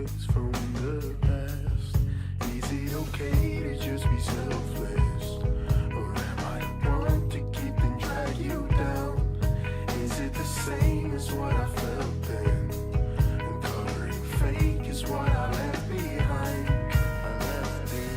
secrets from the past. Is it okay to just be selfless? Or am I the one to keep and drag you down? Is it the same as what I felt then? And covering fake is what I left behind. I left it.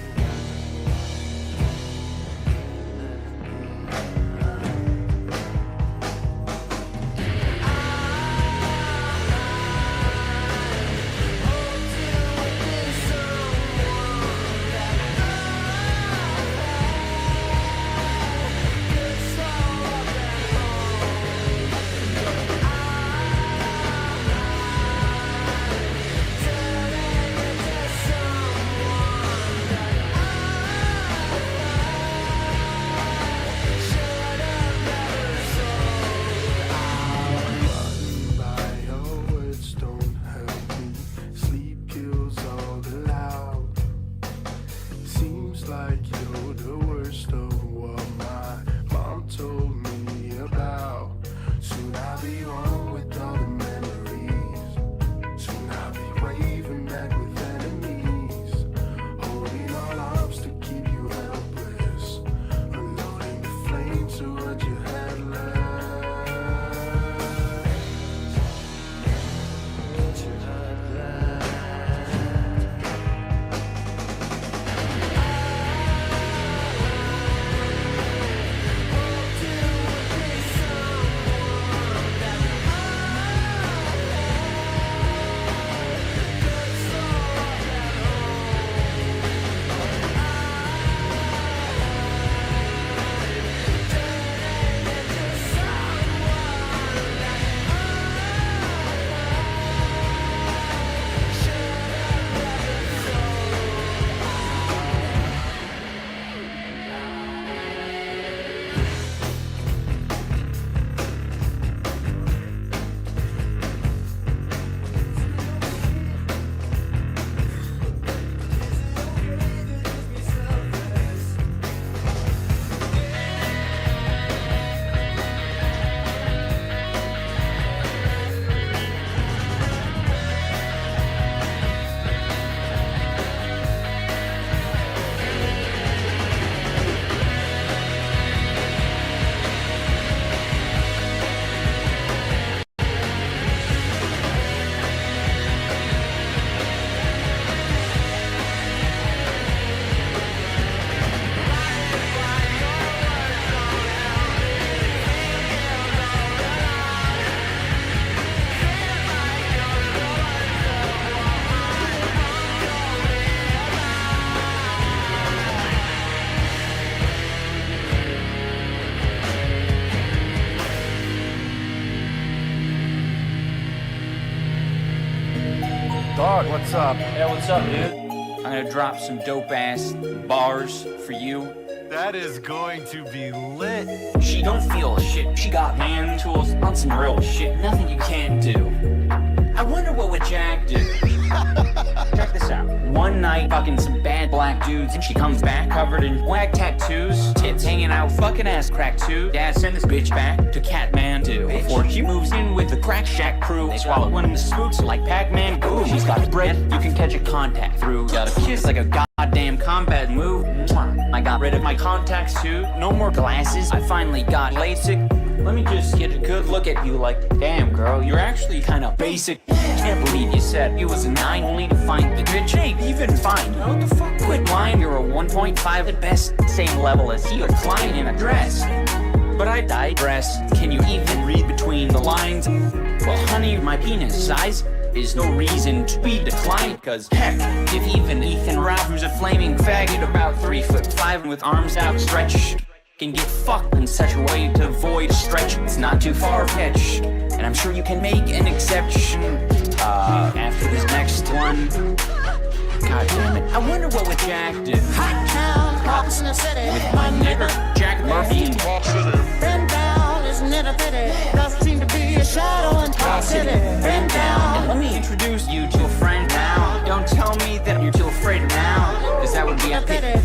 Dog, what's up? Yeah, what's up, dude? I'm gonna drop some dope-ass bars for you. That is going to be lit. She don't feel shit. She got hand tools on some real shit. Nothing you can't do. I wonder what would Jack do? Check this out. One night, fucking some bad black dudes, and she comes back covered in whack tattoos, tits hanging out, fucking ass crack too. Dad send this bitch back to Catmandu before she moves in with the Crack Shack crew. They swallow one of the spooks like Pac-Man. Goo. She's got breath you can catch a contact through. Got a kiss like a goddamn combat move. I got rid of my contacts too. No more glasses. I finally got LASIK. Let me just get a good look at you like, damn girl, you're actually kinda basic. Can't believe you said you was a 9 only to find the good shape. Even fine, what the fuck? Quit lying, you're a 1.5 at best. Same level as Theo Klein in a dress. But I digress. Can you even read between the lines? Well, honey, my penis size is no reason to be declined. Cause heck, if even Ethan Ralph, who's a flaming faggot about 3'5" with arms outstretched, can get fucked in such a way to avoid stretch, it's not too far-fetched. And I'm sure you can make an exception. After this next one, God damn it, I wonder what would Jack do? Hot town, Hawks in the city. With my nigger, Jack Murphy in Talk City. Been down, isn't it a pity? Doesn't seem to be a shadow in Talk City. Been down. Let me introduce you to a friend now. Don't tell me that you're too afraid now, cause that would be a pity.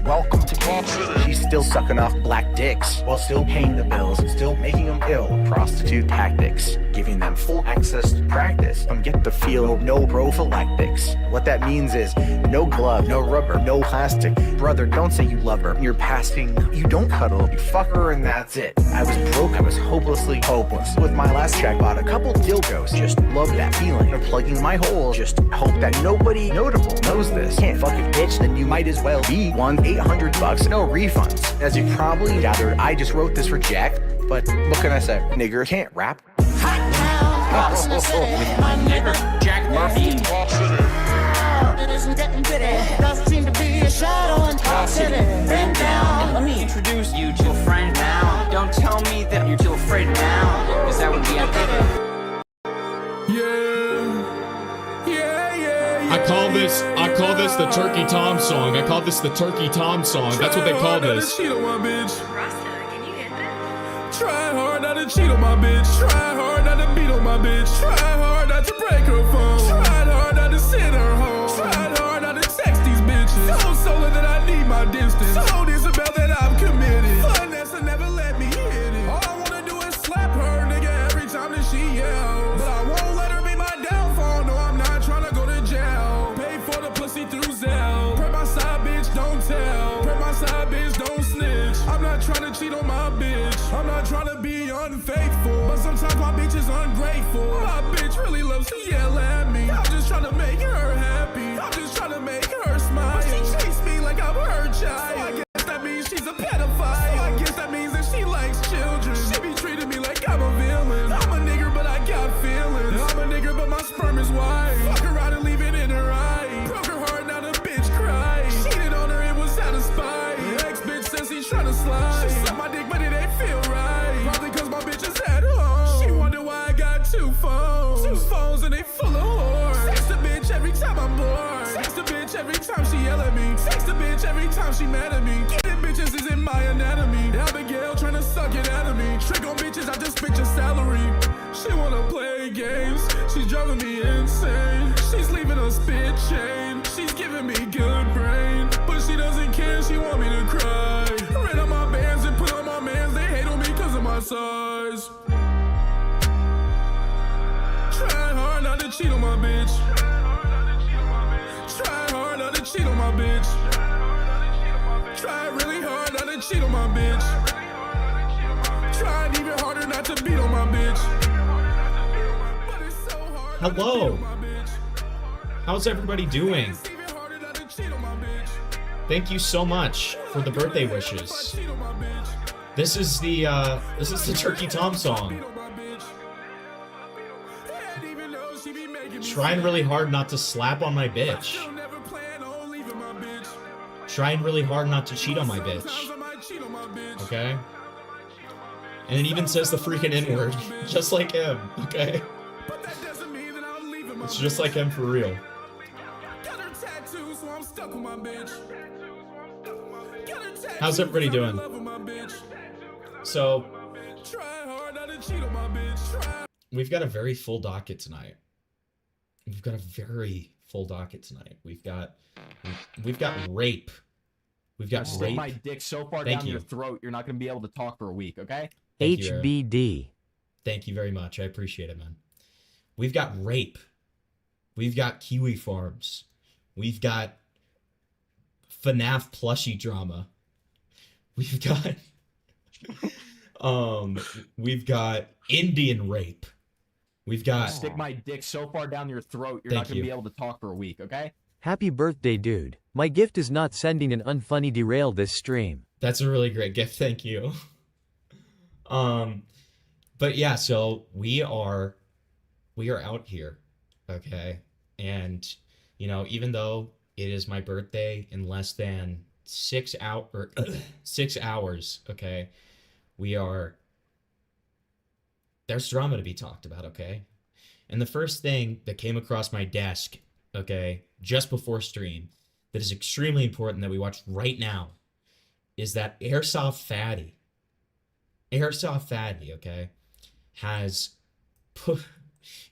Welcome to Talk City. She's still sucking off black dicks while still paying the bills, still making them ill. Prostitute tactics. giving them full access to practice and get the feel of no prophylactics. What that means is no glove, no rubber, no plastic. Brother, don't say you love her. You're passing. You don't cuddle. You fuck her and that's it. I was broke. I was hopelessly hopeless. With my last check, bought a couple dildos. Just love that feeling of plugging my hole. Just hope that nobody notable knows this. Can't fuck a bitch, then you might as well be $800, no refunds. As you probably gathered, I just wrote this for Jack, but what can I say? Nigger can't rap. Hot now, in the city, my nigga. Jack Murphy. It isn't getting pity. Doesn't seem to be a shadow in Park City. Been down. Let me introduce you to a friend now. Don't tell me that you're too afraid now, because that would be unfair. I call this the Turkey Tom song. I call this the Turkey Tom song. That's what they call this. Try hard not to cheat on my bitch. Try hard not to beat on my bitch. Try hard not to break her phone. Tried hard not to send her home. Tried hard not to text these bitches. So solar that I need my distance. So Isabel that I'm committed. Vanessa never let me hit it. All I wanna do is slap her nigga every time that she yells. But I won't let her be my downfall. No, I'm not trying to go to jail. Pay for the pussy through Zelle. Pray my side bitch, don't tell. Pray my side bitch, don't snitch. I'm not trying to cheat on my bitch. I'm not trying to be unfaithful, but sometimes my bitch is ungrateful. My bitch really loves to yell at me. I'm just trying to make her happy. I'm just trying to make her smile. But she treats me like I'm her child. So I guess that means she's a pedophile. So I guess that means that she likes children. She be treating me like I'm a villain. I'm a nigger, but I got feelings. I'm a nigger, but my sperm is white. Fuck her out and leave it in her eye. Broke her heart, now the bitch cried. Cheated on her, it was satisfied. The ex-bitch says he's trying to slide. She sucked my dick, but it ain't feel right. Probably cause my bitch is at home. She wonder why I got two phones. Two phones and they full of whores. Text a bitch every time I'm bored. Text a bitch every time she yell at me. Text a bitch every time she mad at me. Getting bitches is in my anatomy. Abigail trying to suck it out of me. Trick on bitches, I just spit your salary. She wanna play games. She's driving me insane. She's leaving a spit chain. She's giving me good brain. But she doesn't care, she want me to cry. Ran on my bands and put on my mans. They hate on me cause of my size. Try hard not to cheat on my bitch. Try hard not to cheat on my bitch. Try really hard not to cheat on my bitch. Try even harder not to beat on my bitch. But it's so hard not to Hello. beat on my bitch. How's everybody doing? It's even harder not to cheat on my bitch. Thank you so much for the birthday wishes. Cheat on my bitch. This is the Turkey Tom song. Trying really hard not to slap on my bitch. Trying really hard not to cheat on my bitch. Okay? And it even says the freaking N-word. Just like him, okay? It's just like him for real. How's everybody doing? So, we've got a very full docket tonight. We've got rape. We've got Stick rape. my dick so far Thank down you. your throat, you're not going to be able to talk for a week, okay? Thank you, Aaron. HBD. Thank you very much. I appreciate it, man. We've got rape. We've got Kiwi Farms. We've got FNAF plushie drama. We've got Indian rape. We've got Stick my dick so far down your throat, you're Thank not going to you. be able to talk for a week, okay? Happy birthday, dude. My gift is not sending an unfunny derail this stream. That's a really great gift. Thank you. But yeah, so we are out here, okay? And you know, even though it is my birthday in less than 6 hours, okay? There's drama to be talked about, okay? And the first thing that came across my desk, okay, just before stream, that is extremely important that we watch right now, is that Airsoft Fatty, okay, has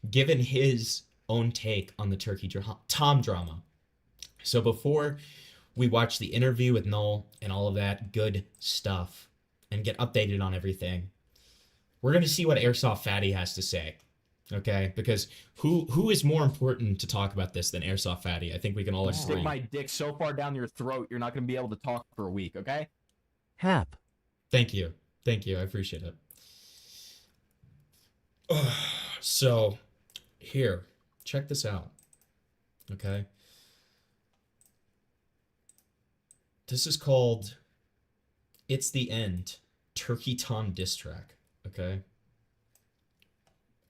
given his own take on the Turkey Tom drama. So before we watch the interview with Noel and all of that good stuff and get updated on everything, we're going to see what Airsoft Fatty has to say. Okay, because who is more important to talk about this than Airsoft Fatty? I think we can all Stick agree. my dick so far down your throat, you're not gonna be able to talk for a week, okay? Hap. Thank you. Thank you. I appreciate it. So, here, check this out. Okay. This is called It's the End, Turkey Tom diss track. Okay.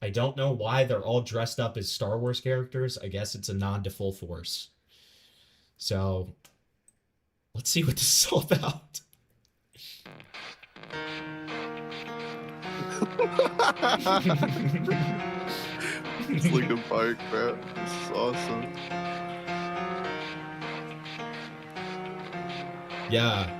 I don't know why they're all dressed up as Star Wars characters. I guess it's a nod to Full Force. So, let's see what this is all about. It's like a bike, man. This is awesome. Yeah.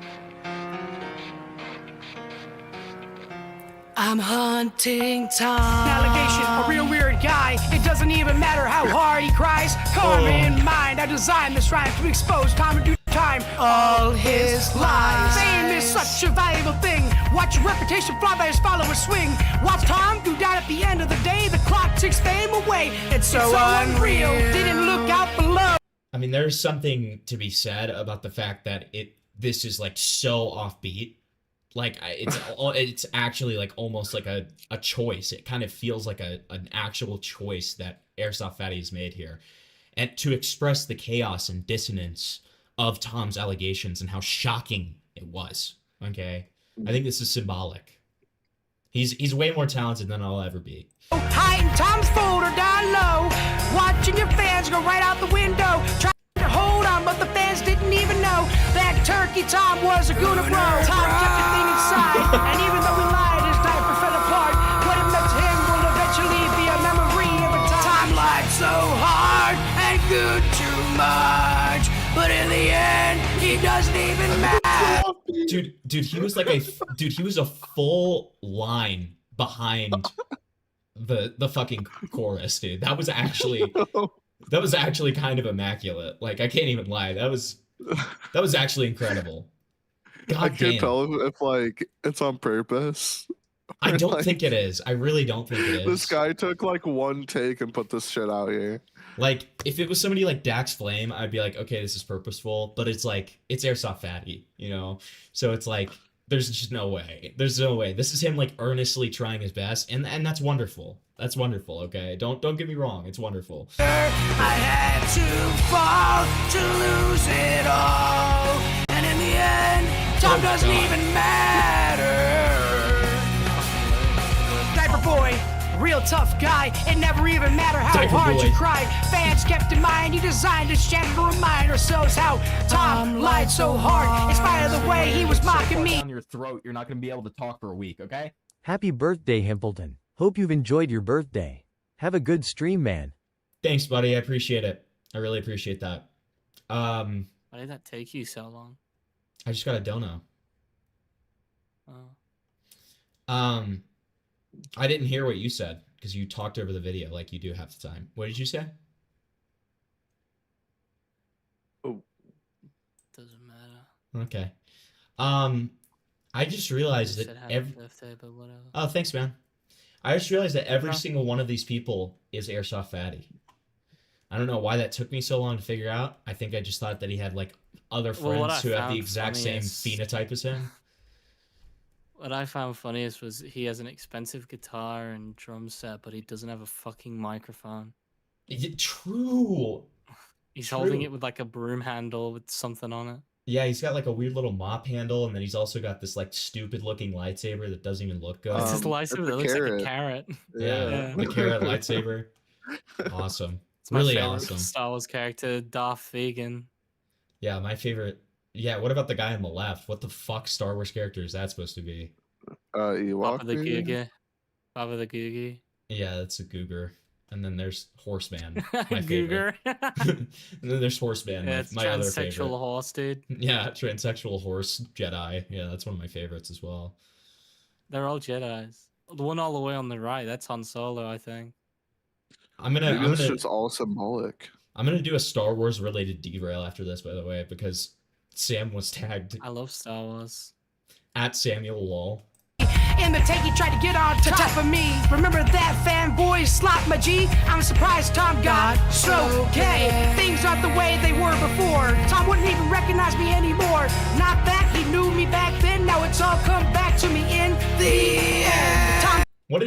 I'm hunting Tom. Allegation, a real weird guy. It doesn't even matter how hard he cries. Karma in mind, I designed this rhyme to expose Tom in due time. All his lies. Fame is such a valuable thing. Watch your reputation fly by his followers swing. Watch Tom go down at the end of the day. The clock ticks fame away. It's so unreal. Didn't look out below. I mean, there's something to be said about the fact that this is like so offbeat. Like it's actually like almost like a choice. It kind of feels like an actual choice that Airsoft Fatty has made here, and to express the chaos and dissonance of Tom's allegations and how shocking it was. Okay, I think this is symbolic. He's way more talented than I'll ever be. Hiding Tom's folder down low, watching your fans go right out the window. Trying to hold on, but the fans didn't even know that Turkey Tom was a Gooner bro. Tom kept the thing inside, and even though he lied, his diaper fell apart. What it meant to him will eventually be a memory of a time lied so hard and good too much, but in the end, he doesn't even matter. Dude, he was like he was a full line behind the fucking chorus, dude. That was actually kind of immaculate. Like, I can't even lie. That was actually incredible. God I can't damn. tell if like it's on purpose. I don't Like, think it is. I really don't think it is. This guy took like one take and put this shit out here. Like, if it was somebody like Dax Flame, I'd be like, okay, this is purposeful. But it's like, it's Airsoft Fatty, you know? So it's like, there's just no way. There's no way. This is him like earnestly trying his best, and that's wonderful. That's wonderful, okay? Don't get me wrong. It's wonderful. I had to fall to lose it all, and in the end, Tom doesn't even matter. Diaper boy, real tough guy. It never even mattered how Diaper hard boy. you cried. Fans kept in mind, he designed this channel to remind ourselves how Tom lied so hard. In spite of the way he was mocking me. Down your throat, you're not gonna be able to talk for a week, okay? Happy birthday, Himpleton. Hope you've enjoyed your birthday. Have a good stream, man. Thanks, buddy. I appreciate it. I really appreciate that. Why did that take you so long? I just got a dono. Oh. I didn't hear what you said because you talked over the video like you do half the time. What did you say? Doesn't matter. Okay. I just realized Said that happy birthday, but whatever. Oh, thanks, man. I just realized that every No. single one of these people is Airsoft Fatty. I don't know why that took me so long to figure out. I think I just thought that he had like other Well, what friends I who have the found exact same funniest- phenotype as him. What I found funniest was he has an expensive guitar and drum set, but he doesn't have a fucking microphone. True. He's holding True. it with like a broom handle with something on it. Yeah, he's got like a weird little mop handle, and then he's also got this like stupid looking lightsaber that doesn't even look good. It's his It's lightsaber a that looks like a carrot. carrot. Yeah, Yeah. the carrot lightsaber. Awesome. It's my Really favorite awesome. Star Wars character, Darth Vegan. Yeah, my favorite. Yeah, what about the guy on the left? What the fuck Star Wars character is that supposed to be? Ewok. Baba the maybe? Googie. Baba the Googie. Yeah, that's a Googer. And then there's Horseman, my favorite. Googer. And then there's Horseman, Yeah, it's my other transsexual favorite. horse, dude. Yeah, transsexual horse Jedi. Yeah, that's one of my favorites as well. They're all Jedis. The one all the way on the right, that's Han Solo, I think. I'm Maybe gonna this shit's all symbolic. do a Star Wars related derail after this, by the way, because Sam was tagged I love Star Wars. at Samuel Lol. In the tank, he tried to get on top of me. Remember that fanboy slap my G? I'm surprised Tom got so gay. Things aren't the way they were before. Tom wouldn't even recognize me anymore. Not that he knew me back then. Now it's all come back to me in the end. Tom. What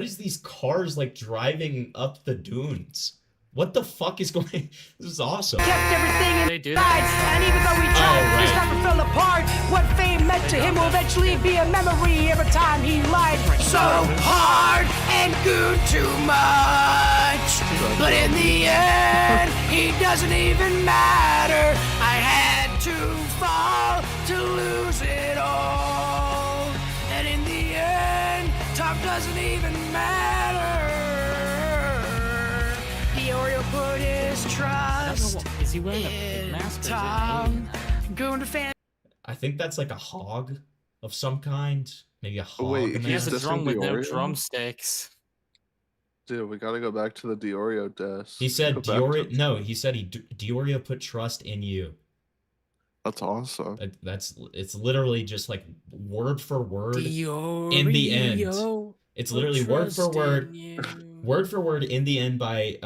is these cars like driving up the dunes? What the fuck is going? This is awesome. Kept everything They do inside, that. and even though he tried, Oh, his right. never fell apart. What fame meant to him will eventually be a memory every time he lied so hard and good too much. But in the end, he doesn't even matter. I had to fall to lose it all, and in the end, Tom doesn't even matter. Oreo put his trust Is he wearing a pig mask? Or is it an Tom. alien? Gooner fan. I think that's like a hog of some kind. Maybe a hog. wait, man. He has a This drum in with no Oreo? drumsticks. Dude, we gotta go back to the Diorio desk. He said Go back to- Diorio. No, he said Diorio put trust in you. That's awesome. It's literally just like word for word in the end. It's literally word for word in the end by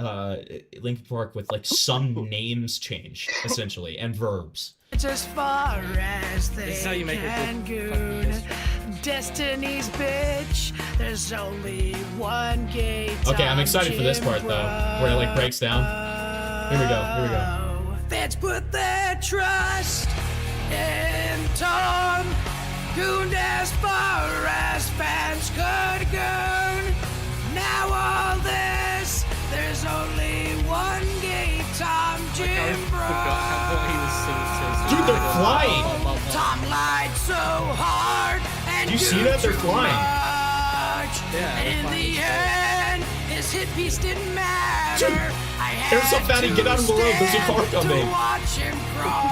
Linkin Park with like some names changed essentially and verbs. It's as far as they This is how you make a can good fucking goon. history. Destiny's bitch. There's only one gate. Okay, I'm excited for this part though, where it like breaks down. Here we go. Fans put their trust in Tom. Gooned as far as fans could goon. Now all this, there's only one gate. Tom Jim I forgot what he was singing. Dude, they're flying. Tom lied so hard and Do you see that? They're too flying. much. Yeah, And in they're the flying. end, his hit piece didn't matter. Dude, I they're so had fatty, to get out of the road, there's a car stand coming. to watch him crawl.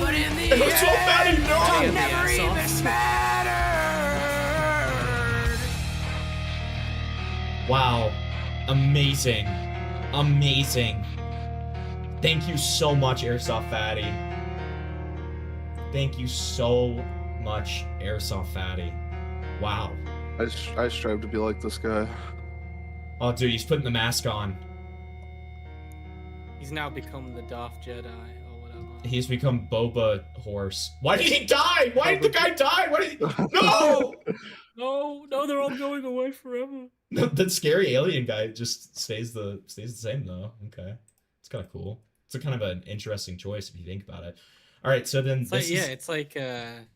But in the They're end, so fatty, no. Tom Get the never ass even off. mattered. Wow. Amazing. Amazing. Thank you so much, Airsoft Fatty. Thank you so much, Airsoft Fatty. Wow. I strive to be like this guy. Oh, dude, he's putting the mask on. He's now become the Darth Jedi or whatever. He's become Boba Horse. Why did he die? Why did the guy die? Why did he... No! No, they're all going away forever. The scary alien guy just stays the same though. Okay. It's kind of cool. It's a kind of an interesting choice if you think about it. All right, so then It's like, this yeah, is it's like a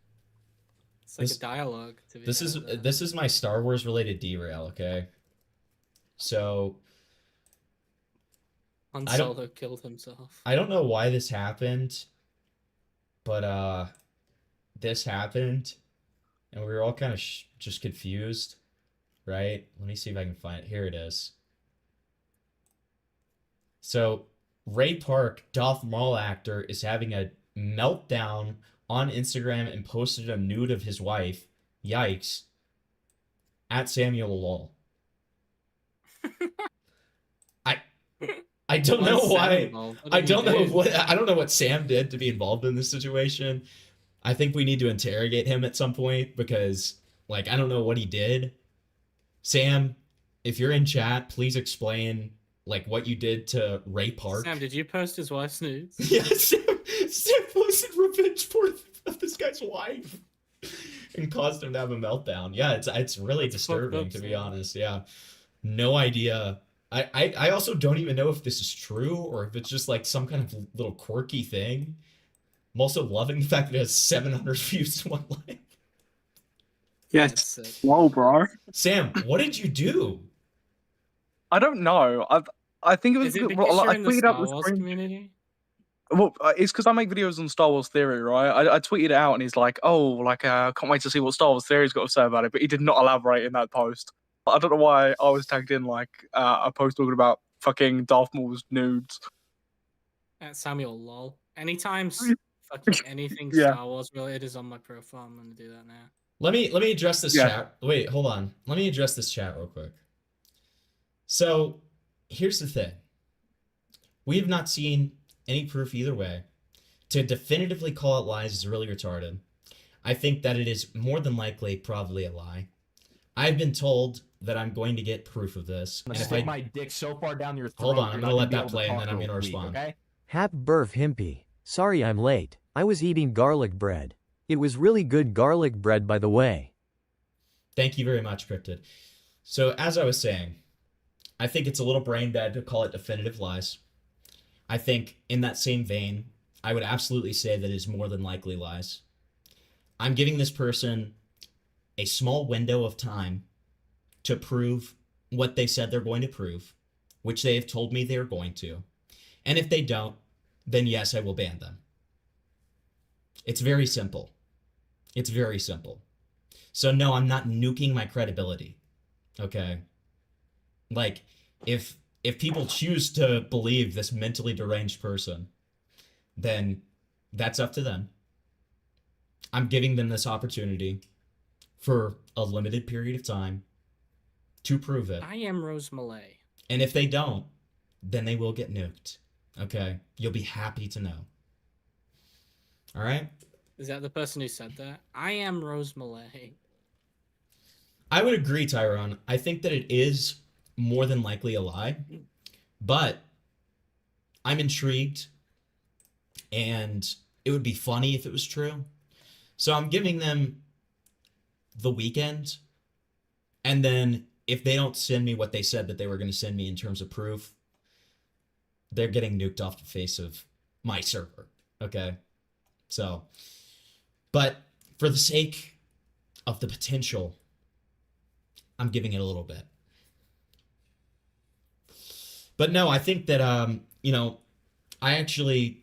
dialogue. To be this is my Star Wars related derail, okay? So Han I don't- Solo killed himself. I don't know why this happened, but this happened, and we were all kind of just confused, right? Let me see if I can find it. Here it is. So Ray Park, Darth Maul actor, is having a meltdown on Instagram and posted a nude of his wife. Yikes! At Samuel Lol. I don't know why. I don't know what Sam did to be involved in this situation. I think we need to interrogate him at some point because, like, I don't know what he did. Sam, if you're in chat, please explain, like, what you did to Ray Park. Sam, did you post his wife's nudes? Yeah, Sam posted revenge for this guy's wife and caused him to have a meltdown. Yeah, it's really disturbing, to be honest. Yeah, no idea. I also don't even know if this is true or if it's just like some kind of little quirky thing. I'm also loving the fact that it has 700 views to one like. Yes. Whoa, bro. Sam, what did you do? I don't know. I think it was. Is it well, because you're I in the tweeted Star out the Wars screen. community? Well, it's because I make videos on Star Wars Theory, right? I tweeted it out and he's like, "Oh, like, can't wait to see what Star Wars Theory's got to say about it." But he did not elaborate in that post. I don't know why I was tagged in like a post talking about fucking Darth Maul's nudes. At Samuel lol. Anytime fucking anything Yeah. Star Wars related is on my profile, I'm gonna do that now. Let me address this Yeah. chat. Wait, hold on. Let me address this chat real quick. So, here's the thing. We have not seen any proof either way. To definitively call it lies is really retarded. I think that it is more than likely probably a lie. I've been told that I'm going to get proof of this. I'm And gonna if stick I my dick so far down your throat. hold on, you're I'm not gonna let be that able to play and talk then I'm for a gonna week, respond. Okay? Hap Burf Himpy. Sorry I'm late. I was eating garlic bread. It was really good garlic bread, by the way. Thank you very much, Cryptid. So as I was saying, I think it's a little brain dead to call it definitive lies. I think in that same vein, I would absolutely say that it is more than likely lies. I'm giving this person a small window of time to prove what they said they're going to prove, which they have told me they're going to. And if they don't, then yes, I will ban them. It's very simple. It's very simple. So no, I'm not nuking my credibility. Okay? Like, if people choose to believe this mentally deranged person, then that's up to them. I'm giving them this opportunity for a limited period of time to prove it. I am Rose Malay. And if they don't, then they will get nuked. Okay? You'll be happy to know. All right? Is that the person who said that? I am Rose Malay. I would agree, Tyrone. I think that it is more than likely a lie, but I'm intrigued, and it would be funny if it was true. So I'm giving them the weekend, and then if they don't send me what they said that they were going to send me in terms of proof, they're getting nuked off the face of my server. Okay? So, but for the sake of the potential, I'm giving it a little bit. But no, I think that, I actually,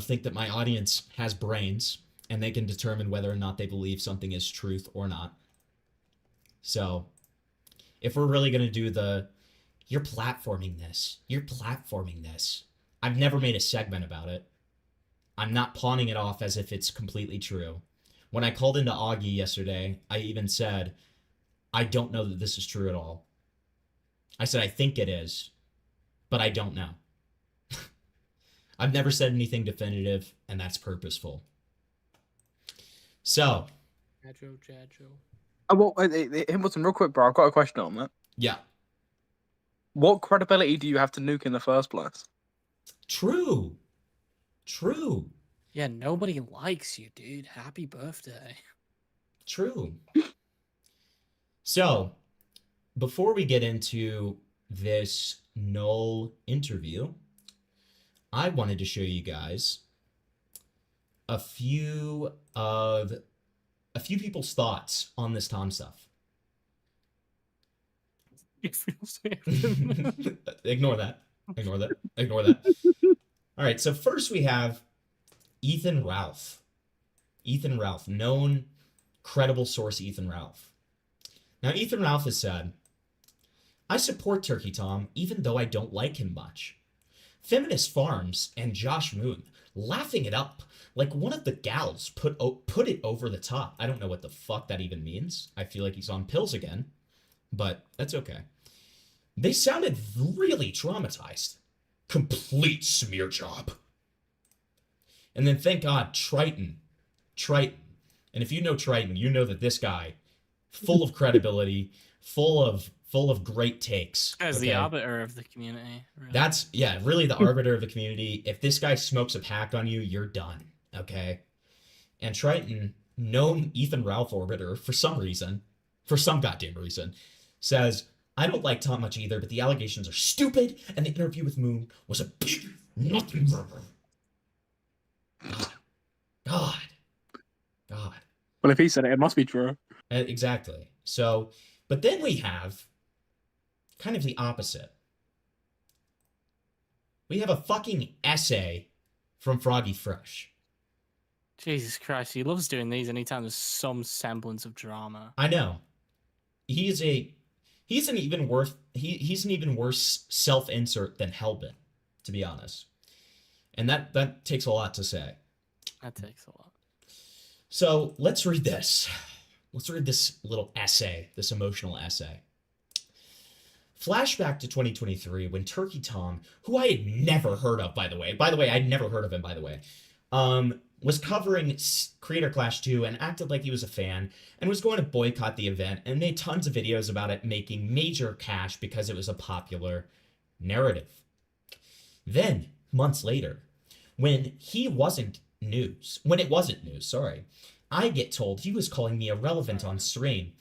think that my audience has brains and they can determine whether or not they believe something is truth or not. So if we're really going to do you're platforming this. I've never made a segment about it. I'm not pawning it off as if it's completely true. When I called into Augie yesterday, I even said, I don't know that this is true at all. I said, I think it is, but I don't know. I've never said anything definitive, and that's purposeful. So. Jadjo. Well, Hamilton, real quick, bro. I've got a question on that. Yeah. What credibility do you have to nuke in the first place? True. Yeah, nobody likes you, dude. Happy birthday. True. So, before we get into this null interview, I wanted to show you guys a few people's thoughts on this Tom stuff. Ignore that. All right, so first we have Ethan Ralph. Known credible source Ethan Ralph. Now, Ethan Ralph has said, I support Turkey Tom, even though I don't like him much. Feminist Farms and Josh Moon laughing it up like one of the gals put it over the top. I don't know what the fuck that even means. I feel like he's on pills again, but that's okay. They sounded really traumatized. Complete smear job. And then thank God, Triton. And if you know Triton, you know that this guy, full of credibility, full of great takes. As the arbiter of the community. Really. That's, really the arbiter of the community. If this guy smokes a pack on you, you're done, okay? And Triton, known Ethan Ralph orbiter, for some goddamn reason, says, I don't like Tom much either, but the allegations are stupid, and the interview with Moon was a big nothing. God. Well, if he said it, it must be true. Exactly. So, but then we have kind of the opposite. We have a fucking essay from Froggy Fresh. Jesus Christ, he loves doing these anytime there's some semblance of drama. I know. He's an even worse self-insert than Hellbent, to be honest. And that takes a lot to say. That takes a lot. So let's read this. Let's read this little essay, this emotional essay. Flashback to 2023 when Turkey Tom, who I had never heard of, by the way, I'd never heard of him, by the way, was covering Creator Clash 2 and acted like he was a fan and was going to boycott the event and made tons of videos about it making major cash because it was a popular narrative. Then, months later, when it wasn't news, I get told he was calling me irrelevant on stream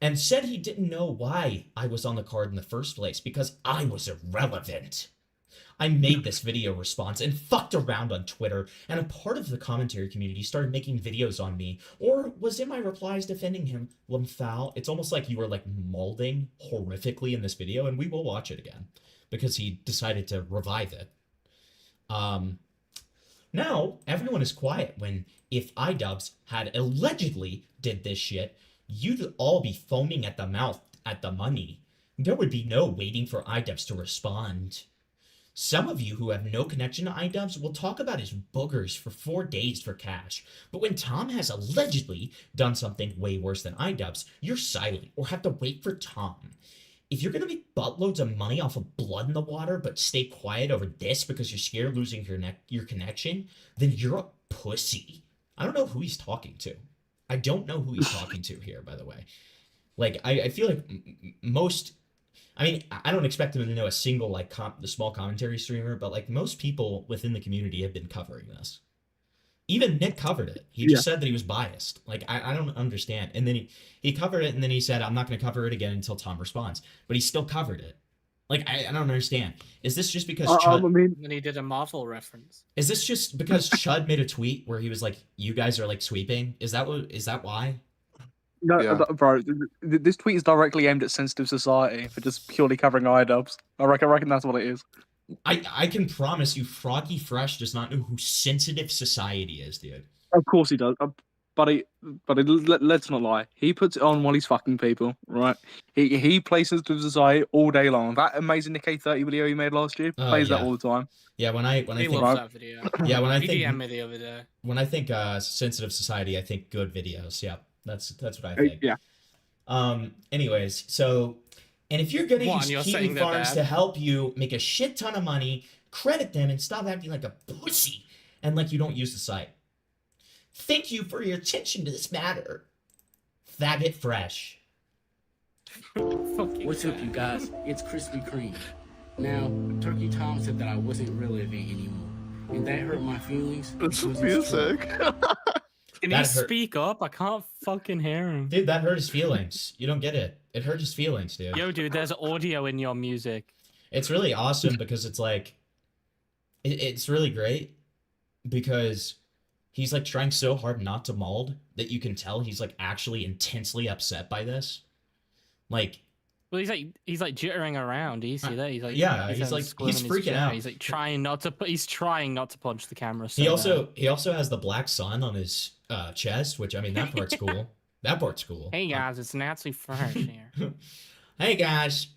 and said he didn't know why I was on the card in the first place because I was irrelevant. I made this video response and fucked around on Twitter, and a part of the commentary community started making videos on me, or was in my replies defending him. Lamphal, it's almost like you were like molding horrifically in this video, and we will watch it again because he decided to revive it. Now everyone is quiet when if iDubbbz had allegedly did this shit, you'd all be foaming at the mouth at the money. There would be no waiting for iDubbbz to respond. Some of you who have no connection to iDubbbz will talk about his boogers for 4 days for cash, but when Tom has allegedly done something way worse than iDubbbz, you're silent or have to wait for Tom. If you're gonna make buttloads of money off of blood in the water but stay quiet over this because you're scared of losing your connection, then you're a pussy. I don't know who he's talking to. I don't know who he's talking to here, by the way. Like, I feel like most... I mean, I don't expect him to know a single, like, the small commentary streamer, but, like, most people within the community have been covering this. Even Nick covered it. He just said that he was biased. Like, I don't understand. And then he covered it, and then he said, I'm not going to cover it again until Tom responds. But he still covered it. Like, I don't understand. Is this just because Chud... And he did a Marvel reference. Is this just because Chud made a tweet where he was like, you guys are, like, sweeping? Is that why? No, bro. This tweet is directly aimed at sensitive society for just purely covering iDubbbz. I reckon that's what it is. I can promise you, Froggy Fresh does not know who sensitive society is, dude. Of course he does, buddy. Let's not lie. He puts it on while he's fucking people, right? He plays sensitive society all day long. That amazing Nick A30 video he made last year plays that all the time. Yeah, when I think that video. Yeah, when I he think DM'd me the other day. When I think sensitive society, I think good videos. Yeah. That's what I think. Yeah. Anyways, so, and if you're gonna use Keaton Farms to help you make a shit ton of money, credit them and stop acting like a pussy and like you don't use the site. Thank you for your attention to this matter. Faggot Fresh. What's up, you guys? It's Krispy Kreme. Now, Turkey Tom said that I wasn't relevant anymore, and that hurt my feelings. That's music. Can you speak up? I can't fucking hear him. Dude, that hurt his feelings. You don't get it. It hurt his feelings, dude. Yo, dude, there's audio in your music. It's really awesome because it's like... It's really great because he's like trying so hard not to mold that you can tell he's like actually intensely upset by this. Like... Well, he's like jittering around. Do you see that? He's like he's freaking out. He's like trying not to. He's trying not to punch the camera. So he also has the black sun on his chest, which I mean that part's cool. That part's cool. Hey guys, it's Nazi Fresh here. Hey guys,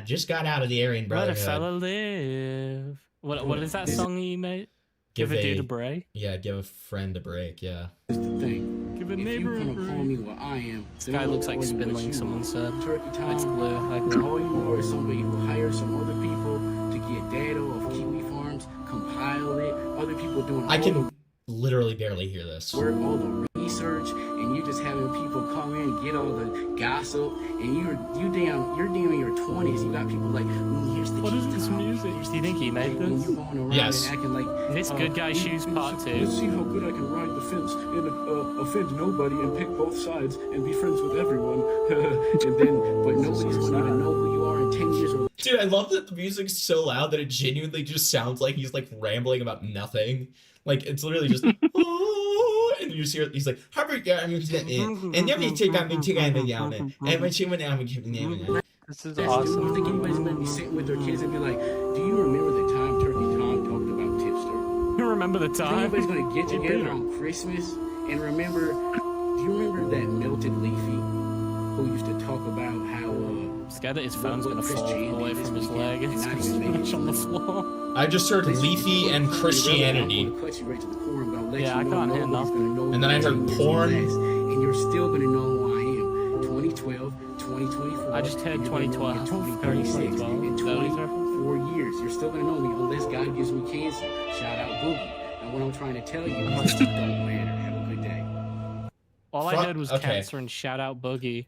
just got out of the Aryan Brotherhood. Let a fella live. What is that song you made? Give a dude a break. Yeah, give a friend a break. Yeah. Here's the thing. Give a neighbor a break. Call me what I am. This guy looks like Spindling. Someone said. Turkey Tom. It's blue. All you are is somebody who hires some other people to get data of Kiwi Farms, compile it. Other people doing. I can literally barely hear this. Work all the research, and you just having people come in and get all the gossip, and you're damn in your 20s. You got people like, here's the what is this music? Do you think he made this? Yes. And acting like, this Good Guy Shoes Part 2. Let's see how good I can ride the fence and offend nobody and pick both sides and be friends with everyone. And then, but nobody's gonna even know who you are in 10 years old. Dude, I love that the music's so loud that it genuinely just sounds like he's like rambling about nothing. Like it's literally just and you just hear he's like this is awesome. I think anybody's gonna be sitting with their kids and be like, do you remember the time Turkey Tom talked about Tipster? You remember the time? Anybody's gonna get together on Christmas and remember, do you remember that Melted Leafy who used to talk about how scared that his phone's gonna fall away from his leg and it's on the floor. I just heard Leafy and Christianity. Yeah, I can't hear nothing. And then I heard porn. And you're still gonna know who I am. 2012, 2024. I just heard 2012. 2036. In 24 years, you're still gonna know me unless God gives me cancer. Shout out Boogie. And what I'm trying to tell you is it don't matter. Have a good day. All I heard was cancer and shout out Boogie.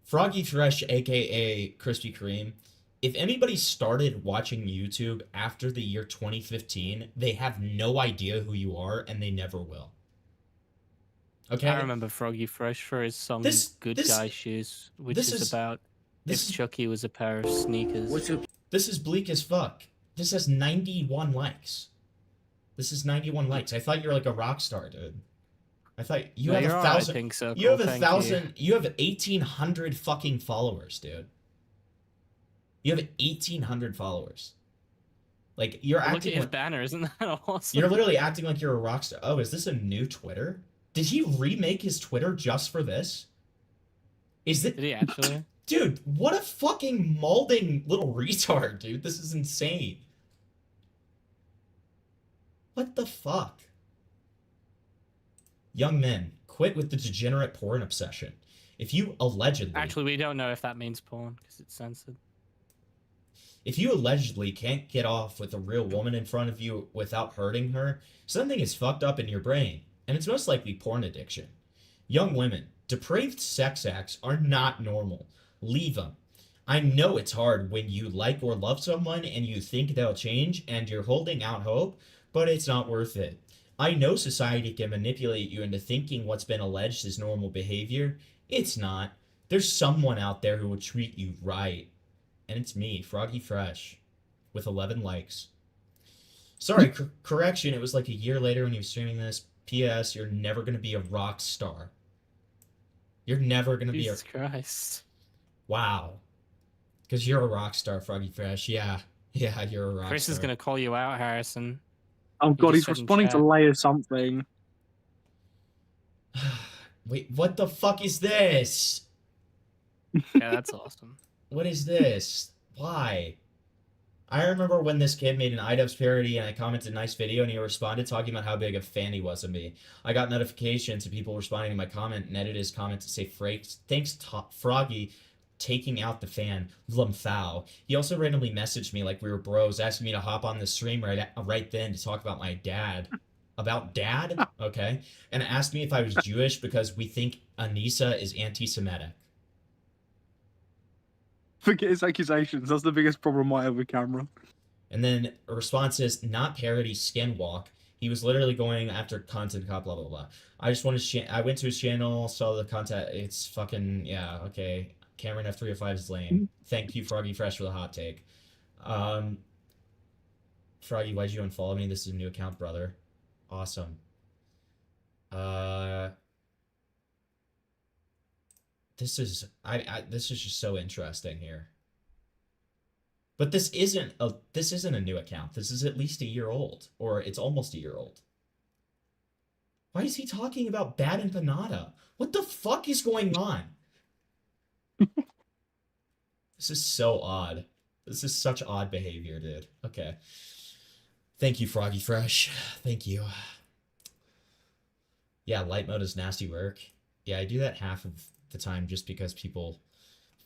Froggy Fresh, aka Krispy Kreme. If anybody started watching YouTube after the year 2015, they have no idea who you are, and they never will. Okay? I remember Froggy Fresh for his song Good Guy Shoes, which is about if Chucky was a pair of sneakers. This is bleak as fuck. This has 91 likes. This is 91 likes. I thought you were like a rock star, dude. I thought you have 1,000. You have 1,000. You have 1,800 fucking followers, dude. You have 1,800 followers. Like you're acting. Look at his banner, isn't that awesome? You're literally acting like you're a rock star. Oh, is this a new Twitter? Did he remake his Twitter just for this? Is it? Did he actually? Dude, what a fucking molding little retard, dude. This is insane. What the fuck? Young men, quit with the degenerate porn obsession. If you allegedly... Actually, we don't know if that means porn, because it's censored. If you allegedly can't get off with a real woman in front of you without hurting her, something is fucked up in your brain, and it's most likely porn addiction. Young women, depraved sex acts are not normal. Leave them. I know it's hard when you like or love someone and you think they'll change and you're holding out hope, but it's not worth it. I know society can manipulate you into thinking what's been alleged is normal behavior. It's not. There's someone out there who will treat you right. And it's me, Froggy Fresh, with 11 likes. Sorry, correction, it was like a year later when he was streaming this. P.S. You're never going to be a rock star. You're never going to be a... Jesus Christ. Wow. Because you're a rock star, Froggy Fresh. Yeah, you're a rock star. Chris is going to call you out, Harrison. Oh god, he's responding to Leia something. Wait, what the fuck is this? Yeah, that's awesome. What is this? Why? I remember when this kid made an iDubbbz parody and I commented nice video and he responded talking about how big a fan he was of me. I got notifications of people responding to my comment and edited his comment to say thanks Froggy taking out the fan, Lumthau. He also randomly messaged me like we were bros, asking me to hop on the stream right then to talk about my dad. About dad? Okay. And asked me if I was Jewish because we think Anissa is anti-Semitic. Forget his accusations. That's the biggest problem I have with Cameron. And then a response is, not parody, skinwalk. He was literally going after content cop, blah, blah, blah. I just wanted to... I went to his channel, saw the content. It's fucking... Yeah, okay. Cameron F305 is lame. Thank you, Froggy Fresh, for the hot take. Froggy, why'd you unfollow me? This is a new account, brother. Awesome. This is this is just so interesting here. But this isn't a new account. This is at least a year old, or it's almost a year old. Why is he talking about Bad Empanada? What the fuck is going on? This is so odd. This is such odd behavior, dude. Okay. Thank you, Froggy Fresh. Thank you. Yeah, light mode is nasty work. Yeah, I do that half of the time just because people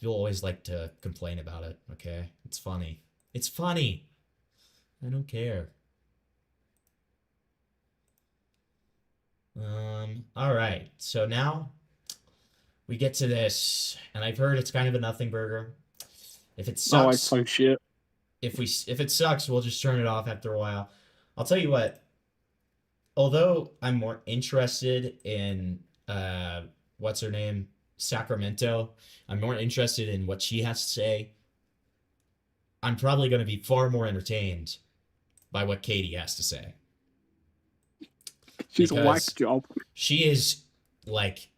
always like to complain about it, okay? It's funny. It's funny. I don't care. Alright, so now we get to this, and I've heard it's kind of a nothing burger. If it sucks, oh, it's so shit. If it sucks, we'll just turn it off after a while. I'll tell you what. Although I'm more interested in what's her name, Sacramento, I'm more interested in what she has to say. I'm probably going to be far more entertained by what Katie has to say. She's a whack job. She is like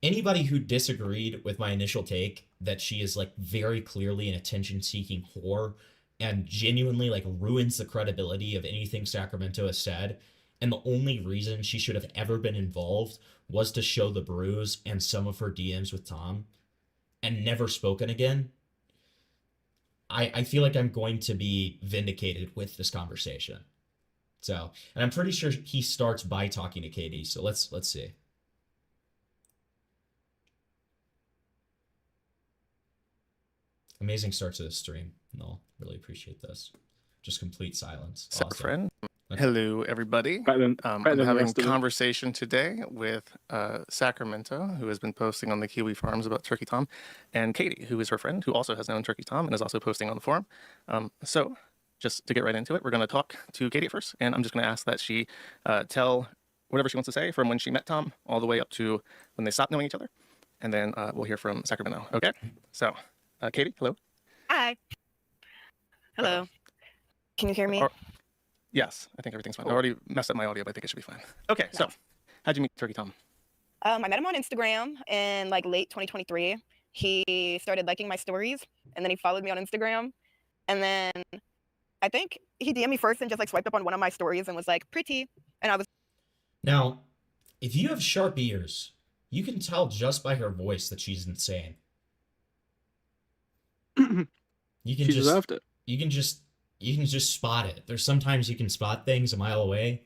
anybody who disagreed with my initial take that she is like very clearly an attention-seeking whore and genuinely like ruins the credibility of anything Sacramento has said. And the only reason she should have ever been involved was to show the bruise and some of her DMs with Tom and never spoken again. I feel like I'm going to be vindicated with this conversation. So, and I'm pretty sure he starts by talking to Katie. So let's see. Amazing start to this stream. No, really appreciate this. Just complete silence. Awesome. Friend. Okay. Hello, everybody. I'm having a conversation today with Sacramento, who has been posting on the Kiwi forums about Turkey Tom, and Katie, who is her friend, who also has known Turkey Tom and is also posting on the forum. So, just to get right into it, we're going to talk to Katie first, and I'm just going to ask that she tell whatever she wants to say from when she met Tom all the way up to when they stopped knowing each other, and then we'll hear from Sacramento. Okay? So, Katie, hello. Hi. Hello. Can you hear me? Yes, I think everything's fine. I already messed up my audio, but I think it should be fine. Okay, so how'd you meet Turkey Tom? I met him on Instagram in like late 2023. He started liking my stories, and then he followed me on Instagram. And then I think he DM'd me first and just like swiped up on one of my stories and was like, pretty. And I was. Now, if you have sharp ears, you can tell just by her voice that she's insane. You can deserved it. You can just spot it. There's sometimes you can spot things a mile away.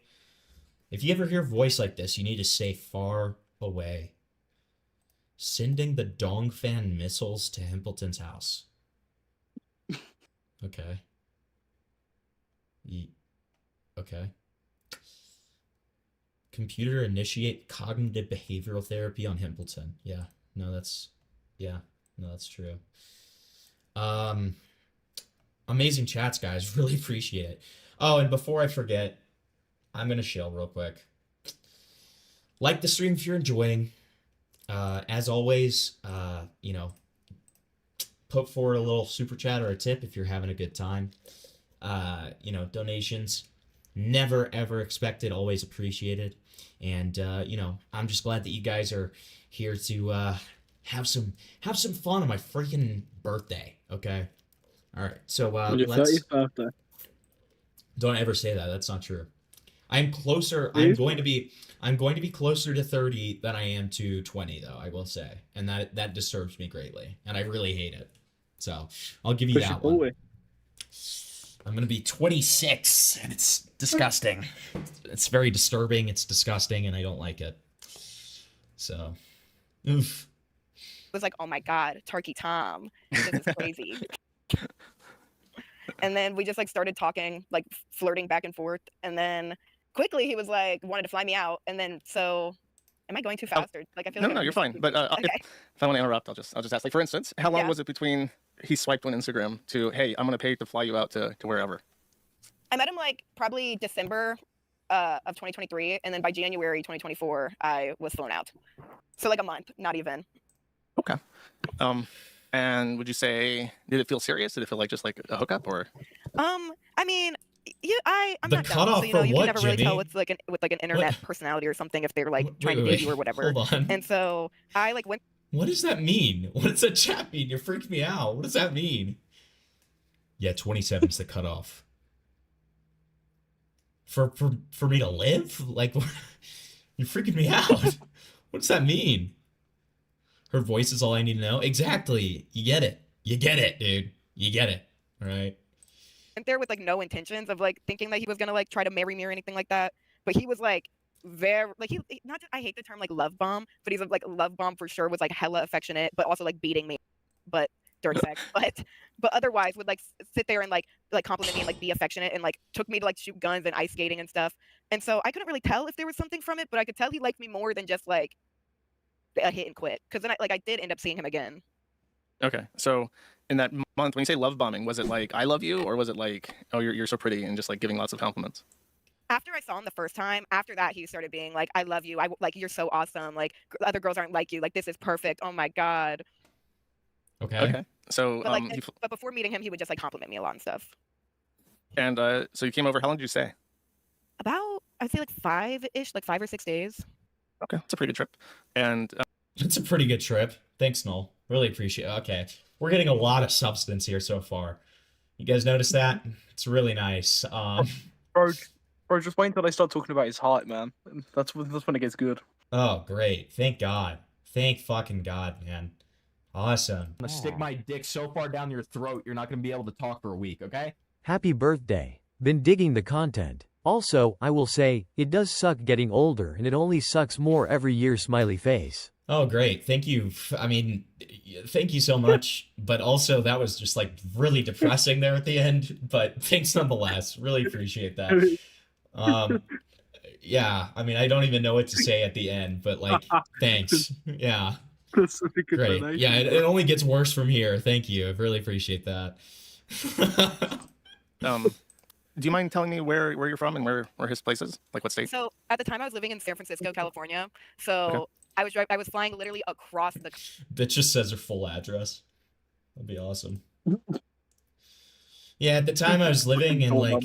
If you ever hear a voice like this, you need to stay far away. Sending the Dong Fan missiles to Himpleton's house. Okay. Okay. Computer initiate cognitive behavioral therapy on Himpleton. Yeah. No, that's true. Amazing chats, guys. Really appreciate it. Oh, and before I forget, I'm going to shill real quick. Like the stream if you're enjoying. As always, put forward a little super chat or a tip if you're having a good time. Donations, never ever expected, always appreciated. And, I'm just glad that you guys are here to have some fun on my freaking birthday, okay? All right, so your 30th birthday. Don't ever say that. That's not true. I'm closer. I'm going to be closer to 30 than I am to 20, though. I will say, and that disturbs me greatly, and I really hate it. So I'll give you that one. I'm gonna be 26, and it's disgusting. It's very disturbing. It's disgusting, and I don't like it. So, oof. It was like, oh my God, Turkey Tom, this is crazy. And then we just like started talking, like flirting back and forth, and then quickly he was like wanted to fly me out, and then so am I going too fast or like I feel no, you're fine. But okay. if I want to interrupt, I'll just ask. Like for instance, how long was it between he swiped on Instagram to hey, I'm gonna pay to fly you out to wherever? I met him like probably December of 2023, and then by January 2024 I was flown out. So like a month, not even. Okay. And would you say, did it feel serious? Did it feel like just like a hookup or? I mean, I'm the not dumb, cutoff so for you what, can never really Jimmy? tell with like an internet personality or something if they're like trying to date you or whatever. Hold on. And so I like went. What does that mean? What does that chat mean? You're freaking me out. What does that mean? Yeah, 27 is the cutoff. For me to live? Like, you're freaking me out. What does that mean? Her voice is all I need to know. Exactly. You get it. You get it, dude. You get it. All right. Went there with like no intentions of like thinking that he was gonna like try to marry me or anything like that. But he was like very like he not just, I hate the term like love bomb, but he's like love bomb for sure. Was like hella affectionate, but also like beating me, but during sex. But otherwise would like sit there and like compliment me and like be affectionate and like took me to like shoot guns and ice skating and stuff. And so I couldn't really tell if there was something from it, but I could tell he liked me more than just like a hit and quit, because then I did end up seeing him again. Okay, so in that month, when you say love bombing, was it like I love you, or was it like oh you're so pretty and just like giving lots of compliments? After I saw him the first time, after that he started being like, I love you, I like you're so awesome, like other girls aren't like you, like this is perfect, oh my God. Okay. So but, but before meeting him he would just like compliment me a lot and stuff. And so you came over, how long did you stay? About I'd say like 5 or 6 days. Okay, it's a pretty good trip. And it's a pretty good trip. Thanks, Noel. Really appreciate it. Okay. We're getting a lot of substance here so far. You guys notice that? It's really nice. Bro, just wait until they start talking about his height, man. That's when it gets good. Oh, great. Thank God. Thank fucking God, man. Awesome. I'm gonna stick my dick so far down your throat, you're not gonna be able to talk for a week, okay? Happy birthday. Been digging the content. Also, I will say, it does suck getting older and it only sucks more every year, smiley face. Oh, great. Thank you. I mean, thank you so much. But also that was just like really depressing there at the end, but thanks nonetheless. Really appreciate that. Yeah, I mean, I don't even know what to say at the end, but like, thanks. Yeah. That's such a good Great. donation, Yeah, it bro. only gets worse from here. Thank you. I really appreciate that. Do you mind telling me where you're from and where his place is? Like what state? So at the time I was living in San Francisco, California. So I was flying literally across the. That just says her full address. That'd be awesome. Yeah, at the time I was living in like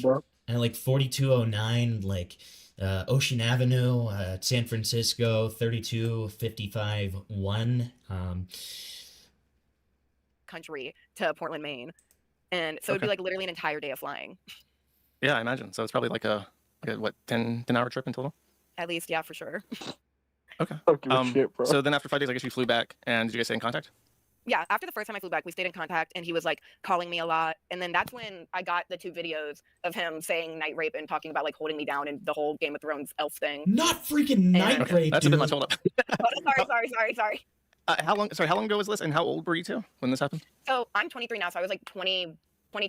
4209, like Ocean Avenue, San Francisco, 32551. Country to Portland, Maine, and so it'd be like literally an entire day of flying. Yeah, I imagine. So it's probably like a what 10-hour trip in total. At least, yeah, for sure. Okay. Shit, bro. So then after 5 days, I guess you flew back, and did you guys stay in contact? Yeah, after the first time I flew back, we stayed in contact, and he was like calling me a lot. And then that's when I got the 2 videos of him saying night rape and talking about like holding me down and the whole Game of Thrones elf thing. Not freaking night rape, That's dude. a bit much. Hold up. Sorry. How long ago was this, and how old were you two when this happened? So I'm 23 now, so I was like 21. I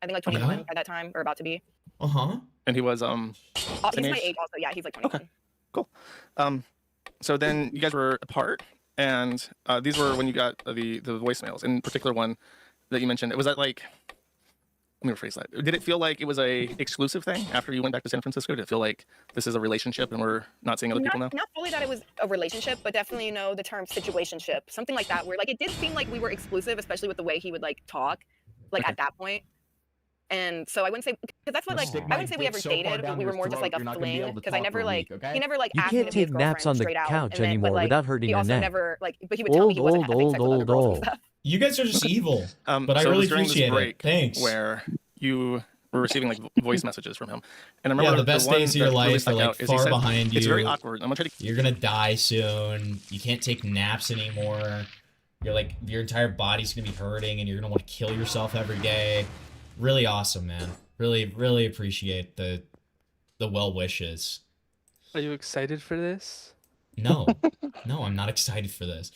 think like 21 at that time, or about to be. And he was He's my age also. Yeah, he's like 21. Okay, cool. So then you guys were apart, and these were when you got the voicemails. In particular, one that you mentioned. Was that like? Let me rephrase that. Did it feel like it was a exclusive thing after you went back to San Francisco? Did it feel like this is a relationship and we're not seeing other people now? Not fully that it was a relationship, but definitely, you know, the term situationship, something like that, where like it did seem like we were exclusive, especially with the way he would like talk, like at that point. And so I wouldn't say, because that's what like I wouldn't say we ever dated, but we were more just like a fling, because I never like he never like You asked me can't to be his take naps on girlfriend the straight out, couch and then, anymore but, like, without hurting he your also neck. never like, but he would tell me he wasn't having sex with other girls and stuff. You guys are just evil, but I So it really was during this appreciate break it. Thanks. Where you were receiving like voice messages from him, and I remember Yeah, the best one days of that your really life are stuck like out is he far said, behind you. It's very awkward. I'm gonna try to. You're gonna die soon. You can't take naps anymore. You're like your entire body's gonna be hurting, and you're gonna want to kill yourself every day. Really awesome, man. Really appreciate the well wishes. Are you excited for this? No, I'm not excited for this.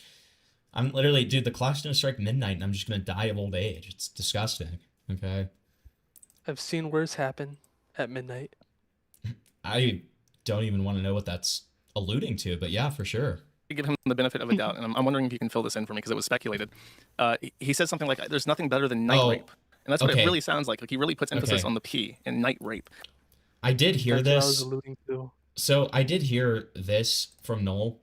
I'm literally, dude, the clock's gonna strike midnight, and I'm just gonna die of old age. It's disgusting. Okay. I've seen worse happen at midnight. I don't even want to know what that's alluding to, but yeah, for sure. Give him the benefit of a doubt, and I'm wondering if you can fill this in for me because it was speculated. He said something like, "There's nothing better than night rape," and that's what it really sounds like. Like he really puts emphasis on the P in night rape. I did hear That's what I was this. alluding to. So I did hear this from Noel.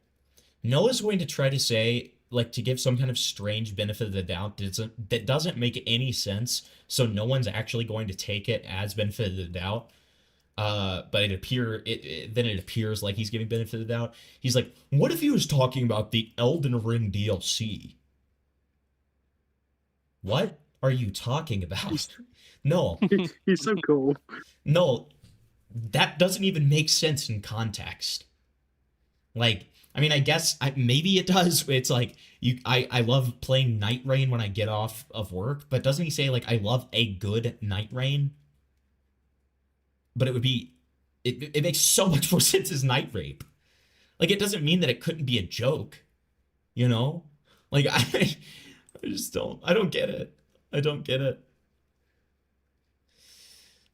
Noel is going to try to say, like, to give some kind of strange benefit of the doubt that doesn't make any sense. So no one's actually going to take it as benefit of the doubt. But then it appears like he's giving benefit of the doubt. He's like, what if he was talking about the Elden Ring DLC? What are you talking about? No. He's so cool. No, that doesn't even make sense in context. Like, I mean, I guess maybe it does. It's like I love playing Night Rain when I get off of work, but doesn't he say like I love a good Night Rain? But it would be it makes so much more sense as night rape. Like it doesn't mean that it couldn't be a joke, you know? Like I don't get it. I don't get it.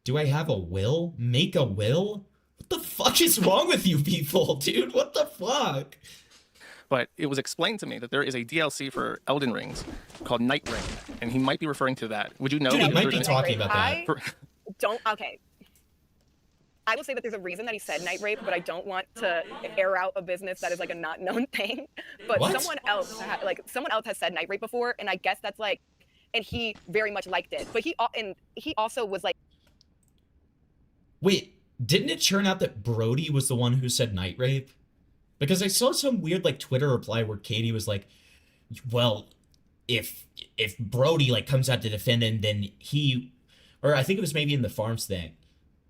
Do I have a will? Make a will? What the fuck is wrong with you people, dude? What the fuck? But it was explained to me that there is a DLC for Elden Rings called Night Rain, and he might be referring to that. Would you know? Dude, he might be there's talking about that. Okay. I will say that there's a reason that he said night rape, but I don't want to air out a business that is like a not known thing. But What? someone else has said night rape before, and I guess that's like, and he very much liked it. But he also was like, Wait, didn't it turn out that Brody was the one who said night rape? Because I saw some weird like Twitter reply where Katie was like, well, if Brody like comes out to defend him, then or I think it was maybe in the farms thing.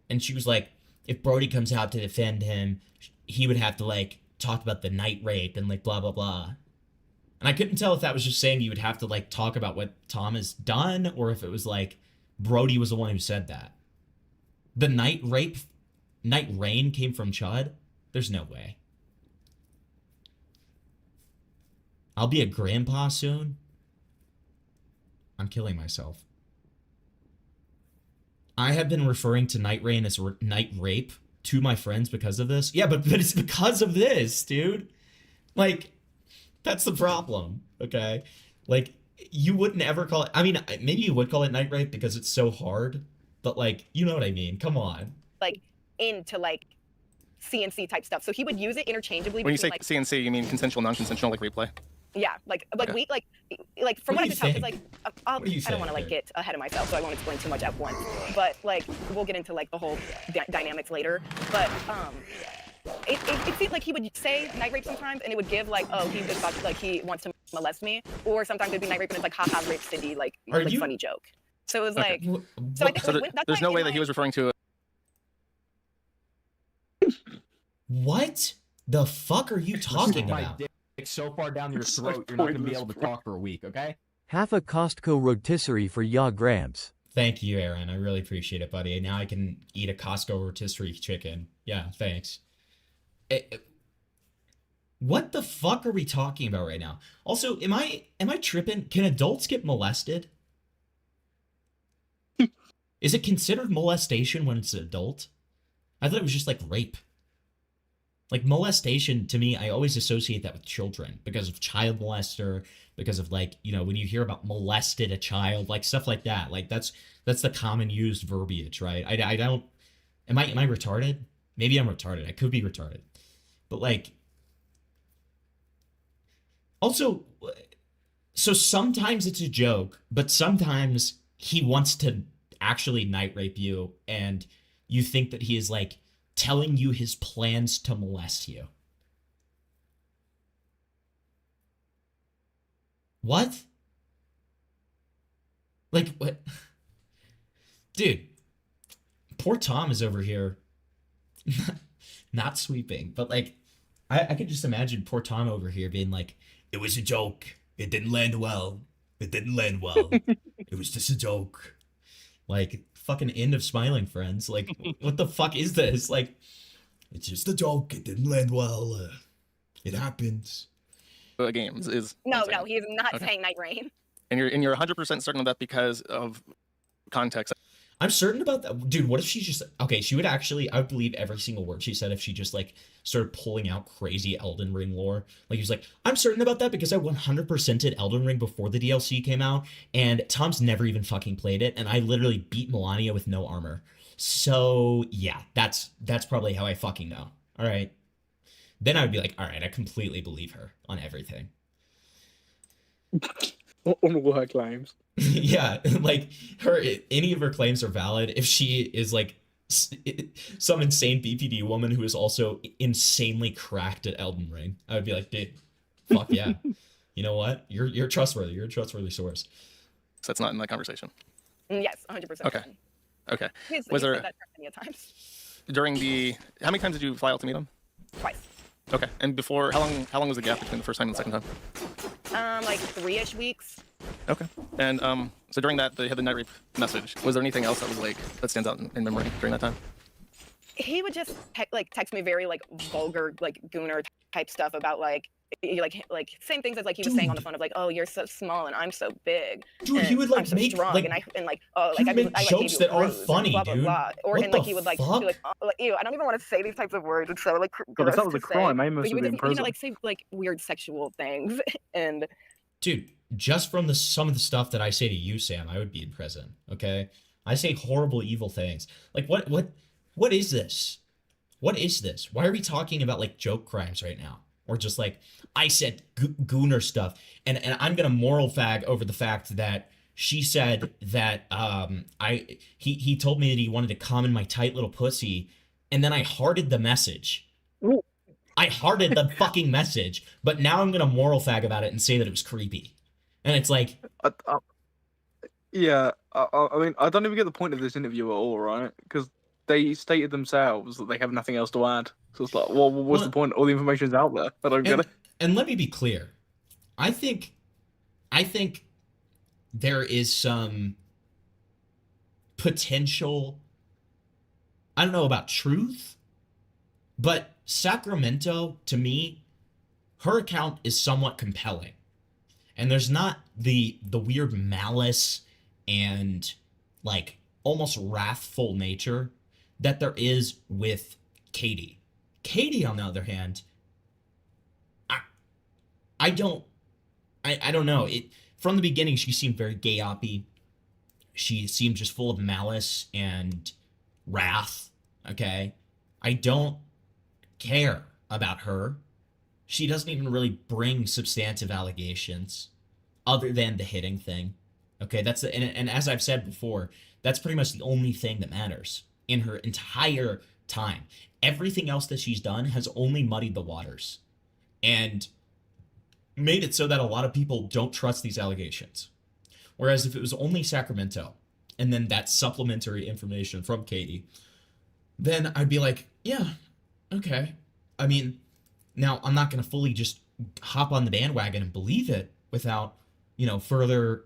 And she was like, if Brody comes out to defend him, he would have to like talk about the night rape and like blah, blah, blah. And I couldn't tell if that was just saying you would have to like talk about what Tom has done or if it was like Brody was the one who said that. The night rain came from Chud? There's no way. I'll be a grandpa soon. I'm killing myself. I have been referring to Night Rain as night rape to my friends because of this. Yeah, but it's because of this, dude. Like, that's the problem, okay? Like, you wouldn't ever call it... I mean, maybe you would call it night rape because it's so hard, but, like, you know what I mean. Come on. Like, into, like, CNC type stuff. So he would use it interchangeably. When you say like, CNC, you mean consensual, non-consensual, like replay? Yeah, like Okay. like from what I could tell, because like I What do you don't want to like get ahead of myself, so I won't explain too much at once. But like we'll get into like the whole dynamics later. But it seemed like he would say night rape sometimes, and it would give like, oh, he just thought like he wants to molest me, or sometimes it'd be night rape and it's like, haha, rape Cindy, like funny joke. So it was like, so I think So there's no way that he was referring to. What the fuck are you talking about? So far down your throat, you're not going to be able to talk for a week, okay? Half a Costco rotisserie for ya Gramps. Thank you, Aaron. I really appreciate it, buddy. Now I can eat a Costco rotisserie chicken. Yeah, thanks. What the fuck are we talking about right now? Also, am I tripping? Can adults get molested? Is it considered molestation when it's an adult? I thought it was just like rape. Like molestation, to me, I always associate that with children because of child molester, because of like, you know, when you hear about molested a child, like stuff like that. Like that's the common used verbiage, right? I don't, am I retarded? Maybe I'm retarded. I could be retarded. But like, also, so sometimes it's a joke, but sometimes he wants to actually night rape you and you think that he is like telling you his plans to molest you. What? Like, what? Dude, poor Tom is over here not sweeping, but like, I could just imagine poor Tom over here being like, it was a joke. It didn't land well. It didn't land well. It was just a joke. Like, fucking end of smiling, friends. Like, what the fuck is this? Like, it's just a joke. It didn't land well. It happens. Games is no, he is not saying night rain. And you're 100% certain of that because of context. I'm certain about that. Dude, what if she just... Okay, she would actually... I would believe every single word she said if she just, like, started pulling out crazy Elden Ring lore. Like, he was like, I'm certain about that because I 100%ed Elden Ring before the DLC came out, and Tom's never even fucking played it, and I literally beat Melania with no armor. So, yeah, that's probably how I fucking know. All right. Then I would be like, all right, I completely believe her on everything. On all her claims. Yeah, like any of her claims are valid if she is like some insane BPD woman who is also insanely cracked at Elden Ring. I would be like, dude, fuck yeah. You know what? You're trustworthy. You're a trustworthy source. So that's not in that conversation. Yes, 100%. Okay. He's Was there said that plenty of times. during the how many times did you fly out to meet him? Twice. Okay. And before how long was the gap between the first time and the second time? Like 3-ish weeks. Okay. And so during that they had the night rape message. Was there anything else that was like that stands out in memory during that time? He would just text me very like vulgar like Gooner type stuff about like same things as like he was saying on the phone of like, oh, you're so small and I'm so big. Dude, he would like I'm so make strong like and like oh like he would make jokes that aren't funny, blah, blah, dude. blah. Or What and like the he would like be fuck? like, oh, like ew, I don't even want to say these types of words. It's so like God, if gross that was to a crime, say. I must But he have would been in just, prison. like say like weird sexual things and Dude, just from some of the stuff that I say to you, Sam, I would be in prison. Okay, I say horrible, evil things. Like what is this? What is this? Why are we talking about like joke crimes right now? Or just like I said Gooner stuff, and I'm gonna moral fag over the fact that she said that he told me that he wanted to come in my tight little pussy, and then I hearted the message. Ooh. I hearted the fucking message, but now I'm gonna moral fag about it and say that it was creepy, and it's like, yeah, I mean, I don't even get the point of this interview at all, right? Because they stated themselves that they have nothing else to add. So it's like, well, what's the point? All the information's out there. I don't get it. And let me be clear, I think there is some potential. I don't know about truth, but Sacramento, to me, her account is somewhat compelling. And there's not the weird malice and like almost wrathful nature that there is with Katie. Katie, on the other hand, I don't know. From the beginning, she seemed very gay-oppy. She seemed just full of malice and wrath, okay? I don't care about her. She doesn't even really bring substantive allegations other than the hitting thing, okay? And as I've said before, that's pretty much the only thing that matters in her entire time. Everything else that she's done has only muddied the waters and made it so that a lot of people don't trust these allegations. Whereas if it was only Sacramento and then that supplementary information from Katie, then I'd be like, yeah, okay. I mean, now I'm not going to fully just hop on the bandwagon and believe it without, further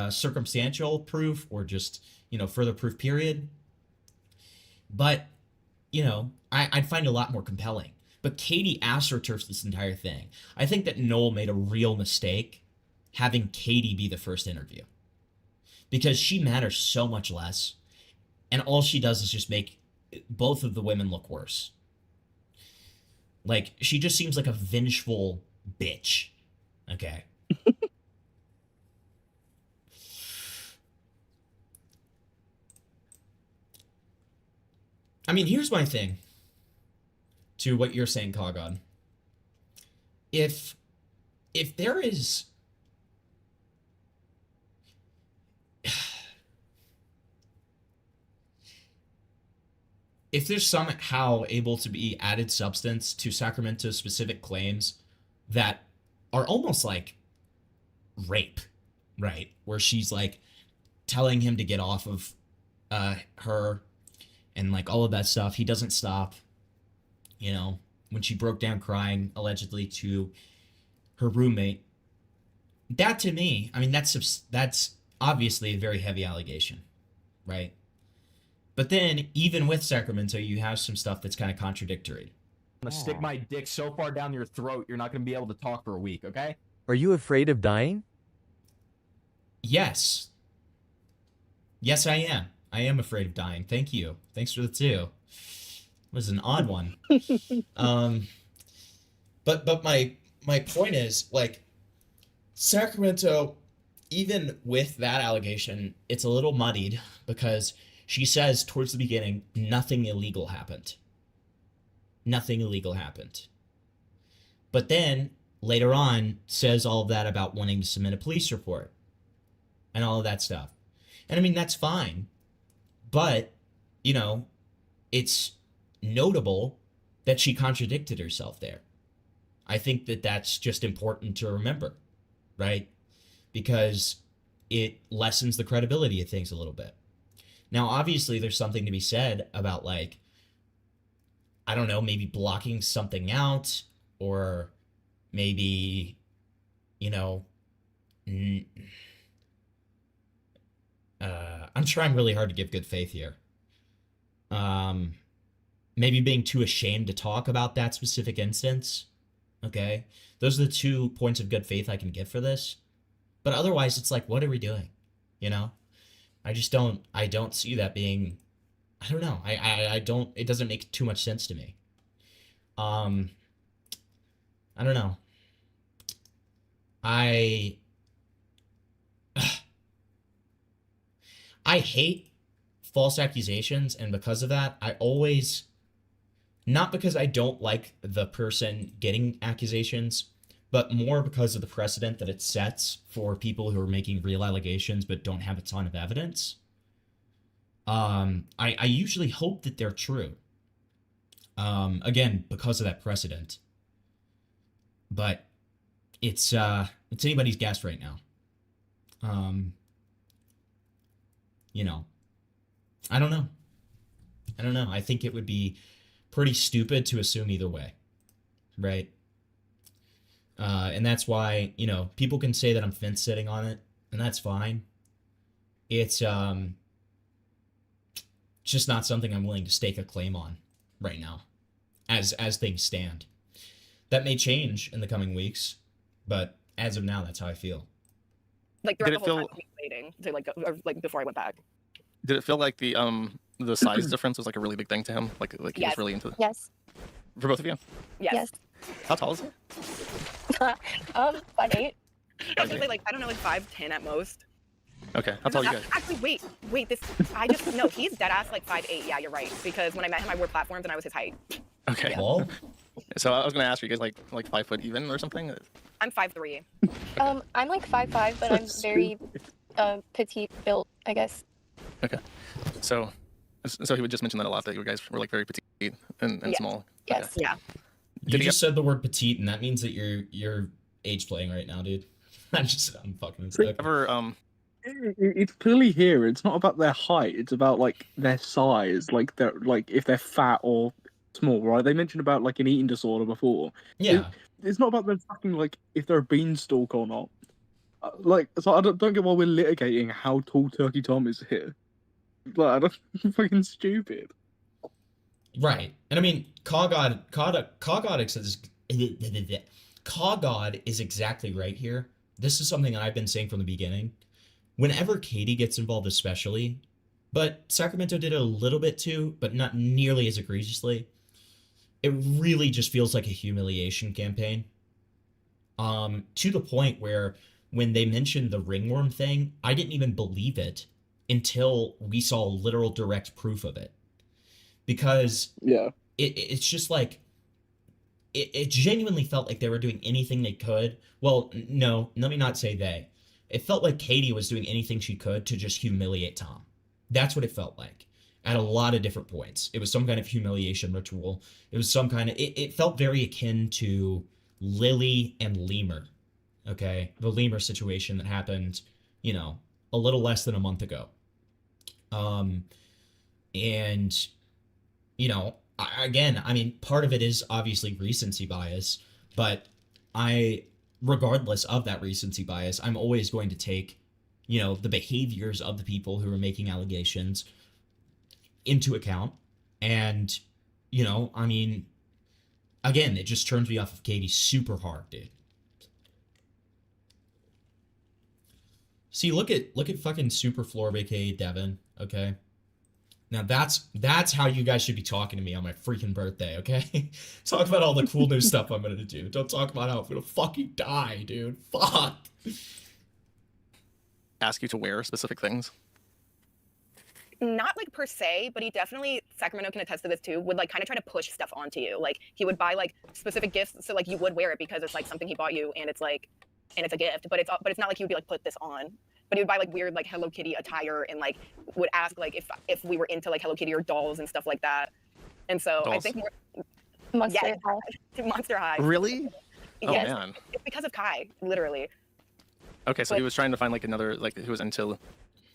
circumstantial proof or just, further proof period. But, I'd find it a lot more compelling. But Katie astroturfs this entire thing. I think that Noel made a real mistake having Katie be the first interview. Because she matters so much less. And all she does is just make both of the women look worse. Like, she just seems like a vengeful bitch. Okay. I mean, here's my thing to what you're saying, Kogon. If there is... if there's somehow able to be added substance to Sacramento's specific claims that are almost like rape, right? Where she's like telling him to get off of her and like all of that stuff. He doesn't stop, when she broke down crying allegedly to her roommate. That to me, I mean, that's obviously a very heavy allegation, right? But then, even with Sacramento, you have some stuff that's kind of contradictory. I'm gonna stick my dick so far down your throat, you're not gonna be able to talk for a week, okay? Are you afraid of dying? Yes. Yes, I am. I am afraid of dying. Thank you. Thanks for the 2. It was an odd one. But my point is, like, Sacramento, even with that allegation, it's a little muddied because she says towards the beginning, nothing illegal happened. Nothing illegal happened. But then, later on, says all of that about wanting to submit a police report. And all of that stuff. And I mean, that's fine. But, it's notable that she contradicted herself there. I think that that's just important to remember, right? Because it lessens the credibility of things a little bit. Now, obviously, there's something to be said about, like, I don't know, maybe blocking something out, or maybe, I'm trying really hard to give good faith here. Maybe being too ashamed to talk about that specific instance. Okay? Those are the 2 points of good faith I can give for this. But otherwise, it's like, what are we doing? I don't see that being, I don't know. It doesn't make too much sense to me. I don't know. I hate false accusations, and because of that, I always, not because I don't like the person getting accusations, but more because of the precedent that it sets for people who are making real allegations but don't have a ton of evidence. I usually hope that they're true. Again, because of that precedent. But it's anybody's guess right now. I don't know. I think it would be pretty stupid to assume either way, right? And that's why, people can say that I'm fence sitting on it, and that's fine. It's just not something I'm willing to stake a claim on right now, as things stand. That may change in the coming weeks, but as of now, that's how I feel. Like throughout the whole time I was waiting to like before I went back. Did it feel like the size difference was like a really big thing to him? Like he was really into it? Yes. For both of you? Yes. How tall is he? 5'8". Usually like I don't know, like 5'10" at most. Okay, how tall are you guys? Actually, wait. No, he's dead ass like 5'8". Yeah, you're right. Because when I met him, I wore platforms and I was his height. Okay. Well, so I was gonna ask, are you guys like 5 foot even or something? I'm 5'3". I'm like 5'5", but I'm very petite built, I guess. Okay. So he would just mention that a lot, that you guys were like very petite and small. Yes. Okay. Yeah. You just said the word petite, and that means that you're age playing right now, dude. I'm fucking sick. It's clearly here. It's not about their height. It's about like their size, like if they're fat or small, right? They mentioned about like an eating disorder before. Yeah. It's not about them fucking like if they're a beanstalk or not. So I don't get why we're litigating how tall Turkey Tom is here. Like, I don't fucking stupid. Right. And I mean, Cogod is exactly right here. This is something that I've been saying from the beginning. Whenever Katie gets involved especially, but Sacramento did it a little bit too, but not nearly as egregiously, it really just feels like a humiliation campaign. To the point where when they mentioned the ringworm thing, I didn't even believe it until we saw literal direct proof of it. Because it's just like, it genuinely felt like they were doing anything they could. Well, no, let me not say they. It felt like Katie was doing anything she could to just humiliate Tom. That's what it felt like at a lot of different points. It was some kind of humiliation ritual. It was some kind of, it felt very akin to Lily and Lemur. Okay. The Lemur situation that happened, a little less than a month ago. And, again, I mean, part of it is obviously recency bias, but regardless of that recency bias, I'm always going to take, the behaviors of the people who are making allegations into account. And, I mean, again, it just turns me off of Katie super hard, dude. See, look at fucking Superfloor, aka Devin, okay? Now that's how you guys should be talking to me on my freaking birthday, okay? Talk about all the cool new stuff I'm gonna do. Don't talk about how I'm gonna fucking die, dude. Fuck. Ask you to wear specific things? Not like per se, but he definitely, Sacramento can attest to this too, would like kind of try to push stuff onto you. Like he would buy like specific gifts so like you would wear it because it's like something he bought you and it's like, and it's a gift, but it's not like he would be like, put this on. But he would buy like weird like Hello Kitty attire and like would ask like if we were into like Hello Kitty or dolls and stuff like that. And so dolls. I think Monster High. Monster High. Really? Oh Yes. man. It's because of Kai, literally. Okay, so But- he was trying to find like another, like who was into,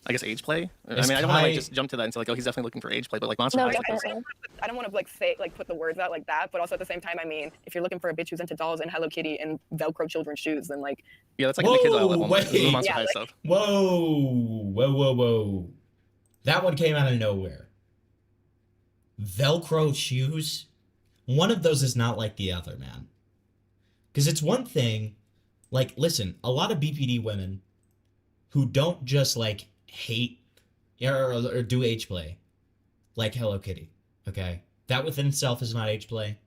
I guess, age play. I Is mean, I don't want to Kai- like just jump to that and say like, oh, he's definitely looking for age play, but like Monster No, High. definitely. I don't want to like say like put the words out like that, but also at the same time, I mean, if you're looking for a bitch who's into dolls and Hello Kitty and Velcro children's shoes, then like Yeah, that's like in the kids outlet one. wait. The Monster Yeah, High like- stuff. Whoa. That one came out of nowhere. Velcro shoes? One of those is not like the other, man. Because it's one thing, like, listen, a lot of BPD women who don't just, like, hate or do age play, like Hello Kitty, okay? That within itself is not age play.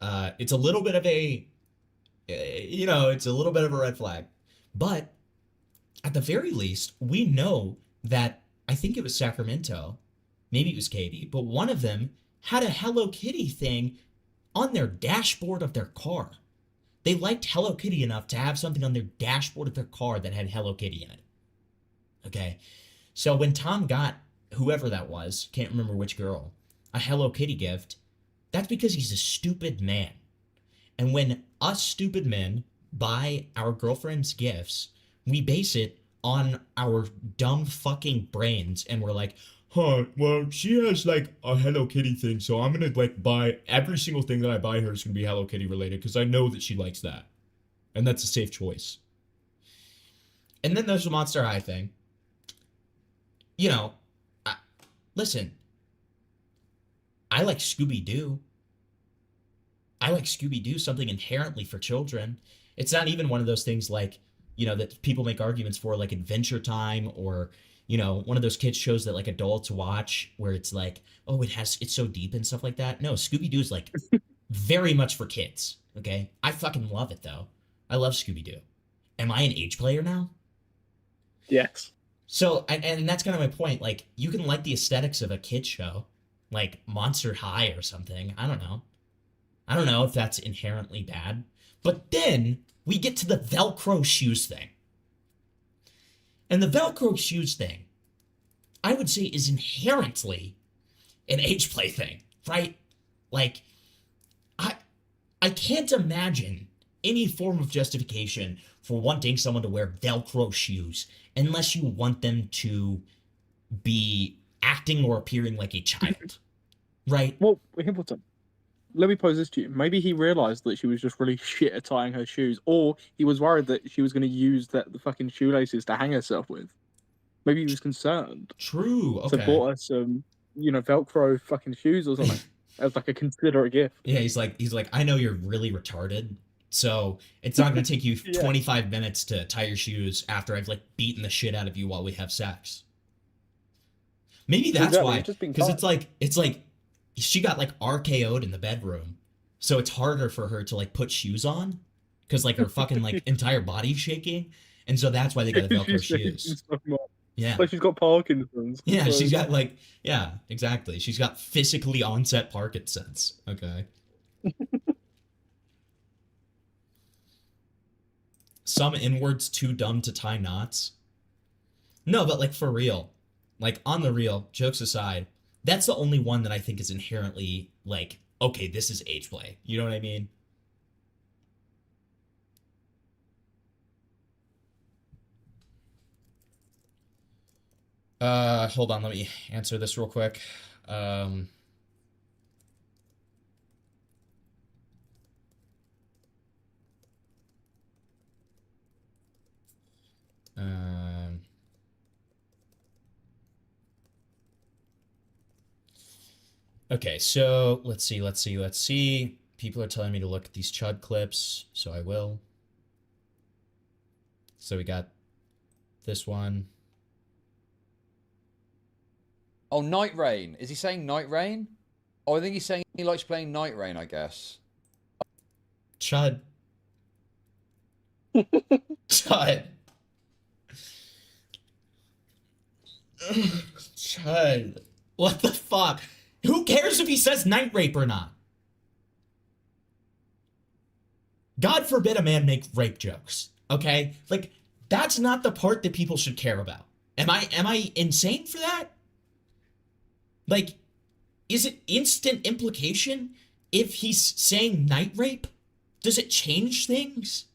It's a little bit of a, it's a little bit of a red flag. But at the very least, we know that, I think it was Sacramento, maybe it was Katie, but one of them had a Hello Kitty thing on their dashboard of their car. They liked Hello Kitty enough to have something on their dashboard of their car that had Hello Kitty in it. Okay? So when Tom got, whoever that was, can't remember which girl, a Hello Kitty gift, that's because he's a stupid man. And when us stupid men buy our girlfriends gifts, we base it on our dumb fucking brains, and we're like, well, she has like a Hello Kitty thing, so I'm gonna like buy every single thing that I buy her is gonna be Hello Kitty related because I know that she likes that, and that's a safe choice. And then there's the Monster High thing. Listen, I like Scooby-Doo. I like Scooby-Doo, something inherently for children. It's not even one of those things like, that people make arguments for, like Adventure Time or, you know, one of those kids shows that like adults watch where it's like, oh, it's so deep and stuff like that. No, Scooby-Doo is like very much for kids. Okay. I fucking love it though. I love Scooby-Doo. Am I an age player now? Yes. So, and that's kind of my point. Like, you can like the aesthetics of a kid show, like Monster High or something. I don't know. I don't know if that's inherently bad. But then we get to the Velcro shoes thing. And the Velcro shoes thing, I would say, is inherently an age play thing, right? Like, I can't imagine any form of justification for wanting someone to wear Velcro shoes unless you want them to be acting or appearing like a child, right? Well, Himpleton, let me pose this to you. Maybe he realized that she was just really shit at tying her shoes, or he was worried that she was going to use the fucking shoelaces to hang herself with. Maybe he was concerned. True. Okay. So bought her some, Velcro fucking shoes or something as like a considerate gift. Yeah, he's like, I know you're really retarded, so it's not going to take you 25 minutes to tie your shoes after I've like beaten the shit out of you while we have sex. Maybe that's why, because it's like she got like RKO'd in the bedroom, so it's harder for her to like put shoes on because like her fucking like entire body's shaking, and so that's why they got the Velcro shoes. Yeah, like she's got Parkinson's. Yeah, she's got like, yeah, exactly. She's got physically onset Parkinson's. Okay. Some inwards too dumb to tie knots. No, but like for real, like on the real, jokes aside, that's the only one that I think is inherently like, okay, this is age play. You know what I mean? Hold on, let me answer this real quick. Okay, so let's see. People are telling me to look at these chud clips, so I will. So we got this one. Oh, Night Rain. Is he saying Night Rain? Oh, I think he's saying he likes playing Night Rain, I guess. Chud. Chud. Chud. What the fuck? Who cares if he says night rape or not? God forbid a man make rape jokes, okay? Like, that's not the part that people should care about. Am I insane for that? Like, is it instant implication if he's saying night rape? Does it change things?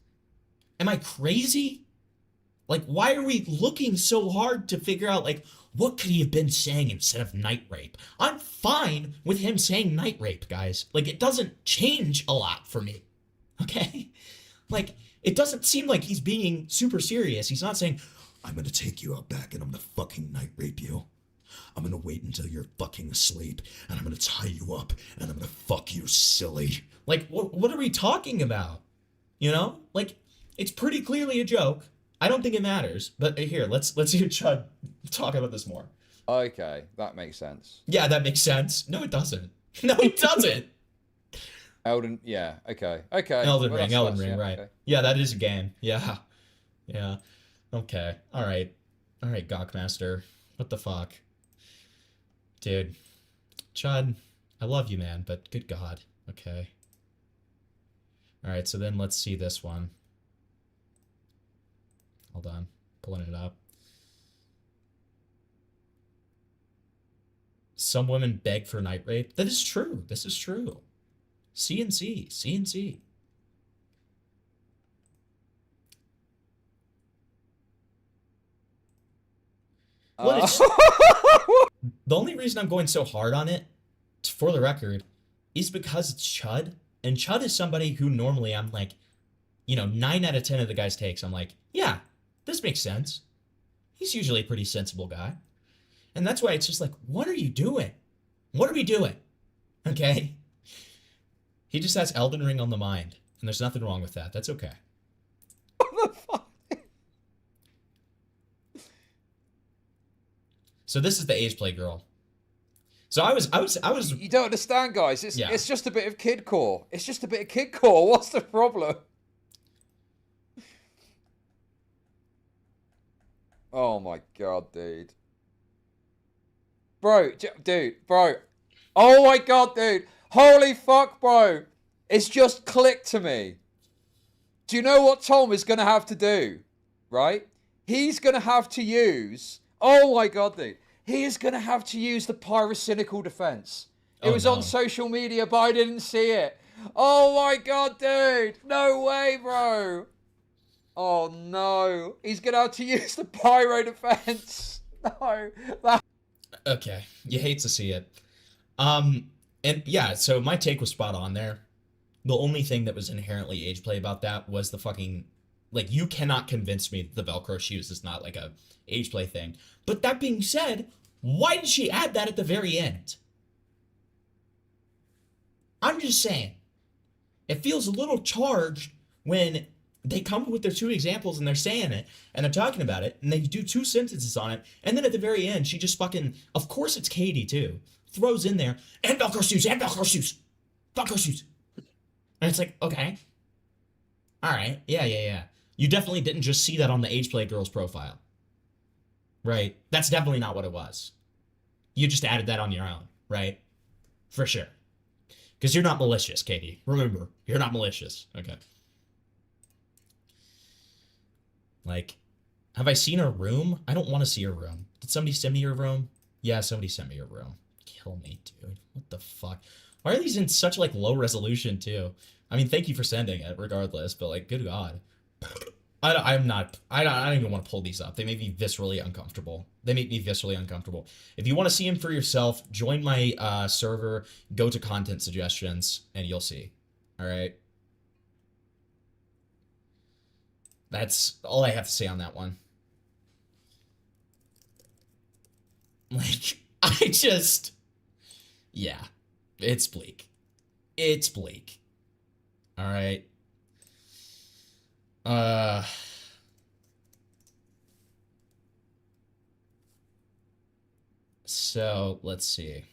Am I crazy? Like, why are we looking so hard to figure out, like, what could he have been saying instead of night rape? I'm fine with him saying night rape, guys. Like, it doesn't change a lot for me, okay? Like, it doesn't seem like he's being super serious. He's not saying, I'm gonna take you out back and I'm gonna fucking night rape you. I'm gonna wait until you're fucking asleep and I'm gonna tie you up and I'm gonna fuck you silly. Like, what are we talking about? You know? Like, it's pretty clearly a joke. I don't think it matters, but here, let's hear Chud talk about this more. Okay, that makes sense. Yeah, that makes sense. No, it doesn't. No, it doesn't. Elden, yeah, okay. Elden Ring, yeah, right. Okay. Yeah, that is a game. Yeah. Okay. All right, Gawkmaster. What the fuck? Dude. Chud, I love you, man, but good God. Okay. All right, so then let's see this one. Hold on, pulling it up. Some women beg for night rape. That is true. This is true. CNC. The only reason I'm going so hard on it, for the record, is because it's Chud. And Chud is somebody who normally I'm like, 9 out of 10 of the guy's takes, I'm like, yeah, this makes sense. He's usually a pretty sensible guy. And that's why it's just like, what are you doing? What are we doing? Okay? He just has Elden Ring on the mind. And there's nothing wrong with that. That's okay. What the fuck? So this is the age play girl. So I was. You don't understand, guys. It's just a bit of kidcore. It's just a bit of kidcore. What's the problem? Oh my god, dude. Bro. Oh my god, dude. Holy fuck, bro. It's just clicked to me. Do you know what Tom is going to have to do? Right? He's going to have to use... Oh my god, dude. He is going to have to use the pyrocynical defense. It was on social media, but I didn't see it. Oh my god, dude. No way, bro. Oh no. He's going to have to use the pyro defense. No. Okay. You hate to see it. And yeah, so my take was spot on there. The only thing that was inherently age play about that was the fucking... Like, you cannot convince me that the Velcro shoes is not, like, a age play thing. But that being said, why did she add that at the very end? I'm just saying. It feels a little charged when they come up with their 2 examples and they're saying it, and they're talking about it, and they do 2 sentences on it, and then at the very end, she just fucking... Of course it's Katie, too. Throws in there, and Velcro shoes, and Velcro shoes. Velcro shoes. And it's like, okay. Alright, yeah. You definitely didn't just see that on the age play girl's profile. Right? That's definitely not what it was. You just added that on your own, right? For sure. Because you're not malicious, Katie. Remember, you're not malicious. Okay. Like, have I seen her room? I don't want to see her room. Did somebody send me your room? Yeah, somebody sent me your room. Kill me, dude. What the fuck? Why are these in such, like, low resolution, too? I mean, thank you for sending it, regardless, but, like, good God. I don't even want to pull these up. They make me viscerally uncomfortable. If you want to see them for yourself, join my server, go to content suggestions, and you'll see. All right? That's all I have to say on that one. Like, yeah, it's bleak. It's bleak. All right. So let's see.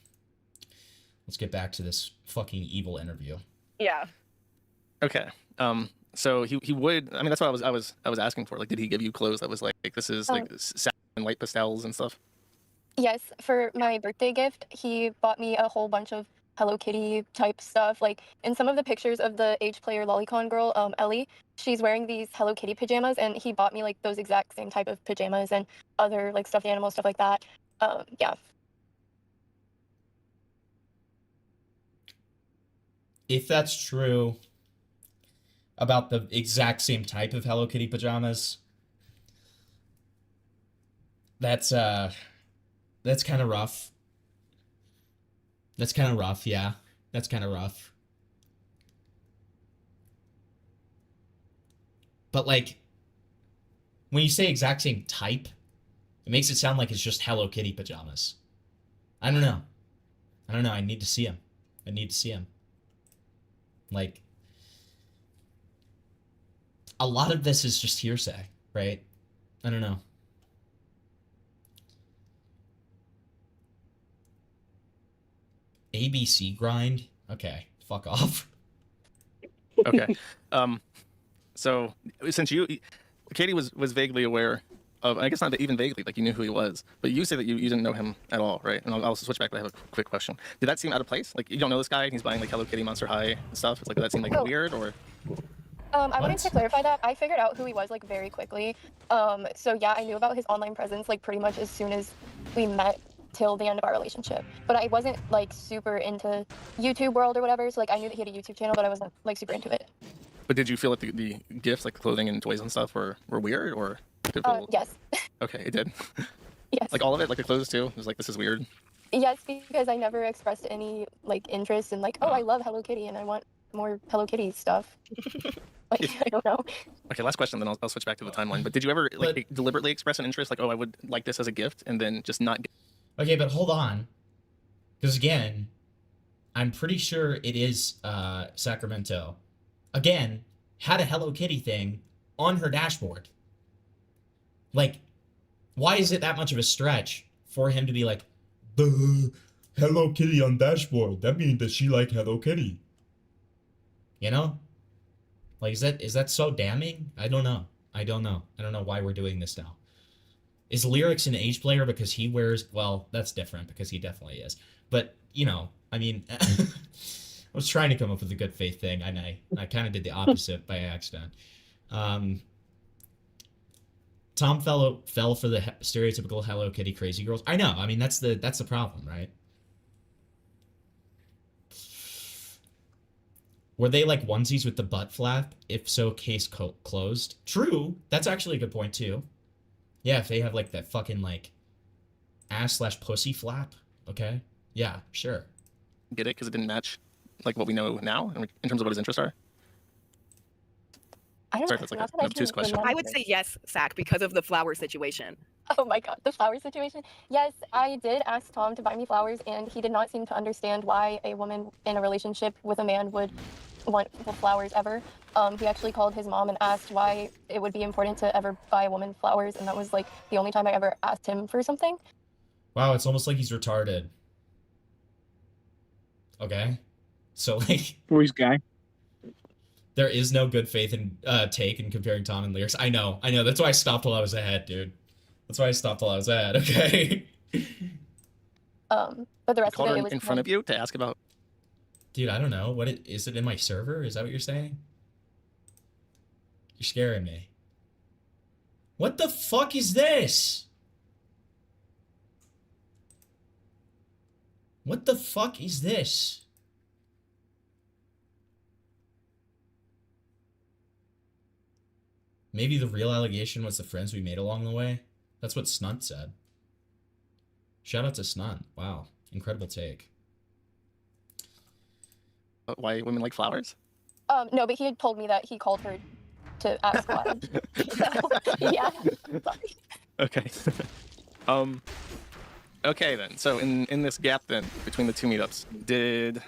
Let's get back to this fucking evil interview. Yeah. Okay. So he would. I mean, that's what I was asking for. Like, did he give you clothes that was like this is like satin and white pastels and stuff? Yes, for my birthday gift, he bought me a whole bunch of Hello Kitty type stuff. Like in some of the pictures of the age player lolicon girl, Ellie, she's wearing these Hello Kitty pajamas, and he bought me like those exact same type of pajamas and other like stuffed animal stuff like that. Yeah. If that's true about the exact same type of Hello Kitty pajamas, that's kind of rough. That's kind of rough, yeah. That's kind of rough. But, like, when you say exact same type, it makes it sound like it's just Hello Kitty pajamas. I don't know. I need to see him. Like, a lot of this is just hearsay, right? I don't know. ABC grind? Okay, fuck off. Okay. So since Katie was vaguely aware of, I guess not even vaguely, like you knew who he was, but you say that you didn't know him at all, right? And I'll switch back, but I have a quick question. Did that seem out of place? Like, you don't know this guy and he's buying like Hello Kitty Monster High and stuff? It's like, did that seem like weird or? I wanted to clarify that. I figured out who he was like very quickly. So yeah, I knew about his online presence like pretty much as soon as we met till the end of our relationship. But I wasn't like super into YouTube world or whatever. So like I knew that he had a YouTube channel, but I wasn't like super into it. But did you feel that the gifts, like clothing and toys and stuff, were weird or? Yes. Okay, it did. Yes. Like all of it, like the clothes too. It was like, this is weird. Yes, because I never expressed any like interest in like, oh, I love Hello Kitty and I want more Hello Kitty stuff. Like, I don't know. Okay, last question, then I'll switch back to the timeline. But did you ever like deliberately express an interest, like, oh, I would like this as a gift, and then just not? Okay, but hold on, because again, I'm pretty sure it is Sacramento. Again, had a Hello Kitty thing on her dashboard. Like, why is it that much of a stretch for him to be like, the Hello Kitty on dashboard, that means that she like Hello Kitty. You know? Like, is that so damning? I don't know. I don't know why we're doing this now. Is Lyrics an age player because he wears, well, that's different because he definitely is. But, you know, I mean, I was trying to come up with a good faith thing, and I kind of did the opposite by accident. Tom fell for the stereotypical Hello Kitty crazy girls. I know. I mean, that's the problem, right? Were they like onesies with the butt flap? If so, case closed. True. That's actually a good point too. Yeah, if they have like that fucking like ass/pussy flap. Okay. Yeah, sure. Get it? Because it didn't match like what we know now in terms of what his interests are. I don't Sorry, know. that's like Not an that I obtuse can question. I would say yes, Sack, because of the flower situation. Oh my god, the flower situation? Yes, I did ask Tom to buy me flowers, and he did not seem to understand why a woman in a relationship with a man would want the flowers ever. He actually called his mom and asked why it would be important to ever buy a woman flowers, and that was like the only time I ever asked him for something. Wow, it's almost like he's retarded. Okay. So like, or he's gay. There is no good faith in take in comparing Tom and Lyrics. I know. That's why I stopped while I was ahead, dude. That's why I stopped while I was ahead. Okay. But the rest of Called it, her it was in front of you to ask about. Dude, I don't know. Is it in my server? Is that what you're saying? You're scaring me. What the fuck is this? What the fuck is this? Maybe the real allegation was the friends we made along the way? That's what Snunt said. Shout out to Snunt. Wow. Incredible take. Why women like flowers? No, but he had told me that he called her to ask why. So, yeah. Sorry. Okay. Okay then. So in this gap then between the two meetups, did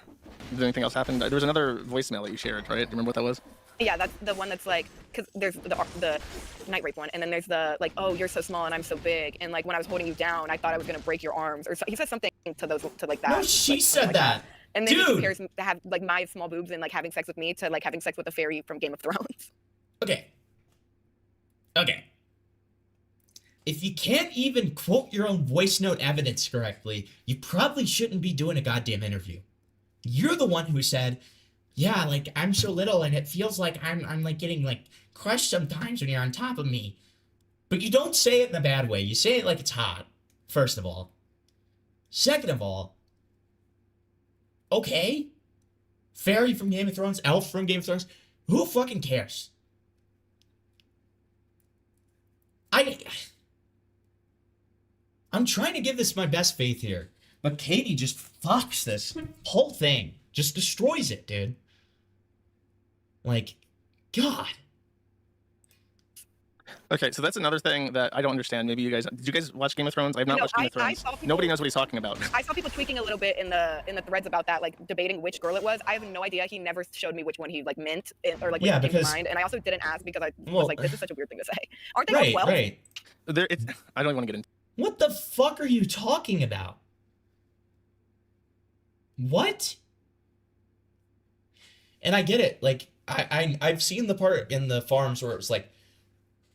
anything else happen? There was another voicemail that you shared, right? Do you remember what that was? Yeah, that's the one that's like, because there's the night rape one, and then there's the like, oh, you're so small and I'm so big, and like when I was holding you down, I thought I was gonna break your arms, or so, he said something to like that. No, she like, said like that. And then Dude. he compares to have like my small boobs and like having sex with me to like having sex with the fairy from Game of Thrones. Okay. If you can't even quote your own voice note evidence correctly, you probably shouldn't be doing a goddamn interview. You're the one who said, yeah, like, I'm so little and it feels like I'm like getting like crushed sometimes when you're on top of me. But you don't say it in a bad way. You say it like it's hot, first of all. Second of all, okay, fairy from Game of Thrones, elf from Game of Thrones, who fucking cares? I'm trying to give this my best faith here, but Katie just fucks this whole thing. Just destroys it, dude. Like, God. Okay, so that's another thing that I don't understand. Maybe did you guys watch Game of Thrones? I've not watched Game of Thrones. Nobody knows what he's talking about. I saw people tweaking a little bit in the threads about that, like debating which girl it was. I have no idea. He never showed me which one he like meant or like what came to mind. And I also didn't ask because I was like, this is such a weird thing to say. Aren't they all 12? Right. I don't even want to get into. What the fuck are you talking about? What? And I get it. Like, I've seen the part in the farms where it was like,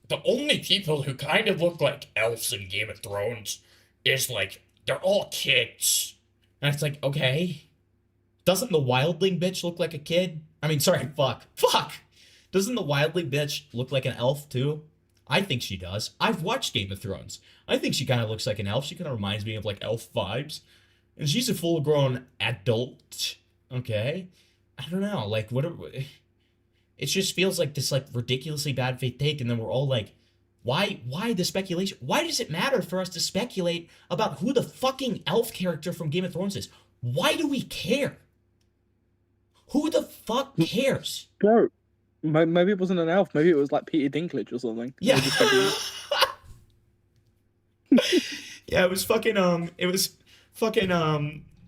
the only people who kind of look like elves in Game of Thrones is like, they're all kids. And it's like, okay. Doesn't the wildling bitch look like a kid? I mean, sorry, fuck. Doesn't the wildling bitch look like an elf too? I think she does. I've watched Game of Thrones. I think she kind of looks like an elf. She kind of reminds me of like elf vibes. And she's a full-grown adult. Okay? I don't know. Like, it just feels like this like ridiculously bad faith take, and then we're all like, why the speculation? Why does it matter for us to speculate about who the fucking elf character from Game of Thrones is? Why do we care? Who the fuck cares? Bro, maybe it wasn't an elf. Maybe it was like Peter Dinklage or something. Yeah. Yeah, it was fucking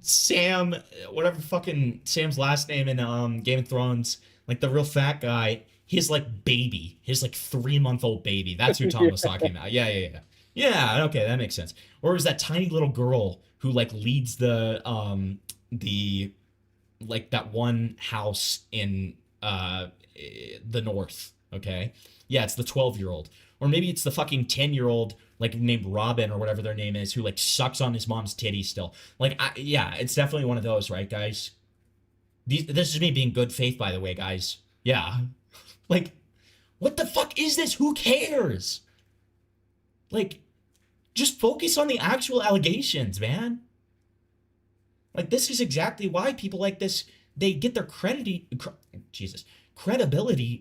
Sam, whatever fucking Sam's last name in Game of Thrones, like the real fat guy, his like baby, his like 3-month-old baby. That's who Tom was talking about. Yeah. Yeah, okay, that makes sense. Or it was that tiny little girl who like leads the like that one house in the north, okay? Yeah, it's the 12-year-old. Or maybe it's the fucking 10-year-old like named Robin or whatever their name is who like sucks on his mom's titty still. Like yeah, it's definitely one of those, right, guys? This is me being good faith, by the way, guys. Yeah. Like, what the fuck is this? Who cares? Like, just focus on the actual allegations, man. Like, this is exactly why people like this, they get their credibility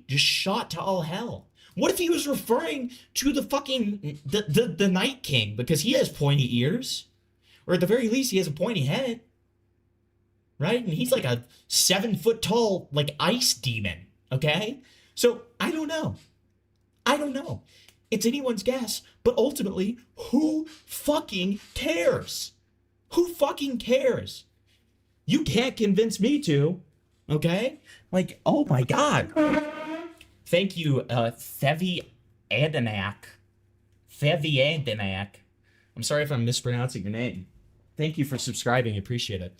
just shot to all hell. What if he was referring to the fucking, the Night King because he has pointy ears? Or at the very least, he has a pointy head. Right? And he's like a 7-foot tall, like, ice demon. Okay? So, I don't know. It's anyone's guess, but ultimately, who fucking cares? Who fucking cares? You can't convince me to, okay? Like, oh my god. Thank you, Thevi Adenak. I'm sorry if I'm mispronouncing your name. Thank you for subscribing, appreciate it.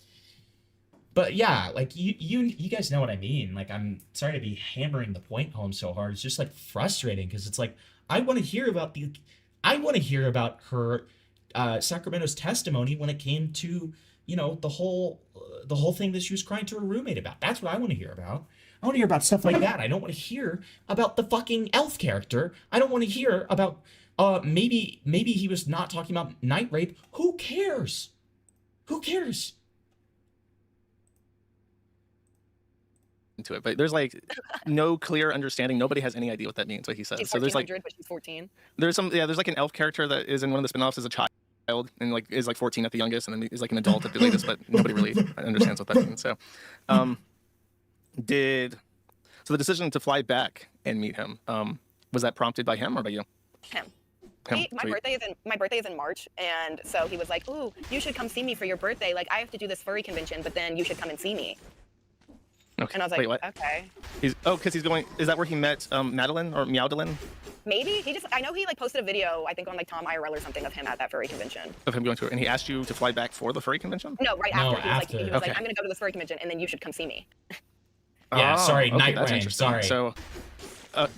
But yeah, like you guys know what I mean. Like, I'm sorry to be hammering the point home so hard. It's just like frustrating because it's like I want to hear about her Sacramento's testimony when it came to, you know, the whole thing that she was crying to her roommate about. That's what I want to hear about. I want to hear about stuff like that. I don't want to hear about the fucking elf character. I don't want to hear about maybe he was not talking about night rape. Who cares? Who cares? Into it, but there's like no clear understanding. Nobody has any idea what that means, like he says. She's So there's like, but she's 14. there's like an elf character that is in one of the spin-offs as a child and like is like 14 at the youngest and then is like an adult at the latest, but nobody really understands what that means. So the decision to fly back and meet him, was that prompted by him or by you? Him. Him. My Sweet. birthday is in March, and so he was like, "Ooh, you should come see me for your birthday. Like, I have to do this furry convention, but then you should come and see me." Okay. And I was like, Wait, what? "Okay." Because he's going. Is that where he met Madeline or Meowdeline? Maybe I know he like posted a video, I think on like Tom IRL or something, of him at that furry convention. Of him going to it, and he asked you to fly back for the furry convention? No, right after. He was Okay. like, "I'm gonna go to this furry convention, and then you should come see me." Yeah, sorry, okay, Night that's Rain, interesting. sorry. So,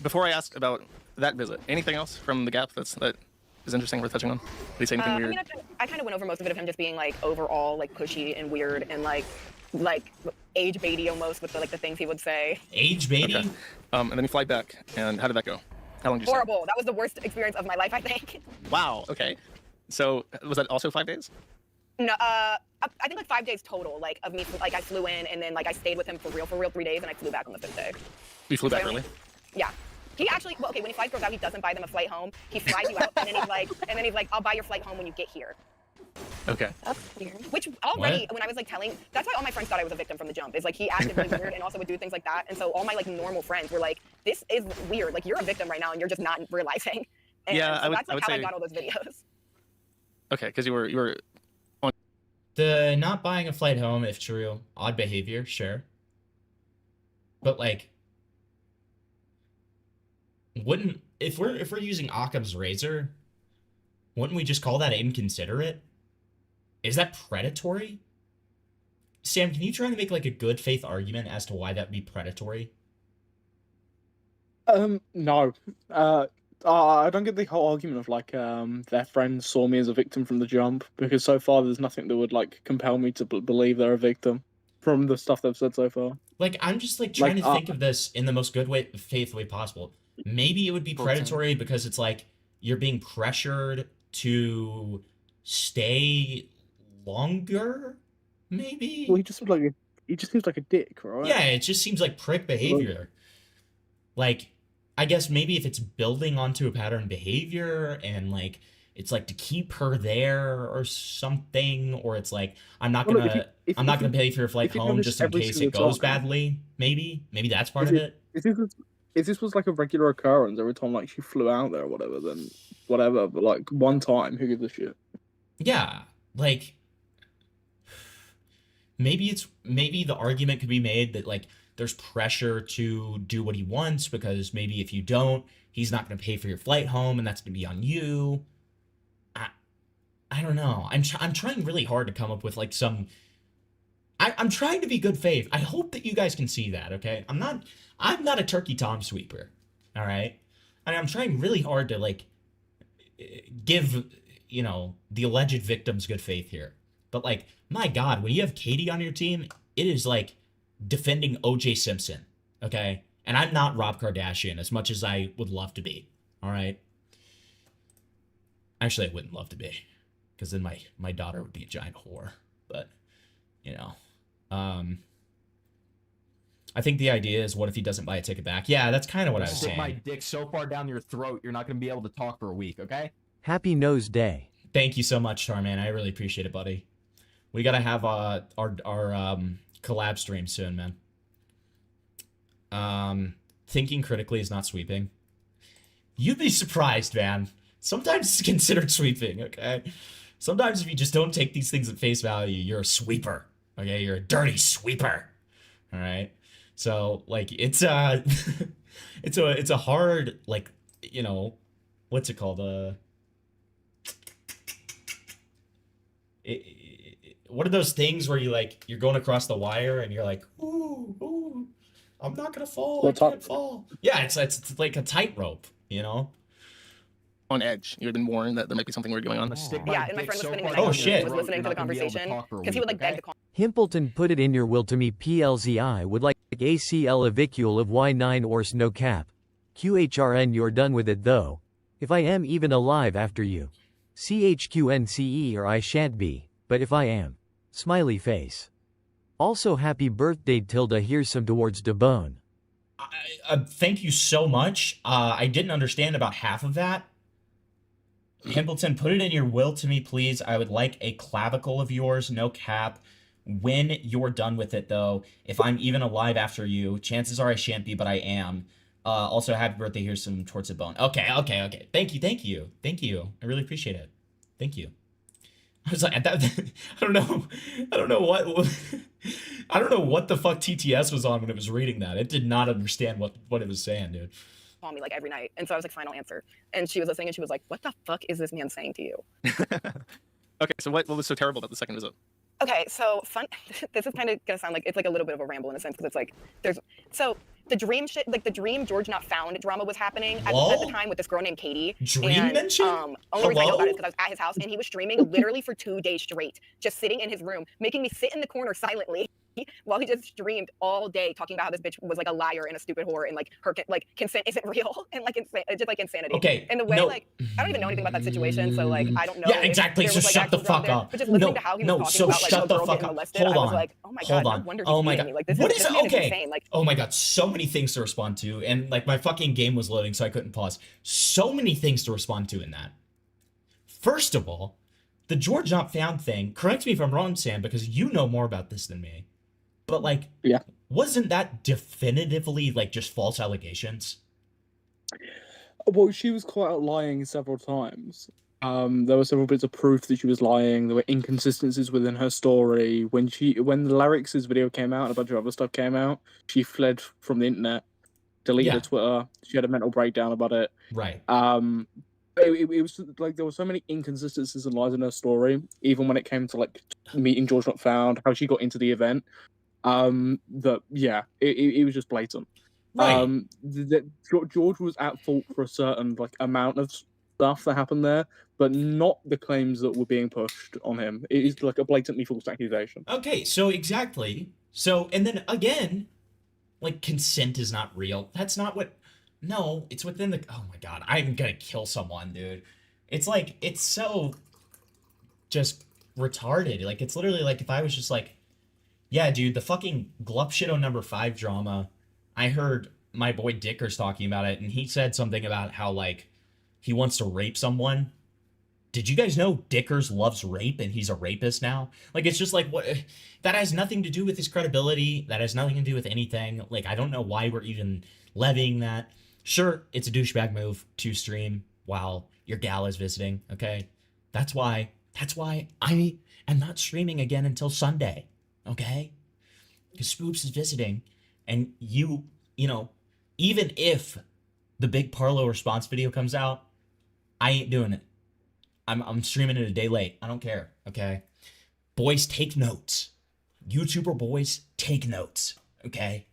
before I ask about that visit, anything else from the Gap that is interesting worth touching on? Did he say anything weird? I mean, I kind of went over most of it of him just being like overall like pushy and weird and like age baity almost with the things he would say. Age baity? Okay. And then you fly back, and how did that go? How long did you stay? Horrible. That was the worst experience of my life, I think. Wow. Okay. So was that also 5 days? No, I think like 5 days total, like of me, like I flew in and then like I stayed with him for real 3 days and I flew back on the 5th day. You flew back early? Yeah. He actually, well, okay, when he flies girls out, he doesn't buy them a flight home. He flies you out and then he's like, I'll buy your flight home when you get here. Okay. That's weird. which already, when I was like telling, that's why all my friends thought I was a victim from the jump, is like he acted really weird and also would do things like that. And so all my like normal friends were like, this is weird. Like you're a victim right now and you're just not realizing. And Yeah, so that's I like would how I say- got all those videos. Okay, because you were on. The not buying a flight home, if true, odd behavior, sure. But like, wouldn't if we're using Occam's razor, wouldn't we just call that inconsiderate? Is that predatory? Sam, can you try to make like a good faith argument as to why that'd be predatory? No. I don't get the whole argument of like their friends saw me as a victim from the jump, because so far there's nothing that would like compel me to believe they're a victim from the stuff they've said so far. Like, I'm just like trying to think of this in the most good faith way possible. Maybe it would be predatory because it's like you're being pressured to stay longer. Maybe. Well, he just seems like a dick, right? Yeah, it just seems like prick behavior. Like, I guess maybe if it's building onto a pattern behavior and like it's like to keep her there or something, or it's like I'm not gonna pay for your flight home just in case it goes badly. Maybe that's part of it. If this was like a regular occurrence every time like she flew out there or whatever, then whatever. But like one time, who gives a shit? Yeah, like maybe the argument could be made that like there's pressure to do what he wants because maybe if you don't, he's not going to pay for your flight home and that's going to be on you. I don't know. I'm trying really hard to come up with like some. I'm trying to be good faith. I hope that you guys can see that. Okay, I'm not a Turkey Tom sweeper. All right, and I'm trying really hard to like give the alleged victims good faith here. But like, my God, when you have Katie on your team, it is like defending O.J. Simpson. Okay, and I'm not Rob Kardashian as much as I would love to be. All right. Actually, I wouldn't love to be, because then my daughter would be a giant whore. But, I think the idea is, what if he doesn't buy a ticket back? Yeah, that's kind of what I was Stick saying. my dick so far down your throat, you're not going to be able to talk for a week, okay? Happy Nose Day. Thank you so much, Charman. I really appreciate it, buddy. We gotta have our collab stream soon, man. Thinking critically is not sweeping. You'd be surprised, man. Sometimes it's considered sweeping, okay? Sometimes if you just don't take these things at face value, you're a sweeper, okay? You're a dirty sweeper, all right? So, like, it's it's a hard, like, what's it called? What are those things where you're going across the wire and you're like, ooh, I'm not gonna fall, I can't fall. Yeah, it's like a tightrope, On edge. You had been warned that there might be something weird going on. Yeah, and my friend was spending the night Oh, with me shit. and was listening to the conversation because he would like beg to call. Himpleton put it in your will to me PLZI would like ACL avicule of Y9 ors no cap. QHRN you're done with it though. If I am even alive after you. CHQNCE or I shan't be, but if I am. Smiley face. Also happy birthday Tilda, here's some towards Debone. Thank you so much. I didn't understand about half of that. Himpleton, put it in your will to me, please. I would like a clavicle of yours, no cap. When you're done with it, though, if I'm even alive after you, chances are I shan't be, but I am. Also, happy birthday. Here's some towards a bone. Okay. Thank you. I really appreciate it. Thank you. I was like, I don't know what the fuck TTS was on when it was reading that. It did not understand what it was saying, dude. Call me like every night, and so I was like, fine, I'll answer. And she was listening, and she was like, what the fuck is this man saying to you? Okay, so what was so terrible about the second visit? Okay, so this is kind of gonna sound like it's like a little bit of a ramble in a sense, because it's like the dream shit, like the dream George not found drama was happening at the time with this girl named Katie. Dream mention? Only reason I know about it is because I was at his house and he was streaming literally for 2 days straight, just sitting in his room, making me sit in the corner silently while he just streamed all day talking about how this bitch was like a liar and a stupid whore and like her like consent isn't real and like just like insanity. Okay. And the way like I don't even know anything about that situation, so like I don't know. Yeah, exactly. So shut the fuck up. But just listening to how he was talking about like a girl getting molested, I was like, oh my god, no wonder he's beating me. Like this is insane. Like, oh my god, so many things to respond to, and like my fucking game was loading, so I couldn't pause. So many things to respond to in that. First of all, the George not found thing. Correct me if I'm wrong, Sam, because you know more about this than me. But like, yeah, wasn't that definitively like just false allegations? Well, she was caught out lying several times. There were several bits of proof that she was lying. There were inconsistencies within her story. When the Larryx' video came out and a bunch of other stuff came out, she fled from the internet, deleted her Twitter. She had a mental breakdown about it. Right. It was like there were so many inconsistencies and lies in her story, even when it came to like meeting George Not Found, how she got into the event. It was just blatant. Right. George was at fault for a certain like amount of stuff that happened there, but not the claims that were being pushed on him. It is like a blatantly false accusation. Okay, so exactly. So, and then again, like consent is not real. That's not what. No, it's within the. Oh my god, I'm gonna kill someone, dude. It's like it's so just retarded. Like it's literally like if I was just like, yeah, dude, the fucking Glup Shit on number 5 drama. I heard my boy Dickers talking about it, and he said something about how like he wants to rape someone. Did you guys know Dickers loves rape and he's a rapist now? Like, it's just like, what? That has nothing to do with his credibility. That has nothing to do with anything. Like, I don't know why we're even levying that. Sure, it's a douchebag move to stream while your gal is visiting, okay? That's why I am not streaming again until Sunday, okay? Because Spoops is visiting, and you know, even if the big Parlo response video comes out, I ain't doing it. I'm streaming it a day late. I don't care. Okay. Boys, take notes. YouTuber boys, take notes. Okay.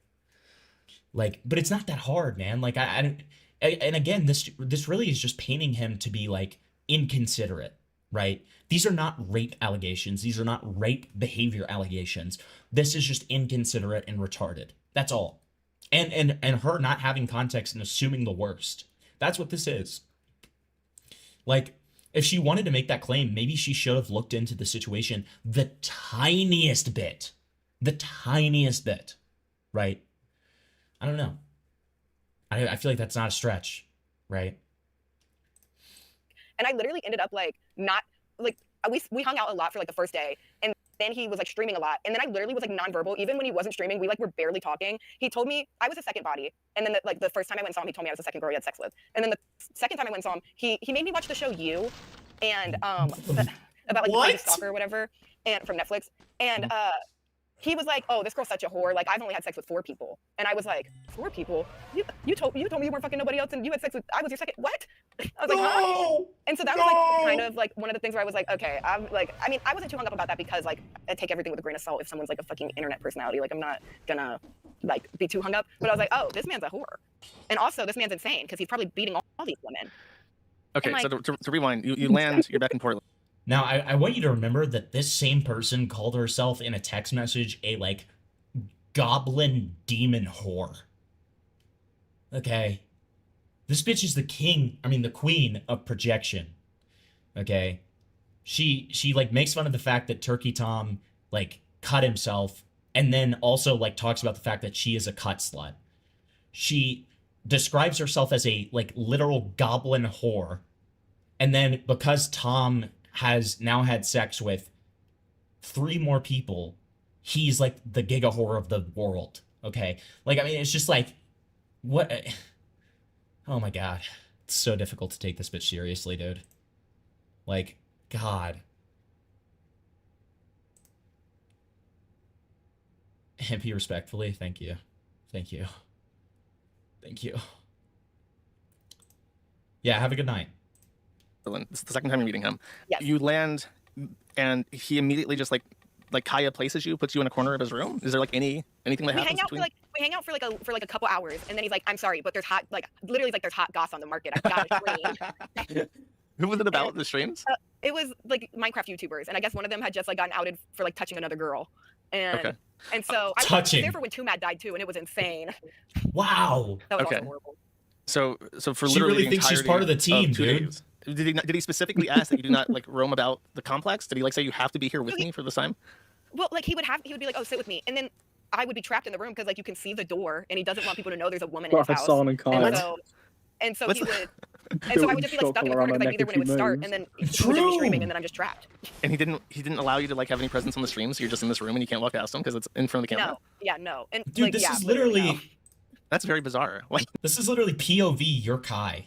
Like, but it's not that hard, man. Like, and again, this really is just painting him to be like inconsiderate, right? These are not rape allegations. These are not rape behavior allegations. This is just inconsiderate and retarded. That's all. And her not having context and assuming the worst. That's what this is. Like, if she wanted to make that claim, maybe she should have looked into the situation the tiniest bit. The tiniest bit, right? I don't know. I feel like that's not a stretch, right? And I literally ended up like not like we hung out a lot for like the first day, and then he was like streaming a lot, and then I literally was like nonverbal. Even when he wasn't streaming, we like were barely talking. He told me I was a second body, and then the first time I went and saw him, he told me I was the second girl he had sex with. And then the second time I went and saw him, he made me watch the show You, and about like the stalker or whatever, and from Netflix, and he was like, "Oh, this girl's such a whore. Like, I've only had sex with 4 people." And I was like, 4 people? You told me you weren't fucking nobody else, and you had sex with I was your second. What? I was like, huh? And so that was like kind of like one of the things where I was like, okay, I'm like, I mean, I wasn't too hung up about that because like I take everything with a grain of salt if someone's like a fucking internet personality. Like, I'm not gonna like be too hung up. But I was like, oh, this man's a whore, and also this man's insane because he's probably beating all these women. Okay, like, so to rewind, you land, you're back in Portland. Now, I want you to remember that this same person called herself in a text message a, like, goblin demon whore. Okay? This bitch is the queen of projection. Okay? She like, makes fun of the fact that Turkey Tom, like, cut himself, and then also, like, talks about the fact that she is a cut slut. She describes herself as a, like, literal goblin whore. And then, because Tom has now had sex with 3 more people, he's like the giga whore of the world. Okay, like, I mean, it's just like, what? Oh my god, it's so difficult to take this bitch seriously, dude. Like, god. MP respectfully, thank you, thank you, thank you. Yeah, have a good night. This is the second time you're meeting him. Yes. You land, and he immediately just like Kaya places you, puts you in a corner of his room. Is there like anything that happens? We hang out for like a couple hours, and then he's like, "I'm sorry, but there's hot literally like there's hot goss on the market. I gotta stream." Who was it about? The streams? It was like Minecraft YouTubers, and I guess one of them had just like gotten outed for like touching another girl, and so I was there for when Two Mad died too, and it was insane. Wow. That was also horrible. So for She literally really the thinks she's entirety part of the team, of 2 dude. days, did he specifically ask that you do not like roam about the complex? Did he like say you have to be here with me for this time? Well, like he would be like, "Oh, sit with me," and then I would be trapped in the room because like you can see the door, and he doesn't want people to know there's a woman in his house. And so he would, and so I would just be like stuck in the corner because I'd be there when it would start, and then he would just be streaming, and then I'm just trapped. And he didn't allow you to like have any presence on the stream, so you're just in this room and you can't walk past him because it's in front of the camera. No, yeah, no, and Dude, like, this yeah, is literally. That's very bizarre. Like, this is literally POV. You're Kai,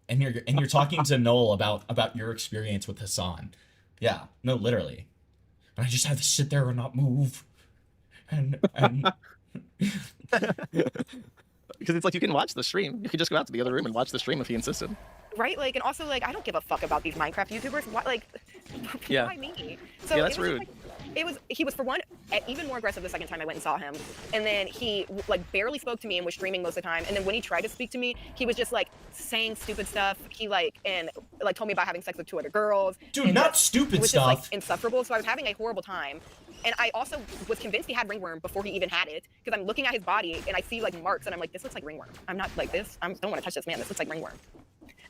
and you're talking to Noel about your experience with Hassan. Yeah, no, literally. And I just have to sit there and not move, and because it's like you can watch the stream. You could just go out to the other room and watch the stream if he insisted. Right, like, and also like I don't give a fuck about these Minecraft YouTubers. What, like, Yeah. why me? So Yeah, that's it was, rude. Like, he was for one even more aggressive the second time I went and saw him, and then he like barely spoke to me and was streaming most of the time. And then when he tried to speak to me, he was just like saying stupid stuff. He like told me about having sex with 2 other girls. Dude, not stupid was stuff. Just, like, insufferable. So I was having a horrible time. And I also was convinced he had ringworm before he even had it, because I'm looking at his body and I see like marks, and I'm like, this looks like ringworm. I'm not like this. I don't want to touch this man. This looks like ringworm.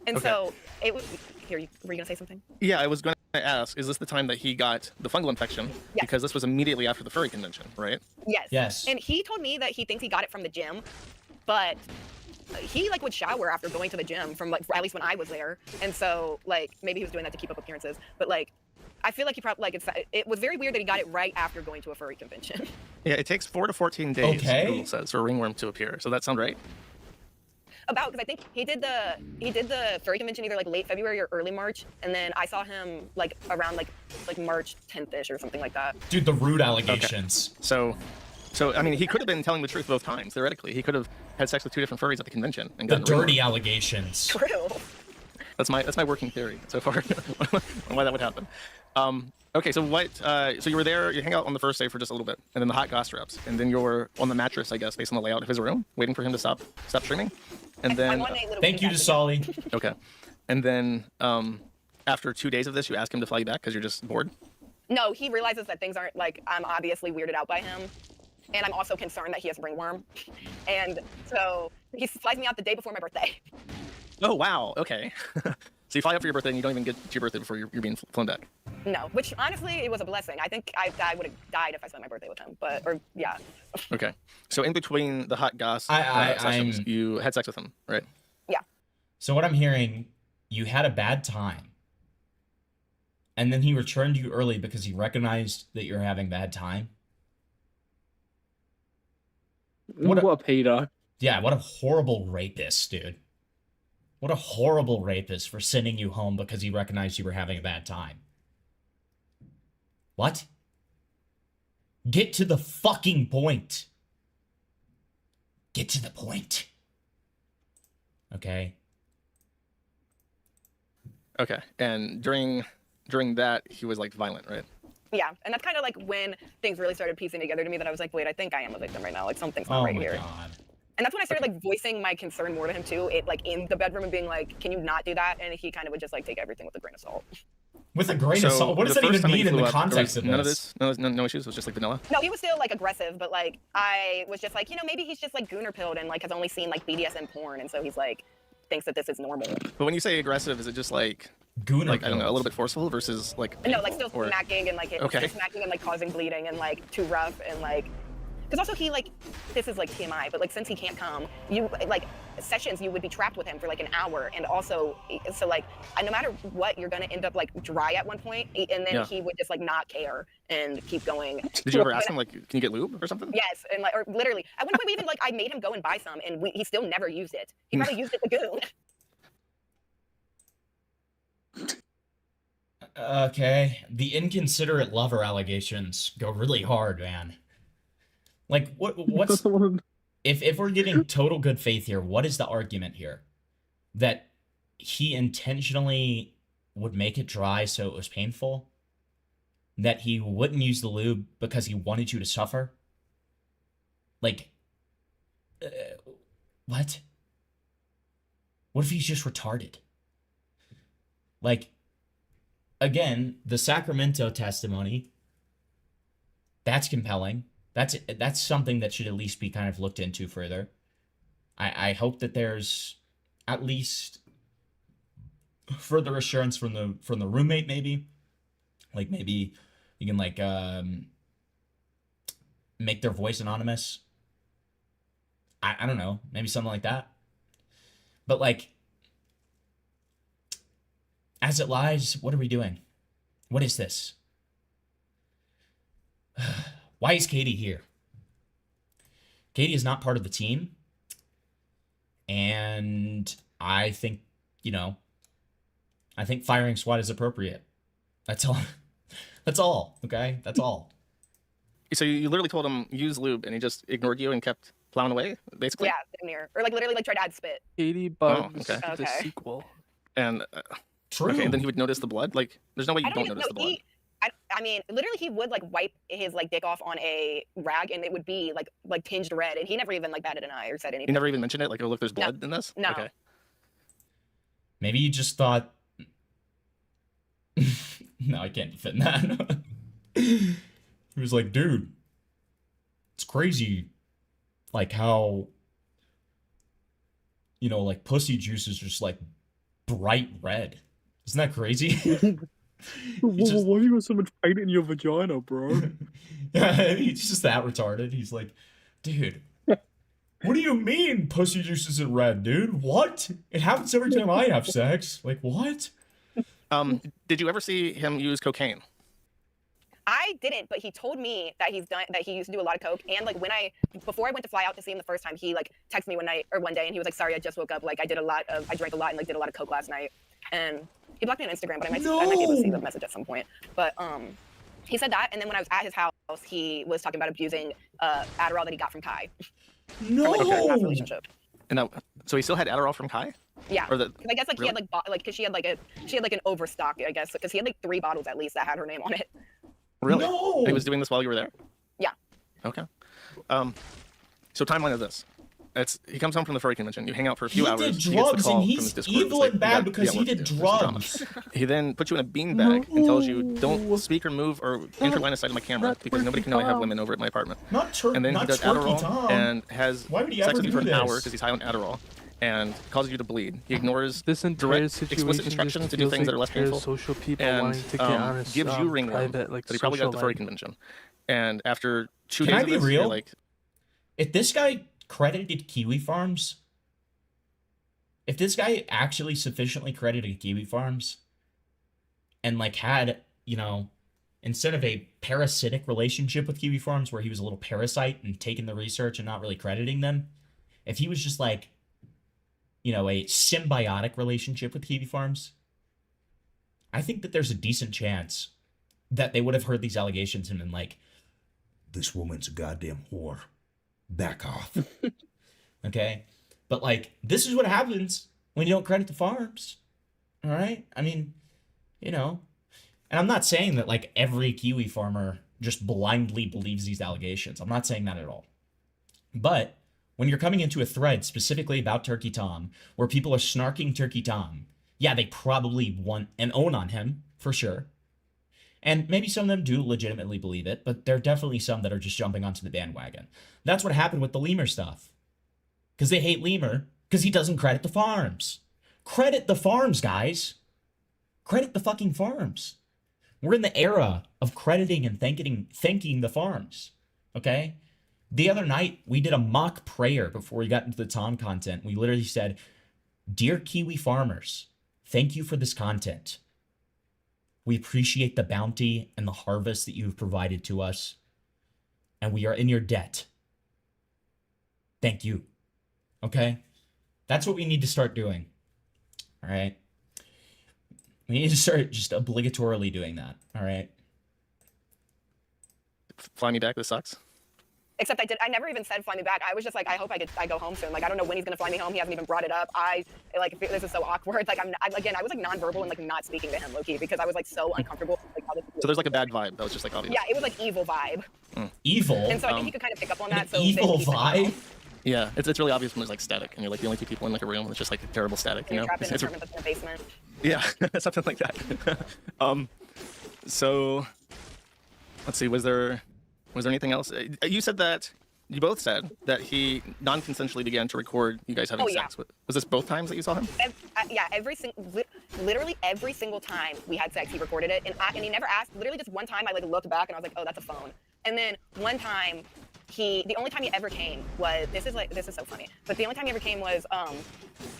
And so it was. Here, were you gonna say something? Yeah, I was going to ask, is this the time that he got the fungal infection? Yes. Because this was immediately after the furry convention, right? Yes. Yes. And he told me that he thinks he got it from the gym, but he like would shower after going to the gym from like at least when I was there, and so like maybe he was doing that to keep up appearances. But like, I feel like he probably like it was very weird that he got it right after going to a furry convention. Yeah, it takes 4 to 14 days. Google says for ringworm to appear. So that sound right? Because I think he did the furry convention either like late February or early March, and then I saw him like around like March 10th-ish or something like that. Dude, the rude allegations. So I mean, he could have been telling the truth both times. Theoretically, he could have had sex with 2 different furries at the convention and The gotten dirty ringworm. allegations. True. That's my working theory so far on why that would happen. Okay, so what? So you were there. You hang out on the first day for just a little bit, and then the hot goss drops, and then you're on the mattress, I guess, based on the layout of his room, waiting for him to stop streaming, and then. Thank you to Solly. Okay, and then after 2 days of this, you ask him to fly you back because you're just bored. No, he realizes that things aren't like I'm obviously weirded out by him, and I'm also concerned that he has ringworm, and so he flies me out the day before my birthday. Oh wow. Okay. So you fly up for your birthday and you don't even get to your birthday before you're being flown back. No, which honestly it was a blessing. I think I would have died if I spent my birthday with him, or yeah. Okay. So in between the hot goss sessions, you had sex with him, right? Yeah. So what I'm hearing, you had a bad time, and then he returned you early because he recognized that you're having a bad time. What a pedo. Yeah, what a horrible rapist, dude. What a horrible rapist for sending you home because he recognized you were having a bad time. What? Get to the fucking point. Get to the point. Okay. Okay. And during that, he was like violent, right? Yeah, and that's kind of like when things really started piecing together to me that I was like, wait, I think I am a victim right now. Like something's not right here. God. And that's when I started like voicing my concern more to him too. It like in the bedroom and being like, "Can you not do that?" And he kind of would just like take everything with a grain of salt. With a grain of salt? What does that even mean in the context of none this? of this? No issues. It was just like vanilla. No, he was still like aggressive, but like I was just like, maybe he's just like Gooner pilled and like has only seen like BDSM porn, and so he's like thinks that this is normal. But when you say aggressive, is it just like Gooner? Like I don't know, a little bit forceful versus like. No, like still smacking and like okay. smacking and like causing bleeding and like too rough and like. Because also he like, this is like TMI, but like since he can't come, you like sessions you would be trapped with him for like an hour, and also so like no matter what you're gonna end up like dry at one point, and then he would just like not care and keep going. Did you ever ask him like, can you get lube or something? Yes, and like or literally at one point we even like I made him go and buy some, and he still never used it. He probably used it to goon. Okay, the inconsiderate lover allegations go really hard, man. Like, what's... if we're getting total good faith here, what is the argument here? That he intentionally would make it dry so it was painful? That he wouldn't use the lube because he wanted you to suffer? Like, what? What if he's just retarded? Like, again, the Sacramento testimony, that's compelling. That's something that should at least be kind of looked into further. I hope that there's at least further assurance from the roommate, maybe. Like maybe you can like make their voice anonymous. I don't know, maybe something like that. But like, as it lies, what are we doing? What is this? Why is Katie here? Katie is not part of the team. And I think, I think firing SWAT is appropriate. That's all. That's all, okay? That's all. So you literally told him use lube and he just ignored you and kept plowing away, basically? Yeah, near. Or like literally like tried to add spit. Katie Bugs, the sequel. And True. Okay, and then he would notice the blood? Like, there's no way you don't notice the blood. I mean, literally, he would like wipe his like dick off on a rag, and it would be like tinged red, and he never even like batted an eye or said anything. He never even mentioned it. Like, oh look, there's blood in this. No. Okay. Maybe you just thought. No, I can't defend that. He was like, dude, it's crazy, like how, like pussy juice is just like bright red. Isn't that crazy? Why you got so much paint in your vagina, bro? Yeah, he's just that retarded. He's like, dude, what do you mean pussy juice isn't red, dude? What? It happens every time I have sex. Like, what? Did you ever see him use cocaine? I didn't, but he told me that he used to do a lot of coke, and like before I went to fly out to see him the first time, he like texted me one day and he was like, sorry, I just woke up, like I drank a lot and like did a lot of coke last night, and he blocked me on Instagram, but I might be able to see the message at some point. But he said that, and then when I was at his house, he was talking about abusing Adderall that he got from Kai. No. From, like, a past relationship. And that, so he still had Adderall from Kai? Yeah. Or the, 'Cause I guess like he had like because she had like an overstock, I guess, because he had like 3 bottles at least that had her name on it. Really? No! And he was doing this while you were there? Yeah. Okay. So timeline of this. He comes home from the furry convention. You hang out for a few hours. He did gets the drugs, call and from he's his Discord. evil It's and like, bad "You because got he work to did do. There's drama." drugs. He then puts you in a beanbag and tells you, don't speak or move or enter line of sight of my camera because nobody can know I have women over at my apartment. And then he does Adderall and has Why would he sex ever with you do for an this? hour because he's high on Adderall and causes you to bleed. He ignores This entire direct, situation explicit instructions to do feels things that are less like there's painful. social people And wanting to get on his, gives you ringworm private, like, that he probably got at the social furry life. convention. And after 2 Can days I of be this, you're real? like, If this guy credited Kiwi Farms, if this guy actually sufficiently credited Kiwi Farms and like had, you know, instead of a parasitic relationship with Kiwi Farms where he was a little parasite and taking the research and not really crediting them, if he was just like, you know, a symbiotic relationship with Kiwi Farms, I think that there's a decent chance that they would have heard these allegations and been like, this woman's a goddamn whore. Back off. Okay? But like, this is what happens when you don't credit the farms. All right? I mean, you know, and I'm not saying that like every Kiwi farmer just blindly believes these allegations. I'm not saying that at all. But when you're coming into a thread specifically about Turkey Tom, where people are snarking Turkey Tom, yeah, they probably want an own on him, for sure. And maybe some of them do legitimately believe it, but there are definitely some that are just jumping onto the bandwagon. That's what happened with the Lemur stuff. Because they hate Lemur, because he doesn't credit the farms. Credit the farms, guys. Credit the fucking farms. We're in the era of crediting and thanking the farms. Okay? The other night, we did a mock prayer before we got into the Tom content. We literally said, "Dear Kiwi farmers, thank you for this content. We appreciate the bounty and the harvest that you've provided to us, and we are in your debt. Thank you." Okay? That's what we need to start doing. All right? We need to start just obligatorily doing that. All right? Fly me back, this sucks. Except I never even said fly me back. I was just like, I hope I go home soon. Like, I don't know when he's gonna fly me home. He hasn't even brought it up. This is so awkward. Like, I was like nonverbal and like not speaking to him, low-key, because I was like so uncomfortable. Like, how this So there's like a bad vibe that was just like obvious. Yeah, it was like evil vibe. Evil? And so I think you could kind of pick up on that. So evil vibe? Yeah, it's really obvious when there's like static and you're like the only 2 people in like a room. It's just like terrible static, you know? Trapped in an apartment that's in a basement. Yeah, something like that. So let's see. Was there anything else? You said that you both said that he non-consensually began to record you guys having sex. Was this both times that you saw him? Yeah, literally every single time we had sex, he recorded it, and he never asked. Literally just one time, I like looked back and I was like, oh, that's a phone. And then one time, the only time he ever came was this is so funny. But the only time he ever came was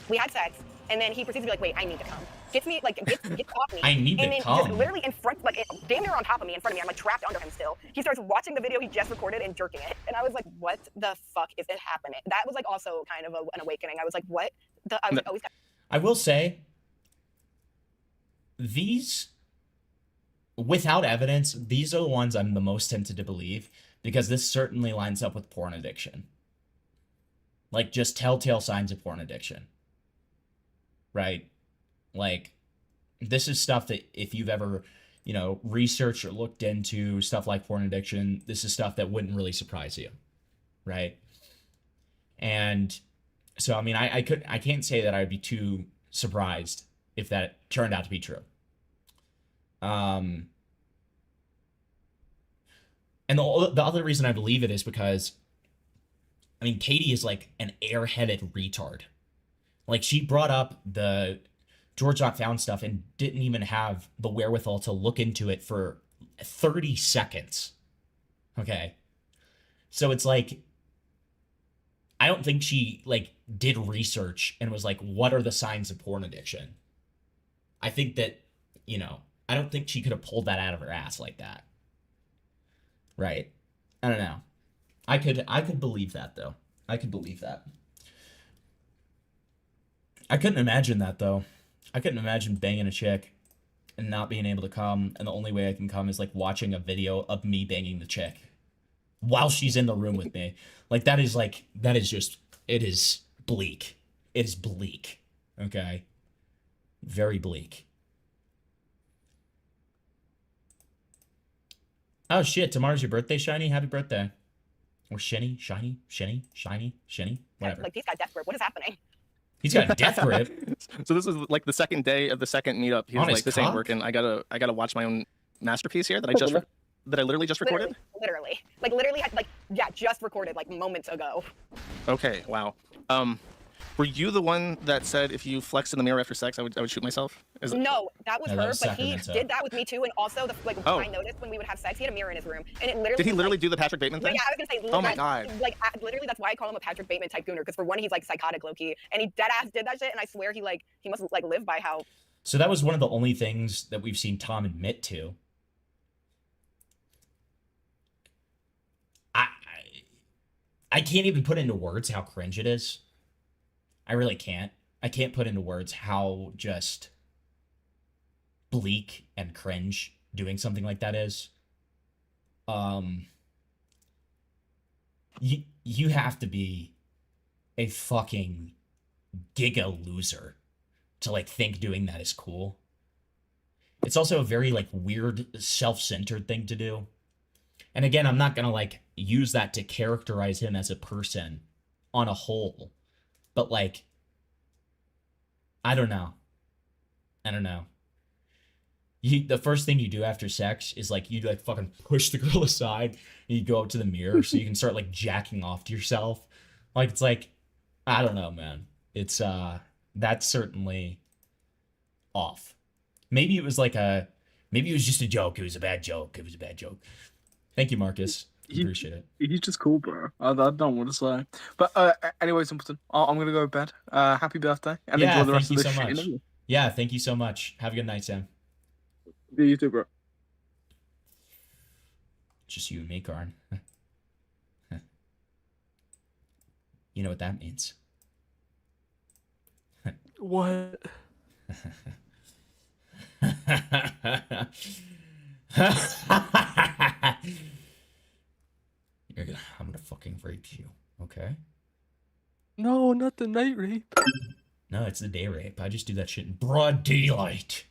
we had sex, and then he proceeds to be like, wait, I need to come. Gets me like gets off me. I need and to then come. just literally in front, like damn near on top of me, in front of me. I'm like trapped under him still. He starts watching the video he just recorded and jerking it, and I was like, what the fuck is it happening? That was like also kind of an awakening. I was like, what? I was like, oh, he's got. I will say, these, without evidence, these are the ones I'm the most tempted to believe, because this certainly lines up with porn addiction. Like, just telltale signs of porn addiction. Right? Like, this is stuff that if you've ever, you know, researched or looked into stuff like porn addiction, this is stuff that wouldn't really surprise you. Right? And so, I mean, I can't say that I'd be too surprised if that turned out to be true. And the other reason I believe it is because, I mean, Katie is like an airheaded retard. Like, she brought up the George Not Found stuff and didn't even have the wherewithal to look into it for 30 seconds. Okay? So it's like, I don't think she, like, did research and was like, what are the signs of porn addiction? I think that, you know, I don't think she could have pulled that out of her ass like that. Right? I don't know. I could believe that, though. I could believe that. I couldn't imagine that, though. I couldn't imagine banging a chick and not being able to come, and the only way I can come is, like, watching a video of me banging the chick while she's in the room with me. Like, that is just, it is bleak. It is bleak. Okay? Very bleak. Oh shit, tomorrow's your birthday, Shiny? Happy birthday. Or Shiny, Shiny, whatever. Like, he's got death grip. What is happening? He's got death grip. So this was like the second day of the second meetup. He was On his like, "This ain't cock? working. I gotta watch my own masterpiece here that I literally just recorded." Literally. Like, literally had, like, yeah, just recorded, like, moments ago. Okay, wow. Were you the one that said if you flex in the mirror after sex, I would shoot myself? No, that was No, her, that was but he Sacramento. did that with me too, and also, I noticed when we would have sex, he had a mirror in his room, and it literally Did he was, literally like, do the Patrick Bateman thing? Yeah, I was gonna say, Oh my god. Like, literally, that's why I call him a Patrick Bateman type Gooner, because for one, he's, like, psychotic low-key, and he dead-ass did that shit, and I swear he must, like, live by how... So that was one of the only things that we've seen Tom admit to. I can't even put into words how cringe it is. I really can't. I can't put into words how just bleak and cringe doing something like that is. You have to be a fucking giga loser to like think doing that is cool. It's also a very like weird self-centered thing to do. And again, I'm not gonna like use that to characterize him as a person on a whole, but like, I don't know. The first thing you do after sex is like you like fucking push the girl aside and you go up to the mirror so you can start like jacking off to yourself. Like it's like, I don't know, man. It's that's certainly off. Maybe it was just a joke. It was a bad joke. Thank you, Marcus. Appreciate it. He's just cool, bro. I don't want to say. But anyway, Simpleton, I'm gonna go to bed. Happy birthday, and Yeah, enjoy the rest thank of you this so shit. much. innit? Yeah, thank you so much. Have a good night, Sam. Yeah, you too, bro. Just you and me, Karn. You know what that means. What? I'm gonna fucking rape you, okay? No, not the night rape. No, it's the day rape. I just do that shit in broad daylight,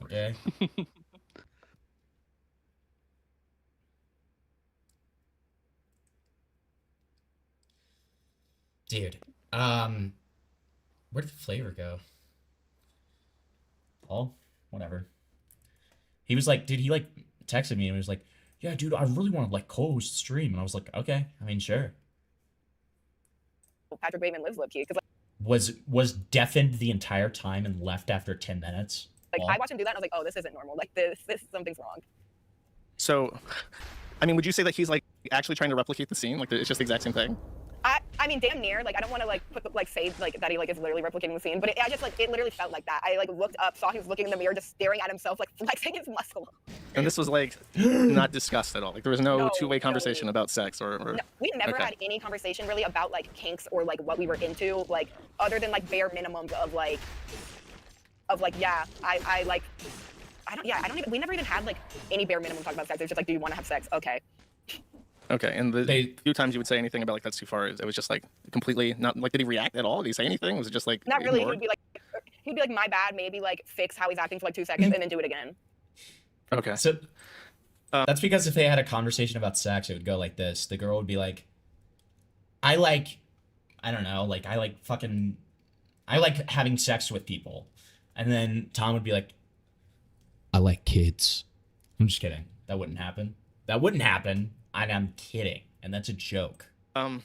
okay? Dude, where did the flavor go? Paul? Whatever. He was like, dude, he like texted me and was like, yeah, dude, I really want to like co-host stream. And I was like, okay, I mean, sure. Patrick Bateman lives low-key, because, Was deafened the entire time and left after 10 minutes. like, Paul? I watched him do that, and I was like, oh, this isn't normal. Like, this something's wrong. So, I mean, would you say that he's like actually trying to replicate the scene? Like it's just the exact same thing? I mean, damn near. Like, I don't want to like say like that he like is literally replicating the scene, but it literally felt like that. I like looked up, saw he was looking in the mirror, just staring at himself, like flexing his muscle. And this was like not discussed at all. Like there was no two-way conversation about sex or. No, we never Okay. had any conversation really about like kinks or like what we were into, like other than like bare minimums of like yeah, I like. I don't even, we never even had like any bare minimum talk about sex. It was just like, do you want to have sex? Okay. Okay, and the few times you would say anything about like that's too far, it was just like completely not like. Did he react at all? Did he say anything? Was it just like Not really. ignored? He'd be like, my bad, maybe like fix how he's acting for like 2 seconds and then do it again. Okay. So that's because if they had a conversation about sex, it would go like this. The girl would be like, I like having sex with people. And then Tom would be like, I like kids. I'm just kidding. That wouldn't happen. And I'm kidding. And that's a joke. Do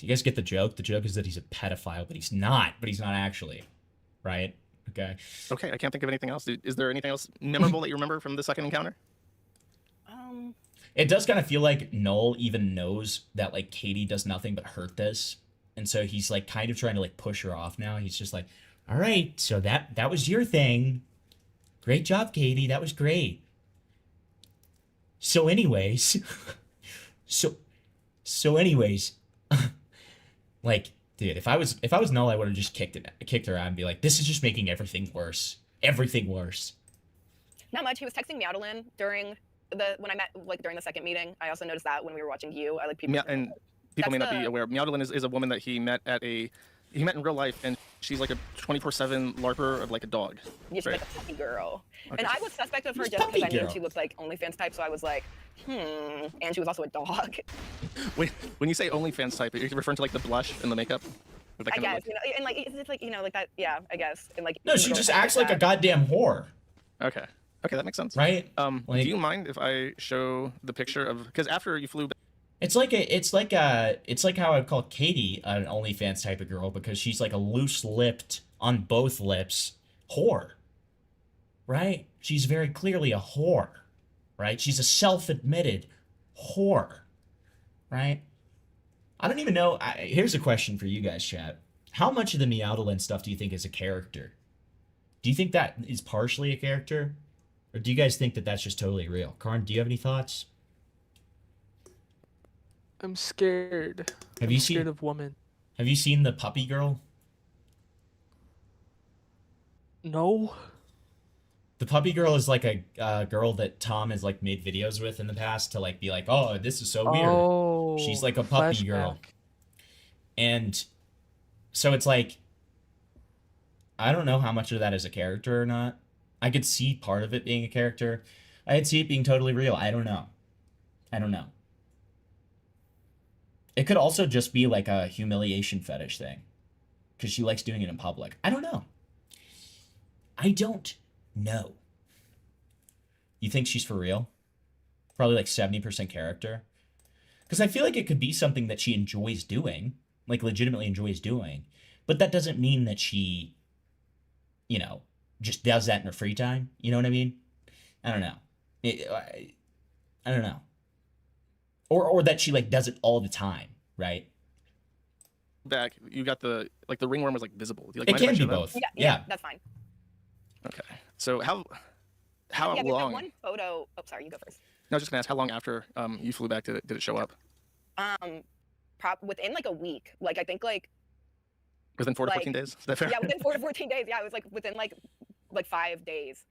you guys get the joke? The joke is that he's a pedophile, but he's not actually. Right? Okay. Okay, I can't think of anything else. Is there anything else memorable that you remember from the second encounter? It does kind of feel like Noel even knows that like Katie does nothing but hurt this. And so he's like kind of trying to like push her off now. He's just like, all right, so that was your thing. Great job, Katie. That was great. So anyways, like, dude, if I was Null, I would have just kicked her out and be like, this is just making everything worse. Everything worse. Not much. He was texting Meowdalin during the second meeting. I also noticed that when we were watching you. I like people. And people may not be aware. Meowdolin is a woman that he met in real life, and she's like a 24/7 LARPer of like a dog. Yeah, she's right? like a puppy girl. Okay. And I was suspect of her just because I knew she looked like OnlyFans type, so I was like, and she was also a dog. Wait, when you say OnlyFans type, are you referring to like the blush and the makeup? Or that I kind of guess, look? and like it's like like that. Yeah, I guess. And like No, she just acts like a goddamn whore. Okay, that makes sense. Right? Do you mind if I show the picture of, because after you flew back, It's like how I'd call Katie an OnlyFans type of girl, because she's like a loose-lipped, on both lips whore, right? She's very clearly a whore, right? She's a self-admitted whore, right? I don't even know. Here's a question for you guys, chat. How much of the Meowdolin stuff do you think is a character? Do you think that is partially a character? Or do you guys think that that's just totally real? Karn, do you have any thoughts? I'm scared. I'm scared of women. Have you seen the puppy girl? No. The puppy girl is like a girl that Tom has like made videos with in the past to like be like, oh, this is so weird. Oh, she's like a puppy girl. And so it's like, I don't know how much of that is a character or not. I could see part of it being a character. I could see it being totally real. I don't know. It could also just be like a humiliation fetish thing, because she likes doing it in public. I don't know. You think she's for real? Probably like 70% character? Because I feel like it could be something that she enjoys doing, like legitimately enjoys doing, but that doesn't mean that she, just does that in her free time. You know what I mean? I don't know. I don't know. Or that she like does it all the time, right? back, you got the ringworm was like visible. Do you, it can be both. Yeah, that's fine. Okay. So how yeah, long? There's that one photo. Oh, sorry, you go first. No, I was just gonna ask how long after you flew back did it show up? Within like a week. Like I think like within 4 to 14 days. Is that fair? Yeah, within 4 to 14 days. Yeah, it was like within like 5 days.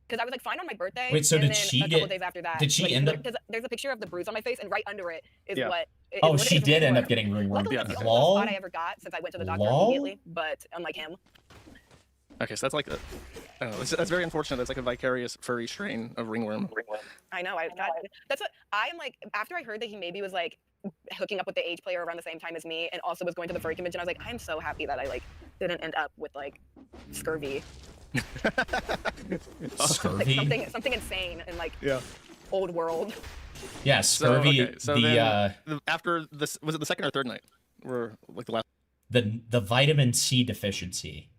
Because I was like fine on my birthday. Wait, so and did then she a couple get? days after that, Did she end up? Because there's a picture of the bruise on my face, and right under it is what. Oh, she did end up getting ringworm. Luckily, that's the only Lol. spot I ever got since I went to the doctor Lol? immediately. But unlike him. Okay, so that's like I don't know. That's very unfortunate. That's like a vicarious furry strain of ringworm. I know. That's what I'm like. After I heard that he maybe was like hooking up with the age player around the same time as me, and also was going to the furry convention, I was like, I'm so happy that I like didn't end up with like scurvy. Scurvy. Like something insane and like old world. Yeah, scurvy. So then, after this, was it the second or third night? Or like the last? The vitamin C deficiency.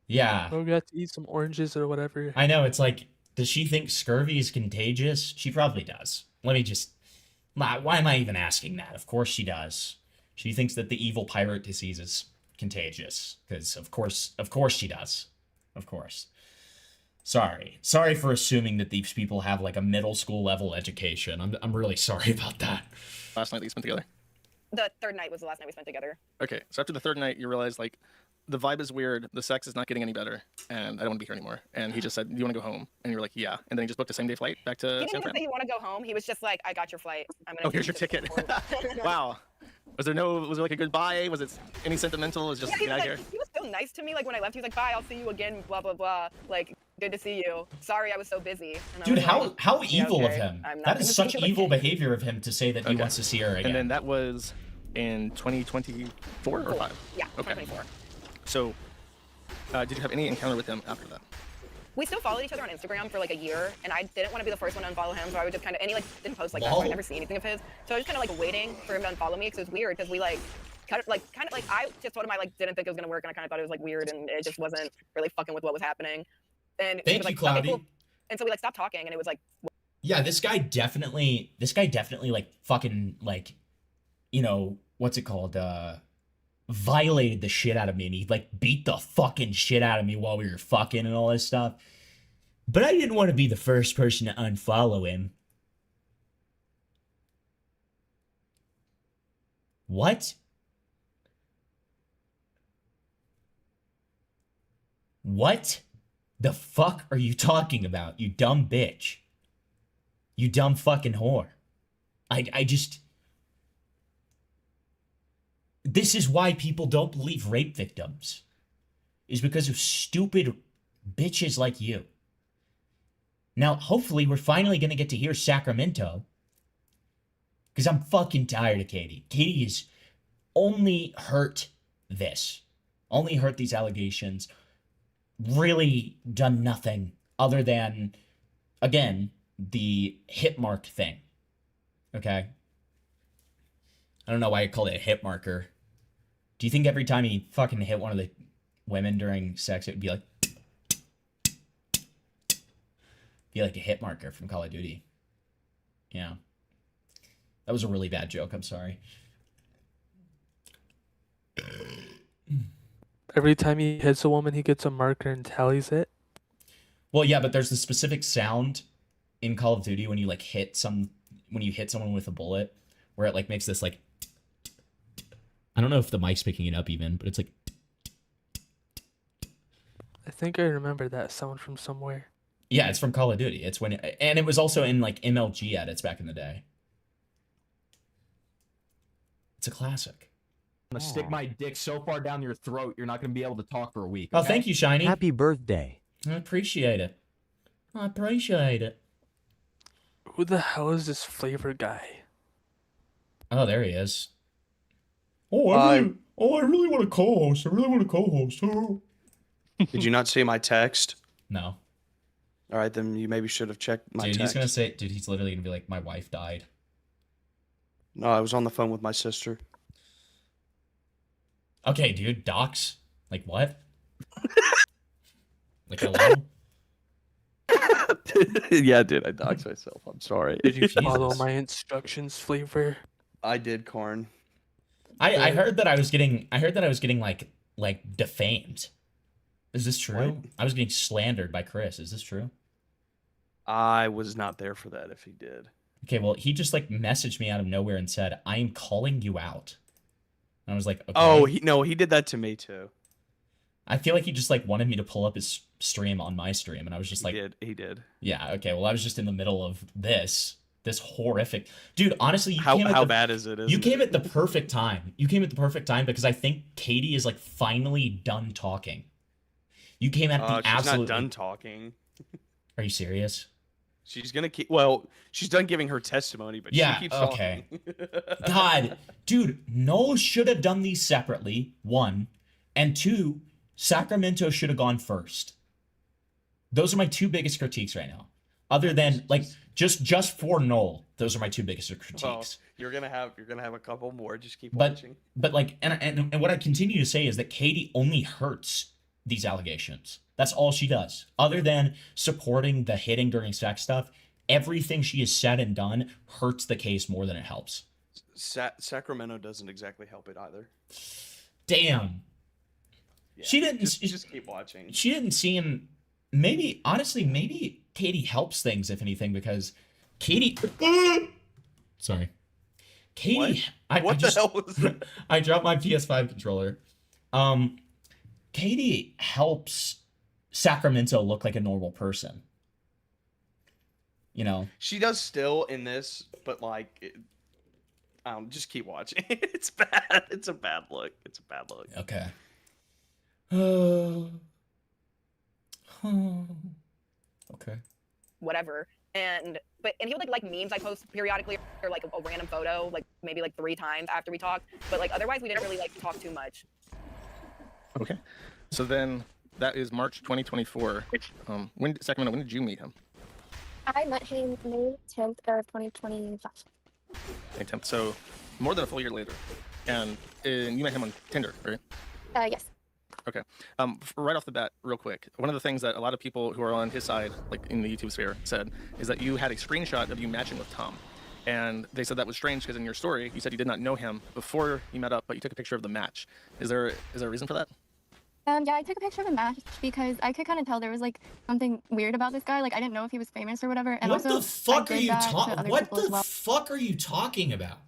Yeah. Oh, we got to eat some oranges or whatever. I know, it's like, does she think scurvy is contagious? She probably does. Why am I even asking that? Of course she does. She thinks that the evil pirate disease is contagious. Because of course she does. Of course. Sorry for assuming that these people have like a middle school level education. I'm really sorry about that. Last night that you spent together? The third night was the last night we spent together. Okay, so after the third night, you realize like the vibe is weird, the sex is not getting any better, and I don't want to be here anymore. And he just said, "Do you want to go home?" And you're like, "Yeah." And then he just booked a same day flight back to He didn't San even Fran. say you want to go home. He was just like, "I got your flight. I'm gonna." Oh, here's your ticket. Wow. Was there like a goodbye? Was it any sentimental? It was just get out of here. He was so nice to me. Like when I left, he was like, "Bye, I'll see you again." Blah blah blah. Like, good to see you. Sorry, I was so busy. And Dude, I was how like, evil okay. of him. I'm not That gonna is see such you evil again. behavior of him to say that he wants to see her again. And then that was in 2024 or 5? Yeah, okay. 2024. So, did you have any encounter with him after that? We still followed each other on Instagram for like a year, and I didn't want to be the first one to unfollow him, so I would just kind of, and he like didn't post like that, so I never see anything of his. So I was just kind of like waiting for him to unfollow me, because it was weird, because we like kind of like I just told him I like didn't think it was gonna work, and I kind of thought it was like weird, and it just wasn't really fucking with what was happening. And he was like, Cloudy. "Okay, cool." And so we like stopped talking, and it was like. Yeah, this guy definitely like fucking like, what's it called? Violated the shit out of me, and he like beat the fucking shit out of me while we were fucking and all this stuff. But I didn't want to be the first person to unfollow him. What? What the fuck are you talking about, you dumb bitch? You dumb fucking whore. I just... This is why people don't believe rape victims. Is because of stupid bitches like you. Now, hopefully, we're finally going to get to hear Sacramento. Because I'm fucking tired of Katie. Katie has only hurt this. Only hurt these allegations. Really done nothing other than, again, the hit mark thing. Okay? I don't know why I called it a hit marker. Do you think every time he fucking hit one of the women during sex, it would be like... be like a hit marker from Call of Duty? Yeah. That was a really bad joke. I'm sorry. Every time he hits a woman, he gets a marker and tallies it. Well, yeah, but there's the specific sound in Call of Duty when you like when you hit someone with a bullet, where it like makes this like. I don't know if the mic's picking it up even, but it's like. I think I remember that sound from somewhere. Yeah, it's from Call of Duty. It's when, and it was also in like MLG edits back in the day. It's a classic. I'm gonna stick my dick so far down your throat, you're not gonna be able to talk for a week. Oh, thank you, Shiny. Happy birthday. I appreciate it. I appreciate it. Who the hell is this flavor guy? Oh, there he is. Oh, I really want to co-host. I really want to co-host. Oh. Did you not see my text? No. All right, then you maybe should have checked my Dude, text. he's gonna say, dude, he's literally gonna be like, my wife died. No, I was on the phone with my sister. Okay, dude, docs. Like what? Like hello? Yeah, dude, I doxed myself. I'm sorry. Did you follow my instructions, flavor? I did, Corn. I heard that I was getting like defamed. Is this true? What? I was getting slandered by Chris. Is this true? I was not there for that if he did. Okay, well, he just like messaged me out of nowhere and said, I am calling you out. And I was like, okay. Oh, he did that to me too. I feel like he just like wanted me to pull up his stream on my stream, and I was just like, he did. Yeah, okay. Well, I was just in the middle of this horrific, dude. Honestly, how bad is it? You came at the perfect time. You came at the perfect time because I think Katie is like finally done talking. You came at the absolute. She's not done talking. Are you serious? She's gonna keep. Well, she's done giving her testimony, but yeah, she keeps okay. talking. God, dude, Noel should have done these separately. 1, and 2, Sacramento should have gone first. Those are my 2 biggest critiques right now. Other than like just for Noel, those are my 2 biggest critiques. Well, you're gonna have a couple more. Just keep But watching. like, and what I continue to say is that Katie only hurts these allegations. That's all she does. Other than supporting the hitting during sex stuff, everything she has said and done hurts the case more than it helps. Sacramento doesn't exactly help it either. Damn. Yeah, She didn't. Just keep watching. She didn't seem. Maybe honestly, maybe Katie helps things if anything because Katie. Sorry. Katie. What the hell was that? I dropped my PS5 controller. Katie helps Sacramento look like a normal person. You know. She does still in this, but like, just keep watching. It's bad. It's a bad look. It's a bad look. Okay. Okay. Whatever. And he would like memes I post periodically or like a random photo, like maybe like 3 times after we talked. But like otherwise we didn't really like talk too much. Okay. So then that is March 2024. Sacramento, when did you meet him? I met him May 10th of 2025. May 10th. So more than a full year later. And you met him on Tinder, right? Yes. Okay. Right off the bat, real quick, one of the things that a lot of people who are on his side, like in the YouTube sphere, said is that you had a screenshot of you matching with Tom. And they said that was strange because in your story, you said you did not know him before you met up, but you took a picture of the match. Is there a reason for that? Yeah, I took a picture of the match because I could kind of tell there was like something weird about this guy. Like I didn't know if he was famous or whatever. And What also, the fuck I are did you that to talking? other What people as the well. fuck are you talking about?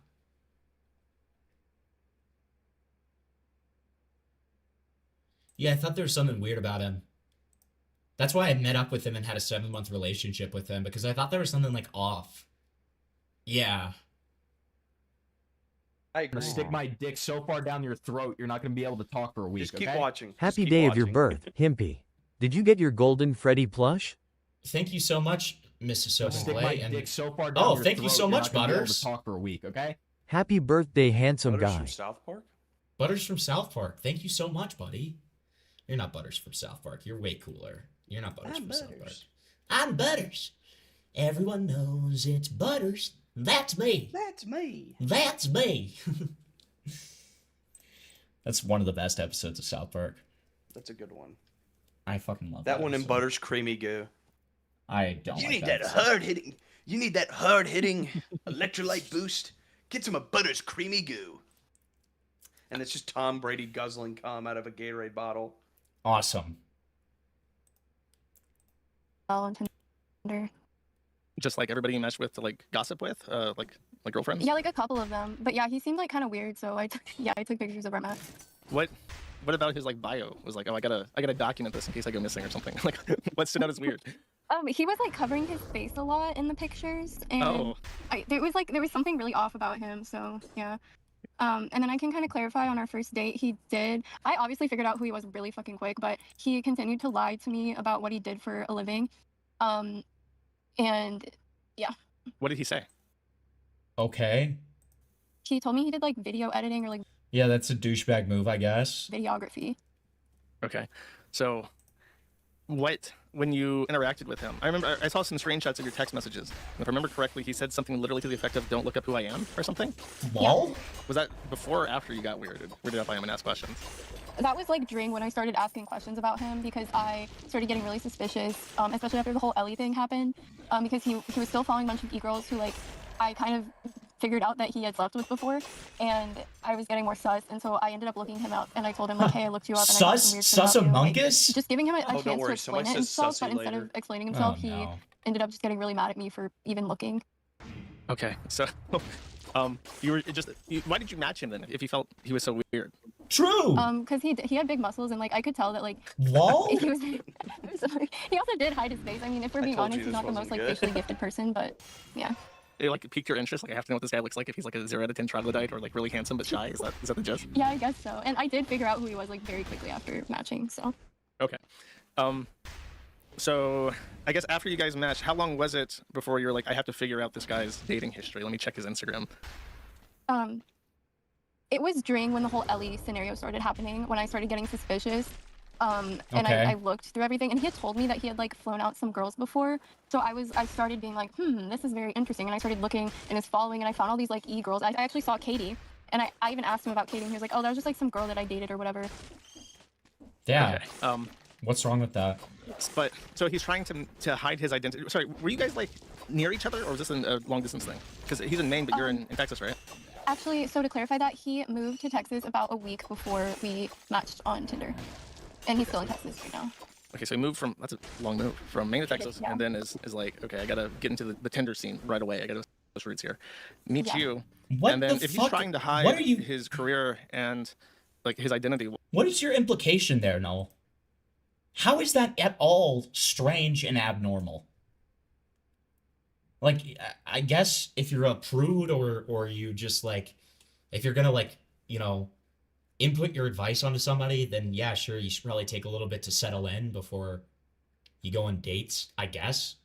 Yeah, I thought there was something weird about him. That's why I met up with him and had a 7-month relationship with him, because I thought there was something like off. Yeah. I I'm gonna agree. stick my dick so far down your throat, you're not gonna be able to talk for a week. Just keep okay? watching. Happy day of your birth, Himpy. Did you get your golden Freddy plush? Thank you so much, Mrs. Stick my Soapplay. dick so far down Oh, your thank throat, you so you're much, not gonna be able to Butters. talk for a week, okay? Happy birthday, handsome Butters guy. from South Park? Butters from South Park. Thank you so much, buddy. You're not Butters from South Park. You're way cooler. You're not Butters from South Park. I'm Butters. Everyone knows it's Butters. That's me. That's me. That's me. That's one of the best episodes of South Park. That's a good one. I fucking love That one in episode. Butter's creamy goo. I don't. You like need that episode. hard hitting. You need that hard hitting electrolyte boost. Get some of Butter's creamy goo. And it's just Tom Brady guzzling cum out of a Gatorade bottle. Awesome. On Tinder. Just like everybody you matched with to like gossip with, like girlfriends. Yeah, like a couple of them. But yeah, he seemed like kind of weird, so I took pictures of our match. What about his like bio? Was like, oh, I gotta document this in case I go missing or something. Like, what stood out as weird? He was like covering his face a lot in the pictures, and Oh. there was something really off about him. So yeah. And then I can kind of clarify on our first date, he did. I obviously figured out who he was really fucking quick, but he continued to lie to me about what he did for a living. And yeah, What did he say? Okay. he told me he did like video editing or like Yeah, that's a douchebag move, I guess. videography. Okay, so when you interacted with him, I remember I saw some screenshots of your text messages. If I remember correctly, he said something literally to the effect of "Don't look up who I am" or something. Lol? Was that before or after you got weirded up by him and asked questions? That was like during when I started asking questions about him because I started getting really suspicious, especially after the whole Ellie thing happened, because he was still following a bunch of e-girls who like I kind of figured out that he had slept with before, and I was getting more sus, and so I ended up looking him up, and I told him like, hey, I looked you up, and I did some weird shit about you. Like, just giving him a chance to explain it himself, but instead of explaining himself, he ended up just getting really mad at me for even looking. Okay, so you were just why did you match him then if you felt he was so weird? True. Because he had big muscles, and like I could tell that like Lol? he was. I'm sorry. He also did hide his face. I mean, if we're being honest, he's not the most like facially gifted person, but yeah. It like piqued your interest. Like I have to know what this guy looks like. If he's like a 0 out of 10 troglodyte or like really handsome but shy. Is that the gist? Yeah, I guess so. And I did figure out who he was like very quickly after matching. So. Okay. So I guess after you guys matched, how long was it before you were like, I have to figure out this guy's dating history? Let me check his Instagram. It was during when the whole Ellie scenario started happening, when I started getting suspicious. And Okay. I looked through everything, and he had told me that he had like flown out some girls before. So I started being like, this is very interesting. And I started looking in his following, and I found all these like e-girls. I actually saw Katie, and I even asked him about Katie, and he was like, oh, that was just like some girl that I dated or whatever. Yeah. Okay. What's wrong with that? But so he's trying to hide his identity. Sorry, were you guys like near each other, or was this a long distance thing? Because he's in Maine, but you're in Texas, right? Actually, so to clarify that, he moved to Texas about a week before we matched on Tinder. And he's still in Texas right now. Okay, so he moved from, that's a long move, from Maine to Texas, Yeah. and then is like, okay, I gotta get into the Tinder scene right away. I gotta those roots here. Meet Yeah. you, What and then the if fuck? he's trying to hide What are you- his career and like his identity, What is your implication there, Noel? How is that at all strange and abnormal? Like, I guess if you're a prude or you just like, if you're gonna like, you know, input your advice onto somebody, then yeah, sure, you should probably take a little bit to settle in before you go on dates, I guess.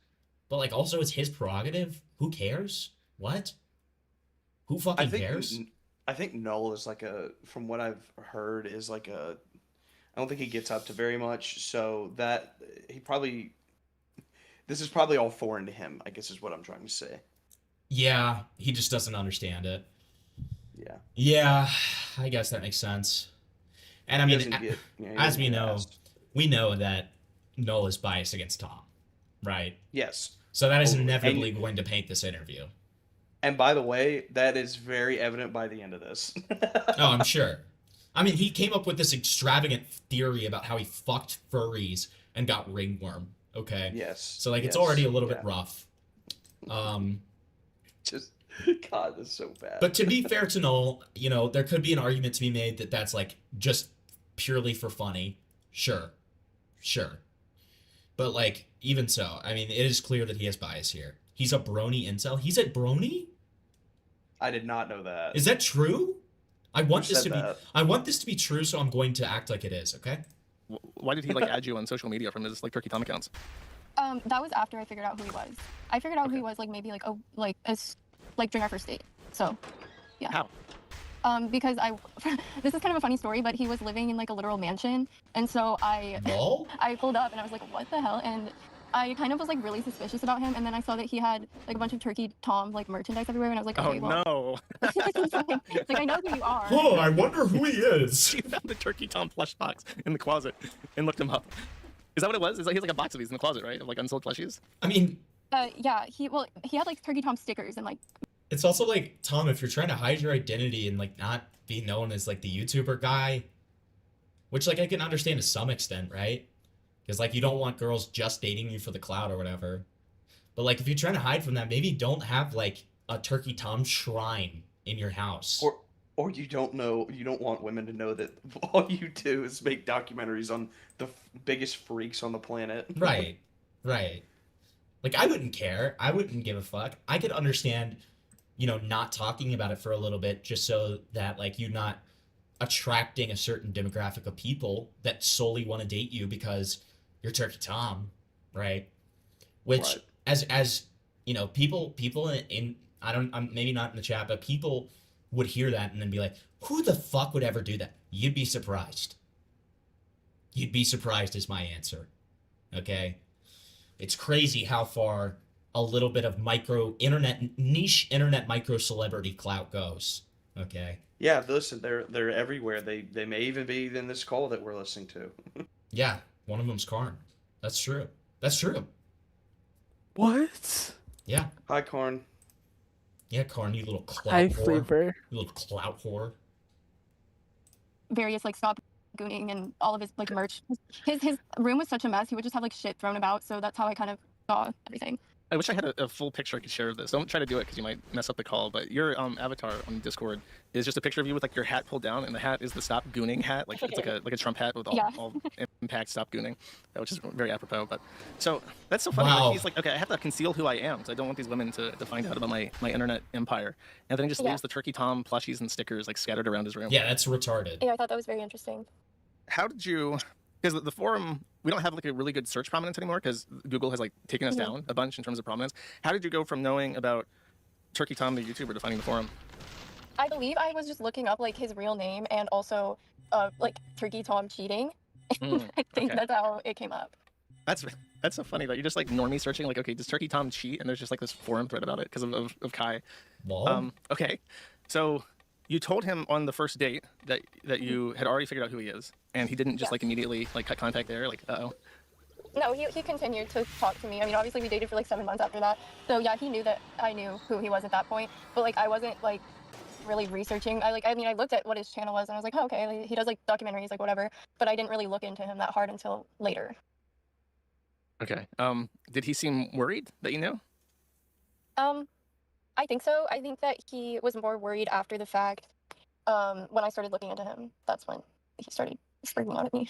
But like, also, it's his prerogative. Who cares? What? Who fucking cares? I think Noel is like from what I've heard, is like I don't think he gets up to very much, so that this is probably all foreign to him, I guess is what I'm trying to say. Yeah, he just doesn't understand it. Yeah. Yeah, I guess that makes sense. And I He mean, doesn't get- yeah, he as doesn't we get know, asked. we know that Noel is biased against Tom, right? Yes. So that is Totally. inevitably And- going to paint this interview. And by the way, that is very evident by the end of this. Oh, I'm sure. I mean, he came up with this extravagant theory about how he fucked furries and got ringworm. Okay. Yes. So like, it's yes, already a little bit yeah. rough. Just God, that's so bad. But to be fair to Noel, you know, there could be an argument to be made that that's like just purely for funny. Sure. But like, even so, I mean, it is clear that he has bias here. He's a brony incel. He's a brony? I did not know that. Is that true? I want Who this said to be. that? I want this to be true, so I'm going to act like it is. Okay. Why did he like add you on social media from his like Turkey Tom accounts? That was after I figured out who he was. I figured out who he was like maybe like as like during our first date. So, yeah. How? Because this is kind of a funny story, but he was living in like a literal mansion, and so I pulled up and I was like, what the hell? And I kind of was like really suspicious about him, and then I saw that he had like a bunch of Turkey Tom like merchandise everywhere, and I was like, okay, well, no. like I know who you are. Oh, I wonder who he is. She found the Turkey Tom plush box in the closet and looked him up. Is that what it was? He has like a box of these in the closet, right? Of like unsold plushies. I mean, yeah, he had like Turkey Tom stickers and like. it's also like, Tom, if you're trying to hide your identity and like not be known as like the YouTuber guy, which like I can understand to some extent, right? Because like you don't want girls just dating you for the clout or whatever. But like if you're trying to hide from that, maybe don't have like a Turkey Tom shrine in your house. Or you don't want women to know that all you do is make documentaries on the biggest freaks on the planet. Right. Right. Like I wouldn't care. I wouldn't give a fuck. I could understand, you know, not talking about it for a little bit just so that like you're not attracting a certain demographic of people that solely want to date you because you're Turkey Tom, right? Which as you know, people in I'm maybe not in the chat, but people would hear that and then be like, who the fuck would ever do that? You'd be surprised. You'd be surprised is my answer. Okay? It's crazy how far a little bit of niche internet micro celebrity clout goes. Okay? Yeah, listen, they're everywhere. They may even be in this call that we're listening to. Yeah, one of them's Karn. That's true. That's true. What? Yeah. Hi, Karn. Yeah, Karn, you little clout Hi, whore. Flavor. You little clout whore. Various like stop gooning and all of his like merch. His room was such a mess. He would just have like shit thrown about. So that's how I kind of saw everything. I wish I had a full picture I could share of this. Don't try to do it because you might mess up the call. But your avatar on Discord is just a picture of you with like your hat pulled down, and the hat is the Stop Gooning hat. Like it's like a Trump hat with all impact Stop Gooning, which is very apropos. But so that's so funny. Wow. Like, he's like, okay, I have to conceal who I am because I don't want these women to find out about my internet empire. And then he just leaves the Turkey Tom plushies and stickers like scattered around his room. Yeah, that's retarded. Yeah, I thought that was very interesting. How did you? Because the forum, we don't have like a really good search prominence anymore because Google has like taken us down a bunch in terms of prominence. How did you go from knowing about Turkey Tom the YouTuber to finding the forum? I believe I was just looking up like his real name and also like Turkey Tom cheating. I think that's how it came up. That's so funny that you're just like normie searching like, okay, does Turkey Tom cheat? And there's just like this forum thread about it because of Kai. Wow. Okay, so you told him on the first date that you had already figured out who he is, and he didn't just like immediately like cut contact there, like No, he continued to talk to me. I mean, obviously we dated for like 7 months after that. So yeah, he knew that I knew who he was at that point. But like I wasn't like really researching. I looked at what his channel was and I was like, oh, okay, like, he does like documentaries, like whatever. But I didn't really look into him that hard until later. Okay. Did he seem worried that you knew? I think so. I think that he was more worried after the fact. When I started looking into him, that's when he started freaking out at me.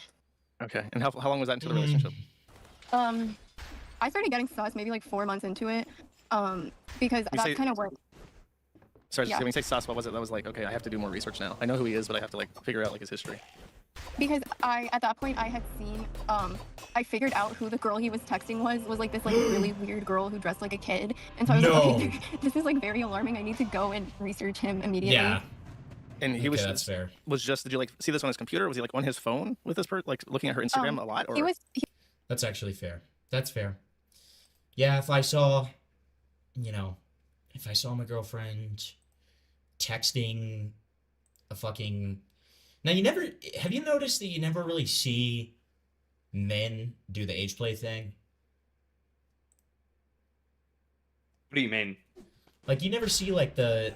Okay. And how long was that into the relationship? I started getting sus maybe like 4 months into it. Because that's kind of what. Sorry, when you say sus, what was it? That was like, okay, I have to do more research now. I know who he is, but I have to like figure out like his history. Because at that point I had seen, I figured out who the girl he was texting was like this like really weird girl who dressed like a kid. And so I was like, okay, this is like very alarming. I need to go and research him immediately. Yeah. And he that's fair. Did you like see this on his computer? Was he like on his phone with this person, like looking at her Instagram a lot? Or? That's actually fair. That's fair. Yeah, if I saw my girlfriend texting a fucking... Now, have you noticed that you never really see men do the age play thing? What do you mean? Like, you never see like a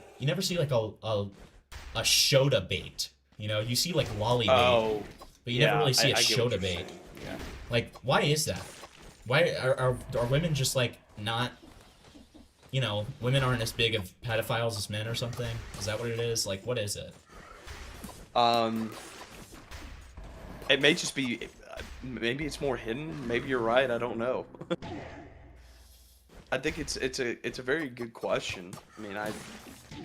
Shota bait. You know, you see like lolly bait, but you never really see a Shota bait. Yeah. Like, why is that? Why are women just like not? You know, women aren't as big of pedophiles as men or something? Is that what it is? Like, what is it? It may just be, maybe it's more hidden. Maybe you're right. I don't know. I think it's a very good question. I mean,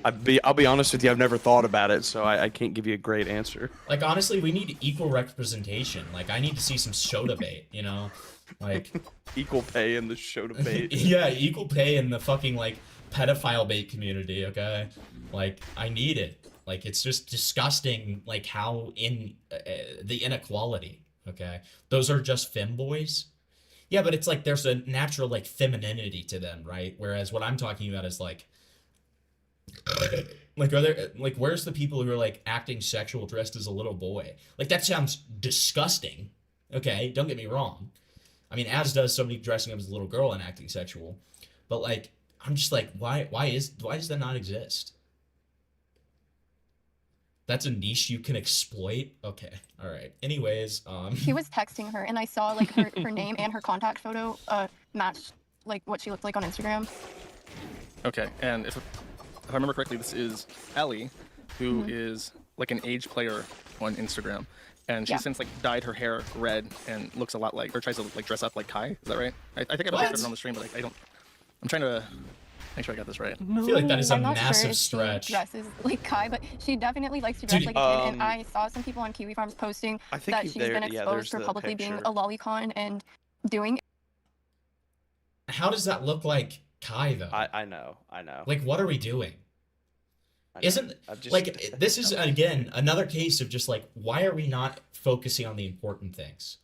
I'll be honest with you. I've never thought about it, so I can't give you a great answer. Like, honestly, we need equal representation. Like, I need to see some show debate, you know? Like... Equal pay in the show debate. Yeah, equal pay in the fucking, like, pedophile bait community, okay? Like, I need it. Like, it's just disgusting, like, how the inequality, okay? Those are just femboys. Yeah, but it's like there's a natural, like, femininity to them, right? Whereas what I'm talking about is, like, are there, like, where's the people who are, like, acting sexual dressed as a little boy? Like, that sounds disgusting, okay? Don't get me wrong. I mean, as does somebody dressing up as a little girl and acting sexual. But, like, I'm just like, why does that not exist? That's a niche you can exploit? Okay, all right. Anyways, He was texting her, and I saw, like, her name and her contact photo matched, like, what she looked like on Instagram. Okay, and if I remember correctly, this is Ellie, who is, like, an age player on Instagram. And she's since, like, dyed her hair red and looks a lot like, or tries to, like, dress up like Kai. Is that right? I think I posted it on the stream, but, like, I'm trying to make sure I got this right. I feel like that is a I'm not massive sure if stretch. She dresses like Kai, but she definitely likes to dress like a kid. And I saw some people on Kiwi Farms posting that she's been exposed for publicly being a lolicon and doing. How does that look like Kai, though? I know. Like, what are we doing? Isn't, like, this is, again, another case of just, like, why are we not focusing on the important things?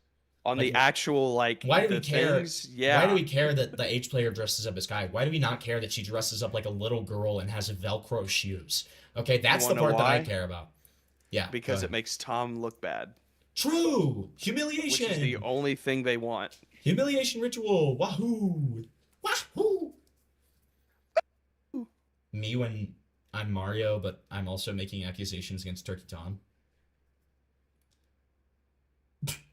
On the actual, like, why do we care? Things? Yeah. Why do we care that the H player dresses up as Kai? Why do we not care that she dresses up like a little girl and has Velcro shoes? Okay, that's the part that I care about. Yeah. Because it makes Tom look bad. True! Humiliation! Which is the only thing they want. Humiliation ritual! Wahoo! Wahoo! Me when I'm Mario, but I'm also making accusations against Turkey Tom.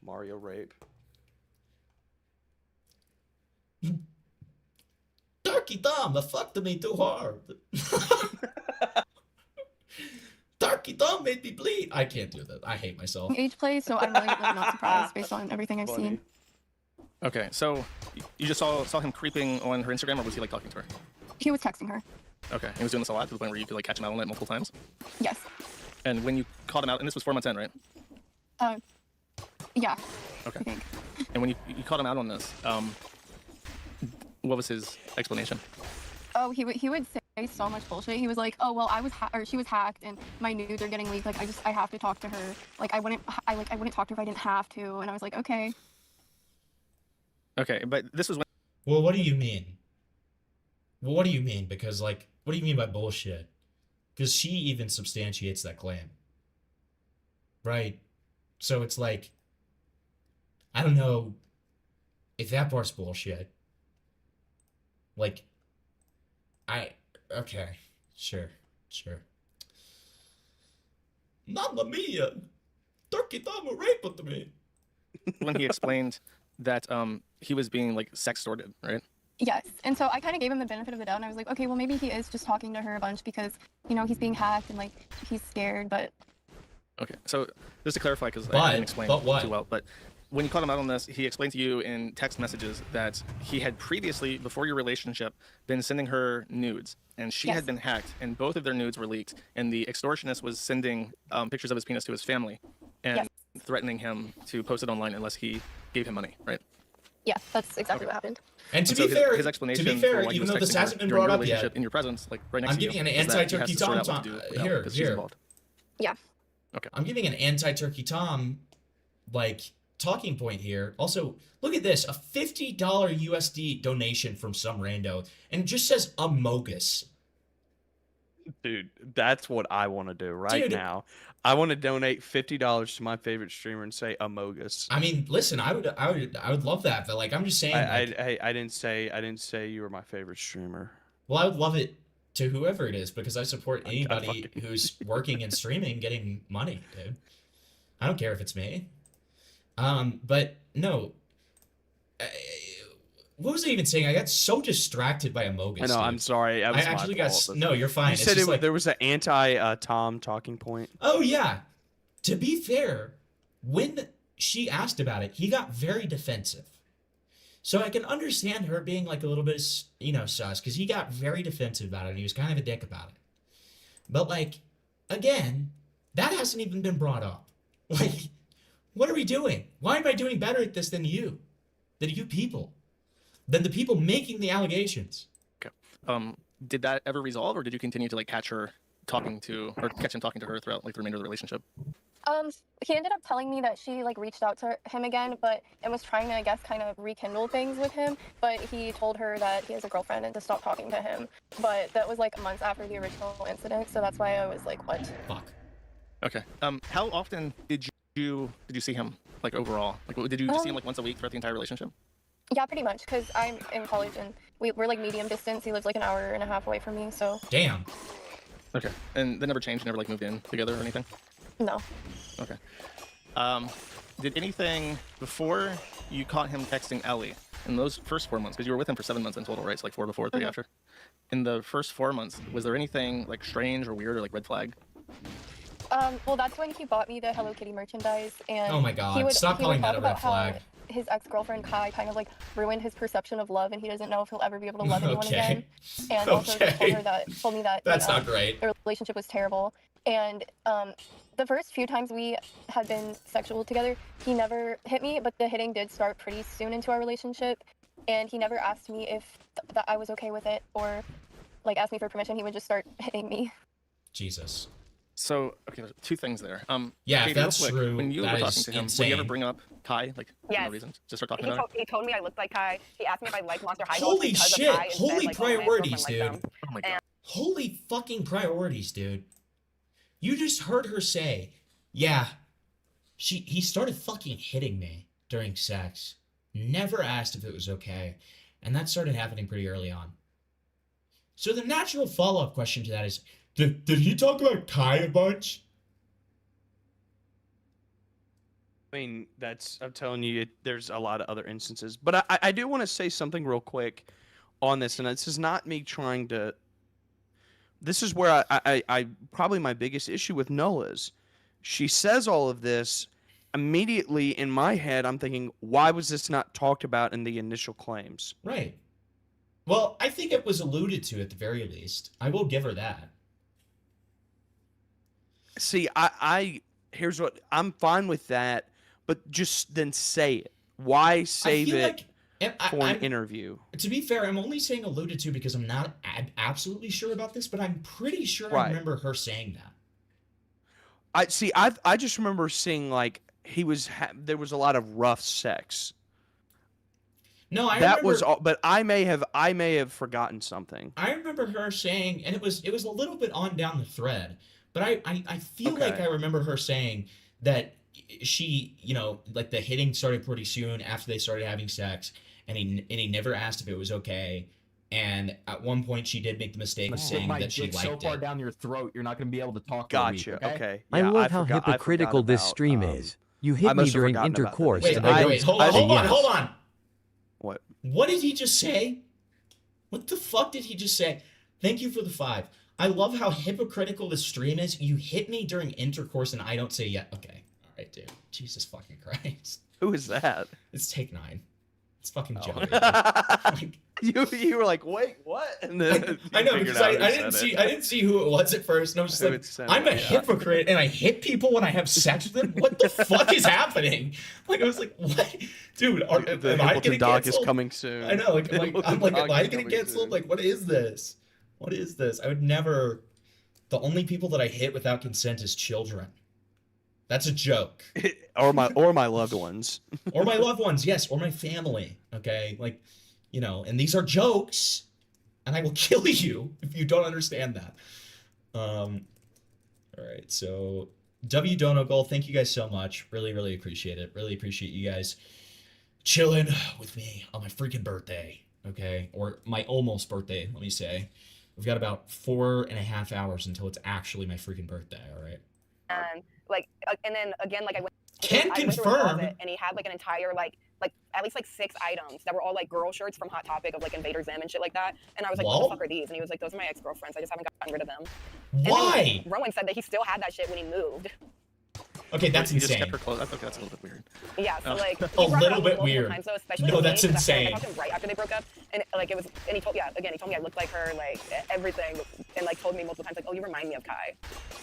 Mario rape. Turkey Tom, I fucked me too hard. Turkey Tom made me bleed. I can't do that. I hate myself. Age play, so I'm really not surprised based on everything I've seen. Okay, so you just saw him creeping on her Instagram, or was he, like, talking to her? He was texting her. Okay, he was doing this a lot to the point where you could, like, catch him out on it multiple times? Yes. And when you caught him out, and this was 4 months in, right? Yeah. Okay. And when you caught him out on this, what was his explanation? Oh, he would say so much bullshit. He was like, "Oh well, she was hacked, and my nudes are getting leaked. Like, I have to talk to her. Like, I wouldn't talk to her if I didn't have to." And I was like, "Okay." Okay, but this was when. Well, what do you mean? Well, what do you mean? Because, like, what do you mean by bullshit? Because she even substantiates that claim. Right? So it's like, I don't know if that part's bullshit. Like, okay, sure. Mamma mia! Turkey Tom raped me! When he explained that he was being, like, sex-extorted, right? Yes, and so I kind of gave him the benefit of the doubt, and I was like, okay, well, maybe he is just talking to her a bunch because, you know, he's being hacked and, like, he's scared, but... Okay, so just to clarify, because I didn't explain too well, but when you called him out on this, he explained to you in text messages that he had previously, before your relationship, been sending her nudes, and she had been hacked, and both of their nudes were leaked, and the extortionist was sending pictures of his penis to his family, and threatening him to post it online unless he gave him money, right? Yeah, that's exactly what happened. And to so be fair, his explanation for why he even was though this texting her hasn't been during brought your up yet, relationship in your presence, like right next I'm to you, giving an is that he has anti-Turkey to sort Tom. out what to do with Here, because she's involved. Yeah. Okay. I'm giving an anti-Turkey Tom, like, talking point here. Also, look at this, a $50 USD donation from some rando, and it just says Amogus. Dude, that's what I want to do right now. I want to donate $50 to my favorite streamer and say Amogus. I mean, listen, I would love that, but, like, I'm just saying. I didn't say you were my favorite streamer. Well, I would love it to whoever it is because I support anybody who's working and streaming getting money, dude. I don't care if it's me. But no. What was I even saying? I got so distracted by Amogus. I know. Dude. I'm sorry. I actually got. No, you're fine. You said there was an anti-Tom talking point. Oh yeah. To be fair, when she asked about it, he got very defensive. So I can understand her being like a little bit, you know, sus, because he got very defensive about it, and he was kind of a dick about it. But like, again, that hasn't even been brought up. Like, what are we doing? Why am I doing better at this than you? Than you people? Than the people making the allegations? Okay. Did that ever resolve, or did you continue to like catch him talking to her throughout like the remainder of the relationship? He ended up telling me that she like reached out to him again, but and was trying to, I guess, kind of rekindle things with him. But he told her that he has a girlfriend and to stop talking to him. But that was like months after the original incident, so that's why I was like, what? Fuck. Okay. How often did you see him like overall? Like, did you just see him like once a week throughout the entire relationship? Yeah, pretty much, because I'm in college and we're like medium distance. He lives like an hour and a half away from me, so. Damn. Okay. And that never changed? Never like moved in together or anything? No. Okay. Did anything before you caught him texting Ellie in those first 4 months? Because you were with him for 7 months in total, right? So like 4 before, 3 after. In the first 4 months, was there anything like strange or weird or like red flag? Well, that's when he bought me the Hello Kitty merchandise, and oh my god, stop calling that a red flag. His ex-girlfriend Kai kind of like ruined his perception of love, and he doesn't know if he'll ever be able to love anyone again. And also just told me that that's not great. The relationship was terrible. And the first few times we had been sexual together, he never hit me, but the hitting did start pretty soon into our relationship. And he never asked me if that I was okay with it, or like asked me for permission. He would just start hitting me. Jesus. So, okay, there's 2 things there. Yeah, Katie, if that's real quick, true, when you were that talking is to him, insane. would you ever bring up Kai, like, for Yes. no reason? Just start talking about it? He told me I looked like Kai. He asked me if I liked Monster High. Holy shit! Kai, Holy said, like, priorities, oh, man, dude. Oh my god. Holy fucking priorities, dude. You just heard her say, yeah, he started fucking hitting me during sex. Never asked if it was okay. And that started happening pretty early on. So the natural follow-up question to that is, did he talk about Kai a bunch? I mean, I'm telling you, there's a lot of other instances. But I do want to say something real quick on this, and this is not me trying to. This is where I probably my biggest issue with Noah is. She says all of this. Immediately in my head, I'm thinking, why was this not talked about in the initial claims? Right. Well, I think it was alluded to at the very least. I will give her that. See, here's what I'm fine with that, but just then say it. Why save it for an interview? To be fair, I'm only saying alluded to because I'm not absolutely sure about this, but I'm pretty sure I remember her saying that. I just remember seeing like there was a lot of rough sex. No, I that remember, was all, but I may have forgotten something. I remember her saying, and it was a little bit on down the thread, but I feel like I remember her saying that she, you know, like the hitting started pretty soon after they started having sex, and he never asked if it was okay. And at one point, she did make the mistake of saying that she liked so far it. down your throat, you're not going to be able to talk. Gotcha. For a week, okay. I Yeah, love how forgot hypocritical this about, stream is. You hit I me must have during forgotten about that. intercourse. Wait, and I don't- hold on. What? What did he just say? What the fuck did he just say? Thank you for the 5. I love how hypocritical this stream is. You hit me during intercourse and I don't say yeah. Okay. All right, dude. Jesus fucking Christ. Who is that? It's Take 9. It's fucking Joey. You were like, wait, what? And then I know, figured because out who I said didn't see who it was at first, and I was Who just it like, I'm a said, yeah. hypocrite, and I hit people when I have sex with them. What the fuck is happening? Like, I was like, what, dude? Am The I Hamilton getting doc is canceled? coming soon. I know. Like, I'm like, am I getting coming canceled? soon. Like, what is this? What is this? I would never. The only people that I hit without consent is children. That's a joke. or my loved ones. Or my loved ones, yes, or my family. Okay, like, you know, and these are jokes, and I will kill you if you don't understand that. All right, so W Donegal, thank you guys so much. Really, really appreciate it. Really appreciate you guys chilling with me on my freaking birthday. Okay, or my almost birthday. Let me say, we've got about 4.5 hours until it's actually my freaking birthday. All right. And like, and then again, like I went. Can I went through his confirm. closet, and he had like an entire like at least like 6 items that were all like girl shirts from Hot Topic of like Invader Zim and shit like that. And I was like, what the fuck are these? And he was like, those are my ex-girlfriends. I just haven't gotten rid of them. Why? And then Rowan said that he still had that shit when he moved. Okay, that's He just insane. kept her close. Okay, that's a little bit weird. Yeah, so like A little bit weird. Times, though, especially No, with that's me, 'cause insane. I talked to him right after they broke up, and like it was, and he told, yeah, again, he told me I looked like her, like everything, and like told me multiple times, like, oh, you remind me of Kai.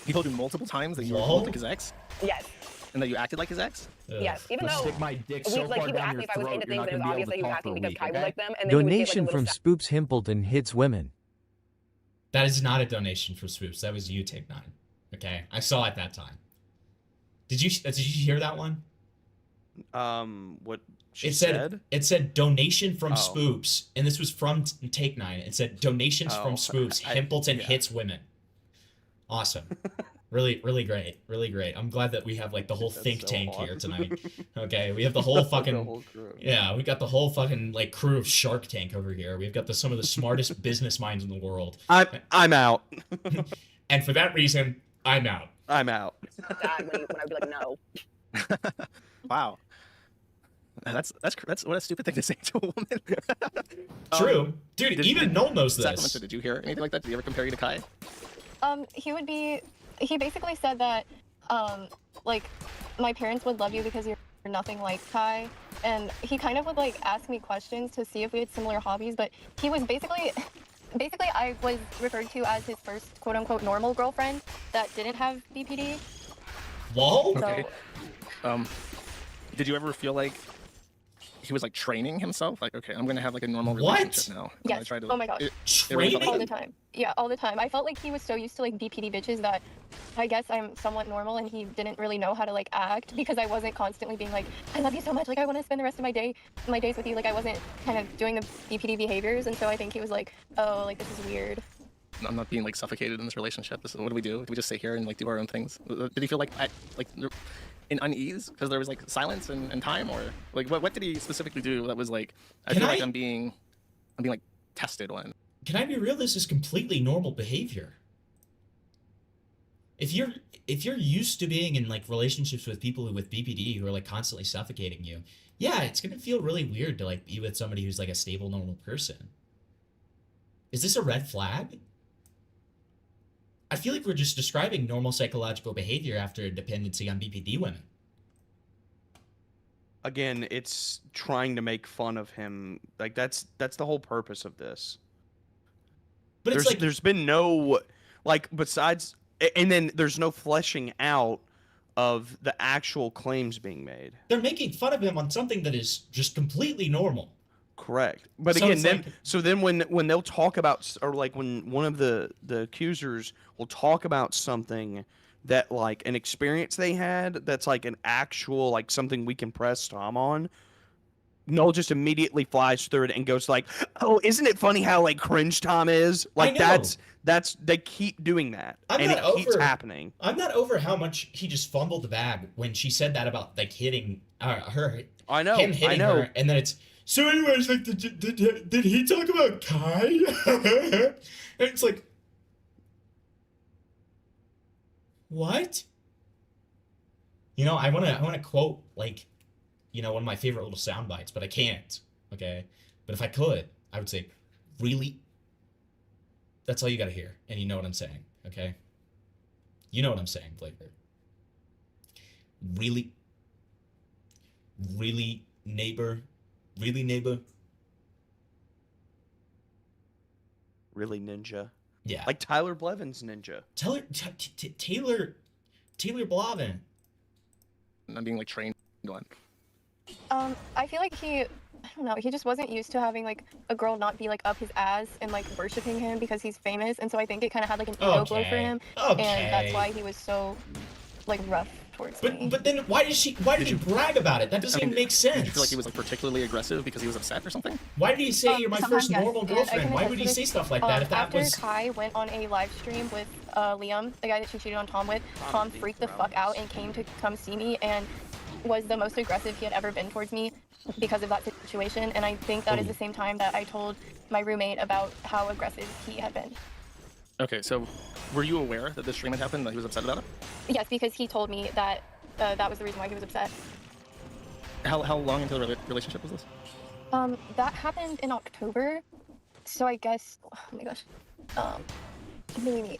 He told you multiple times that you were Whoa. like his ex, Yes. and that you acted like his ex. Yes, even though Stick my dick we, so like far he would down ask your me if I was throat, into you're things, not and it was gonna be obvious able that to he was talk asking for a because week, Kai would okay? like them, and then he would give, Donation like, a from little Spoops Himpleton hits women. That is not a donation from Swoops. That was you, Take 9. Okay, I saw it that time. Did you hear that one? What she It said donation from Oh. Spoops, and this was from Take 9. It said donations Oh, from Spoops. Himpleton hits women. Awesome. Really, really great. Really great. I'm glad that we have like the whole think so tank here awesome. tonight. Okay, we have the whole fucking whole crew. yeah, we got the whole fucking like crew of Shark Tank over here. We've got some of the smartest business minds in the world. I'm out. And for that reason, I'm out. I'm out. dad when I'd be like, no. Wow. That's what a stupid thing to say to a woman. True. Dude, even Noel knows this. Sacramento, did you hear anything like that? Did he ever compare you to Kai? He basically said that, like, my parents would love you because you're nothing like Kai. And he kind of would, like, ask me questions to see if we had similar hobbies, but he was basically I was referred to as his first quote-unquote normal girlfriend that didn't have BPD. Whoa? Okay. Did you ever feel like he was like training himself? Like, okay, I'm gonna have like a normal relationship now. And I Yes. tried to, Oh my gosh. All the time. Yeah, all the time. I felt like he was so used to like BPD bitches that I guess I'm somewhat normal and he didn't really know how to like act because I wasn't constantly being like, I love you so much, like I want to spend the rest of my days with you. Like I wasn't kind of doing the BPD behaviors, and so I think he was like, oh, like this is weird. I'm not being like suffocated in this relationship. What do we do? Do we just sit here and like do our own things? Did he feel like in unease because there was like silence and time, or like what did he specifically do that was like I feel like I'm being like tested on? Can I be real? This is completely normal behavior. If you're used to being in like relationships with people with BPD who are like constantly suffocating you, yeah, it's gonna feel really weird to like be with somebody who's like a stable, normal person. Is this a red flag? I feel like we're just describing normal psychological behavior after a dependency on BPD women. Again, it's trying to make fun of him. Like that's the whole purpose of this. But it's like there's been no like besides, and then there's no fleshing out of the actual claims being made. They're making fun of him on something that is just completely normal. Correct. But So again, it's then when they'll talk about, or like when one of the accusers will talk about something that like an experience they had that's like an actual like something we can press Tom on, Noel just immediately flies through it and goes like, oh, isn't it funny how like cringe Tom is? Like that's they keep doing that. It keeps happening. I'm not over how much he just fumbled the bag when she said that about like hitting her. I know. Him hitting her, and then it's so. Anyways, like, did he talk about Kai? And it's like, what? You know, I wanna quote like, you know, one of my favorite little sound bites, but I can't. Okay, but if I could, I would say, really. That's all you gotta hear, and you know what I'm saying. Okay, you know what I'm saying, Flavor. Really. Really, neighbor? Really, neighbor? Really, ninja. Yeah. Like Tyler Blevins ninja. Taylor Blavin. I'm being like trained on. I feel like I don't know, he just wasn't used to having like a girl not be like up his ass and like worshiping him because he's famous, and so I think it kind of had like an ego blow for him, and that's why he was so like rough towards me. But then why did he brag about it? That doesn't even make sense. Did you feel like he was like particularly aggressive because he was upset or something? Why did he say you're my first normal girlfriend? Why would he say stuff like that if that after was... Kai went on a live stream with Liam, the guy that she cheated on Tom with, Tom freaked the fuck out and came to come see me and was the most aggressive he had ever been towards me because of that situation. And I think that is the same time that I told my roommate about how aggressive he had been. Okay, so were you aware that this stream had happened, that he was upset about it? Yes, because he told me that that was the reason why he was upset. How long into the relationship was this? That happened in October, so I guess, oh my gosh, maybe,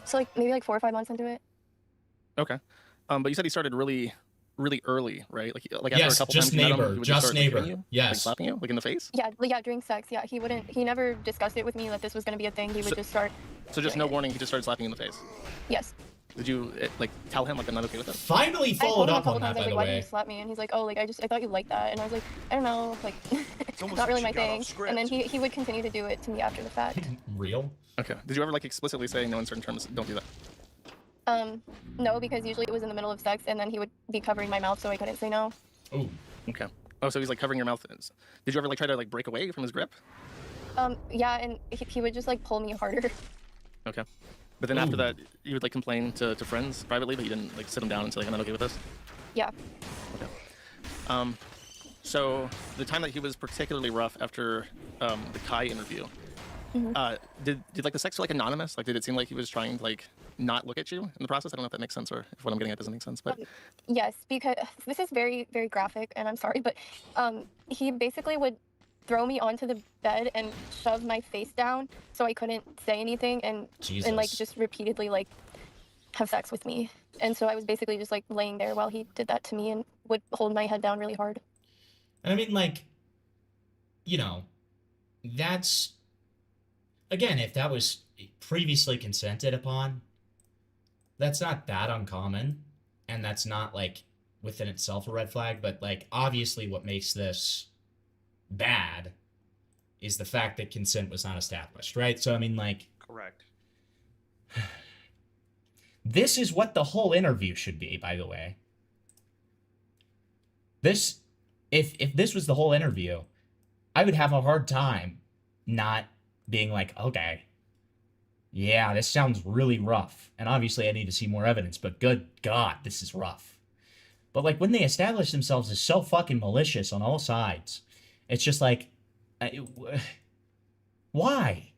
so like maybe like 4 or 5 months into it. Okay. But you said he started really early, right? Like after a Yes, couple just times you met him, neighbor, he would just start hitting neighbor. you, like Yes. slapping you, like in the face. Yeah, during sex. Yeah, he never discussed it with me that this was gonna be a thing. He would just start. So just no warning, he just started slapping you in the face. Yes. Did you like tell him like I'm not okay with it? Finally I told followed him a up couple on that, times, I was by the like, why did way. you slap me? And he's like, oh, like I thought you liked that. And I was like, I don't know, like not really my thing. And then he would continue to do it to me after the fact. Real? Okay. Did you ever like explicitly say no in certain terms? Don't do that. No, because usually it was in the middle of sex, and then he would be covering my mouth, so I couldn't say no. Oh. Okay. Oh, so he's like covering your mouth. Did you ever like try to like break away from his grip? Yeah, and he would just like pull me harder. Okay. But then after that, you would like complain to friends privately, but you didn't like sit them down and say like I'm not okay with this. Yeah. Okay. So the time that he was particularly rough after the Kai interview, did like the sex feel like anonymous? Like did it seem like he was trying to like not look at you in the process? I don't know if that makes sense or if what I'm getting at doesn't make sense, but Yes, because this is very, very graphic, and I'm sorry, but he basically would throw me onto the bed and shove my face down so I couldn't say anything, and like just repeatedly like have sex with me. And so I was basically just like laying there while he did that to me and would hold my head down really hard. And I mean, like, you know, that's, again, if that was previously consented upon, that's not that uncommon. And that's not, like, within itself a red flag. But, like, obviously what makes this bad is the fact that consent was not established, right? So, I mean, like... Correct. This is what the whole interview should be, by the way. This... If this was the whole interview, I would have a hard time not being like, okay, yeah, this sounds really rough. And obviously I need to see more evidence, but good God, this is rough. But like when they establish themselves as so fucking malicious on all sides, it's just like, why?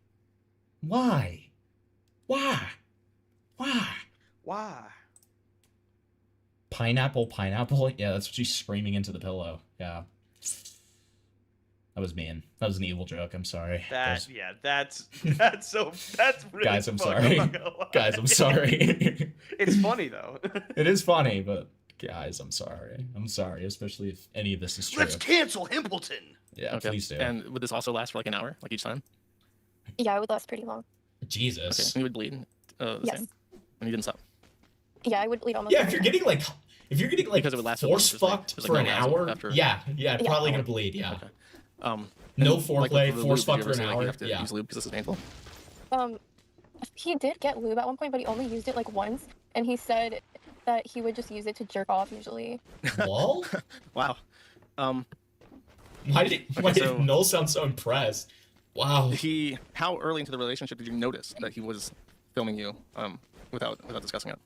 Why? Why? Why? Why? Pineapple, pineapple? Yeah, that's what she's screaming into the pillow. Yeah. That was mean. That was an evil joke. I'm sorry. That's really Guys, I'm funny, sorry. I'm not gonna lie. Guys, I'm sorry. It's funny though. It is funny, but guys, I'm sorry. I'm sorry, especially if any of this is true. Let's cancel Himpleton. Yeah, okay. please do. And would this also last for like an hour, like each time? Yeah, it would last pretty long. Jesus. Okay. And you would bleed the Yes. same? And you didn't stop? Yeah, I would bleed almost. Yeah, every if you're time. getting like Because it would last force fucked just for no an orgasm hour, after- yeah, probably gonna bleed, yeah. No and, foreplay, with the force lube, fuck did for you an ever say, like, hour, you have to yeah. use lube because this is painful? He did get lube at one point, but he only used it like once, and he said that he would just use it to jerk off usually. Lol? Wow. Why did Noel sound so impressed? Wow. How early into the relationship did you notice that he was filming you without discussing it?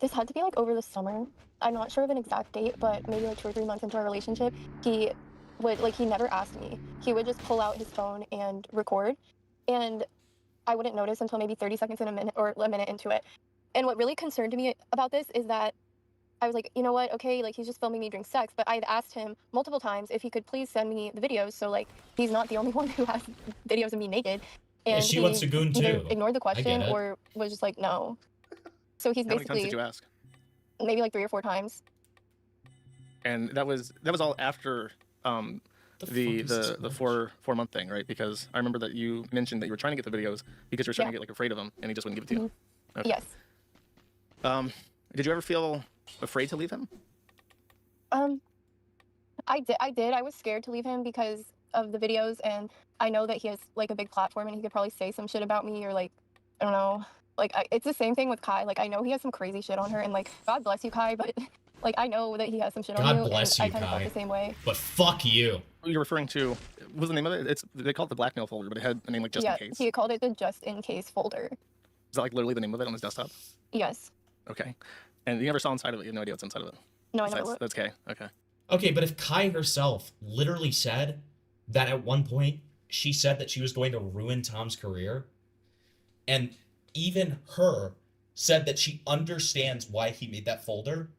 This had to be like over the summer. I'm not sure of an exact date, but maybe like 2 or 3 months into our relationship, he never asked me. He would just pull out his phone and record, and I wouldn't notice until maybe 30 seconds in a minute into it. And what really concerned me about this is that I was like, you know what, okay, like he's just filming me during sex, but I had asked him multiple times if he could please send me the videos, so like he's not the only one who has videos of me naked. And Yeah, she wants to goon either too. ignored the I get question it. or was just like, no. So he's How many basically times did you ask? maybe like 3 or 4 times. And that was all after the 4-month thing, right? Because I remember that you mentioned that you were trying to get the videos because you were starting to get like afraid of him, and he just wouldn't give it to you. Okay. Yes. Did you ever feel afraid to leave him? I did. I was scared to leave him because of the videos, and I know that he has like a big platform, and he could probably say some shit about me, or like, I don't know. Like, it's the same thing with Kai. Like, I know he has some crazy shit on her, and like, God bless you, Kai, but like, I know that he has some shit on you, God bless and you, I kind of felt Kai. the same way. But fuck you. You're referring to, what was the name of it? They call it the blackmail folder, but it had a name like just yeah, in case. he called it the just in case folder. Is that like literally the name of it on his desktop? Yes. Okay. And you never saw inside of it. You have no idea what's inside of it. No, I never looked. That's okay. Okay. Okay, but if Kai herself literally said that at one point she said that she was going to ruin Tom's career, and even her said that she understands why he made that folder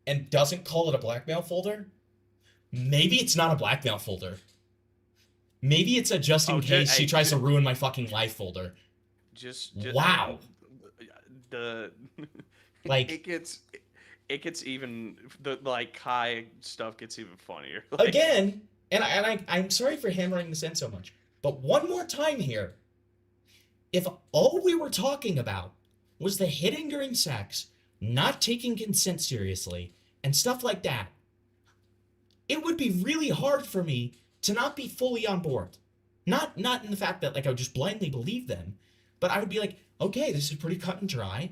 and doesn't call it a blackmail folder, maybe it's not a blackmail folder. Maybe it's a just in case she tries to ruin my fucking life folder. Just wow. Like it gets even the like Kai stuff gets even funnier. Again, and I'm sorry for hammering this in so much, but one more time here. If all we were talking about was the hitting during sex, not taking consent seriously, and stuff like that, it would be really hard for me to not be fully on board. Not in the fact that like I would just blindly believe them, but I would be like, okay, this is pretty cut and dry.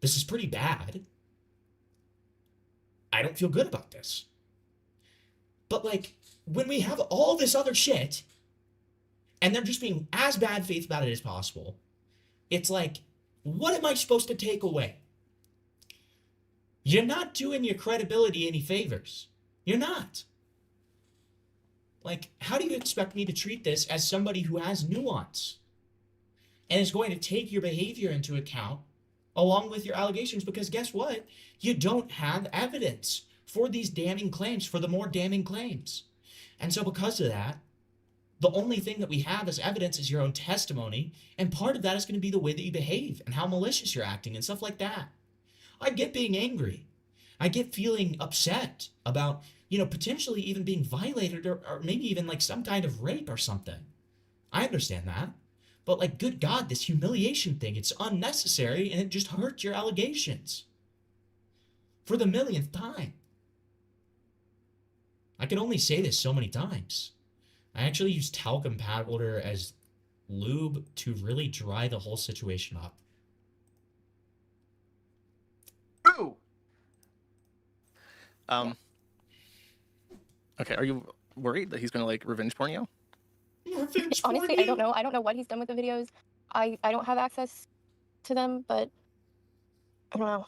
This is pretty bad. I don't feel good about this. But like, when we have all this other shit, and they're just being as bad faith about it as possible, it's like, what am I supposed to take away? You're not doing your credibility any favors. You're not. Like, how do you expect me to treat this as somebody who has nuance and is going to take your behavior into account along with your allegations? Because guess what? You don't have evidence for these damning claims, for the more damning claims. And so because of that, the only thing that we have as evidence is your own testimony, and part of that is going to be the way that you behave and how malicious you're acting and stuff like that. I get being angry. I get feeling upset about, potentially even being violated or maybe even like some kind of rape or something. I understand that. But like, good God, this humiliation thing, it's unnecessary and it just hurts your allegations. For the millionth time. I can only say this so many times. I actually use talcum powder as lube to really dry the whole situation up. True. Okay, are you worried that he's gonna like revenge porn you? Honestly, I don't know. I don't know what he's done with the videos. I don't have access to them, but I don't know.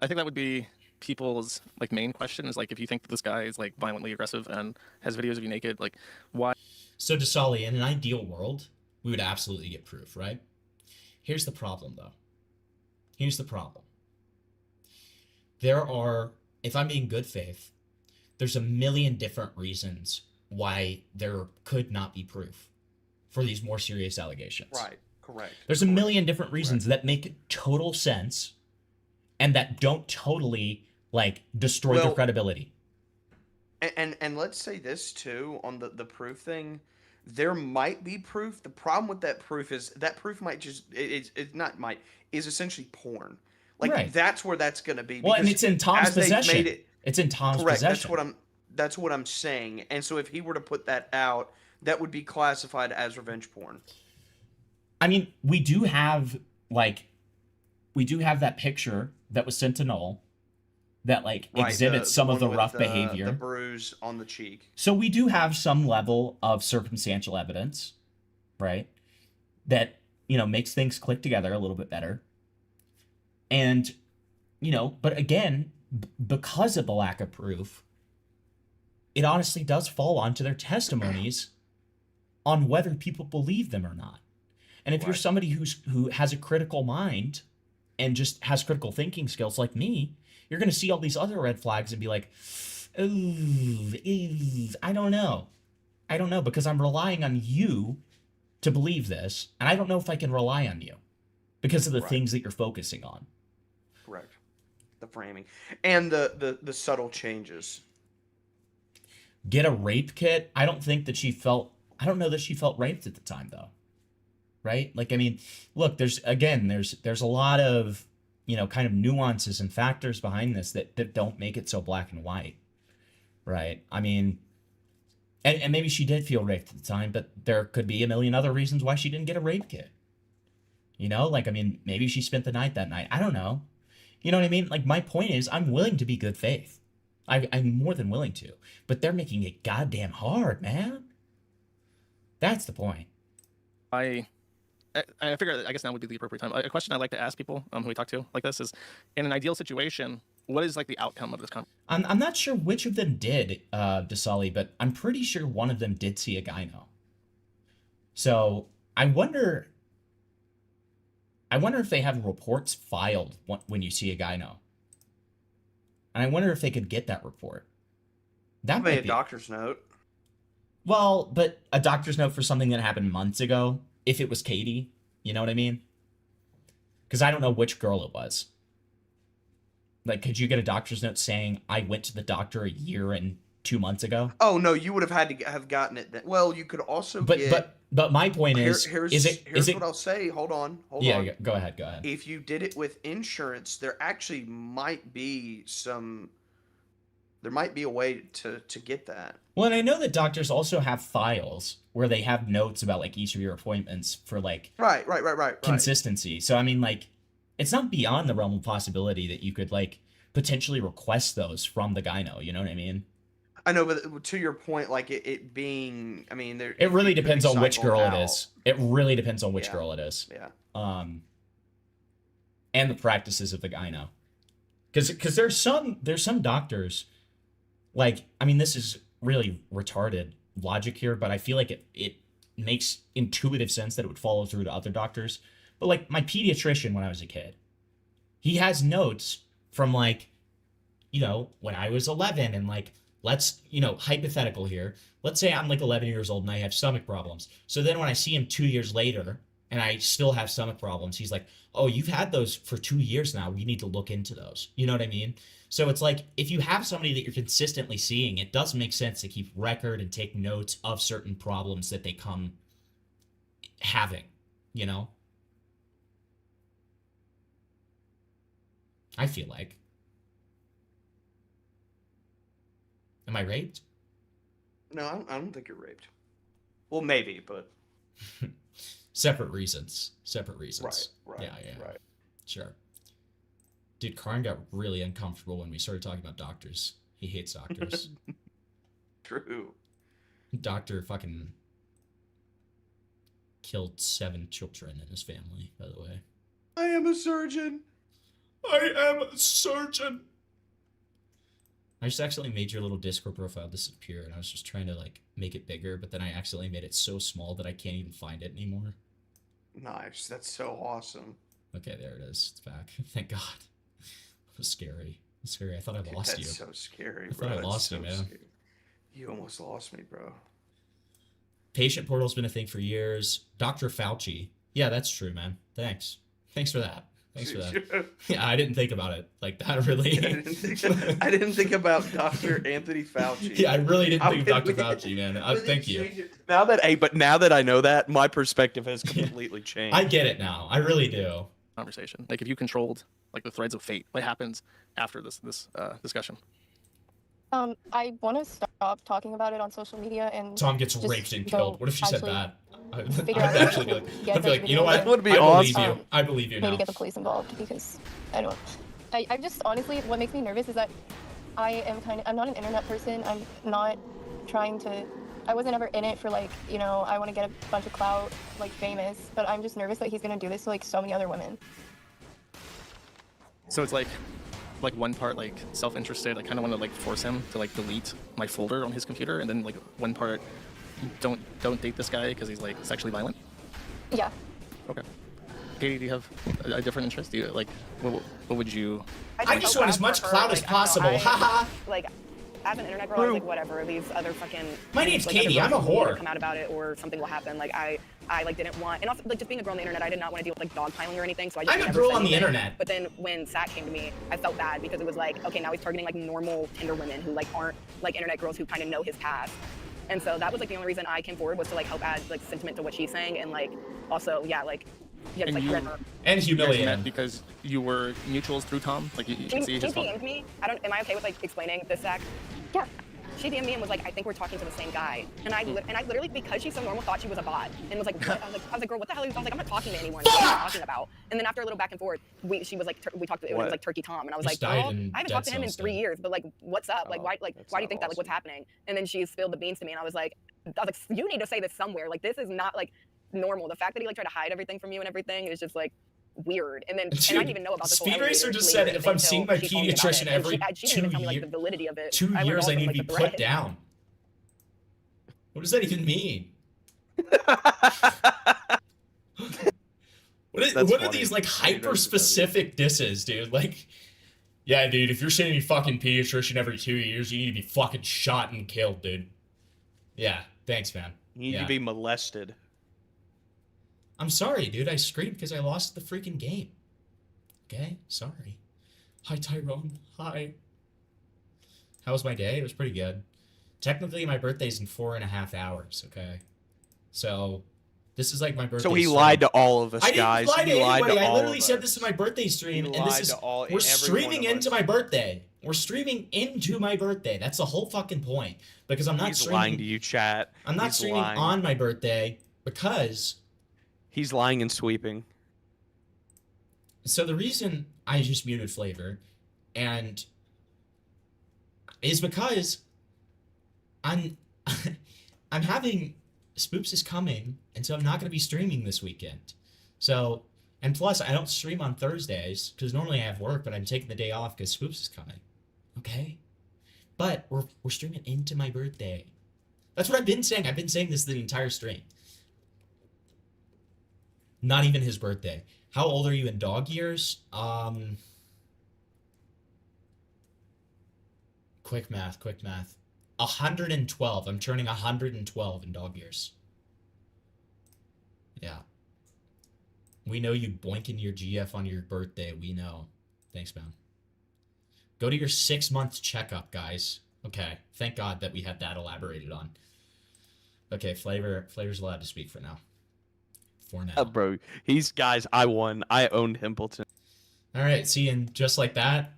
I think that would be people's like main question is like, if you think that this guy is like violently aggressive and has videos of you naked, like why? So Dasali, in an ideal world, we would absolutely get proof, right? Here's the problem though. Here's the problem. There are, if I'm being good faith, there's a million different reasons why there could not be proof for these more serious allegations. Right, correct. There's a million different reasons that make total sense and that don't totally like destroy their credibility. And let's say this too on the proof thing. There might be proof. The problem with that proof is that proof might just is essentially porn. Like Right. that's where that's going to be. Well, and because it's in Tom's as they've possession. made it- It's in Tom's correct. possession. That's what I'm saying. And so if he were to put that out, that would be classified as revenge porn. I mean, we do have that picture that was sent to Null that like Right, exhibits some of the one rough with behavior. The bruise on the cheek. So we do have some level of circumstantial evidence, right? That, makes things click together a little bit better. And, but again, because of the lack of proof, it honestly does fall onto their testimonies on whether people believe them or not. And if you're somebody who has a critical mind and just has critical thinking skills like me, you're going to see all these other red flags and be like, ooh, I don't know. I don't know, because I'm relying on you to believe this, and I don't know if I can rely on you because of the things that you're focusing on. Correct. The framing and the subtle changes. Get a rape kit? I don't know that she felt raped at the time though. Right? Like, I mean, look, there's a lot of, kind of nuances and factors behind this that don't make it so black and white. Right? I mean, and maybe she did feel raped at the time, but there could be a million other reasons why she didn't get a rape kit. Like, I mean, maybe she spent the night that night. I don't know. You know what I mean? Like, my point is, I'm willing to be good faith. I'm more than willing to. But they're making it goddamn hard, man. That's the point. I figure I guess now would be the appropriate time. A question I like to ask people who we talk to like this is, in an ideal situation, what is like the outcome of this conversation? I'm not sure which of them did, Dasali, but I'm pretty sure one of them did see a gyno. So I wonder if they have reports filed when you see a gyno. And I wonder if they could get that report. That Maybe might be a doctor's note. Well, but a doctor's note for something that happened months ago, if it was Katie, you know what I mean? Because I don't know which girl it was. Like, could you get a doctor's note saying I went to the doctor a year and 2 months ago? Oh no, you would have had to have gotten it then. Well, you could also get. But my point is here's it what I'll say. Hold on. Yeah, go ahead. If you did it with insurance, there actually might be some. There might be a way to get that. Well, and I know that doctors also have files where they have notes about like each of your appointments for like Right. consistency. So I mean, like, it's not beyond the realm of possibility that you could like potentially request those from the gyno. You know what I mean? I know, but to your point, like it being, I mean, It really depends on which girl it is. It really depends on which Yeah. girl it is. Yeah. And the practices of the gyno, because there's some doctors, like, I mean, this is really retarded logic here, but I feel like it makes intuitive sense that it would follow through to other doctors. But like my pediatrician when I was a kid, he has notes from like, you know, when I was 11 and like, let's, you know, hypothetical here. Let's say I'm like 11 years old and I have stomach problems. So then when I see him 2 years later and I still have stomach problems, he's like, oh, you've had those for 2 years now. We need to look into those. You know what I mean? So it's like, if you have somebody that you're consistently seeing, it does make sense to keep record and take notes of certain problems that they come having, you know? I feel like. Am I raped? No, I don't think you're raped. Well, maybe, but Separate reasons. Right. Yeah. Sure. Dude, Karn got really uncomfortable when we started talking about doctors. He hates doctors. True. Doctor fucking killed 7 children in his family, by the way. I am a surgeon. I just accidentally made your little Discord profile disappear, and I was just trying to, like, make it bigger, but then I accidentally made it so small that I can't even find it anymore. Nice. That's so awesome. Okay, there it is. It's back. Thank God. It was scary. It was scary. I thought I lost you. That's so scary, I bro. thought I lost you, man. Scary. You almost lost me, bro. Patient portal's been a thing for years. Dr. Fauci. Yeah, that's true, man. Thanks for that. Yeah, I didn't think about it like that, really. I didn't think about Dr. Anthony Fauci. Yeah, I really didn't think of Dr. Fauci, man. Thank you. Now that I know that, my perspective has completely changed. I get it now. I really do. Conversation. Like, if you controlled like the threads of fate, what happens after this discussion? I want to stop talking about it on social media and Tom gets just raped and go killed. What if she said actually that? I'd figure out actually be how to like, get I'd be those like, you know what? videos. That would be I believe awesome. you. I believe you now. Maybe get the police involved because I don't know. I just honestly, what makes me nervous is that I'm not an internet person. I'm not trying to, I wasn't ever in it for like, you know, I want to get a bunch of clout, like famous, but I'm just nervous that he's going to do this to like so many other women. So it's like one part like self-interested. I kind of want to like force him to like delete my folder on his computer, and then like one part, don't date this guy because he's like sexually violent. Yeah. Okay. Katie, do you have a different interest? Do you like what would you? I just want as much clout as possible. Haha. Like, as an internet girl, I was like, whatever. These other fucking. My name's like, Katie. I'm a whore. Come out about it, or something will happen. Like I like didn't want, and also like just being a girl on the internet, I did not want to deal with like dogpiling or anything. So I just I'm a never girl said on the anything. internet. But then when Sack came to me, I felt bad because it was like, okay, now he's targeting like normal Tinder women who like aren't like internet girls who kind of know his past. And so that was like the only reason I came forward was to like help add like sentiment to what she's saying, and like also like. Yeah, And like, you and humiliate met because you were mutuals through Tom. Like you can see she his phone. DM'd me. Am I okay with like explaining this, Zach? Yeah. She DM'd me and was like, I think we're talking to the same guy. And I literally, because she's so normal, thought she was a bot. And was like, what? I was like, girl, what the hell are you? I was like, I'm not talking to anyone. What are you talking about? And then after a little back and forth, she was like, we talked. It was like Turkey Tom, and I was like, girl, I haven't talked to him in 3 years, but like, what's up? Like, why do you think that? Like, what's happening? And then she spilled the beans to me, and I was like, you need to say this somewhere. Like, this is not like normal. The fact that he like tried to hide everything from you and everything is just like weird. And then Dude, and I didn't even know about this. Speed Racer just said if I'm seeing my pediatrician every she didn't even tell me like the validity of it. 2 years, I need to be the put thread. down. What does that even mean? What are these like hyper specific disses, dude? Like, yeah, dude, if you're seeing your fucking pediatrician every 2 years, you need to be fucking shot and killed, dude. Yeah, thanks, man. You need to be molested. I'm sorry, dude. I screamed because I lost the freaking game. Okay, sorry. Hi, Tyrone. Hi. How was my day? It was pretty good. Technically, my birthday's in 4.5 hours, okay? So, this is like my birthday So he stream. lied to all of us, I didn't guys. lie to He lied anybody. to I all literally of said us. this is my birthday stream, He and this lied is to all- we're every streaming one of into us. my birthday. We're streaming into my birthday. That's the whole fucking point. Because I'm not He's streaming. lying to you, chat. I'm not He's streaming lying. on my birthday because. He's lying and sweeping. So the reason I just muted Flavor, and is because I'm I'm having Spoops is coming, and so I'm not going to be streaming this weekend. So, and plus I don't stream on Thursdays because normally I have work, but I'm taking the day off because Spoops is coming. Okay, but we're streaming into my birthday. That's what I've been saying. I've been saying this the entire stream. Not even his birthday. How old are you in dog years? Quick math. 112. I'm turning 112 in dog years. Yeah. We know you boinking your GF on your birthday. We know. Thanks, man. Go to your 6-month checkup, guys. Okay. Thank God that we had that elaborated on. Okay, Flavor's allowed to speak for now. For now. Bro, guys, I won. I owned Himpleton. All right, see, and just like that.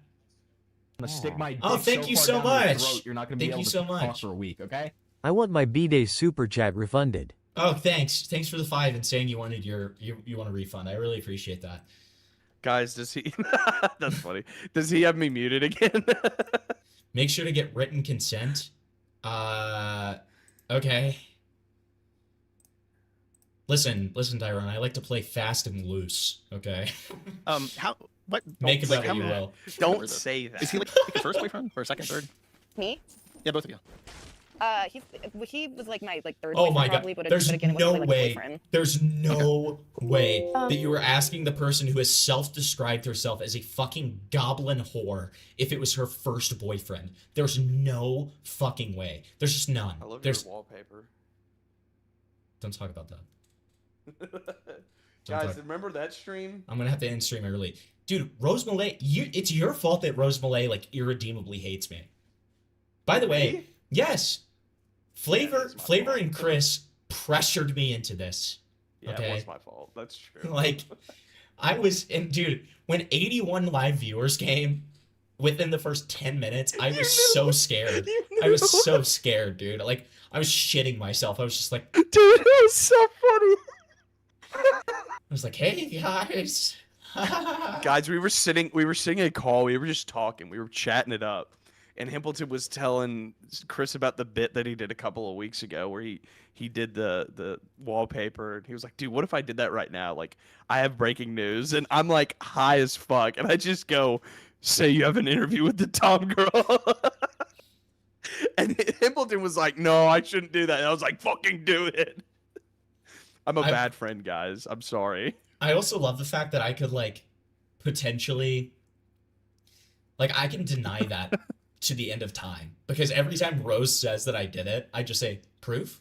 I'm gonna stick my Oh, dick thank you far so down your much. throat, you're not gonna be Thank able you to so talk much. for a week, okay? I want my B-Day super chat refunded. Oh, thanks. Thanks for the 5 and saying you wanted you want a refund. I really appreciate that. Guys, does he? That's funny. Does he have me muted again? Make sure to get written consent. Okay. Listen, Tyrone. I like to play fast and loose. Okay. What? Make of that what you will. Don't say that. Is he like your first boyfriend or second, third? Me? Yeah, both of you. He was like my third. Oh boyfriend my god. probably, but There's again, it no wasn't really, like, a way. boyfriend. There's no way that you were asking the person who has self-described herself as a fucking goblin whore if it was her first boyfriend. There's no fucking way. There's just none. I love There's your wallpaper. Don't talk about that. Guys, remember that stream? I'm gonna have to end stream early. Dude, Rose Malay, it's your fault that Rose Malay like irredeemably hates me. By the way, yes. Flavor and Chris pressured me into this. Yeah, okay? it was my fault. That's true. Like, I was, and dude, when 81 live viewers came within the first 10 minutes, I was so scared. I was so scared, dude. Like, I was shitting myself. I was just like, dude, it was so funny. I was like, hey guys. Guys, we were sitting in a call, we were just talking, we were chatting it up. And Himpleton was telling Chris about the bit that he did a couple of weeks ago where he did the wallpaper, and he was like, dude, what if I did that right now? Like, I have breaking news, and I'm like high as fuck, and I just go, say you have an interview with the Tom girl. And Himpleton was like, no, I shouldn't do that. And I was like, fucking do it. I'm a bad friend, guys. I'm sorry. I also love the fact that I could like potentially, like, I can deny that to the end of time, because every time Rose says that I did it, I just say, proof?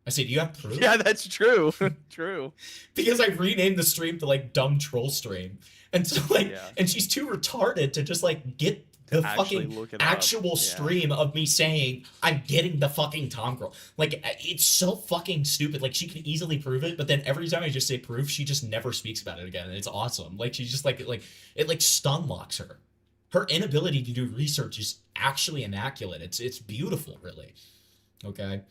I say, do you have proof? Yeah, that's true. True. Because I renamed the stream to like dumb troll stream. And so like, Yeah. and she's too retarded to just like get the Actually look fucking it up. actual Yeah. stream of me saying I'm getting the fucking Tom girl. Like, it's so fucking stupid. Like, she can easily prove it, but then every time I just say proof, she just never speaks about it again. And it's awesome. Like, she's just like it like stun locks her. Her inability to do research is actually immaculate. It's beautiful, really. Okay.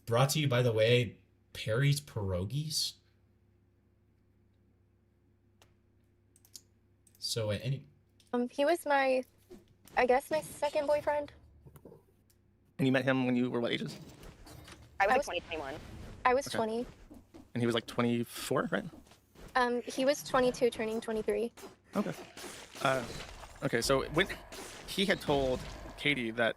Brought to you, by the way, Perry's Pierogies. So He was I guess my second boyfriend. And you met him when you were what ages? I was 2021. I was Okay. 20. And he was like 24, right? He was 22, turning 23. Okay. Okay, so when he had told Katie that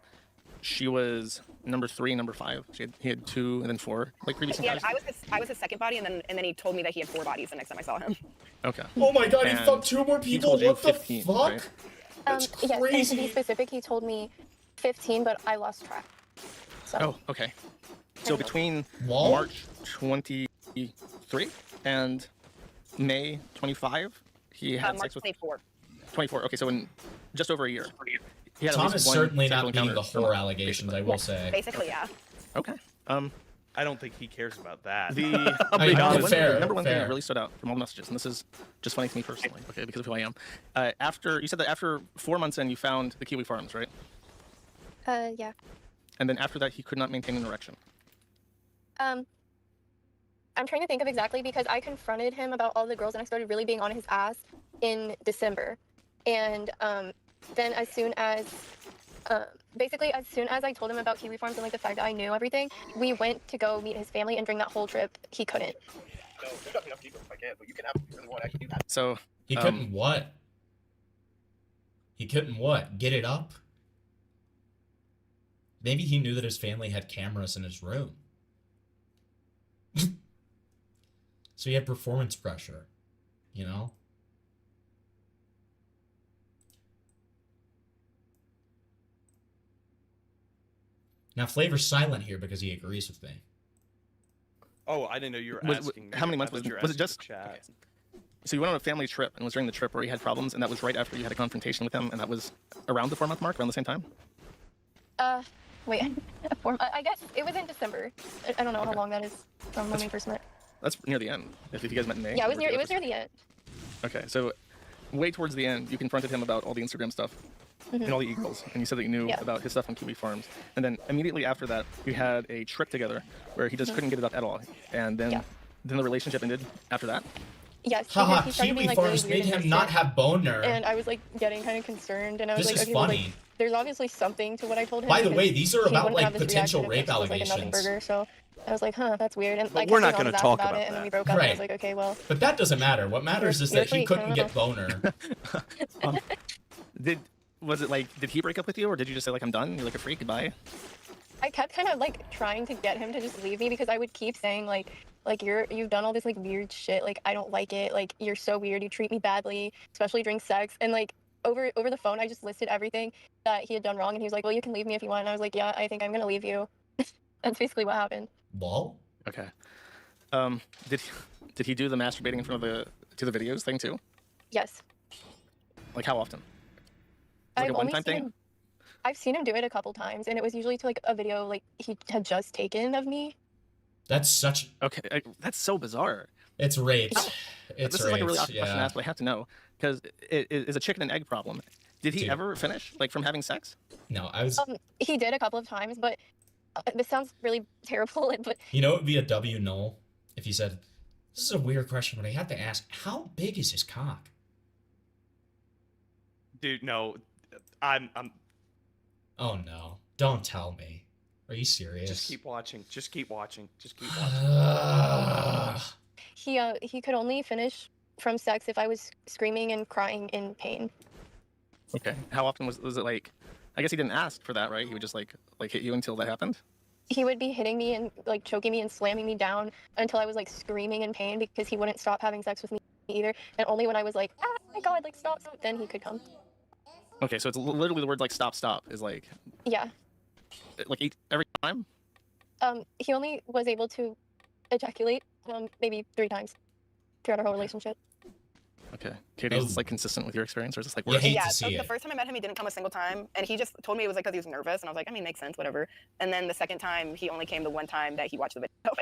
she was number 3, number 5, he had 2 and then 4, like previous Yeah, encounters? I was his second body, and then he told me that he had 4 bodies the next time I saw him. Okay. Oh my god, he And fucked 2 more he people. told you What the 15, fuck? right? Yes, and to be specific, he told me 15, but I lost track. So. Oh, okay. So between Wall? March 23 and May 25, he had March sex with 24. 24. Okay, so in just over a year. He had at Tom least is one certainly sexual not being encounter the per whore month, allegations, I basically. will say. Basically, yeah. Okay. I don't think he cares about that. The I mean, fair, number one thing fair. that really stood out from all the messages, and this is just funny to me personally, okay, because of who I am. After you said that after 4 months in, you found the Kiwi Farms, right? Yeah. And then after that, he could not maintain an erection. I'm trying to think of exactly because I confronted him about all the girls and I started really being on his ass in December. And then as soon as, basically as soon as I told him about Kiwi Farms and like the fact that I knew everything, we went to go meet his family, and during that whole trip, he couldn't. So He couldn't what? He couldn't what? Get it up? Maybe he knew that his family had cameras in his room. So he had performance pressure, you know? Now Flavor's silent here because he agrees with me. Oh, I didn't know you were Was- asking. how many me. months I was thought it? you were Was it asking just- the chat? So you went on a family trip, and it was during the trip where he had problems, and that was right after you had a confrontation with him, and that was around the 4-month mark, around the same time? Wait, I guess it was in December. I don't know how long that is from when we first met. That's near the end, if you guys met in May. Yeah, it was or near April. the end. Okay, so way towards the end, you confronted him about all the Instagram stuff and all the e-girls, and you said that you knew Yeah. about his stuff on Kiwi Farms. And then immediately after that, you had a trip together where he just couldn't get it up at all. And then, then the relationship ended after that? Yes, Haha, he started Kiwi being, like, Farms really weird made and him not distant. have boner. And I was like getting kind of concerned, and I was This like, is okay, well, like, funny. there's obviously something to what I told him. By the because way, these are he about, wouldn't like, have this potential reaction if rape it was, like, a nothing allegations. burger, so I was like, huh, that's weird. And like, we're kept not being on gonna his ass talk about about it, and then we that. broke up. And I Right. was like, okay, well. But that doesn't matter. What matters is you're that he freak, couldn't I get don't boner. Was it like, did he break up with you, or did you just say, like, I'm done, you're like a freak, goodbye? I kept kind of like trying to get him to just leave me because I would keep saying like you've done all this like weird shit, like I don't like it, like you're so weird, you treat me badly, especially during sex. And like over the phone I just listed everything that he had done wrong, and he was like, well, you can leave me if you want. And I was like, yeah, I think I'm gonna leave you. That's basically what happened. Lol. Okay. Did he do the masturbating in front of the videos thing too? Yes. Like how often? Like I've a one-time thing? I've seen him do it a couple times, and it was usually to like a video like he had just taken of me. That's such. Okay, that's so bizarre. It's rape. It's This is like a really raped, awkward question to yeah. ask, but I have to know because it is a chicken and egg problem. Did he Dude. ever finish, like from having sex? No, I was. He did a couple of times, but this sounds really terrible. But You know, it would be a W null if he said, "This is a weird question, but I have to ask, how big is his cock?" Dude, no, I'm. Oh no! Don't tell me. Are you serious? Just keep watching. Just keep watching. Just keep watching. he could only finish from sex if I was screaming and crying in pain. Okay. How often was it like? I guess he didn't ask for that, right? He would just like hit you until that happened. He would be hitting me and like choking me and slamming me down until I was like screaming in pain because he wouldn't stop having sex with me either. And only when I was like, oh my god, like stop, then he could come. Okay, so it's literally the word like stop is like Yeah. like every time. He only was able to ejaculate maybe 3 times throughout our whole relationship. Okay, Katie, is this like consistent with your experience, or is this like You worse? hate Yeah, to so see the it. first time I met him, he didn't come a single time, and he just told me it was like because he was nervous, and I was like, I mean, makes sense, whatever. And then the second time, he only came the one time that he watched the video.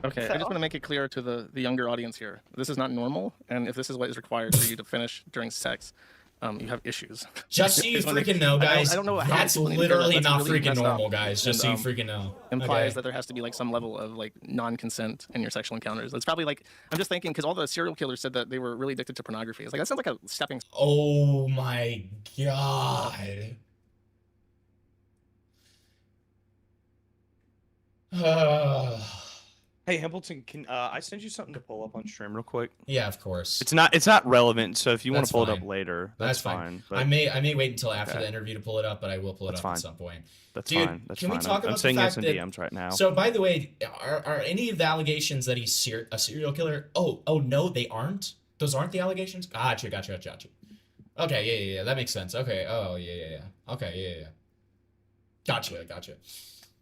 Okay, I just want to make it clear to the younger audience here. This is not normal, and if this is what is required for you to finish during sex, you have issues. Just so you Just wanna- freaking know, guys. I don't know how That's people need to hear that. literally That's not really freaking messed up. normal, guys. Just so And, you freaking know. implies Okay. that there has to be like some level of like non-consent in your sexual encounters. It's probably like, I'm just thinking because all the serial killers said that they were really addicted to pornography. It's like that sounds like a stepping. Oh my god. Hey Hamilton, can I send you something to pull up on stream real quick? Yeah, of course. It's not relevant, so if you want That's to pull it fine. up later, That's that's fine. I may wait until after Okay. the interview to pull it up, but I will pull it That's up fine. at some point. That's Dude, fine. That's can fine. we talk I'm about saying the this fact in that, DMs right now. So, by the way, are any of the allegations that he's a serial killer? Oh, no, they aren't. Those aren't the allegations. Gotcha. Okay, yeah. That makes sense. Okay. Oh, yeah. Okay, yeah. Gotcha.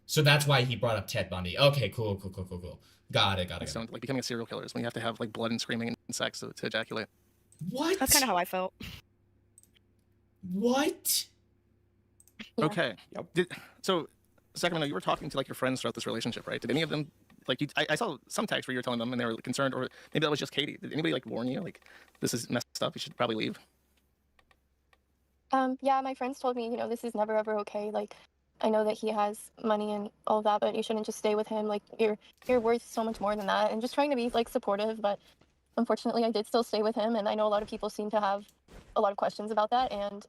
So that's why he brought up Ted Bundy. Okay, cool. Got it. So like becoming a serial killer is when you have to have like blood and screaming and sex to ejaculate. What? That's kind of how I felt. What? Okay. So, Sacramento, you were talking to like your friends throughout this relationship, right? Did any of them like I saw some text where you were telling them and they were concerned, or maybe that was just Katie. Did anybody like warn you like this is messed up? You should probably leave. Yeah, my friends told me, this is never ever okay. Like, I know that he has money and all of that, but you shouldn't just stay with him. Like, you're worth so much more than that. And just trying to be like supportive, but unfortunately, I did still stay with him, and I know a lot of people seem to have a lot of questions about that. And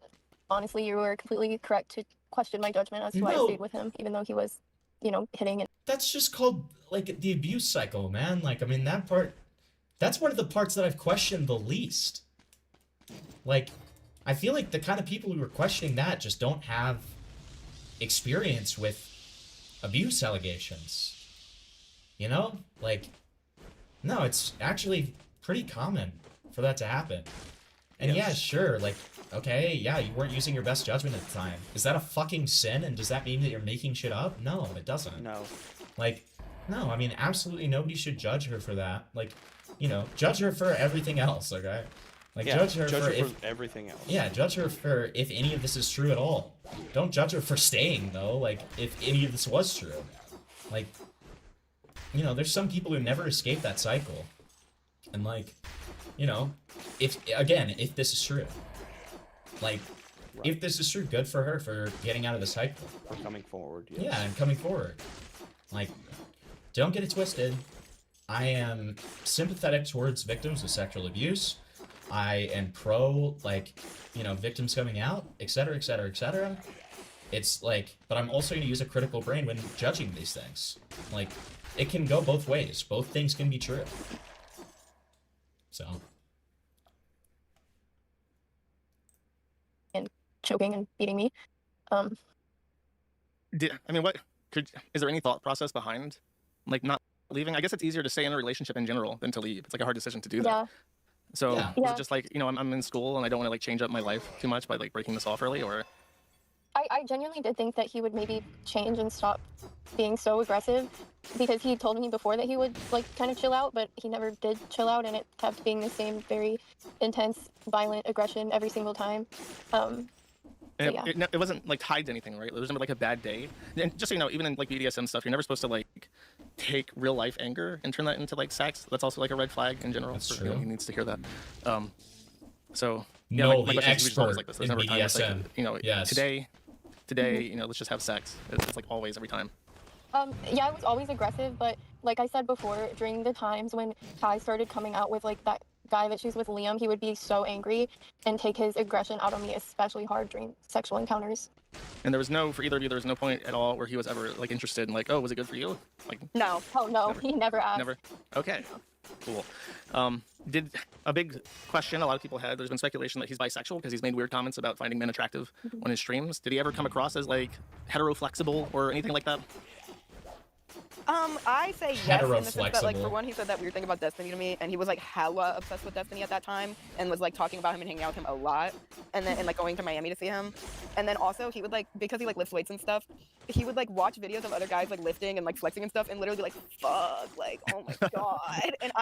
honestly, you were completely correct to question my judgment as to why I stayed with him, even though he was, hitting and. That's just called like the abuse cycle, man. Like, I mean, that's one of the parts that I've questioned the least. Like, I feel like the kind of people who are questioning that just don't have experience with abuse allegations. Like, no, it's actually pretty common for that to happen. And yeah, sure, like, okay, yeah, you weren't using your best judgment at the time. Is that a fucking sin? And does that mean that you're making shit up? No, it doesn't. No. Like, no, I mean, absolutely nobody should judge her for that. Like, judge her for everything else, okay? Like, judge her for everything else. Yeah, judge her for if any of this is true at all. Don't judge her for staying, though, like, if any of this was true. Like, there's some people who never escape that cycle. And, like, if this is true. Like, if this is true, good for her for getting out of the cycle. For coming forward, yes. Yeah, and coming forward. Like, don't get it twisted. I am sympathetic towards victims of sexual abuse. I am pro, like, victims coming out, etc., etc., etc. It's like, but I'm also going to use a critical brain when judging these things. Like, it can go both ways. Both things can be true. So. And choking and beating me. Is there any thought process behind, like, not leaving? I guess it's easier to stay in a relationship in general than to leave. It's like a hard decision to do that. Yeah. So was it just like, I'm in school and I don't want to like change up my life too much by like breaking this off early, or? I genuinely did think that he would maybe change and stop being so aggressive, because he told me before that he would like kind of chill out, but he never did chill out, and it kept being the same very intense, violent aggression every single time. It wasn't like tied to anything, right? It was never like a bad day. And just so you know, even in like BDSM stuff, you're never supposed to like take real life anger and turn that into like sex. That's also like a red flag in general. That's for true. anyone who needs to hear that. So yeah, No, my the question is, we just always expert like this. in There's never a time it's BDSM. like, Yes. today, let's just have sex. It's like always, every time. Yeah, I was always aggressive, but like I said before, during the times when Kai started coming out with like that guy that she's with, Liam, he would be so angry and take his aggression out on me, especially hard during sexual encounters. And there was no, for either of you, there was no point at all where he was ever like interested in like, oh, was it good for you? Like, no. Oh no, he never asked. Never. Okay. Cool. Did a big question a lot of people had, there's been speculation that he's bisexual because he's made weird comments about finding men attractive on his streams. Did he ever come across as like hetero-flexible or anything like that? I say yes in the sense that, like, for one, he said that weird thing about Destiny to me, and he was like hella obsessed with Destiny at that time, and was like talking about him and hanging out with him a lot, and then like going to Miami to see him, and then also he would like, because he like lifts weights and stuff, he would like watch videos of other guys like lifting and like flexing and stuff, and literally be like, fuck, like, oh my god, and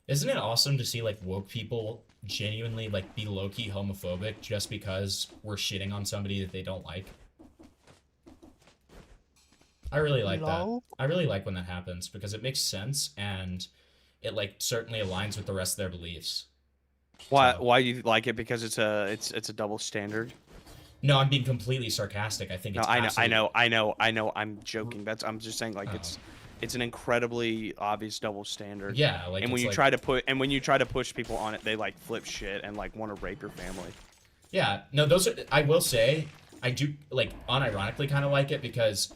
Isn't it awesome to see like woke people genuinely like be low-key homophobic just because we're shitting on somebody that they don't like? I really like that. I really like when that happens because it makes sense and it like certainly aligns with the rest of their beliefs. Why do you like it? Because it's a double standard. No, I'm being completely sarcastic. I think it's I know. I'm joking. I'm just saying like it's an incredibly obvious double standard. Yeah, like, and when you try to push people on it, they like flip shit and like want to rape your family. Yeah, no, those are, I will say, I do like unironically kind of like it because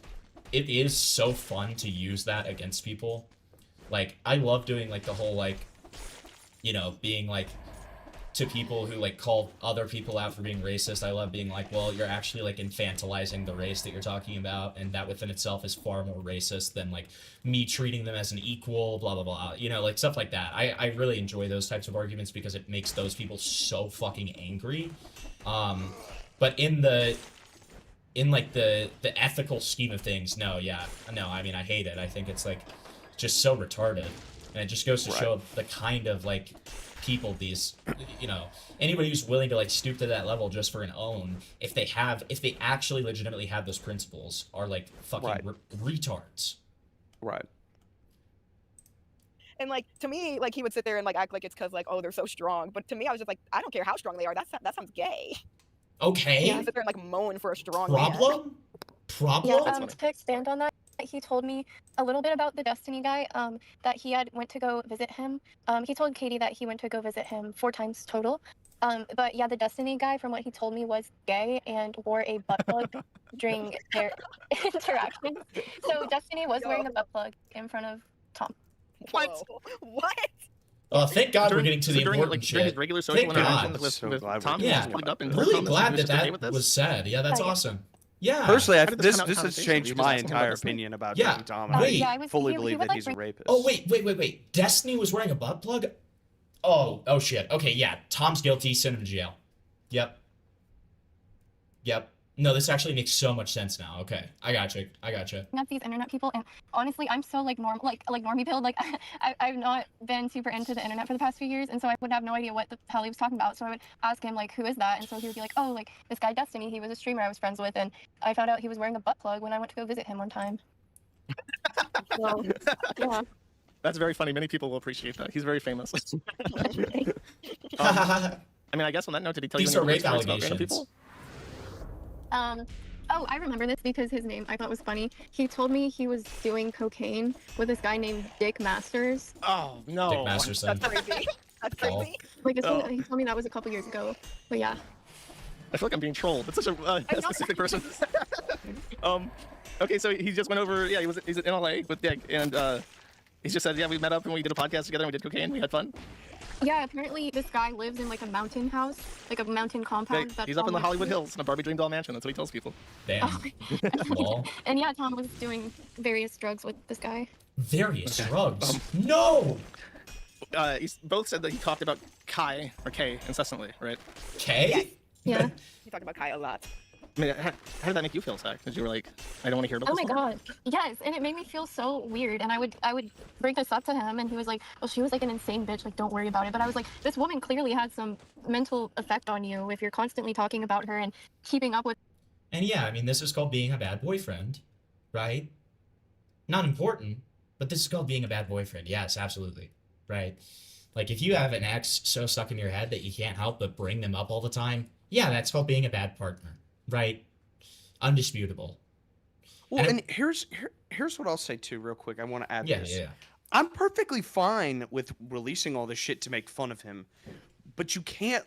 it is so fun to use that against people. Like, I love doing like the whole like, being like to people who like call other people out for being racist. I love being like, well, you're actually like infantilizing the race that you're talking about, and that within itself is far more racist than like me treating them as an equal, blah blah blah, like stuff like that. I really enjoy those types of arguments because it makes those people so fucking angry. But in like the ethical scheme of things, no, I mean, I hate it. I think it's like just so retarded, and it just goes to show the kind of like people, these, anybody who's willing to like stoop to that level just for an own, if they actually legitimately have those principles, are like fucking retards. Right. And like to me, like he would sit there and like act like it's because like, oh, they're so strong. But to me, I was just like, I don't care how strong they are. That sounds gay. Okay. Yeah, sit there and like moan for a strong problem. Yeah, to expand on that, he told me a little bit about the Destiny guy, that he had went to go visit him. He told Katie that he went to go visit him 4 times total. But yeah, the Destiny guy, from what he told me, was gay and wore a butt plug during their interactions. So Destiny was wearing a butt plug in front of Tom. What? What? Oh, thank God we're getting to the important during shit. his regular social Thank God. interactions with Tom, he Yeah, just plugged up and really told Tom glad he was that okay with that this. was said. Yeah, that's awesome. Yeah. Personally, How did this this come out in has conversation? changed You just my asking about entire Destiny? opinion about Yeah. Turkey Tom. Wait. I fully believe that he's a rapist. Oh, wait. Destiny was wearing a butt plug? Oh shit. Okay, yeah. Tom's guilty. Send him to jail. Yep. No, this actually makes so much sense now. Okay, I gotcha. Not these internet people, and honestly, I'm so like normal, like normie build. Like I've not been super into the internet for the past few years, and so I would have no idea what the hell he was talking about. So I would ask him like, who is that? And so he would be like, oh, like this guy Destiny. He was a streamer I was friends with, and I found out he was wearing a butt plug when I went to go visit him one time. So, yeah. That's very funny. Many people will appreciate that. He's very famous. I mean, I guess on that note, did he tell These you are any rape stories about random allegations. people? Oh, I remember this because his name I thought was funny. He told me he was doing cocaine with this guy named Dick Masters. Oh no! Dick Masterson. That's crazy. That's crazy. Like this one, he told me that was a couple years ago. But yeah. I feel like I'm being trolled. It's such a specific person. Okay, so he just went over. Yeah, he's in LA with Dick, and he just said, yeah, we met up and we did a podcast together and we did cocaine. We had fun. Yeah, apparently this guy lives in like a mountain house, like a mountain compound. Yeah, that's he's up in the all Hollywood next to Hills in a Barbie Dream Doll mansion. That's what he tells people. Damn. Lol. it. And yeah, Tom was doing various drugs with this guy. Various drugs? No! Both said that he talked about Kai, or K, incessantly, right? K? Yeah. He talked about Kai a lot. I mean, how did that make you feel, Zach? Because you were like, I don't want to hear about Oh this my one. god. Yes, and it made me feel so weird. And I would bring this up to him, and he was like, well, she was like an insane bitch, like don't worry about it. But I was like, this woman clearly had some mental effect on you if you're constantly talking about her and keeping up with. And yeah, I mean, this is called being a bad boyfriend, right? Not important, but this is called being a bad boyfriend. Yes, absolutely. Right? Like, if you have an ex so stuck in your head that you can't help but bring them up all the time, yeah, that's called being a bad partner. Right? Undisputable. Well, and here's what I'll say too, real quick. I want to add this. Yeah. I'm perfectly fine with releasing all this shit to make fun of him, but you can't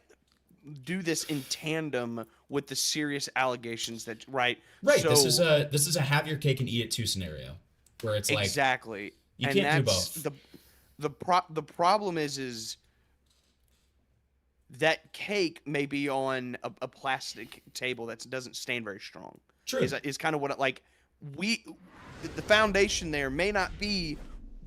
do this in tandem with the serious allegations that right. So, this is a have your cake and eat it too scenario, where it's like exactly. You and can't do that's both. The problem is that cake may be on a plastic table that doesn't stand very strong. True. Is kind of what the foundation there may not be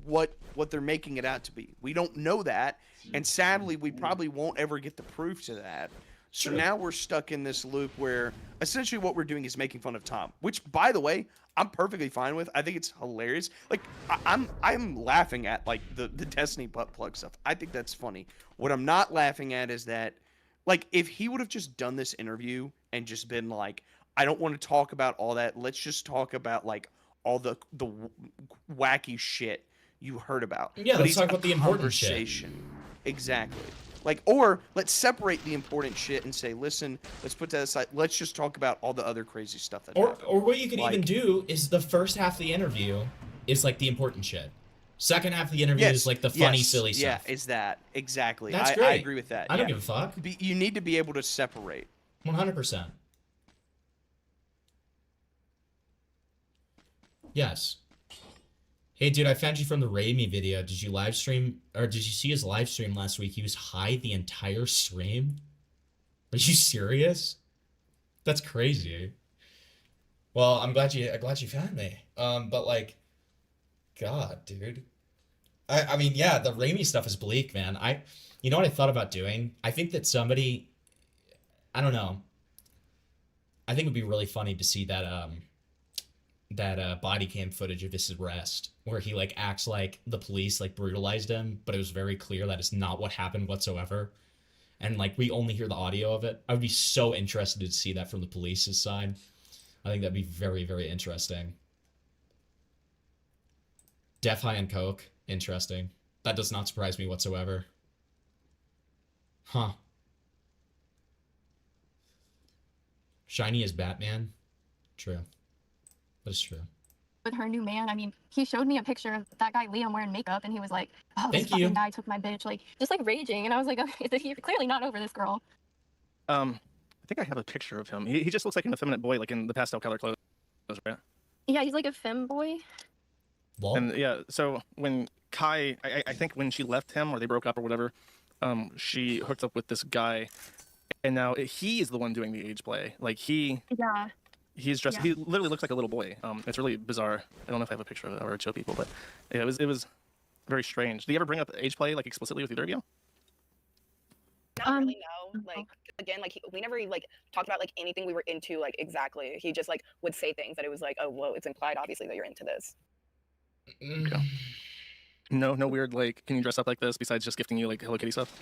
what they're making it out to be. We don't know that, and sadly, we probably won't ever get the proof to that. So now we're stuck in this loop where essentially what we're doing is making fun of Tom, which, by the way, I'm perfectly fine with. I think it's hilarious. Like I'm laughing at like the Destiny butt plug stuff. I think that's funny. What I'm not laughing at is that, like, if he would have just done this interview and just been like, I don't want to talk about all that. Let's just talk about like all the wacky shit you heard about. Yeah, But let's he's talk a about the important shit. conversation. Exactly. Like, or let's separate the important shit and say, listen, let's put that aside. Let's just talk about all the other crazy stuff that happened. Or what you could even Like- do is the first half of the interview is like the important shit. Second half of the interview is like the funny, silly stuff. Yeah, is that. Exactly. That's I great. agree with that. I don't yeah. give a fuck. You need to be able to separate. 100%. Yes. Hey, dude, I found you from the Raimi video. Did you live stream, or did you see his live stream last week? He was high the entire stream. Are you serious? That's crazy. Well, I'm glad you found me. But like, God, dude. I mean, yeah, the Raimi stuff is bleak, man. You know what I thought about doing? I think that somebody, I don't know. I think it would be really funny to see that body cam footage of his arrest where he like acts like the police like brutalized him, but it was very clear that it's not what happened whatsoever. And like we only hear the audio of it. I would be so interested to see that from the police's side. I think that'd be very, very interesting. Death, high, and coke. Interesting. That does not surprise me whatsoever. Huh. Shiny as Batman. True. That is true. With her new man, I mean, he showed me a picture of that guy Liam wearing makeup, and he was like, "Oh, this Thank you. fucking guy took my bitch," like just like raging, and I was like, "Okay, you're clearly not over this girl." I think I have a picture of him. He just looks like an effeminate boy, like in the pastel color clothes, right? Yeah, he's like a femboy. Lol. And yeah, so when Kai, I think when she left him or they broke up or whatever, she hooked up with this guy, and now he is the one doing the age play. Like Yeah. he's dressed. Yeah. He literally looks like a little boy. It's really bizarre. I don't know if I have a picture of it or show people, but yeah, it was very strange. Do you ever bring up age play like explicitly with either of you? Not really, no. Like again, like we never like talked about like anything we were into like exactly. He just like would say things that it was like, oh well, it's implied obviously that you're into this. Okay. No weird like, can you dress up like this besides just gifting you like Hello Kitty stuff?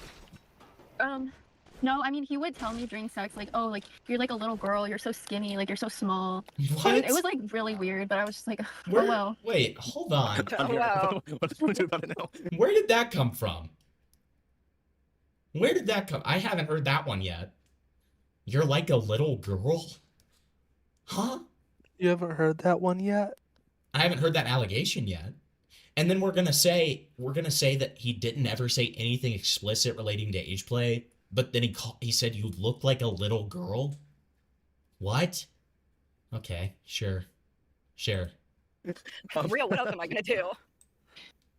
No, I mean, he would tell me during sex, like, "Oh, like you're like a little girl. You're so skinny. Like you're so small." What? It was like really weird, but I was just like, "Oh Where, well." Wait, hold on. I'm here. Wow. What do you do about it now? Where did that come from? Where did that come? I haven't heard that one yet. You're like a little girl? Huh? You haven't heard that one yet? I haven't heard that allegation yet. And then we're gonna say that he didn't ever say anything explicit relating to age play, but then he said you look like a little girl? What? Okay, sure. For real, what else am I gonna do?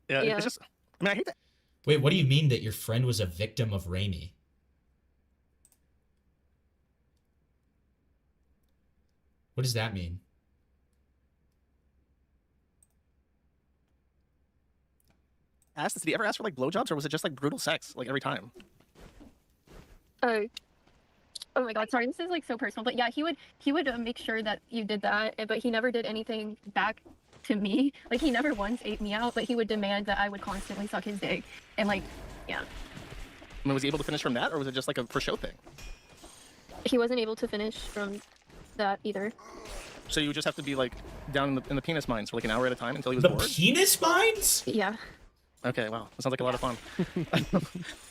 Yeah, it's just, I mean, I hate that. Wait, what do you mean that your friend was a victim of Raimi? What does that mean? Did he ever ask for like blowjobs or was it just like brutal sex like every time? Oh my god, sorry, this is like so personal, but yeah, he would make sure that you did that, but he never did anything back to me. Like he never once ate me out, but he would demand that I would constantly suck his dick, and like, yeah. I mean, was he able to finish from that, or was it just like a for show thing? He wasn't able to finish from that either. So you would just have to be like down in the penis mines for like an hour at a time until he was The bored? penis mines? Yeah. Okay, wow, that sounds like a lot of fun.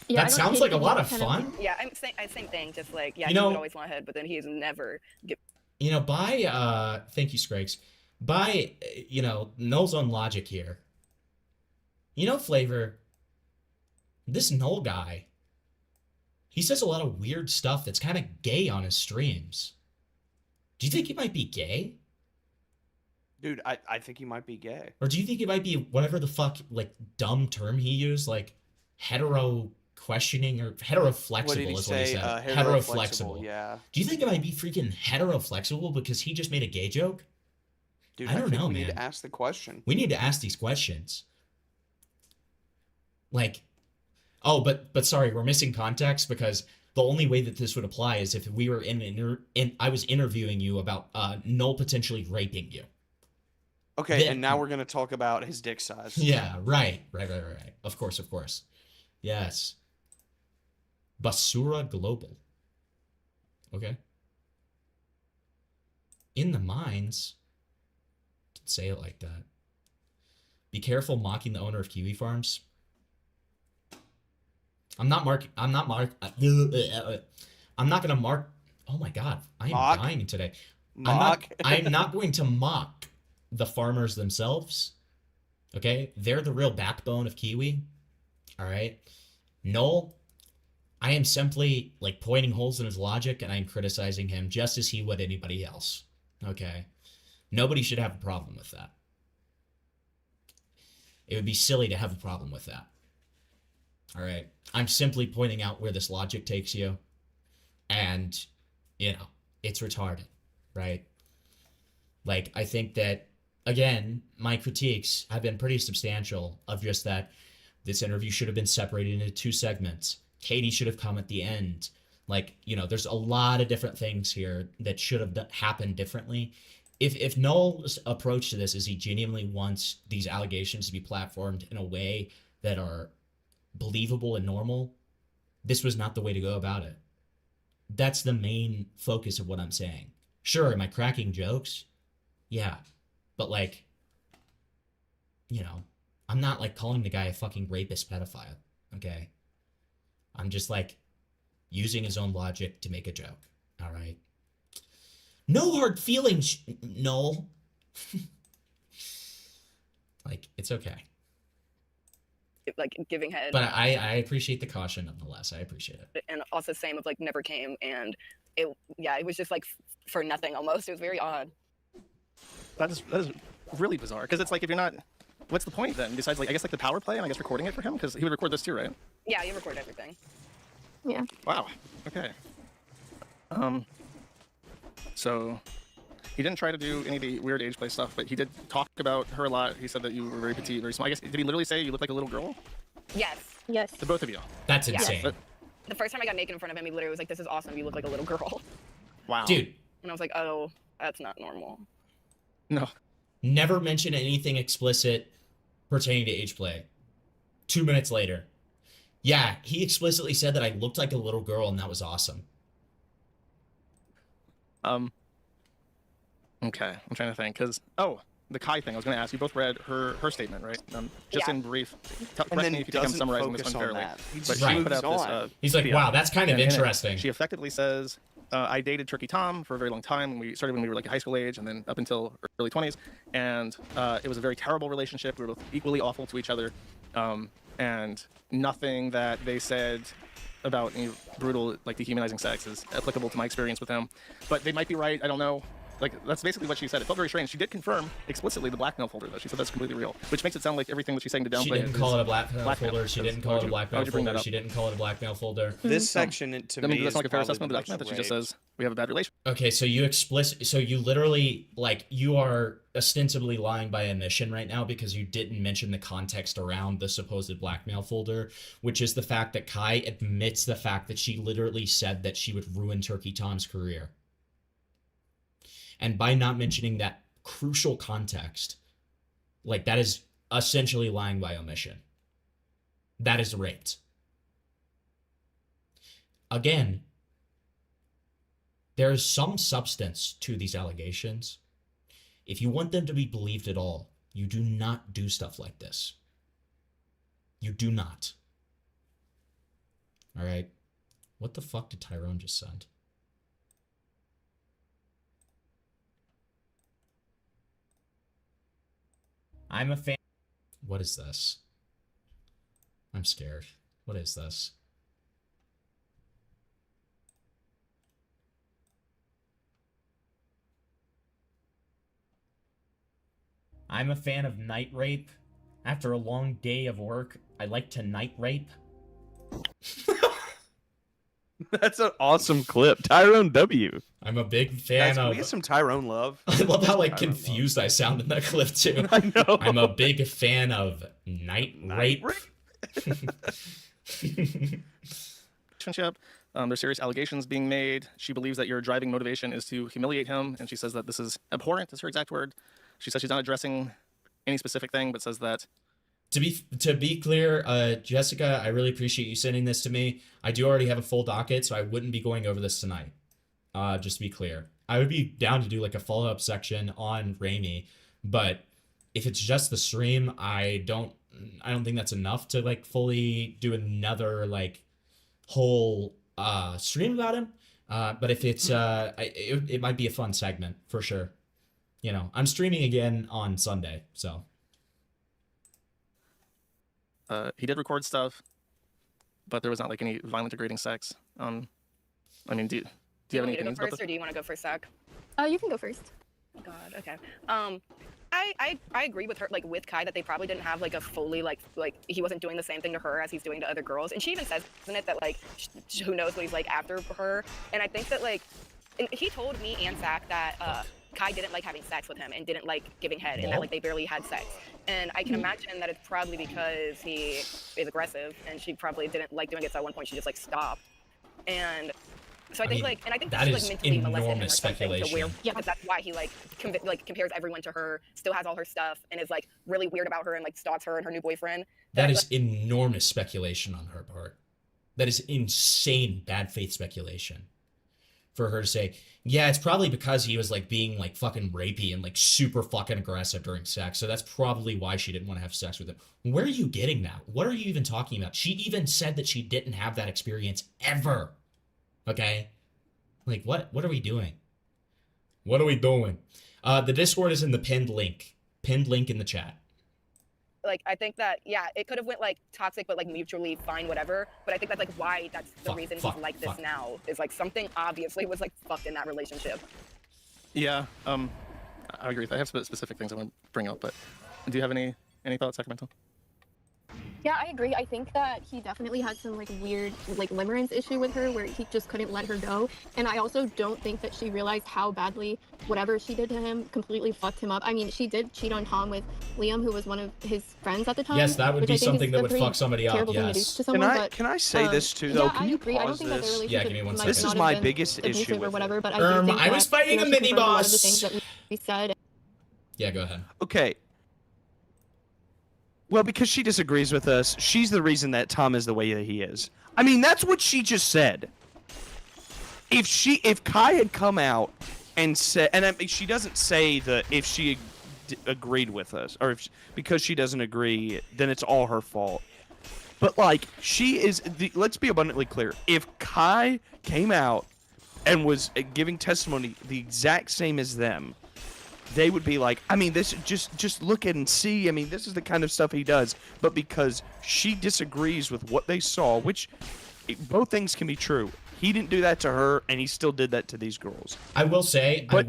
Yeah, That sounds like a lot of fun. Yeah, I'm same thing. Just like yeah, You he know- would always want ahead, but then he's never. You know, thank you, Scraggs. Null's own logic here. You know, Flavor, this Null guy, he says a lot of weird stuff that's kind of gay on his streams. Do you think he might be gay? Dude, I think he might be gay. Or do you think it might be whatever the fuck, like, dumb term he used? Like, hetero questioning or hetero-flexible What did he is what he say? said. Hetero-flexible, yeah. Do you think it might be freaking hetero-flexible because he just made a gay joke? Dude, I don't think know, we man. need to ask the question. We need to ask these questions. Like, oh, but sorry, we're missing context because the only way that this would apply is if we were I was interviewing you about Null potentially raping you. Okay, Then- and now we're going to talk about his dick size. Yeah, right. Of course. Yes. Basura Global. Okay. In the mines. Didn't say it like that. Be careful mocking the owner of Kiwi Farms. I'm not gonna mark. Oh my god, I am Mock? dying today. Mock? I'm not going to mock the farmers themselves. Okay, they're the real backbone of Kiwi. All right, Null, I am simply like pointing holes in his logic, and I'm criticizing him just as he would anybody else. Okay, nobody should have a problem with that. It would be silly to have a problem with that. All right, I'm simply pointing out where this logic takes you, and it's retarded, right? Like, I think that, again, my critiques have been pretty substantial of just that this interview should have been separated into 2 segments. Katie should have come at the end. Like, there's a lot of different things here that should have happened differently. if Noel's approach to this is he genuinely wants these allegations to be platformed in a way that are believable and normal, this was not the way to go about it. That's the main focus of what I'm saying. Sure, am I cracking jokes? Yeah. But like, you know, I'm not like calling the guy a fucking rapist pedophile, okay? I'm just like using his own logic to make a joke, all right? No hard feelings, Noel. Like, it's okay. Like giving head. But I appreciate the caution nonetheless. I appreciate it. And also same of like never came, and it was just like for nothing almost. It was very odd. That is really bizarre, because it's like, if you're not, what's the point then? Besides, like, I guess like the power play and I guess recording it for him, because he would record this too, right? Yeah, you record everything. Yeah. Wow. Okay. So he didn't try to do any of the weird age play stuff, but he did talk about her a lot. He said that you were very petite, very small. I guess, did he literally say you look like a little girl? Yes. Yes. To both of you? That's insane. But, The first time I got naked in front of him, he literally was like, "This is awesome. You look like a little girl." wow. Dude. And I was like, "Oh, that's not normal." No. Never mention anything explicit pertaining to age play. 2 minutes later. Yeah, he explicitly said that I looked like a little girl and that was awesome. Okay, I'm trying to think, because, the Kai thing, I was going to ask, you both read her statement, right? Just in brief, correct me if you think I'm summarizing this unfairly. But she put out this, He's like, wow, that's kind of interesting. She effectively says, I dated Turkey Tom for a very long time. We started when we were like high school age, and then up until early 20s. And it was a very terrible relationship. We were both equally awful to each other. And nothing that they said about any brutal, like, dehumanizing sex is applicable to my experience with him. But they might be right. I don't know. Like, that's basically what she said. It felt very strange. She did confirm explicitly the blackmail folder, though. She said that's completely real, which makes it sound like everything that she's saying to downplay. She didn't call it a blackmail folder. She didn't call it a blackmail folder. She didn't call it a blackmail folder. This section to me that's is not like a fair probably assessment of the document that she just rape. says we have a bad relationship. Okay, so you literally, like, you are ostensibly lying by omission right now because you didn't mention the context around the supposed blackmail folder, which is the fact that Kai admits the fact that she literally said that she would ruin Turkey Tom's career. And by not mentioning that crucial context, like, that is essentially lying by omission. That is raped. Again, there is some substance to these allegations. If you want them to be believed at all, you do not do stuff like this. You do not. All right? What the fuck did Tyrone just send? I'm a fan. What is this? I'm scared. What is this? I'm a fan of night rape. After a long day of work, I like to night rape. That's an awesome clip. Tyrone W. I'm a big fan Guys, can of... we get some Tyrone love? I love how, like, Tyrone confused I sound in that clip, too. I know. I'm a big fan of night rape. Relationship. There's serious allegations being made. She believes that your driving motivation is to humiliate him, and she says that this is abhorrent. That's her exact word. She says she's not addressing any specific thing, but says that... To be clear, Jessica, I really appreciate you sending this to me. I do already have a full docket, so I wouldn't be going over this tonight. Just to be clear. I would be down to do like a follow-up section on Raimi, but if it's just the stream, I don't think that's enough to like fully do another like whole stream about him. But if it's it might be a fun segment for sure. You know, I'm streaming again on Sunday, so. He did record stuff, but there was not like any violent degrading sex. I mean, do you have any opinions about first, or do you want to go first, Zach? You can go first. God, okay. I agree with her, like with Kai, that they probably didn't have like a fully like he wasn't doing the same thing to her as he's doing to other girls, and she even says in it that like who knows what he's like after her, and I think that like he told me and Zach that Kai didn't like having sex with him and didn't like giving head, and that like they barely had sex, and I can imagine that it's probably because he is aggressive, and she probably didn't like doing it, so at one point she just like stopped, and So I think mean, like, and I think that she is like mentally molested him or enormous something to where, speculation. yeah, because that's why he like compares everyone to her, still has all her stuff, and is like really weird about her and like stalks her and her new boyfriend. That is enormous speculation on her part. That is insane bad faith speculation. For her to say, yeah, it's probably because he was like being like fucking rapey and like super fucking aggressive during sex. So that's probably why she didn't want to have sex with him. Where are you getting that? What are you even talking about? She even said that she didn't have that experience ever. Okay? Like, what are we doing? What are we doing? The Discord is in the pinned link. Pinned link in the chat. Like, I think that, yeah, it could have went like toxic, but like mutually fine, whatever. But I think that's like why that's the reason he's like this now, is like something obviously was like fucked in that relationship. Yeah, I agree with that. I have some specific things I want to bring up, but do you have any thoughts, Sacramento? Yeah, I agree. I think that he definitely had some like weird like limerence issue with her where he just couldn't let her go. And I also don't think that she realized how badly whatever she did to him completely fucked him up. I mean, she did cheat on Tom with Liam, who was one of his friends at the time. Yes, that would be something that would fuck somebody up, yes. Can I say this too, though? Yeah, Can I you agree. I don't pause think that their this? relationship Yeah, give me 1 might second. This is not have my been biggest issue abusive or with whatever, it. but I do think I that, was fighting you know, a she mini confirmed a lot of the boss. things that we said. Yeah, go ahead. Okay. Well, because she disagrees with us, she's the reason that Tom is the way that he is. I mean, that's what she just said. If Kai had come out and said, and I mean, she doesn't say that if she agreed with us, or if because she doesn't agree, then it's all her fault. But like, she is. Let's be abundantly clear. If Kai came out and was giving testimony the exact same as them, they would be like, I mean, this just look at and see. I mean, this is the kind of stuff he does. But because she disagrees with what they saw, which both things can be true. He didn't do that to her, and he still did that to these girls. I will say, I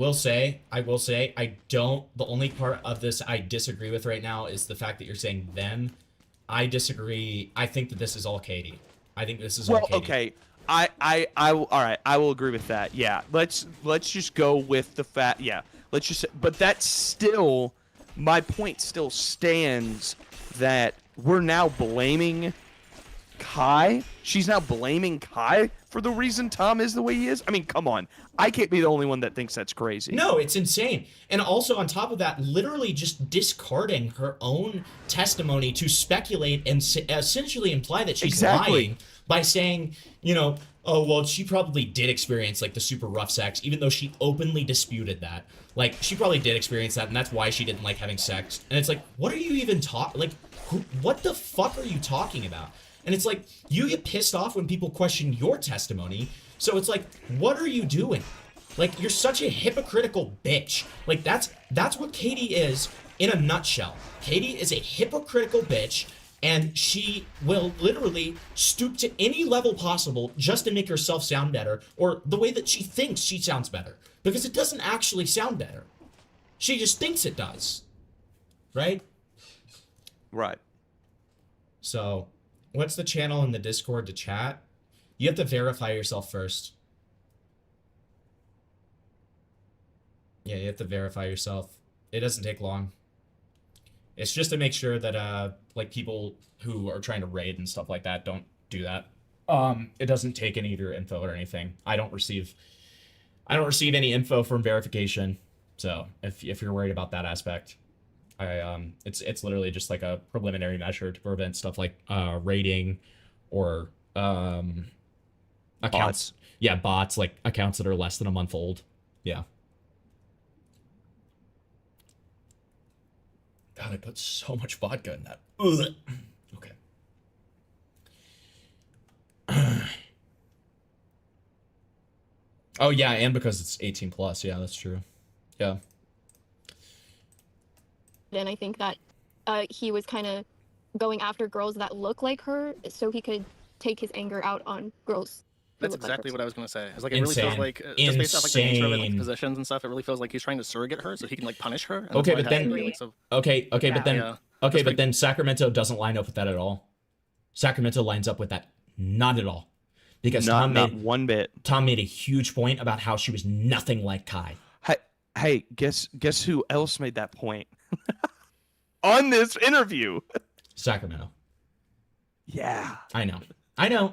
don't, the only part of this I disagree with right now is the fact that you're saying them. I disagree. I think that this is all Katie. I think this is all Katie. Okay. All right, I will agree with that. Yeah, let's just go with the fact, yeah. Let's just, but that's still, my point still stands that we're now blaming Kai. She's now blaming Kai for the reason Tom is the way he is. I mean, come on. I can't be the only one that thinks that's crazy. No, it's insane. And also on top of that, literally just discarding her own testimony to speculate and essentially imply that she's lying by saying, you know, oh, well, she probably did experience like the super rough sex, even though she openly disputed that. Like, she probably did experience that, and that's why she didn't like having sex. And it's like, what are you even talking? Like, what the fuck are you talking about? And it's like, you get pissed off when people question your testimony. So it's like, what are you doing? Like, you're such a hypocritical bitch. Like, that's what Katie is in a nutshell. Katie is a hypocritical bitch, and she will literally stoop to any level possible just to make herself sound better, or the way that she thinks she sounds better. Because it doesn't actually sound better. She just thinks it does. Right? Right. So, what's the channel in the Discord to chat? You have to verify yourself first. Yeah, you have to verify yourself. It doesn't take long. It's just to make sure that like people who are trying to raid and stuff like that don't do that. It doesn't take any of your info or anything. I don't receive any info from verification. So if you're worried about that aspect, it's literally just like a preliminary measure to prevent stuff like raiding or accounts. Bots. Yeah, bots, like accounts that are less than a month old. Yeah. God, I put so much vodka in that. Ugh. Okay. Oh yeah, and because it's 18 plus. Yeah, that's true. Yeah. And I think that he was kind of going after girls that look like her so he could take his anger out on girls. That's exactly what I was going to say. It's like, it really feels like, just based off like the nature of it, like the positions and stuff, it really feels like he's trying to surrogate her so he can like punish her. And Okay, that's but why it has then to be, like, so... but then Sacramento doesn't line up with that at all. Sacramento lines up with that not at all, because not one bit. Tom made a huge point about how she was nothing like Kai. Hey, guess who else made that point on this interview? Sacramento. Yeah, I know. I know.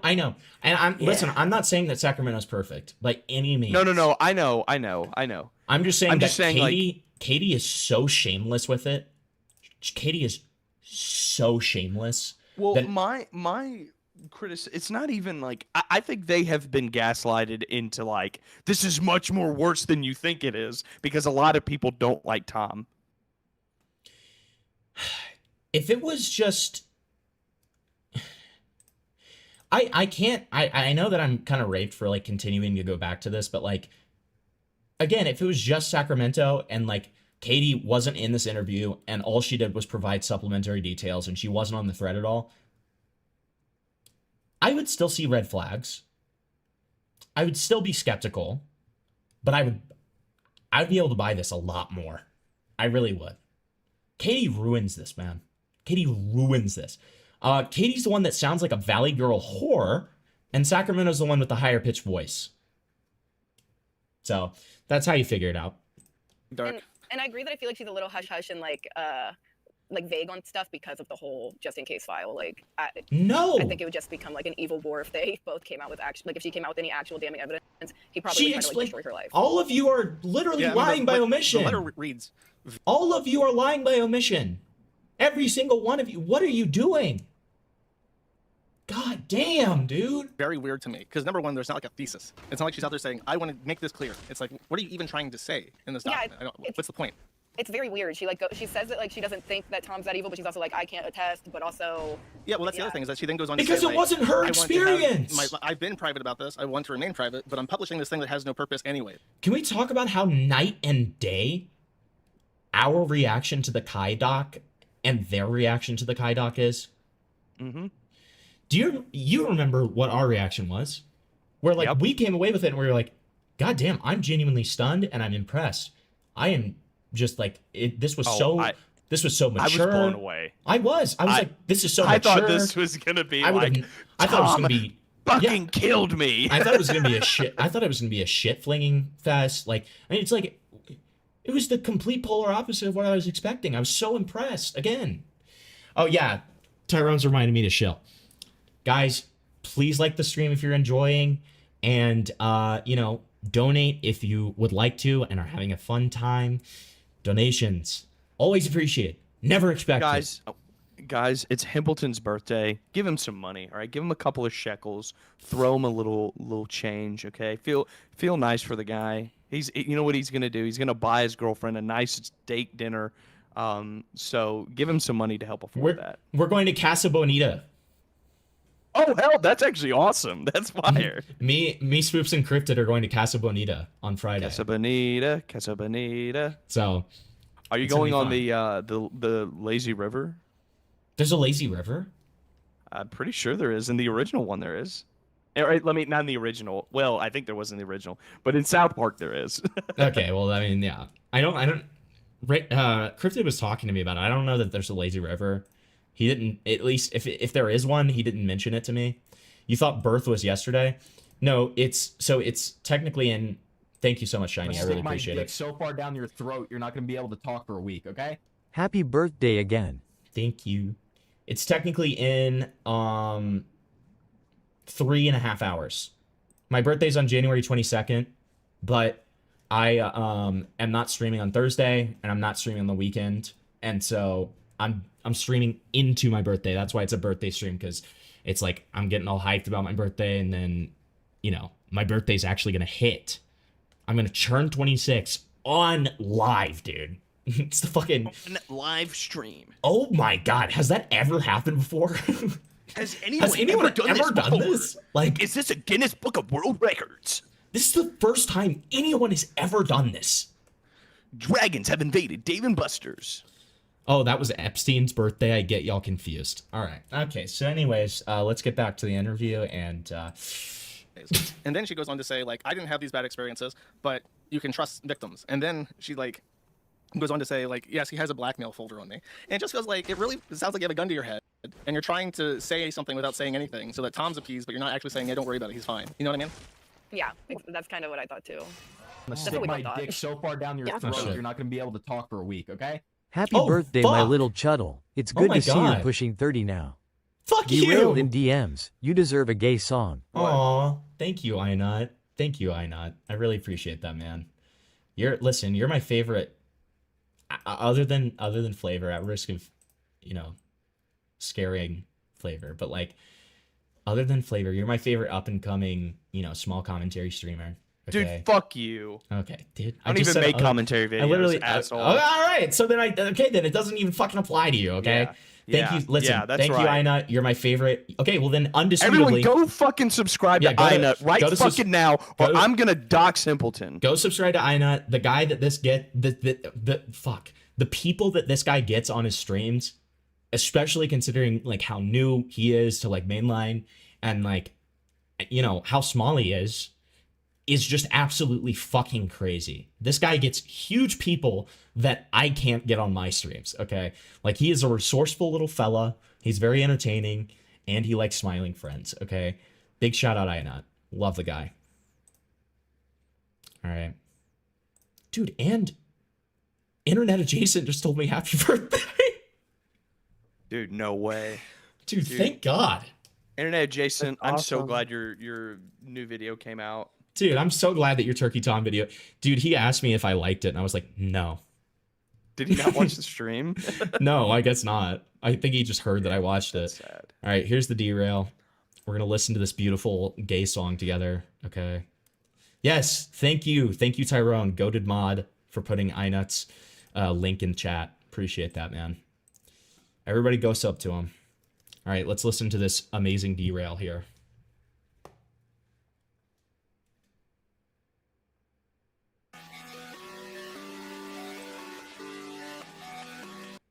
And listen, I'm not saying that Sacramento's perfect by any means. No. I know. I'm just saying like, Katie is so shameless with it. Katie is so shameless. Well, that my criticism, it's not even like I think they have been gaslighted into like this is much more worse than you think it is because a lot of people don't like Tom. If it was just I know that I'm kind of raped for like continuing to go back to this, but like again, if it was just Sacramento and like Katie wasn't in this interview and all she did was provide supplementary details and she wasn't on the thread at all, I would still see red flags. I would still be skeptical, but I'd be able to buy this a lot more. I really would. Katie ruins this, man. Katie ruins this. Katie's the one that sounds like a Valley Girl whore, and Sacramento's the one with the higher pitched voice. So that's how you figure it out. Dark. And I agree that I feel like she's a little hush hush and like vague on stuff because of the whole just in case file. Like, I think it would just become like an evil war if they both came out with if she came out with any actual damning evidence, he probably would try to like destroy her life. All of you are literally lying by omission. The letter reads. All of you are lying by omission. Every single one of you. What are you doing? God damn, dude. Very weird to me because number one, there's not like a thesis. It's not like she's out there saying, "I want to make this clear." It's like, what are you even trying to say in this document? What's the point? It's very weird. She she says that like she doesn't think that Tom's that evil, but she's also like, I can't attest, but also. Yeah, well, that's the other thing is that she then goes on to because say, it wasn't her experience. I've been private about this. I want to remain private, but I'm publishing this thing that has no purpose anyway. Can we talk about how night and day our reaction to the Kai doc and their reaction to the Kai doc is? Mm-hmm. Do you remember what our reaction was? Where like we came away with it and we were like, God damn, I'm genuinely stunned and I'm impressed. I am just like this was so mature. I was blown away. I was like, this is so mature. I thought this was gonna be I thought it was gonna be fucking killed me. I thought it was gonna be a shit. I thought it was gonna be a shit flinging fest. Like, I mean, it's like it was the complete polar opposite of what I was expecting. I was so impressed again. Oh yeah, Tyrone's reminded me to chill. Guys, please like the stream if you're enjoying, and donate if you would like to and are having a fun time. Donations always appreciated, never expected. Guys, it's Himpleton's birthday. Give him some money, all right? Give him a couple of shekels. Throw him a little change, okay? Feel nice for the guy. You know what he's gonna do? He's gonna buy his girlfriend a nice steak dinner. So give him some money to help afford that. We're going to Casa Bonita. Oh hell, that's actually awesome. That's fire. Me, Swoops, and Cryptid are going to Casa Bonita on Friday. Casa Bonita. So, are you going on the lazy river? There's a lazy river? I'm pretty sure there is. In the original one, there is. All right, not in the original. Well, I think there was in the original, but in South Park there is. Okay, well, I mean, yeah. I don't. Cryptid was talking to me about it. I don't know that there's a lazy river. He didn't, at least if there is one, he didn't mention it to me. You thought birth was yesterday? No, it's technically in. Thank you so much, Shiny. I really appreciate it. So far down your throat, you're not going to be able to talk for a week. Okay. Happy birthday again. Thank you. It's technically in 3.5 hours. My birthday's on January 22nd, but I am not streaming on Thursday and I'm not streaming on the weekend, and so I'm streaming into my birthday. That's why it's a birthday stream, because it's like I'm getting all hyped about my birthday, and then my birthday's actually gonna hit. I'm gonna turn 26 on live, dude. It's the fucking live stream. Oh my god, has that ever happened before? Has anyone ever done this? Like, is this a Guinness Book of World Records? This is the first time anyone has ever done this. Dragons have invaded Dave & Buster's. Oh, that was Epstein's birthday. I get y'all confused. All right. Okay. So, anyways, let's get back to the interview and. And then she goes on to say, like, I didn't have these bad experiences, but you can trust victims. And then she goes on to say, like, yes, he has a blackmail folder on me. And it just goes like, it sounds like you have a gun to your head and you're trying to say something without saying anything so that Tom's appeased, but you're not actually saying, yeah, don't worry about it, he's fine. You know what I mean? Yeah, that's kind of what I thought too. I'm gonna stick my dick so far down your throat, you're not gonna be able to talk for a week, okay? Happy birthday, my little Chuddle. It's good to see God. you're pushing 30 now. Fuck Derail you. in DMs. You deserve a gay song. Aw, thank you, Inut. Thank you, Inut. I really appreciate that, man. Listen, you're my favorite. Other than Flavor, at risk of, scaring Flavor, but like, other than Flavor, you're my favorite up and coming, small commentary streamer. Okay? Dude, fuck you. Okay, dude. I don't even make commentary videos. I literally, asshole. all right. So then then it doesn't even fucking apply to you. Okay. Yeah. Thank you. Listen. Yeah, that's thank you, right. Inut. You're my favorite. Okay. Well then, undisputably. Everyone, go fucking subscribe to Inut right fucking now, or I'm gonna dox Simpleton. Go subscribe to Inut. The guy that the people that this guy gets on his streams, especially considering like how new he is to like mainline and like, how small he is just absolutely fucking crazy. This guy gets huge people that I can't get on my streams, okay? Like, he is a resourceful little fella. He's very entertaining, and he likes smiling friends, okay? Big shout out, Inut. Love the guy. All right. Dude, and Internet Adjacent just told me happy birthday. Dude, no way. Dude, thank God. Internet Adjacent, That's I'm so awesome. glad your new video came out. Dude, I'm so glad that your Turkey Tom video... Dude, he asked me if I liked it, and I was like, no. Did he not watch the stream? No, I guess not. I think he just heard that I watched it. Sad. All right, here's the derail. We're going to listen to this beautiful gay song together, okay? Yes, thank you. Thank you, Tyrone, Goated Mod, for putting Inut's link in chat. Appreciate that, man. Everybody go sub to him. All right, let's listen to this amazing derail here.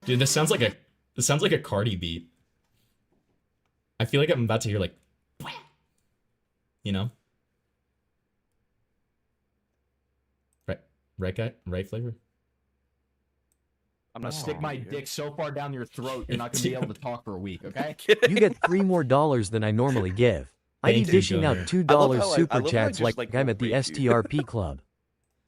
Dude, this sounds like a Cardi beat. I feel like I'm about to hear like, right guy, right Flavor. I'm gonna stick my dick so far down your throat, you're not gonna be able to talk for a week, okay? You get $3 more than I normally give. I be Thank you, dishing out Gooner. $2 super chats like I'm at the STRP club.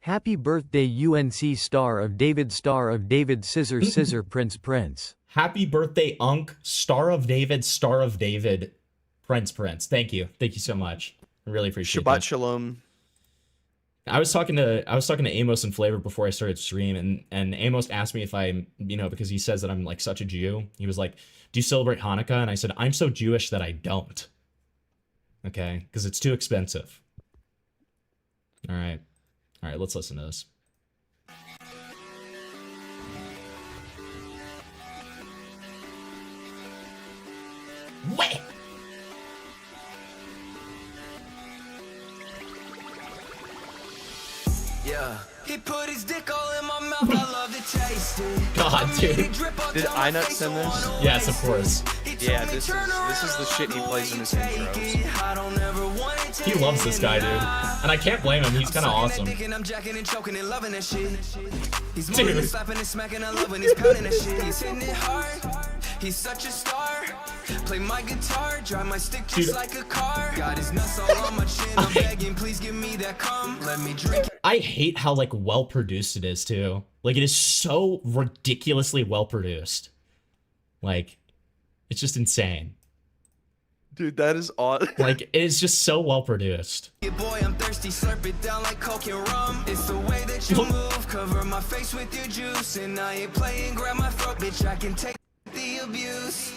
Happy birthday, UNC Star of David Scissor Scissor Prince. Happy birthday, Unk, Star of David, Prince. Thank you so much. I really appreciate Shabbat that. Shalom. I was talking to Amos and Flavor before I started stream, and Amos asked me if I'm, because he says that I'm like such a Jew. He was like, "Do you celebrate Hanukkah?" And I said, "I'm so Jewish that I don't." Okay, because it's too expensive. All right, let's listen to this. Wait. Yeah. He put his dick all in my mouth, I love to taste it. God, dude. Did Inut send this? Yes, of course. Yeah, this is the shit he plays in his intros. He loves this guy, dude. And I can't blame him, he's kind of awesome. He's Dude. moving and slapping and smacking, I love when he's pounding that shit. He's hitting it hard. He's such a star. Play my guitar, drive my stick just like a car. Got his nuts all on my chin. I'm begging, please give me that cum. Let me drink. I hate how like well produced it is too. Like, it is so ridiculously well produced. Like, it's just insane. Dude, that is odd. Like, it is just so well produced. Yeah, boy, I'm thirsty, slurp it down like Coke and rum. It's the way that you move, cover my face with your juice. And I ain't playing, grab my throat, bitch, I can take the abuse.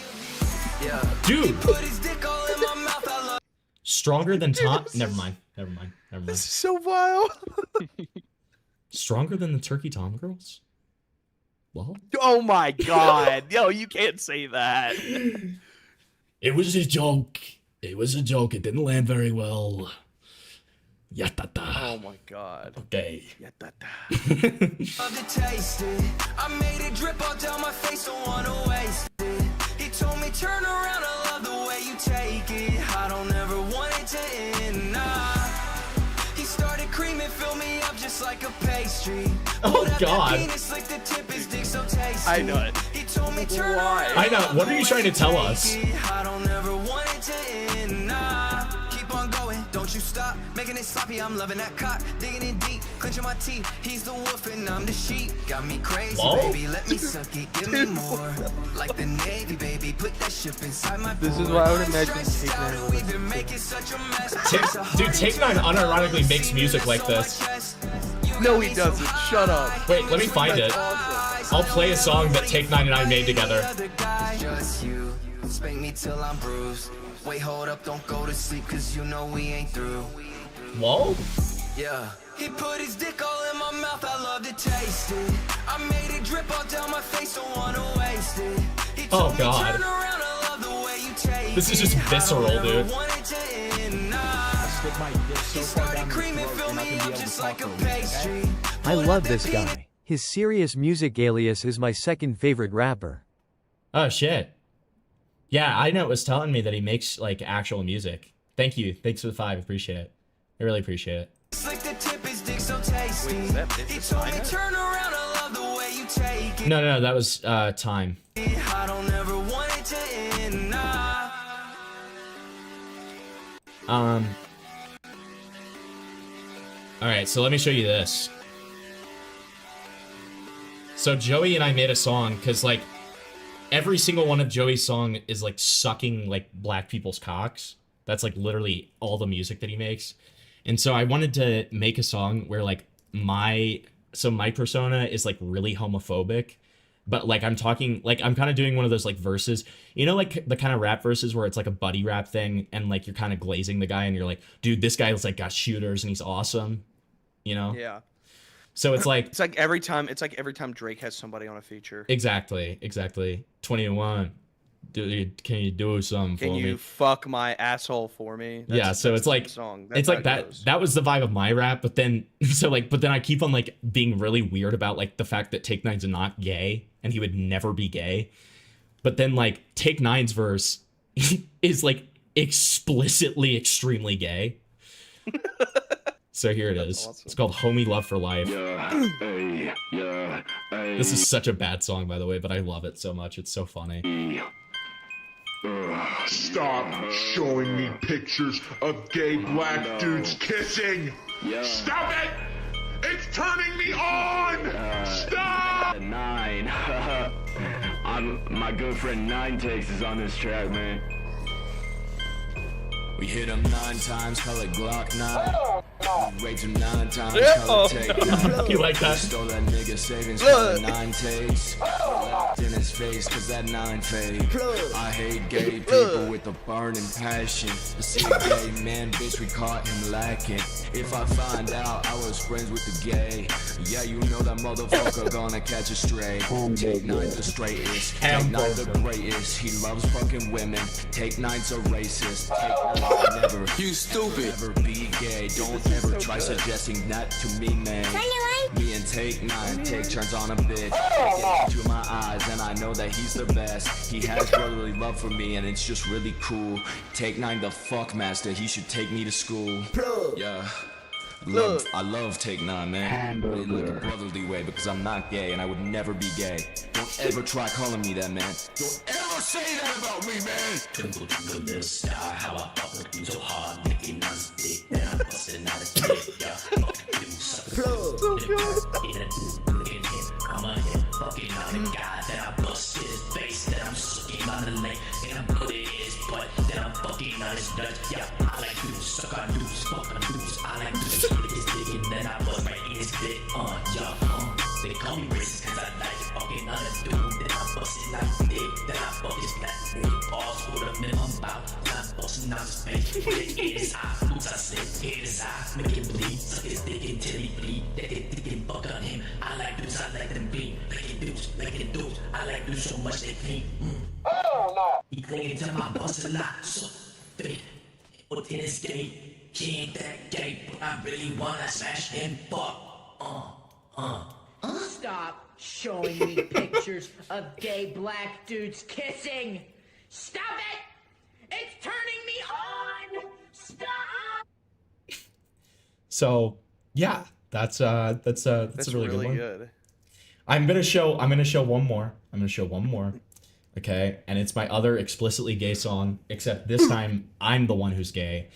Yeah. Dude. He put his dick all in my mouth, I love. Stronger than Tom. Never mind. This is so wild. Stronger than the Turkey Tom girls? Well. Oh my god. Yo, you can't say that. It was a joke. It didn't land very well. Yatata. Oh my god. Okay. Yatata. Love to taste it. I made it drip all down my face, don't wanna waste it. He told me turn around, I love the way you take it. I don't ever want it to end, nah. He started creaming, fill me up just like a pastry. Oh god. Penis, lick the tip, his dick so tasty. I know it. He told me turn around. I know. What are you trying to tell us? I don't ever want it to end, nah. Keep on going, don't you stop. Making it sloppy, I'm loving that cock. Digging in deep, clenching my teeth. He's the wolf and I'm the sheep. Got me crazy, Whoa. baby. Let me suck it, give me more. Like the Navy, baby. Put that ship inside my This is board. why I would imagine Stressed Take out Nine and we've been making such a mess. Dude, Take Nine unironically makes music like this. No, he doesn't. Shut up. Wait, let me find it. I'll play a song that Take Nine and I made together. Just you. Spank me till I'm bruised. Wait, hold up, don't go to sleep, cause you know we ain't through. Whoa. Yeah. He put his dick all in my mouth, I love to taste it. I made it drip all down my face, don't wanna waste it. He Oh, told me God. turn around, I love the way you take This is just it. visceral, I don't dude. ever want it to end, nah. Stick my dick so He far started down your creaming, throat, fill you're not me gonna be up able to just talk like a for a week, okay? pastry. I love this guy. His serious music alias is my second favorite rapper. Oh, shit. Yeah, I know it was telling me that he makes, like, actual music. Thank you. Thanks for the 5. Appreciate it. I really appreciate it. Slick the tip, his dick so tasty. He told me turn around, I love the way you take it. No, that was, Time. I don't ever want it to end, nah. Alright, so let me show you this. So Joey and I made a song, because, like, every single one of Joey's song is, like, sucking, like, black people's cocks. That's, like, literally all the music that he makes. And so I wanted to make a song where, like, my persona is, like, really homophobic. But, like, I'm talking, like, I'm kind of doing one of those, like, verses. You know, like, the kind of rap verses where it's, like, a buddy rap thing, and, like, you're kind of glazing the guy, and you're like, dude, this guy's, like, got shooters, and he's awesome. You know? Yeah. So it's like... It's like every time Drake has somebody on a feature. Exactly. 21. Dude, can you do something Can for you me? fuck my asshole for me? Yeah, so it's like song. it's like that was the vibe of my rap, but then but then I keep on, like, being really weird about, like, the fact that Take Nine's not gay and he would never be gay. But then, like, Take Nine's verse is, like, explicitly extremely gay. So here it is. awesome. It's called Homie Love for Life. Hey, hey. This is such a bad song, by the way, but I love it so much. It's so funny. Stop showing me pictures of gay black dudes kissing! Stop it! It's turning me on! Stop! 9. My good friend 9 Takes is on this track, man. We hit him 9 times, call it Glock 9. We raped him 9 times, call it Take 9. You like that? Stole that nigga savings, call it 9 takes. Laughed in his face, cause that 9 fade. I hate gay people with a burning passion. To see a gay man, bitch, we caught him lacking. If I find out I was friends with the gay, yeah, you know that motherfucker gonna catch a stray. Take 9 the straightest, Take 9 the greatest. He loves fucking women. Take 9's a racist. Take 9 never, you stupid, never be gay. Don't ever try suggesting that to me, man. Me and Take 9 take turns on a bitch. Get into my eyes and I know that he's the best. He has brotherly love for me and it's just really cool. Take 9 the fuck master, he should take me to school. Yeah. I love Take 9, man. In like a brotherly way because I'm not gay and I would never be gay. Don't ever try calling me that, man. Don't ever say that about me, man. Twinkle, twinkle, little star, how I fuck you so hard, making us dick, then I'm busting out a dick, yeah. Fuck you, sucker. Look at him, I'm a him, fucking on a guy, then I bust his face, then I'm sucking on the leg, then I'm putting his butt, then I'm fucking on his nuts, yeah. I like dudes, suck on dudes, fuck on dudes, I like dudes, lick his dick, and then I bust right in his dick, yeah, They call me racist cause I like fucking on a dude, then I bust it like dick, then I fuck his black dick, pause for the minimum bout, then I'm busting out his face, it is high, oops I said, it is high, make him bleed, suck his dick until he bleed, let it dick and fuck on him, I like dudes, I like them bleed, licking dudes, I like dudes so much they clean, Oh no! He clinging to my bust a lot, so fake, but in his gay, he ain't that gay, but I really wanna smash him, fuck, Stop showing me pictures of gay black dudes kissing! Stop it! It's turning me on! Stop! So yeah, that's a really good one. Good. I'm gonna show one more. Okay, and it's my other explicitly gay song, except this time I'm the one who's gay.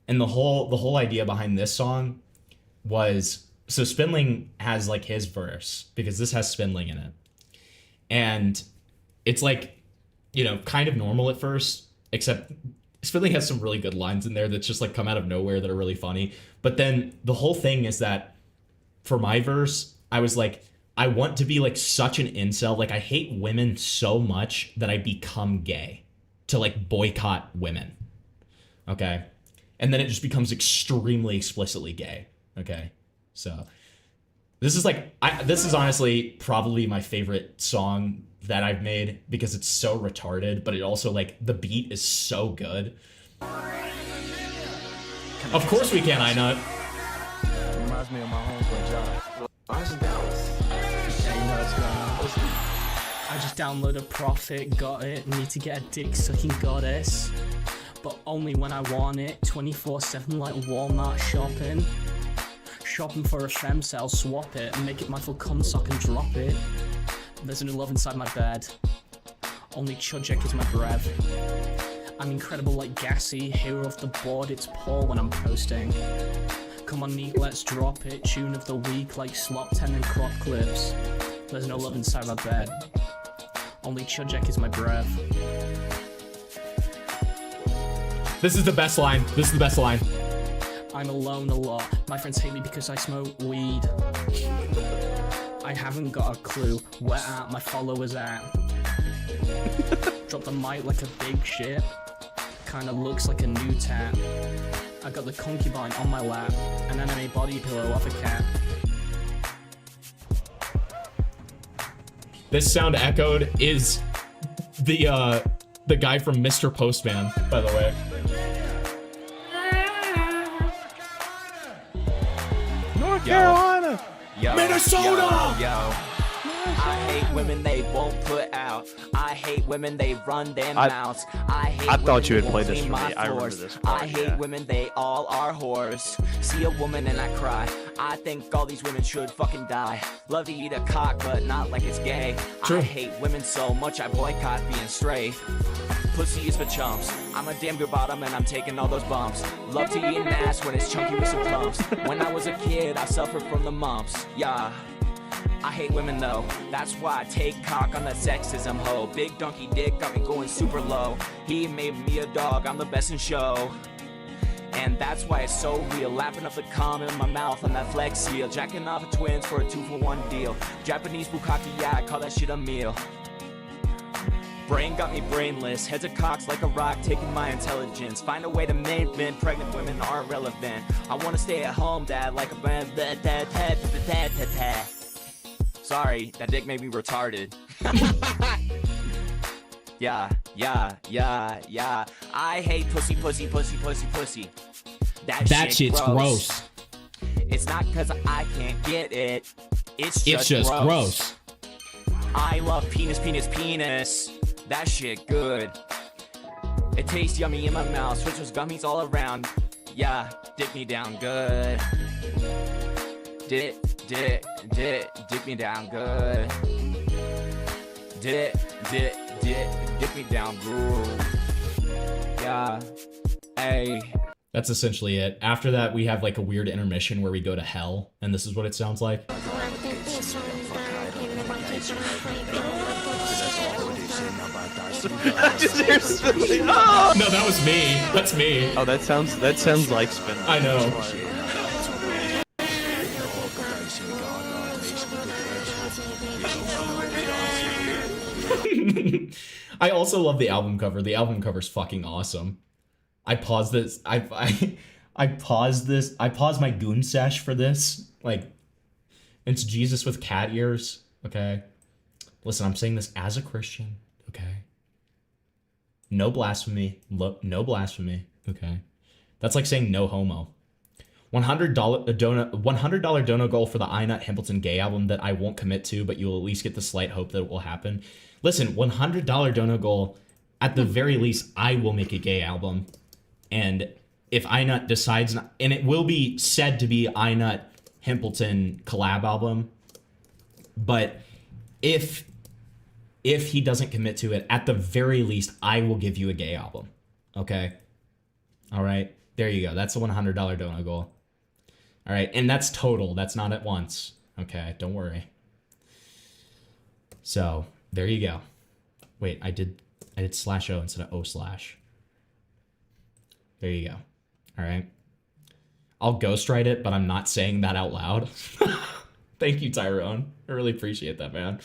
And the whole idea behind this song was so Spindling has like his verse, because this has Spindling in it. And it's like, you know, kind of normal at first, except Spindling has some really good lines in there that just like come out of nowhere that are really funny. But then the whole thing is that for my verse, I was like, I want to be like such an incel. Like I hate women so much that I become gay to like boycott women. Okay. And then it just becomes extremely explicitly gay. Okay. So this is like, this is honestly probably my favorite song that I've made because it's so retarded, but it also like the beat is so good. Of course we can, I nut. Reminds me of my homeboy John. I was in Dallas. Yeah, you know what's going on. I just downloaded Profit, got it, need to get a dick sucking goddess. But only when I want it, 24/7 like Walmart shopping. Shopping for a femcell, swap it, and make it my full cum sock and drop it. There's a new love inside my bed. Only Chudjek is my breath. I'm incredible like Gassy, hero of the board, it's poor when I'm posting. Come on neat, let's drop it, tune of the week like Slop 10 and crop clips. There's no love inside my bed. Only Chudjek is my breath. This is the best line. This is the best line. I'm alone a lot. My friends hate me because I smoke weed. I haven't got a clue where my followers at. Drop the mic like a big shit. Kinda looks like a new tat. I got the concubine on my lap. An anime body pillow off a cat. This sound echoed is the guy from Mr. Postman, by the way. North Carolina! Minnesota! Yo. I hate women they won't put out. I hate women they run their mouths. I thought you had played this for me. I remember this part, I hate women, they all are whores. See a woman and I cry. I think all these women should fucking die. Love to eat a cock, but not like it's gay. True. I hate women so much I boycott being straight. Pussy is for chumps. I'm a damn good bottom and I'm taking all those bumps. Love to eat an ass when it's chunky with some clumps. When I was a kid, I suffered from the mumps. Yeah. I hate women though, that's why I take cock on that sexism hoe. Big donkey dick got me going super low. He made me a dog, I'm the best in show. And that's why it's so real, lapping up the cum in my mouth on that flex seal. Jacking off a twins for a 2-for-1 deal. Japanese bukkake, yeah, I call that shit a meal. Brain got me brainless, heads of cocks like a rock, taking my intelligence. Find a way to make men, pregnant women aren't relevant. I wanna stay at home, dad, like a bad. Sorry, that dick made me retarded. Yeah. I hate pussy. That shit's gross. It's not cause I can't get it. It's just gross. I love penis. That shit good. It tastes yummy in my mouth. Switch those gummies all around. Yeah, dick me down good. Dick me down good. Dick me down good. Yeah. Hey. That's essentially it. After that, we have like a weird intermission where we go to hell, and this is what it sounds like. No, that was me. That's me. Oh, that sounds like Spin. I know. I also love the album cover. The album cover's fucking awesome. I paused this. I paused this. I paused my goon sesh for this. Like, it's Jesus with cat ears. Okay. Listen, I'm saying this as a Christian. Okay. No blasphemy. No blasphemy. Okay. That's like saying no homo. $100 dono goal for the iNut Hempleton Gay album that I won't commit to, but you'll at least get the slight hope that it will happen. Listen, $100 dono goal. At the very least, I will make a gay album. And if iNut decides, not, and it will be said to be iNut Hempleton collab album, but if he doesn't commit to it, at the very least, I will give you a gay album. Okay? All right? There you go. That's a $100 dono goal. All right, and that's total. That's not at once. Okay, don't worry. So there you go. Wait, I did /O instead of O/. There you go. All right. I'll ghostwrite it, but I'm not saying that out loud. Thank you, Tyrone. I really appreciate that, man.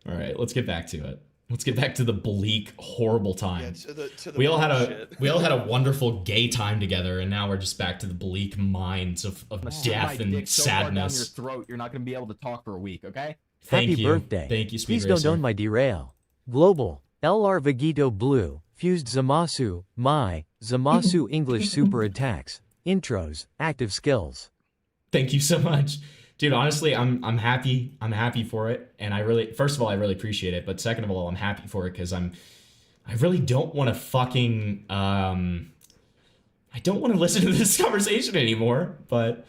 All right, let's get back to it. Let's get back to the bleak, horrible time. Yeah, to the we all had a wonderful gay time together, and now we're just back to the bleak minds of death and so far down your sadness. throat, you're not gonna be able to talk for a week. Okay. Thank Happy you. birthday. Thank you, Speed Please Racer. don't own my Derail. Global. LR Vegito Blue. Fused Zamasu. My. Zamasu English Super Attacks. Intros. Active Skills. Thank you so much. Dude, honestly, I'm happy. I'm happy for it. And I really, first of all, I really appreciate it. But second of all, I'm happy for it because I really don't want to fucking, I don't want to listen to this conversation anymore. But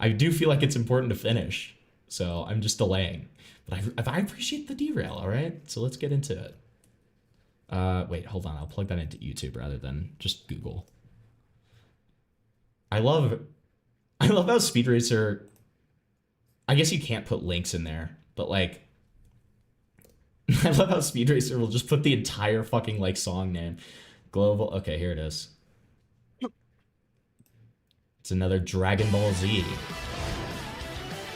I do feel like it's important to finish. So I'm just delaying. But I appreciate the derail, all right? So let's get into it. Wait, hold on. I'll plug that into YouTube rather than just Google. I love how Speed Racer, I guess you can't put links in there, but like, I love how Speed Racer will just put the entire fucking like song name. Global, okay, here it is. It's another Dragon Ball Z.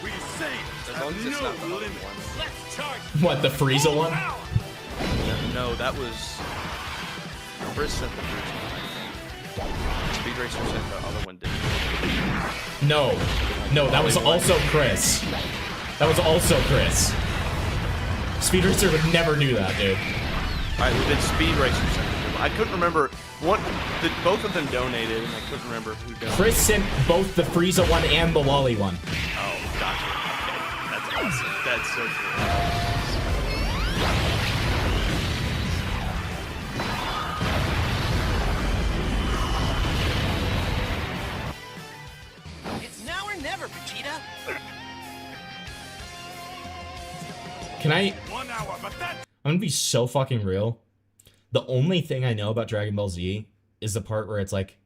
We say as long as it's not the other one. Let's charge. What, the Frieza one? No, that was Chris sent the Frieza one. Speed Racer sent the other one, didn't he? No, that was also Chris. That was also Chris. Speed Racer would never do that, dude. Alright, well, then Speed Racer sent it. I couldn't remember both of them donated, and I couldn't remember who donated. Chris sent both the Frieza one and the Lolly one. Oh, gotcha. Okay, that's awesome. That's so cool. It's now or never, Vegeta. Can I? 1 hour, but that's I'm gonna be so fucking real. The only thing I know about Dragon Ball Z is the part where it's like,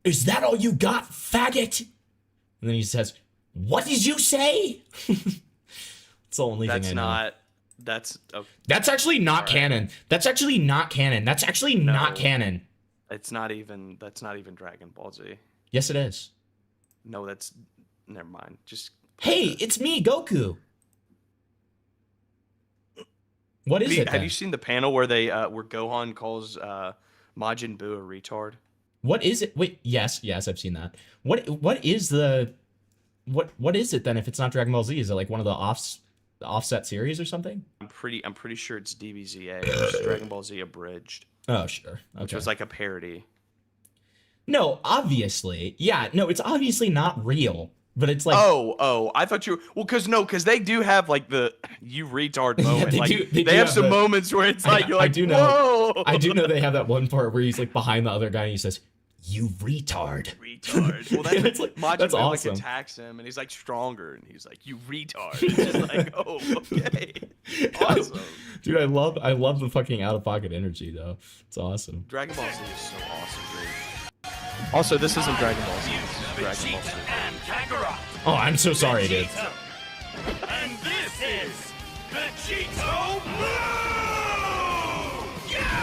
"Is that all you got, faggot?" And then he says, "What did you say?" It's the only thing I know. That's actually not canon. That's actually not canon. That's actually not canon. It's not even. That's not even Dragon Ball Z. Yes, it is. No, that's. Never mind. Just. Hey, it's me, Goku. What is it? Have you seen the panel where where Gohan calls Majin Buu a retard? What is it? Wait, yes, I've seen that. What is the what is it then if it's not Dragon Ball Z? Is it like one of the offset series or something? I'm pretty sure it's DBZA, which is Dragon Ball Z abridged. Oh, sure. Okay. Which was like a parody. No, obviously. Yeah, no, it's obviously not real. But it's like I thought you were because they do have like the you retard moment. They they have some moments where it's like you're like, I do know. I do know they have that one part where he's like behind the other guy and he says, "You retard." Retard. Well, that's it's like, Majin that's Buu awesome. like attacks him and he's like stronger and he's like, "You retard." It's just like, oh, okay, awesome. Dude, I love the fucking out of pocket energy though. It's awesome. Dragon Ball Z is so awesome, dude. Also, this isn't Dragon Ball Z. This is Dragon Ball Z. Oh, I'm so sorry, dude. And this is Vegito Blue! Yeah!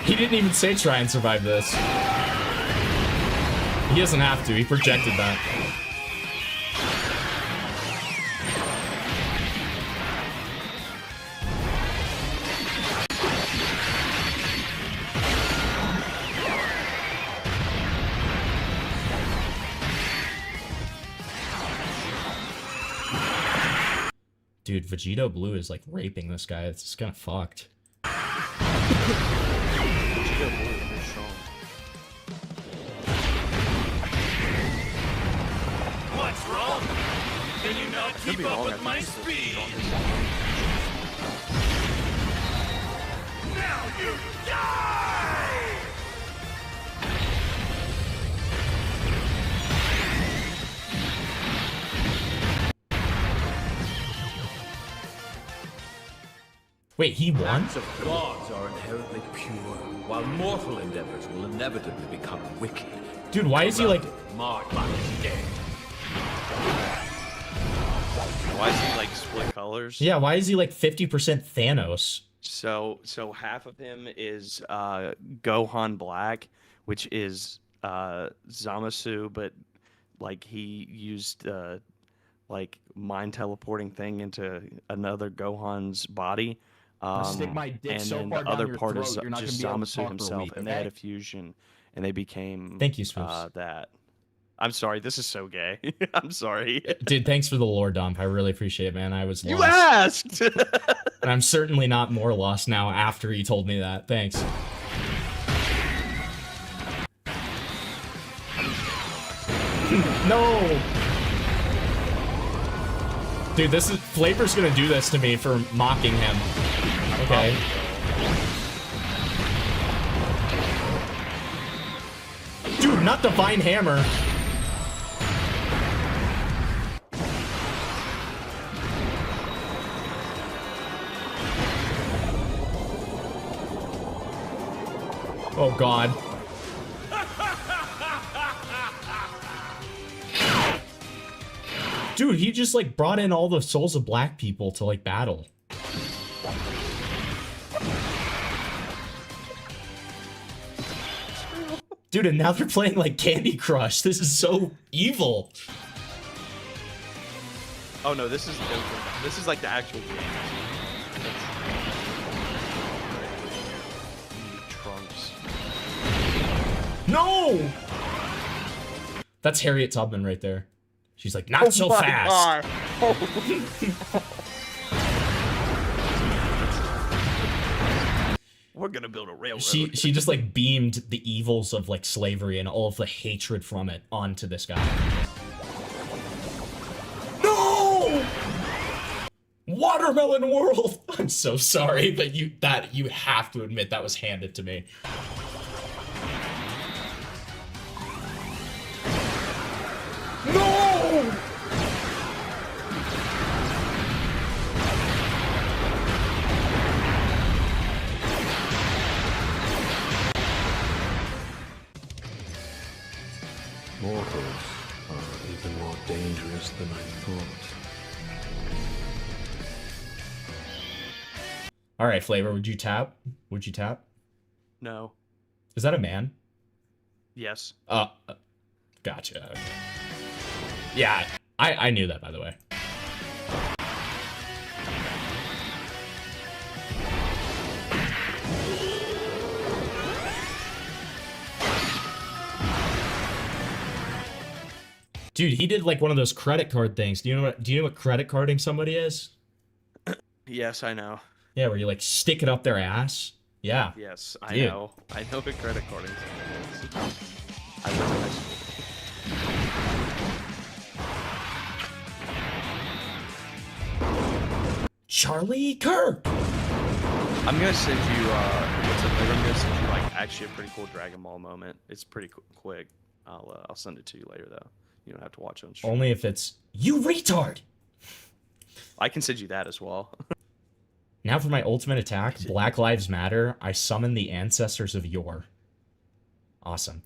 He didn't even say try and survive this. He doesn't have to. He projected that. Dude, Vegito Blue is like raping this guy. It's just kind of fucked. Vegito Blue is pretty strong. What's wrong? Can you not Could be keep up wrong. with my speed? Now you die! Wait, he won? Acts of gods are inherently pure, while mortal endeavors will inevitably become wicked. Dude, why is he like... marked by his dead. Why is he like split colors? Yeah, why is he like 50% Thanos? So half of him is Gohan Black, which is Zamasu, but like he used like mind teleporting thing into another Gohan's body. I'll stick my dick and so then far the down other your part throat, is you're not just gonna be able to Zamasu talk for a himself, week, and they had okay? a fusion, and they became Thank you, Spez. that. I'm sorry, this is so gay. I'm sorry. Dude, thanks for the lore dump. I really appreciate it, man. I was lost. You asked! And I'm certainly not more lost now after you told me that. Thanks. No! Dude, this is... Flavor's gonna do this to me for mocking him. Okay. Dude, not Divine Hammer. Oh, God. Dude, he just, like, brought in all the souls of black people to, like, battle. Dude, and now they're playing, like, Candy Crush. This is so evil. Oh no, this is like the actual game. Trunks. No! That's Harriet Tubman right there. She's like, not so fast. We're gonna build a railroad. She just like beamed the evils of like slavery and all of the hatred from it onto this guy. No! Watermelon World! I'm so sorry, but you have to admit that was handed to me. No! Mortals are even more dangerous than I thought. All right, Flavor, would you tap? Would you tap? No. Is that a man? Yes. Gotcha. Okay. Yeah, I knew that, by the way. Dude, he did like one of those credit card things. Do you know what credit carding somebody is? Yes, I know. Yeah, where you like stick it up their ass. Yeah. Yes, I Dude. know. I know what credit carding is. I went to high school. Charlie Kirk. I'm gonna send you. What's up, later? I'm gonna send you like actually a pretty cool Dragon Ball moment. It's pretty quick. I'll send it to you later though. You don't have to watch it on stream. Only if it's you retard. I can send you that as well. Now for my ultimate attack, Black Lives Matter. I summon the ancestors of yore. Awesome.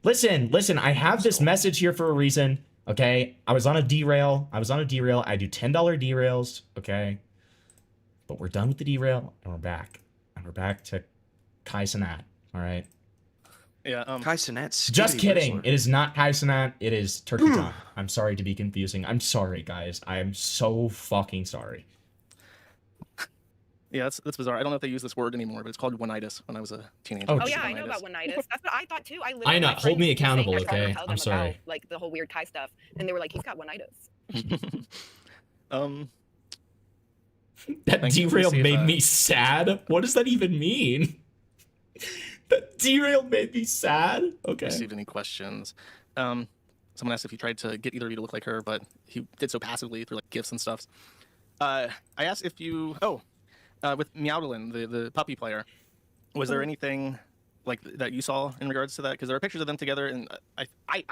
Listen, I have this message here for a reason, okay? I was on a derail. I do $10 derails, okay? But we're done with the derail, and we're back. And we're back to Kai Cenat, all right? Yeah, Kai Cenat's Just kidding. wrestler. It is not Kai Cenat. It is Turkey Tom. I'm sorry to be confusing. I'm sorry, guys. I am so fucking sorry. Yeah, that's bizarre. I don't know if they use this word anymore, but it's called one-itis when I was a teenager. Oh, Oh yeah, I know about one-itis. That's what I thought too. I I literally know. my Hold friends me used to say accountable, they're trying to okay? tell I'm them sorry. about, like the whole weird Kai stuff, and they were like, "He's got one-itis." That Thank you. derail Let me see if, made me sad? What does that even mean? That derail made me sad? Okay. Received any questions? Someone asked if he tried to get either of you to look like her, but he did so passively through like gifts and stuff. I asked if you with Meowdlin, the puppy player, was there anything like that you saw in regards to that? Because there are pictures of them together, and I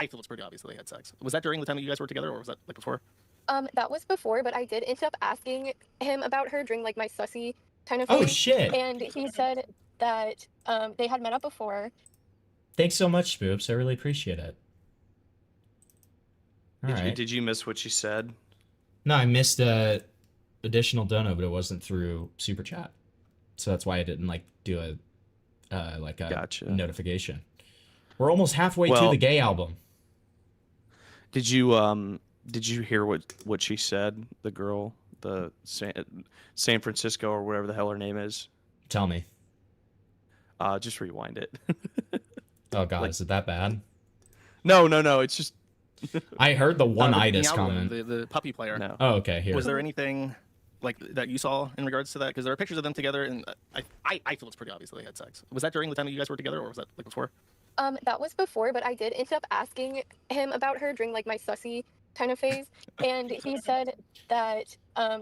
feel it's pretty obvious that they had sex. Was that during the time that you guys were together, or was that like before? That was before, but I did end up asking him about her during like my sussy kind of Oh, thing. shit. And he said that they had met up before. Thanks so much, Spoops. I really appreciate it. All right. Did you miss what she said? No, I missed the additional dono, but it wasn't through Super Chat. So that's why I didn't, like, do a notification. We're almost halfway to the gay album. Did you hear what she said? The girl, the San Francisco or whatever the hell her name is. Tell me. Just rewind it. Oh god, is it that bad? No. It's just. I heard the one-itis comment. The puppy player. No. Oh, okay. Here. Was there anything like that you saw in regards to that? Because there are pictures of them together, and I feel it's pretty obvious that they had sex. Was that during the time that you guys were together, or was that like before? That was before, but I did end up asking him about her during like my sussy kind of phase, and he said that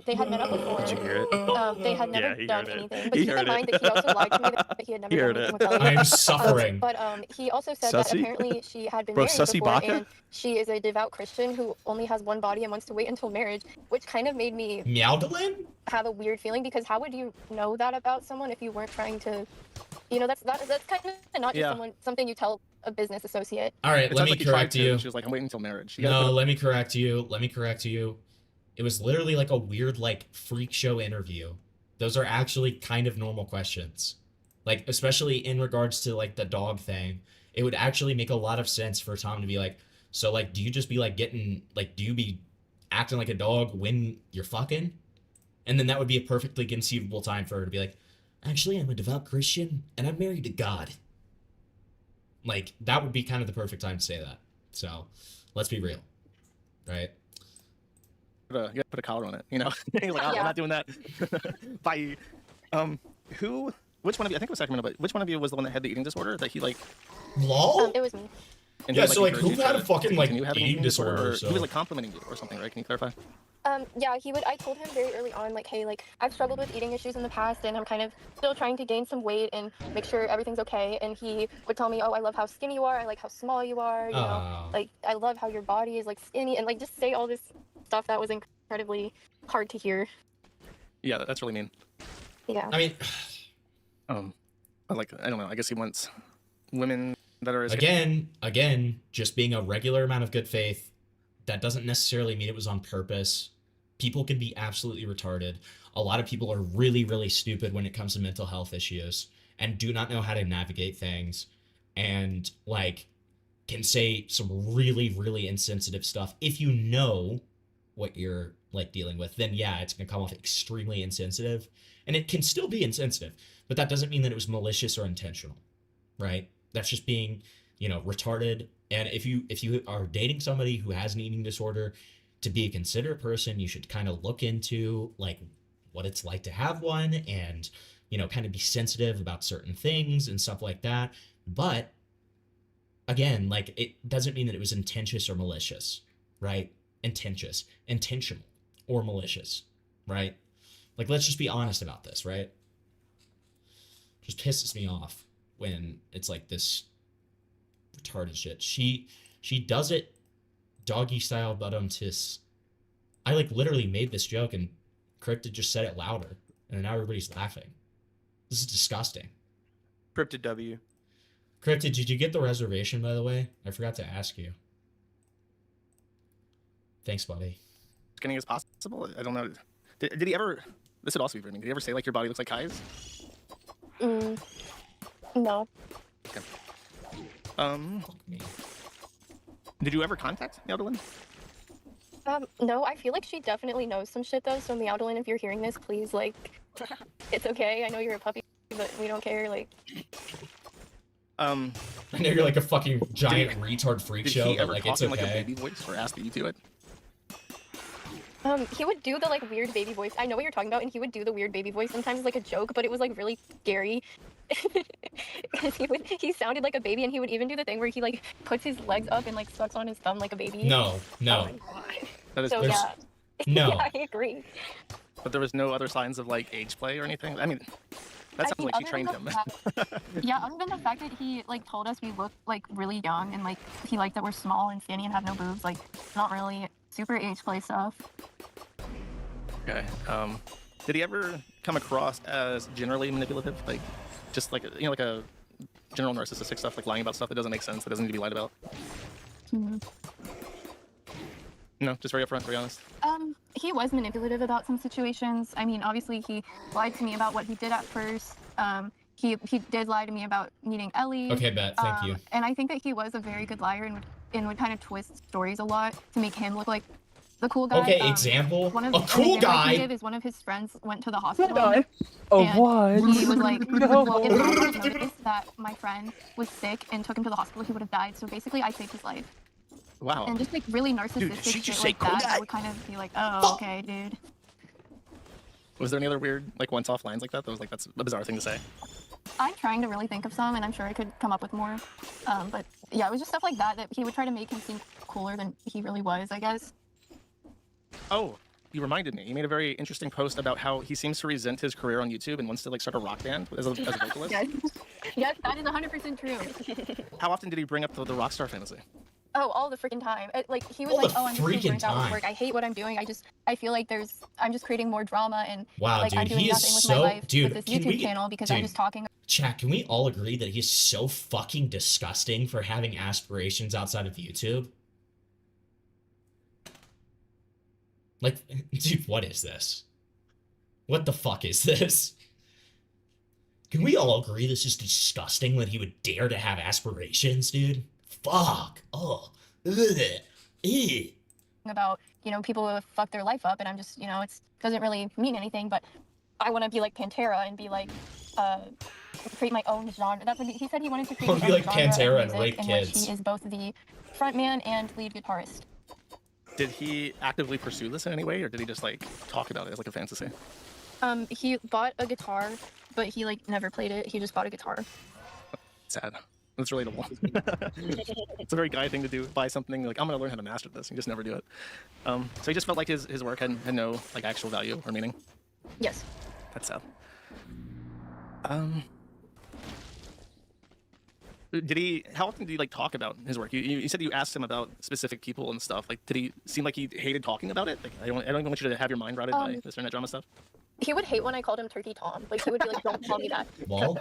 they had met up before. Did you hear it? They had never done heard it. anything. But He keep in heard mind it. that he also lied to me that he had never He done heard anything it. with Ellie. I'm suffering. But he also said that Sussy? apparently she had been Bro, married Sussy before, Baka? and she is a devout Christian who only has one body and wants to wait until marriage, which kind of made me Meowdalin? have a weird feeling, because how would you know that about someone if you weren't trying to, that's kind of not just something you tell a business associate. All right, let me correct you. She was like, I'm waiting until marriage. No, let me correct you. It was literally like a weird, like, freak show interview. Those are actually kind of normal questions. Like, especially in regards to, like, the dog thing. It would actually make a lot of sense for Tom to be like, so, like, do you just be, like, do you be acting like a dog when you're fucking? And then that would be a perfectly conceivable time for her to be like, actually, I'm a devout Christian, and I'm married to God. Like, that would be kind of the perfect time to say that. So, let's be real. Right? You gotta put a collar on it, you know? He's like, I'm not doing that. Bye. Which one of you, I think it was Sacramento, but which one of you was the one that had the eating disorder that he, like... LOL? It was me. And Yeah, he, so, like, who encouraged you had a to fucking, like, continue having an eating disorder, or so- He was, like, complimenting you or something, right? Can you clarify? Yeah, I told him very early on, like, hey, like, I've struggled with eating issues in the past, and I'm kind of still trying to gain some weight and make sure everything's okay. And he would tell me, oh, I love how skinny you are, I like how small you are, you know, like, I love how your body is, like, skinny, and, like, just say all this stuff that was incredibly hard to hear. Yeah, that's really mean. Yeah. I mean... I don't know, I guess he wants women that are as... Again, just being a regular amount of good faith, that doesn't necessarily mean it was on purpose. People can be absolutely retarded. A lot of people are really, really stupid when it comes to mental health issues and do not know how to navigate things and, like, can say some really, really insensitive stuff. If you know what you're, like, dealing with, then yeah, it's going to come off extremely insensitive. And it can still be insensitive, but that doesn't mean that it was malicious or intentional, right? That's just being, retarded. And if you are dating somebody who has an eating disorder, to be a considerate person, you should kind of look into, like, what it's like to have one and, kind of be sensitive about certain things and stuff like that. But again, like, it doesn't mean that it was intentional or malicious, right? Intentional or malicious, right? Like, let's just be honest about this, right? Just pisses me off when it's like this retarded shit. She does it doggy style, but I, like, literally made this joke and Cryptid just said it louder, and now everybody's laughing. This is disgusting. Cryptid W. Cryptid, did you get the reservation, by the way? I forgot to ask you. Thanks, buddy. Skinny as possible? I don't know. Did he ever... This would also be brimming. Did he ever say, like, your body looks like Kai's? No. Okay. Did you ever contact Meowdalin? No, I feel like she definitely knows some shit, though, so Meowdalin, if you're hearing this, please, like, it's okay. I know you're a puppy, but we don't care, like... I know you're like a fucking giant retard freak did show, he but, ever like, talk it's in, like, a okay. baby voice or ask that you do it? He would do the, like, weird baby voice. I know what you're talking about, and he would do the weird baby voice sometimes, like, a joke, but it was, like, really scary. Because he sounded like a baby, and he would even do the thing where he, like, puts his legs up and, like, sucks on his thumb like a baby. No. That is So, yeah. No. Yeah, I agree. But there was no other signs of, like, age play or anything? I mean, that sounds like she trained him. Yeah, other than the fact that he, like, told us we look, like, really young, and, like, he liked that we're small and skinny and have no boobs, like, not really super age play stuff. Okay. Did he ever come across as generally manipulative? Like, just like, you know, like a general narcissistic stuff, like lying about stuff that doesn't make sense, that doesn't need to be lied about? No, just very upfront, very honest. He was manipulative about some situations. I mean, obviously he lied to me about what he did at first. He did lie to me about meeting Ellie. Okay, Bet, thank you. And I think that he was a very good liar and would kind of twist stories a lot to make him look like the cool guy. Okay, example. One of, A cool guy. I can give is one of his friends went to the hospital. Oh, and what? He was like, No. well, if I had noticed that my friend was sick and took him to the hospital, he would have died. So basically, I saved his life. Wow. And just like really Dude, narcissistic did she shit just say like cool that, guy? I would kind of be like, oh, okay, dude. Was there any other weird, like, once-off lines like that? That was like, that's a bizarre thing to say. I'm trying to really think of some, and I'm sure I could come up with more. But yeah, it was just stuff like that that he would try to make him seem cooler than he really was, I guess. Oh, you reminded me. You made a very interesting post about how he seems to resent his career on YouTube and wants to, like, start a rock band as a vocalist. Yes, that is 100% true. How often did he bring up the rock star fantasy? Oh, all the freaking time. Like he was All like, the "Oh, I'm just too freaking burnt out with time. work. I hate what I'm doing. I feel like I'm just creating more drama and Wow, like dude, I'm doing he is nothing with so- my life dude, with this can YouTube we- channel because dude. I'm just talking." Chat, can we all agree that he's so fucking disgusting for having aspirations outside of YouTube? Like, dude, what is this? What the fuck is this? Can we all agree this is disgusting that he would dare to have aspirations, dude? Fuck. Oh. Ugh. Ew. About people who fuck their life up, and I'm just it doesn't really mean anything, but I want to be like Pantera and be like create my own genre. That's what he said. He wanted to create Wanna his be own like genre of Pantera and music rape in kids. which he is both the frontman and lead guitarist. Did he actively pursue this in any way, or did he just, like, talk about it as, like, a fantasy? He bought a guitar, but he like never played it. He just bought a guitar. Sad. That's relatable. It's a very guy thing to do. Buy something, like, I'm going to learn how to master this. You just never do it. So he just felt like his work had no, like, actual value or meaning. Yes. That's sad. How often did he, like, talk about his work? You said you asked him about specific people and stuff. Like, did he seem like he hated talking about it? Like, I don't even want you to have your mind routed by this internet drama stuff. He would hate when I called him Turkey Tom. Like he would be like, "Don't call me that." Well,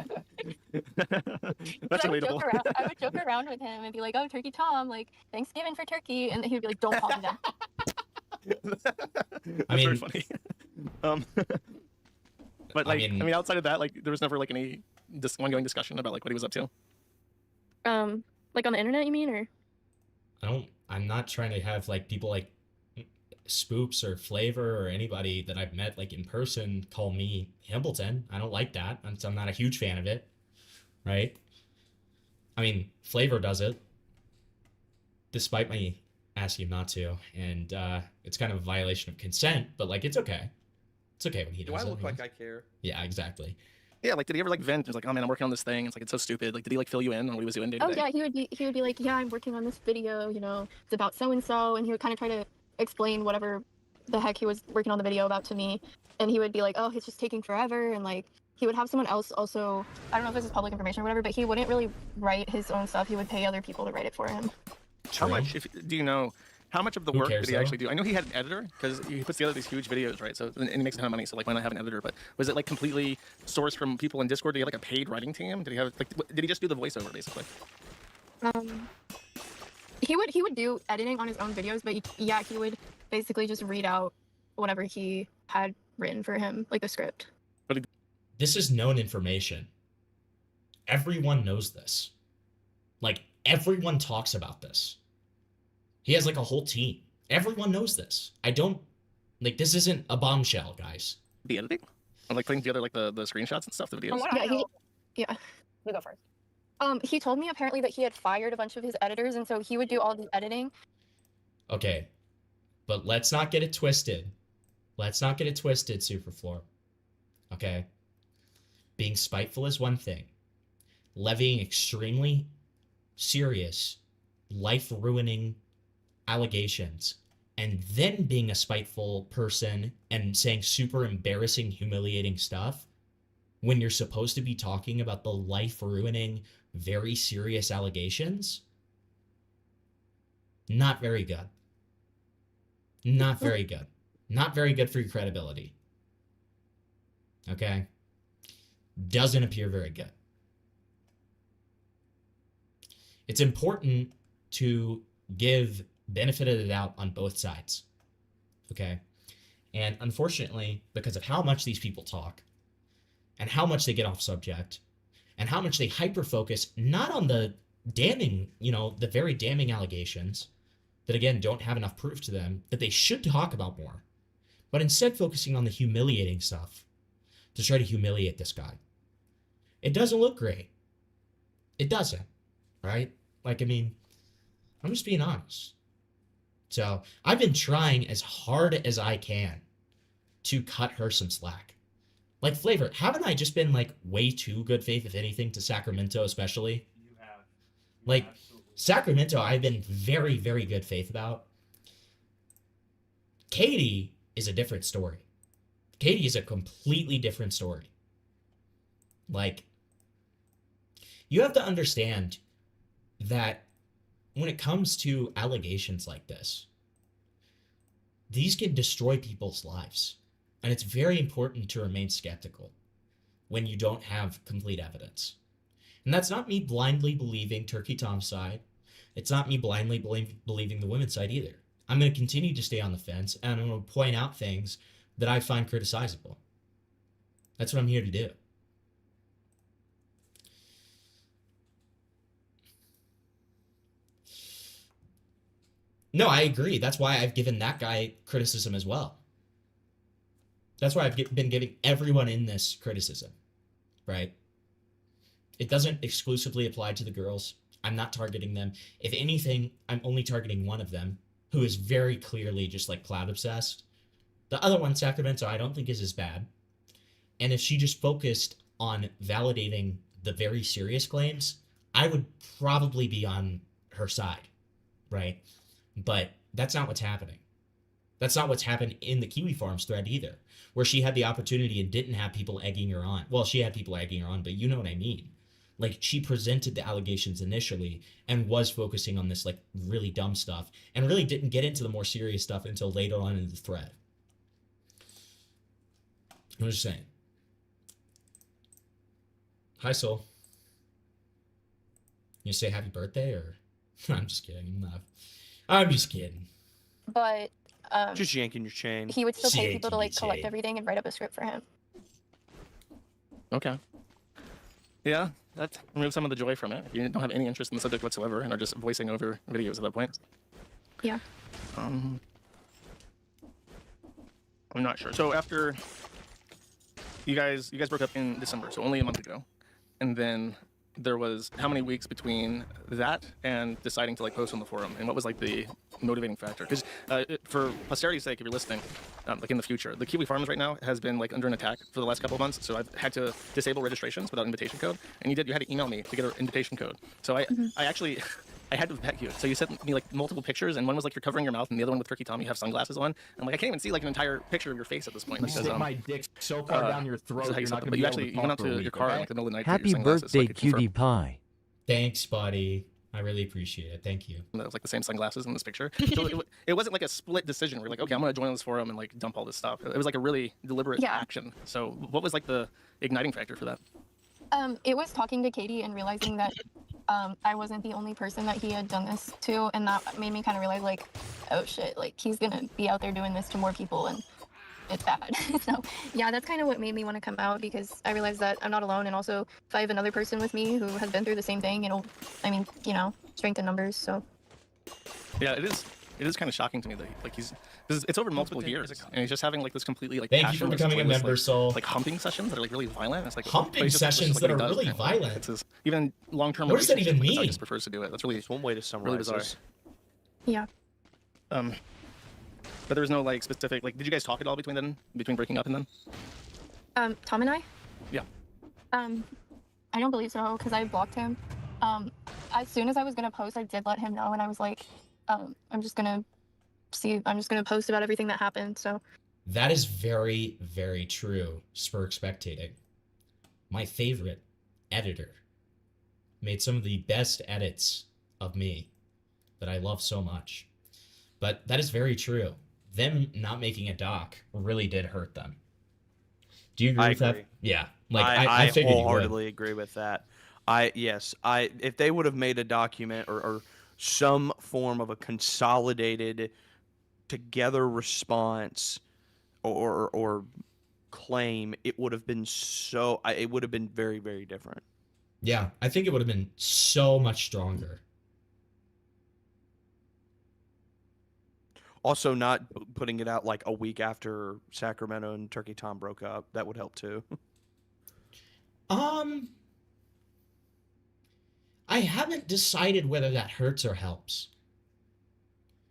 that's I would relatable. joke around with him and be like, "Oh, Turkey Tom, like Thanksgiving for turkey," and he would be like, "Don't call me that." That's very funny. But like, I mean, outside of that, like, there was never like any ongoing discussion about like what he was up to. Like on the internet, you mean, or? I'm not trying to have like people like Spoops or Flavor or anybody that I've met like in person call me Hambleton. I don't like that. I'm not a huge fan of it. Right? I mean, Flavor does it. Despite me asking him not to. And it's kind of a violation of consent, but like it's okay. It's okay when he does it. Do I look like I care? Yeah, exactly. Yeah, like, did he ever like vent? He was like, "Oh man, I'm working on this thing. It's like, it's so stupid." Like, did he like fill you in on what he was doing day to Oh day? yeah, he would be like, "Yeah, I'm working on this video. It's about so and so," and he would kind of try to explain whatever the heck he was working on the video about to me, and he would be like, "Oh, it's just taking forever," and like he would have someone else also. I don't know if this is public information or whatever, but he wouldn't really write his own stuff. He would pay other people to write it for him. How much? Do you know how much of the Who work cares, did he though? actually do? I know he had an editor because he puts together these huge videos, right? So and he makes a ton of money. So like, why not have an editor? But was it like completely sourced from people in Discord? Did he have like a paid writing team? Did he have like? Did he just do the voiceover basically? He would do editing on his own videos, but yeah, he would basically just read out whatever he had written for him, like the script. This is known information. Everyone knows this. Like, everyone talks about this. He has like a whole team. Everyone knows this. Like, this isn't a bombshell, guys. The editing? Or like putting together like the screenshots and stuff, the videos? Yeah. You go first. He told me apparently that he had fired a bunch of his editors, and so he would do all the editing. Okay. But let's not get it twisted. Let's not get it twisted, Superfloor. Okay? Being spiteful is one thing. Levying extremely serious, life-ruining allegations, and then being a spiteful person and saying super embarrassing, humiliating stuff when you're supposed to be talking about the life-ruining, very serious allegations, not very good. Not very good. Not very good for your credibility. Okay? Doesn't appear very good. It's important to give benefit of the doubt on both sides. Okay? And unfortunately, because of how much these people talk, and how much they get off subject, and how much they hyper-focus not on the damning, the very damning allegations that, again, don't have enough proof to them that they should talk about more, but instead focusing on the humiliating stuff to try to humiliate this guy. It doesn't look great. It doesn't, right? Like, I mean, I'm just being honest. So I've been trying as hard as I can to cut her some slack. Like, Flavor, haven't I just been, like, way too good faith, if anything, to Sacramento especially? You have. Like, Sacramento, I've been very, very good faith about. Katie is a different story. Katie is a completely different story. Like, you have to understand that when it comes to allegations like this, these can destroy people's lives. And it's very important to remain skeptical when you don't have complete evidence. And that's not me blindly believing Turkey Tom's side. It's not me blindly believing the women's side either. I'm going to continue to stay on the fence, and I'm going to point out things that I find criticizable. That's what I'm here to do. No, I agree. That's why I've given that guy criticism as well. That's why I've been giving everyone in this criticism, right? It doesn't exclusively apply to the girls. I'm not targeting them. If anything, I'm only targeting one of them, who is very clearly just like cloud obsessed. The other one, Sacramento, I don't think is as bad. And if she just focused on validating the very serious claims, I would probably be on her side, right? But that's not what's happening. That's not what's happened in the Kiwi Farms thread either, where she had the opportunity and didn't have people egging her on. Well, she had people egging her on, but you know what I mean. Like, she presented the allegations initially and was focusing on this, like, really dumb stuff and really didn't get into the more serious stuff until later on in the thread. I'm just saying. Hi, Soul. You say happy birthday, or? I'm just kidding. I'm just kidding. But just yanking your chain. he would still pay people to like collect everything and write up a script for him. Okay. Yeah, that removes some of the joy from it. If you don't have any interest in the subject whatsoever and are just voicing over videos at that point. Yeah. I'm not sure. So after you guys broke up in December, so only a month ago, and then there was how many weeks between that and deciding to like post on the forum, and what was like the motivating factor? Because for posterity's sake, if you're listening, like in the future, the Kiwi Farms right now has been like under an attack for the last couple of months. So I've had to disable registrations without invitation code, and you had to email me to get an invitation code. So I actually I had to vet you. So you sent me like multiple pictures, and one was like you're covering your mouth, and the other one with Turkey Tom, you have sunglasses on. I'm like, I can't even see like an entire picture of your face at this point. You stick my dick so far down your throat, you're not going to be able to talk went out for a to week, your car okay? like in the middle of the night. Happy birthday, cutie pie. Thanks, buddy. I really appreciate it. Thank you. That was like the same sunglasses in this picture. So it wasn't like a split decision. We're like, okay, I'm going to join this forum and like dump all this stuff. It was like a really deliberate action. So what was like the igniting factor for that? It was talking to Katie and realizing that I wasn't the only person that he had done this to, and that made me kind of realize like, oh shit, like he's gonna be out there doing this to more people, and it's bad. So yeah, that's kind of what made me want to come out, because I realized that I'm not alone, and also if I have another person with me who has been through the same thing, it'll, I mean, you know, strength in numbers. So yeah, it is kind of shocking to me that like it's over multiple years, and he's just having like this completely like thank you for becoming a member, like, Soul. like humping sessions that are like really violent. It's like humping sessions that are really violent. It's his, even long-term. What does that even mean? He just prefers to do it. That's really one way to summarize really bizarre. this. Yeah. But there was no like specific like. Did you guys talk at all between breaking up and then? Tom and I. Yeah. I don't believe so, because I blocked him. As soon as I was gonna post, I did let him know, and I was like, I'm just gonna post about everything that happened. So that is very, very true. Spurk spectating. My favorite editor made some of the best edits of me that I love so much. But that is very true. Them not making a doc really did hurt them. Do you agree I with agree. that? Yeah. Like I figured you would. wholeheartedly agree with that. If they would have made a document or some form of a consolidated together response or claim, it would have been it would have been very, very different. Yeah, I think it would have been so much stronger. Also, not putting it out like a week after Sacramento and Turkey Tom broke up, that would help too. I haven't decided whether that hurts or helps.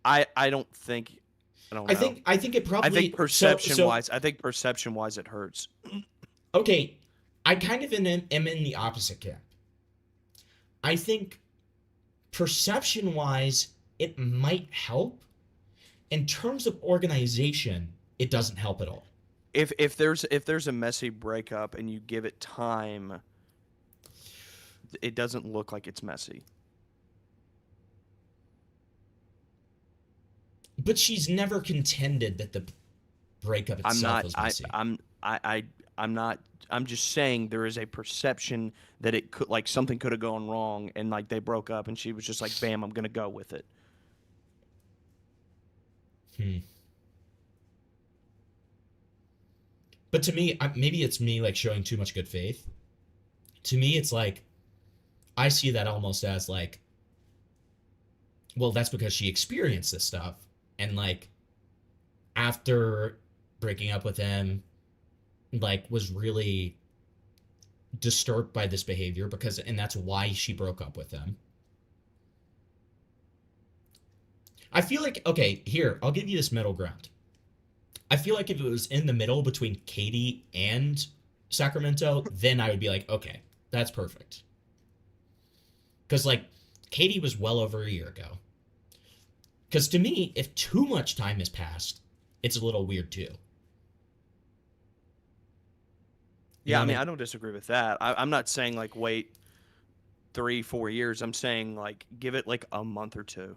I don't think. I don't know. I think it probably. I think perception-wise, it hurts. Okay, I kind of am in the opposite camp. I think perception-wise, it might help. In terms of organization, it doesn't help at all. If there's a messy breakup and you give it time, it doesn't look like it's messy. But she's never contended that the breakup itself was messy. I'm just saying there is a perception that it could, like, something could have gone wrong and like they broke up and she was just like, bam, I'm gonna go with it. But to me, maybe it's me like showing too much good faith. To me, it's like I see that almost as like, well, that's because she experienced this stuff, and like after breaking up with him, like was really disturbed by this behavior and that's why she broke up with him. I feel like, okay, here, I'll give you this middle ground. I feel like if it was in the middle between Katie and Sacramento, then I would be like, okay, that's perfect. Because, like, Katie was well over a year ago. Because to me, if too much time has passed, it's a little weird too. Yeah, I mean, I don't disagree with that. I'm not saying, like, wait 3-4 years. I'm saying, like, give it, like, a month or two.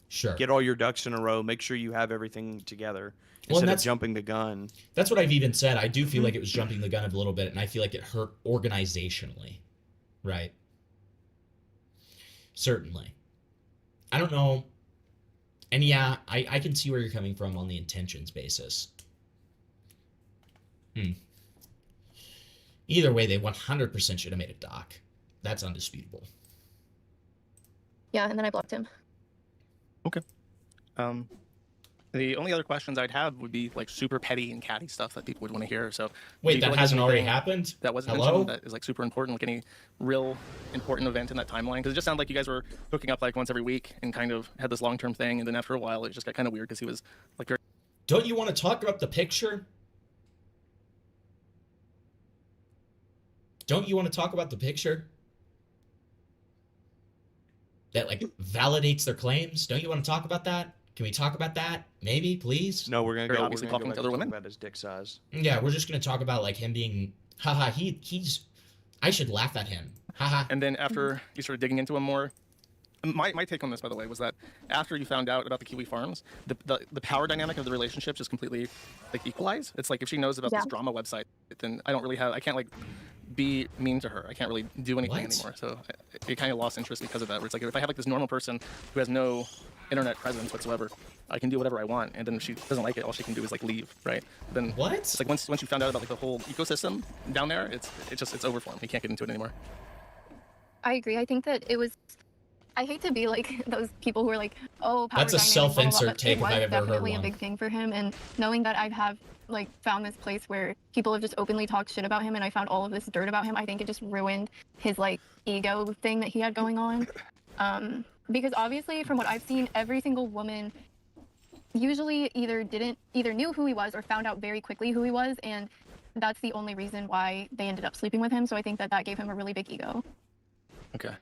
Sure. Get all your ducks in a row. Make sure you have everything together instead of jumping the gun. That's what I've even said. I do feel like it was jumping the gun a little bit, and I feel like it hurt organizationally. Right? Certainly. I don't know. And yeah, I can see where you're coming from on the intentions basis. Either way, they 100% should have made a doc. That's undisputable. Yeah, and then I blocked him. Okay. The only other questions I'd have would be like super petty and catty stuff that people would want to hear. So wait, that hasn't already happened? That wasn't mentioned that is like super important, like any real important event in that timeline? Because it just sounded like you guys were hooking up like once every week and kind of had this long-term thing, and then after a while it just got kind of weird because he was like very... Don't you want to talk about the picture? Don't you want to talk about the picture? That like validates their claims? Don't you want to talk about that? Can we talk about that? Maybe, please? No, we're gonna go. Obviously, We're gonna talking go to other women about his dick size. Yeah, we're just gonna talk about like him being, haha. He's. I should laugh at him, haha. And then after you started digging into him more, my take on this, by the way, was that after you found out about the Kiwi Farms, the power dynamic of the relationship just completely like equalized. It's like if she knows about this drama website, then I can't like be mean to her. I can't really do anything anymore. So it kind of lost interest because of that. Where it's like if I have like this normal person who has no internet presence whatsoever, I can do whatever I want, and then if she doesn't like it, all she can do is like leave, right? Then what? It's like once you found out about like the whole ecosystem down there, it's over for him. He can't get into it anymore. I agree. I think that it was. I hate to be like those people who are like, oh, power that's a self-insert take if I've ever heard one. It was definitely a big thing for him, and knowing that I have like found this place where people have just openly talked shit about him, and I found all of this dirt about him, I think it just ruined his like ego thing that he had going on. Because obviously, from what I've seen, every single woman usually either knew who he was or found out very quickly who he was, and that's the only reason why they ended up sleeping with him. So I think that gave him a really big ego. Okay.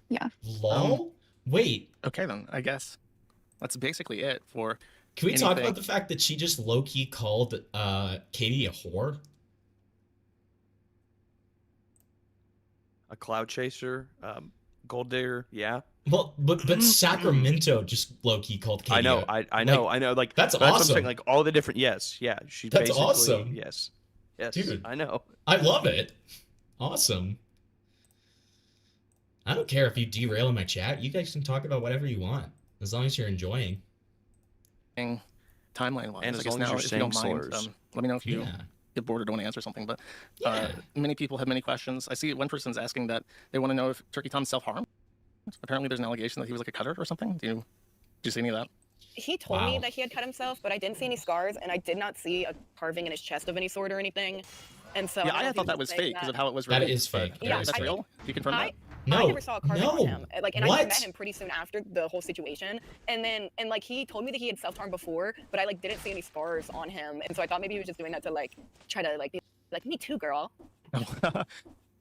Yeah. Lol? Wait. Okay, then. I guess that's basically it for... Can we talk about the fact that she just low-key called Katie a whore? A cloud chaser? Gold digger? Yeah. Well, but Sacramento just low-key called Katie I know. Like, that's awesome. What I'm saying. Like, all the different... Yes. Yeah. That's awesome. Yes. Yes, Dude, I know. I love it. Awesome. I don't care if you derail in my chat. You guys can talk about whatever you want, as long as you're enjoying. Timeline wise, And I as guess long as now, you're if you don't saying mind, slurs. let me know if you Yeah. get bored or don't want to answer something. But many people have many questions. I see one person's asking that they want to know if Turkey Tom self-harmed. Apparently, there's an allegation that he was like a cutter or something. Do you see any of that? He told me that he had cut himself, but I didn't see any scars, and I did not see a carving in his chest of any sort or anything. And so Yeah, don't know I if he thought that just was saying fake because of that. how it was That written. is fake. Yeah, That is that's fake. real. Do you confirm that? I never saw a carving on him. Like, and I What? met him pretty soon after the whole situation, and like he told me that he had self-harmed before, but I like didn't see any scars on him, and so I thought maybe he was just doing that to like try to like be like, me too, girl.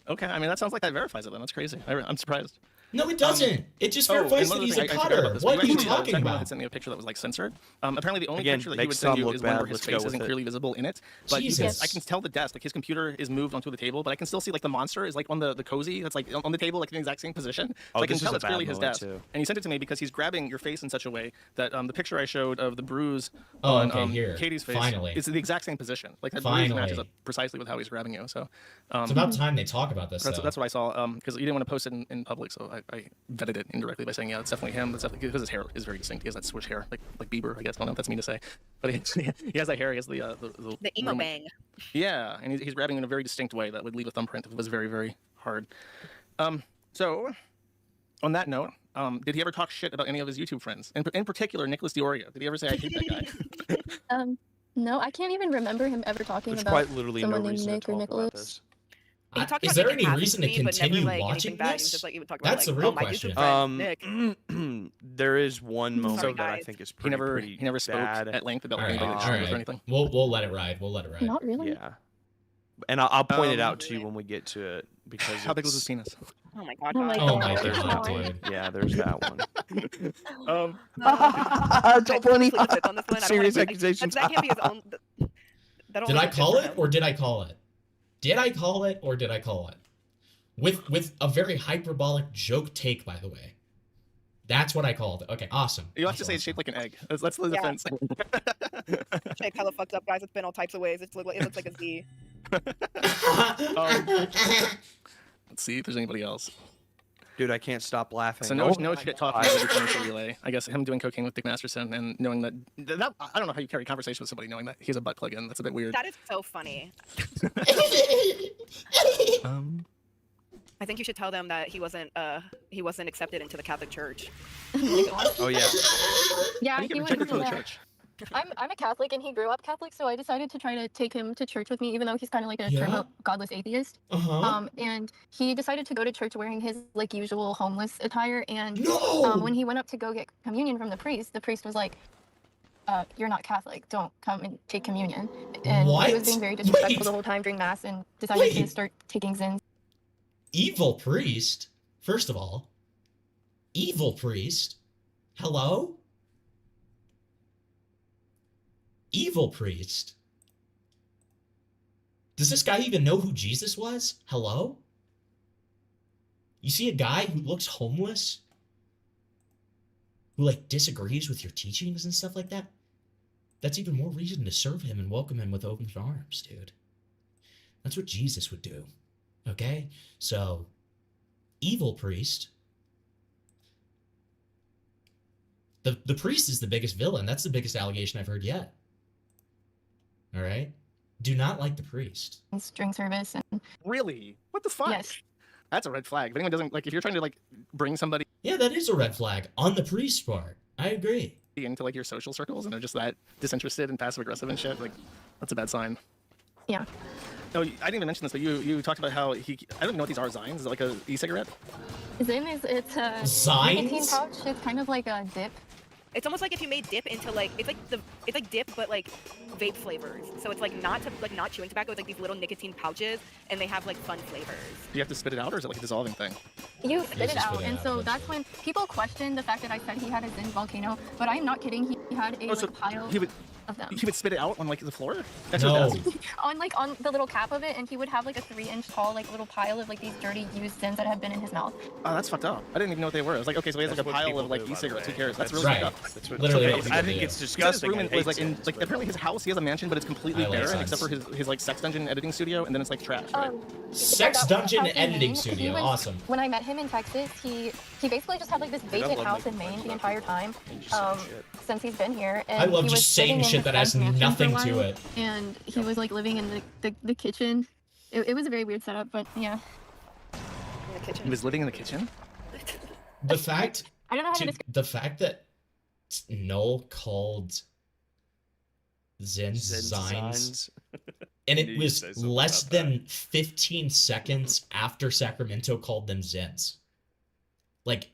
Okay, I mean that sounds like that verifies it. Then that's crazy. I'm surprised. No, it doesn't. It just and verifies one that other he's thing a I forgot about cutter. this. What are you actually, talking Sacramento about? had sent me a picture that was like censored. Apparently, the only Again, picture that he makes would send Tom you look is one bad. where his Let's go face with isn't it. clearly visible in it. But you Jesus. I can tell the desk, like his computer is moved onto the table, but I can still see like the monster is like on the cozy that's like on the table, like in the exact same position. Oh, So I can this tell is a it's clearly bad his moment, desk. too. And he sent it to me because he's grabbing your face in such a way that the picture I showed of the bruise Oh, on okay, here. Katie's face Finally. is the exact same position. Like that bruise Finally. matches up precisely with how he's grabbing you. So It's about time they talk about this. that's though. what I saw. Because you didn't want to post it in public, so I vetted it indirectly by saying, yeah, it's definitely him. That's definitely because his hair is very distinct. He has that swoosh hair, like Bieber, I guess. I don't know if that's mean to say, but he has that hair. He has the emo bang. Yeah, and he's grabbing in a very distinct way that would leave a thumbprint if it was very, very hard. So, on that note, did he ever talk shit about any of his YouTube friends? In particular, Nicholas Diorio. Did he ever say, I hate that guy? No, I can't even remember him ever talking There's about quite literally no someone named reason to Nick or talk about Nicholas. this. He talked Is about there Nick any in reason to passing but continue never, like, watching anything bad. He was this? just, like, he would talk about, That's like, the real oh, my question. YouTube friend, Nick. There is one moment Sorry, that I guys. think is He pretty never spoke bad. at length about All right, anybody all that showed right. or anything. We'll let it ride. We'll let it ride. Not really. Yeah. And I'll point it out to you when we get to it because How big was his penis? Oh my god. Oh my Oh god. my there's god, that one. dude. Yeah, there's that one. Don't put any on this one. I don't Serious wanna, accusations. That can't be his own. Did I call it or did I call it? Did I call it or did I call it? With a very hyperbolic joke take, by the way. That's what I called it. Okay, awesome. You have to say it's shaped like an egg. That's the Yeah. defense. Shaped hella fucked up, guys. It's been all types of ways. It looks like a Z. Let's see if there's anybody else. Dude, I can't stop laughing. So no shit talking about the financial relay. I guess him doing cocaine with Dick Masterson and knowing that I don't know how you carry a conversation with somebody knowing that he's a butt plug in. That's a bit weird. That is so funny. I think you should tell them that he wasn't accepted into the Catholic Church. Oh yeah. Yeah, How do you get he went rejected from the yeah. church? I'm a Catholic and he grew up Catholic, so I decided to try to take him to church with me, even though he's kind of like a Yeah? straight up godless atheist. And he decided to go to church wearing his like usual homeless attire. And when he went up to go get communion from the priest was like, "You're not Catholic. Don't come and take communion." And he was being very disrespectful the whole time during mass and decided to start taking Zins. Evil priest? First of all, evil priest? Hello? Evil priest? Does this guy even know who Jesus was? Hello? You see a guy who looks homeless? Who, like, disagrees with your teachings and stuff like that? That's even more reason to serve him and welcome him with open arms, dude. That's what Jesus would do. Okay? So, evil priest. The priest is the biggest villain. That's the biggest allegation I've heard yet. All right? Do not like the priest. During service and Really? What the fuck? Yes. That's a red flag. If anyone doesn't like, if you're trying to like bring somebody Yeah, that is a red flag on the priest part. I agree. into like your social circles and they're just that disinterested and passive aggressive and shit, like that's a bad sign. Yeah. No, I didn't even mention this, but you talked about how I don't know what these are. Zines? Is it like a e-cigarette? Zin is it's a Zines? nicotine pouch. It's kind of like a dip. It's almost like if you made dip into like it's like dip but like vape flavors. So it's like not chewing tobacco. It's like these little nicotine pouches, and they have like fun flavors. Do you have to spit it out, or is it like a dissolving thing? You spit it out, and so that's when people question the fact that I said he had a Zin volcano. But I'm not kidding. He had a Oh, so like, pile. he would of them. He would spit it out on like the floor? That's No. his desk? on the little cap of it, and he would have like a 3-inch tall like little pile of like these dirty used Zins that have been in his mouth. Oh, that's fucked up. I didn't even know what they were. I was like, okay, so he has like a pile of like e-cigarettes. Who cares? That's really Right. fucked up. That's what, Literally what I people think do. it's He said his disgusting. room I was hate like in Zins. like apparently his house. He has a mansion, but it's completely I like barren Zins. except for his like sex dungeon editing studio, and then it's like trash. Right? Sex that was dungeon how he editing made. studio. He was- Awesome. When I met him in Texas, he basically just had like this vacant love house making in Maine fun the of entire time since he's been here. And I love he just was saying living in shit this that has guy's mansion for a nothing to while, it. And he was like living in the kitchen. It was a very weird setup, but yeah. In the kitchen. He was living in the kitchen. The fact I don't know how to describe. the fact that Null called Zin's Zines, and Knew it you'd was say something less about that. than 15 seconds after Sacramento called them Zins. Like,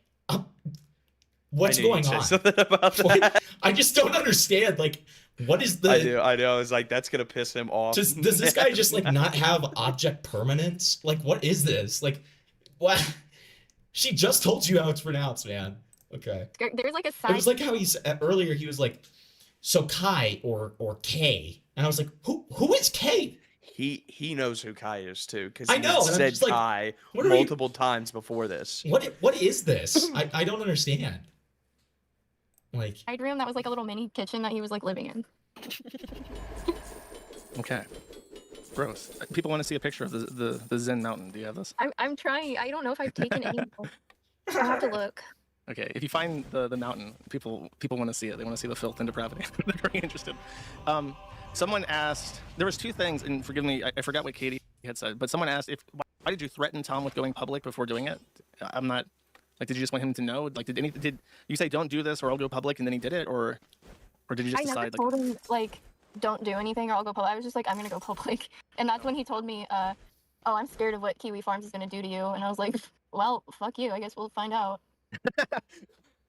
what's I knew going you'd say on? something about What- that. I just don't understand. Like, what is the? I know. I was like, that's gonna piss him off. Does this guy just like not have object permanence? Like, what is this? Like, what? She just told you how it's pronounced, man. Okay. There's like a It side. was like how he's earlier. He was like, so Kai or K, and I was like, who is K? He knows who Kai is too, because I he know, and I'm said just like, Kai what are we- multiple times before this. What is this? I don't understand. Like, side room that was like a little mini kitchen that he was like living in. Okay. Gross. People want to see a picture of the Zen mountain. Do you have this? I'm trying. I don't know if I've taken any. I have to look. Okay, if you find the mountain, people want to see it. They want to see the filth and depravity. They're very interested. Someone asked. There was two things, and forgive me, I forgot what Katie had said. But someone asked why did you threaten Tom with going public before doing it? I'm not. Like, did you just want him to know? Like, did you say don't do this or I'll go public, and then he did it, or did you just I never decide? told him like don't do anything or I'll go public. I was just like I'm gonna go public, and that's when he told me, oh, I'm scared of what Kiwi Farms is gonna do to you, and I was like, well, fuck you. I guess we'll find out.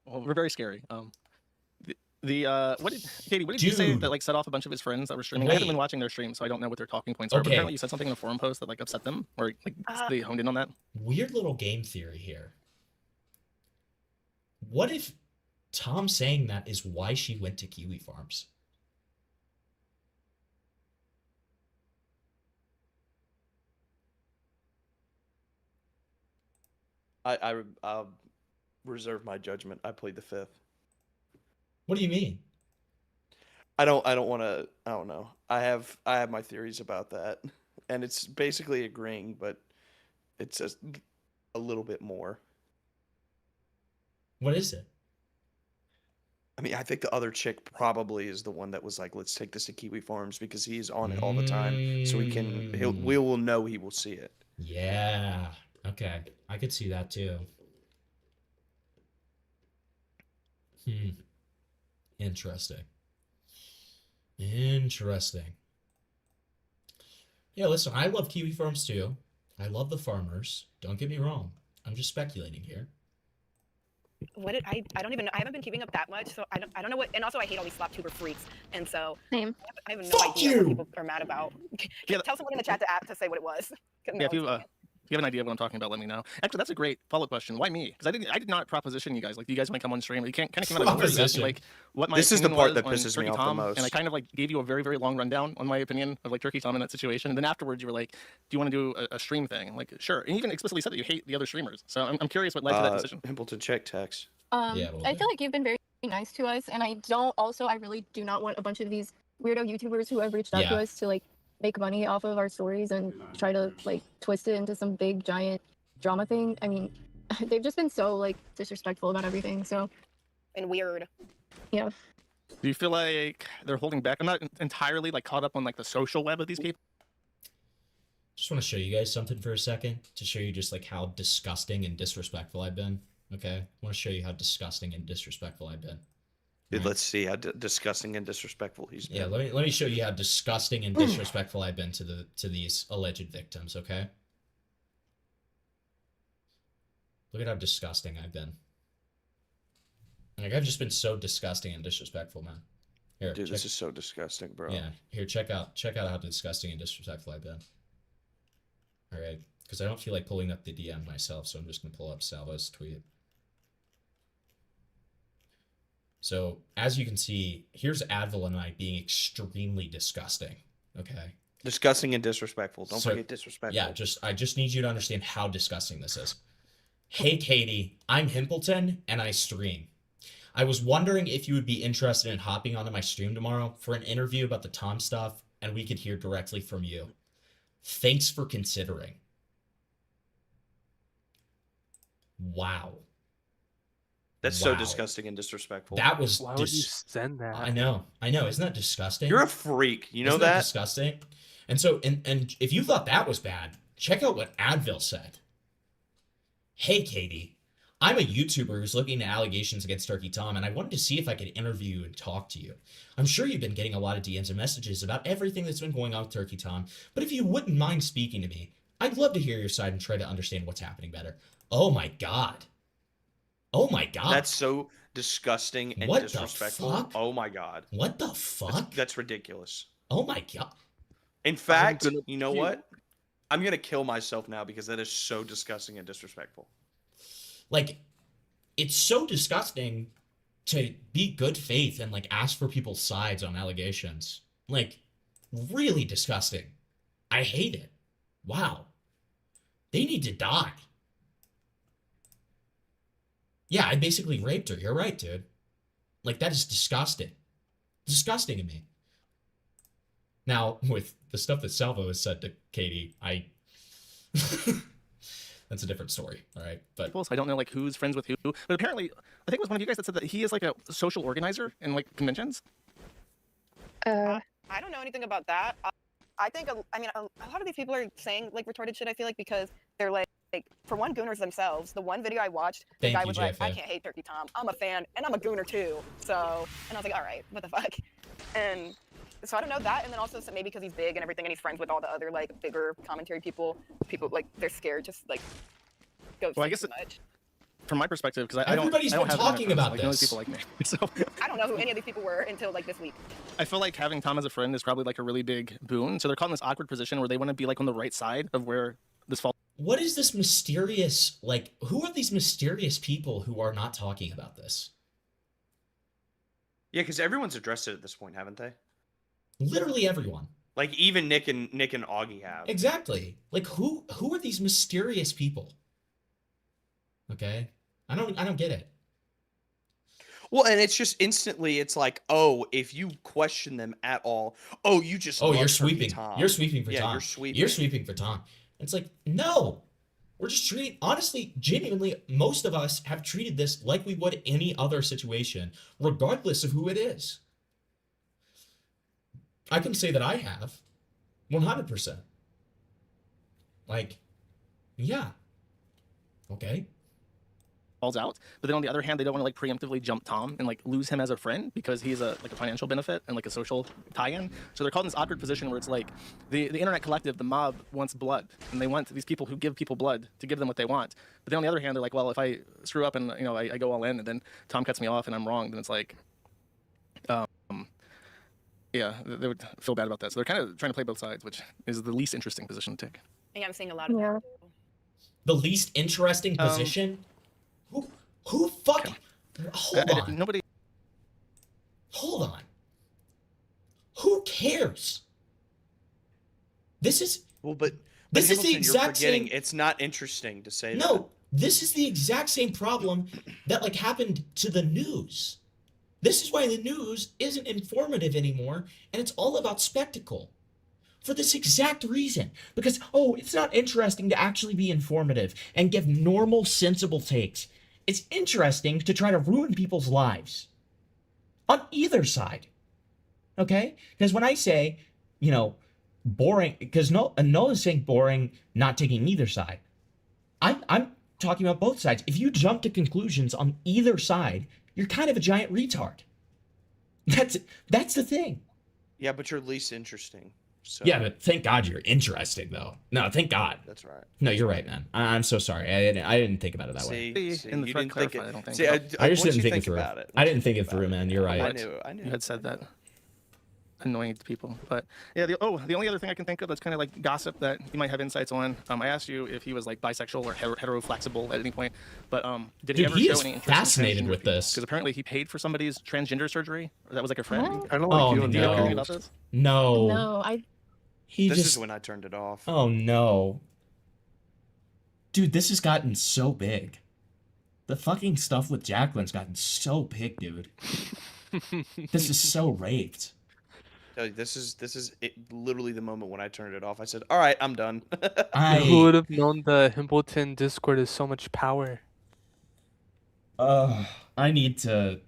Well, we're very scary. What did Katie? What did you say Dude. that like set off a bunch of his friends that were streaming? I haven't Wait. been watching their stream, so I don't know what their talking points are. But Okay. apparently, you said something in a forum post that like upset them, or like they honed in on that. weird little game theory here. What if Tom saying that is why she went to Kiwi Farms? I'll reserve my judgment. I plead the fifth. What do you mean? I don't want to. I don't know. I have my theories about that, and it's basically agreeing, but it's just a little bit more. What is it? I mean, I think the other chick probably is the one that was like, "Let's take this to Kiwi Farms," because he's on it all the time, so we will know he will see it. Yeah. Okay. I could see that too. Interesting. Interesting. Yeah, listen, I love Kiwi Farms too. I love the farmers. Don't get me wrong. I'm just speculating here. What did I don't even know. I haven't been keeping up that much, so I don't know what. And also, I hate all these slap tuber freaks, and so Same. I have no Fuck idea you! what people are mad about. Yeah, Tell someone in the chat to say what it was. 'Cause Yeah, no if you one's- if you have an idea of what I'm talking about, let me know. Actually, that's a great follow-up question. Why me? Because I did not proposition you guys. Like, do you guys want to come on stream? You can't kind of came out of nowhere. You asked me, Proposition. like what my This is the opinion part was that on pisses me Turkey off the Tom, most. and I kind of like gave you a very very long rundown on my opinion of like Turkey Tom in that situation. And then afterwards, you were like, "Do you want to do a stream thing?" I'm like, sure. And you even explicitly said that you hate the other streamers. So I'm curious what led to that decision. Pimpleton check text. Yeah, well, I feel like you've been very nice to us, and I really do not want a bunch of these weirdo YouTubers who have reached out to Yeah. us to like make money off of our stories and try to like twist it into some big giant drama thing. I mean, they've just been so like disrespectful about everything. So and weird. yeah. Do you feel like they're holding back? I'm not entirely like caught up on like the social web of these people. Just want to show you guys something for a second to show you just like how disgusting and disrespectful I've been. Okay, I want to show you how disgusting and disrespectful I've been. Dude, Right. let's see how disgusting and disrespectful he's been. Yeah, let me show you how disgusting and disrespectful I've been to these alleged victims. Okay, look at how disgusting I've been. Like I've just been so disgusting and disrespectful, man. Here, Dude, check, this is so disgusting, bro. yeah. Here, check out how disgusting and disrespectful I've been. All right, because I don't feel like pulling up the DM myself, so I'm just gonna pull up Salvo's tweet. So as you can see, here's Advil and I being extremely disgusting. Okay. Disgusting and disrespectful. Don't So, forget disrespectful. Yeah, I just need you to understand how disgusting this is. Hey Katie, I'm Himpleton and I stream. I was wondering if you would be interested in hopping onto my stream tomorrow for an interview about the Tom stuff, and we could hear directly from you. Thanks for considering. Wow. That's so disgusting and disrespectful. That was. Why would you send that? I know. Isn't that disgusting? You're a freak. You know Isn't that? Disgusting. And so, and if you thought that was bad, check out what Advil said. Hey, Katie, I'm a YouTuber who's looking at allegations against Turkey Tom, and I wanted to see if I could interview you and talk to you. I'm sure you've been getting a lot of DMs and messages about everything that's been going on with Turkey Tom, but if you wouldn't mind speaking to me, I'd love to hear your side and try to understand what's happening better. Oh my God. Oh my God. That's so disgusting and What the disrespectful. fuck? Oh my God. What the fuck? That's ridiculous. Oh my God. In fact, you know what? I'm going to kill myself now because that is so disgusting and disrespectful. Like, it's so disgusting to be good faith and like ask for people's sides on allegations. Like, really disgusting. I hate it. Wow. They need to die. Yeah, I basically raped her. You're right, dude. Like, that is disgusting. Disgusting to me. Now, with the stuff that Salvo has said to Katie, that's a different story, all right? But So I don't know like who's friends with who. But apparently, I think it was one of you guys that said that he is like a social organizer in like conventions. I don't know anything about that. I think, I mean, a lot of these people are saying like retarded shit, I feel like, because they're like for one, Gooners themselves. The one video I watched, the guy was like, I can't hate Turkey Tom. I'm a fan, and I'm a Gooner too. So, and I was like, all right, what the fuck? And so I don't know that, and then also so maybe because he's big and everything, and he's friends with all the other like bigger commentary people like they're scared to like go Well, I guess too much. From my perspective, because I don't. Everybody's I don't been have talking about like, none of this. these people like me. So I don't know who any of these people were until like this week. I feel like having Tom as a friend is probably like a really big boon. So they're caught in this awkward position where they want to be like on the right side of where this falls. what is this mysterious, like, who are these mysterious people who are not talking about this? Yeah, because everyone's addressed it at this point, haven't they? Literally everyone. Like even Nick and Augie have. Exactly. Like, who are these mysterious people? Okay? I don't get it. Well, and it's just instantly, it's like, oh, if you question them at all, oh, you just love you're Turkey sweeping. Tom. You're sweeping for yeah, Tom. You're sweeping. You're sweeping for Tom. It's like, no. We're just treating, honestly, genuinely, most of us have treated this like we would any other situation, regardless of who it is. I can say that I have. 100%. Like, yeah. Okay. Falls out, but then on the other hand, they don't want to like preemptively jump Tom and like lose him as a friend because he's a like a financial benefit and like a social tie-in. So they're caught in this awkward position where it's like the internet collective, the mob wants blood, and they want these people who give people blood to give them what they want. But then on the other hand, they're like, well, if I screw up and I go all in, and then Tom cuts me off and I'm wrong, then it's like, yeah, they would feel bad about that. So they're kind of trying to play both sides, which is the least interesting position to take. Yeah, I'm seeing a lot of that. The least interesting position? Who fucking... Hold on. Nobody... Hold on. Who cares? This is... Well, but this is the Hamilton, exact you're forgetting same... it's not interesting to say that. No, this is the exact same problem that like happened to the news. This is why the news isn't informative anymore, and it's all about spectacle. For this exact reason. Because, it's not interesting to actually be informative and give normal, sensible takes. It's interesting to try to ruin people's lives. On either side. Okay? Because when I say, boring, because Nola's saying boring, not taking either side. I'm talking about both sides. If you jump to conclusions on either side, you're kind of a giant retard. That's the thing. Yeah, but you're least interesting. So. Yeah, but thank God you're interesting, though. No, thank God. That's right. No, you're right, man. I'm so sorry. I didn't think about it that way. In the thread clarify, I don't think. I just didn't think it through. I didn't think it through, man. You're right. I knew. You had said that. annoying to people. But yeah, the only other thing I can think of that's kind of like gossip that you might have insights on. I asked you if he was like bisexual or hetero-flexible at any point, but did he Dude, ever he show is any interest fascinated in with this. Because apparently he paid for somebody's transgender surgery. That was like a friend. I don't Oh, like you. Do you know anything no. about this? No. No, I. He This just... is when I turned it off. Oh, no. Dude, this has gotten so big. The fucking stuff with Jacqueline's gotten so big, dude. This is so raped. This is literally the moment when I turned it off. I said, "All right, I'm done." Who would have known the Himbleton Discord is so much power? I need to...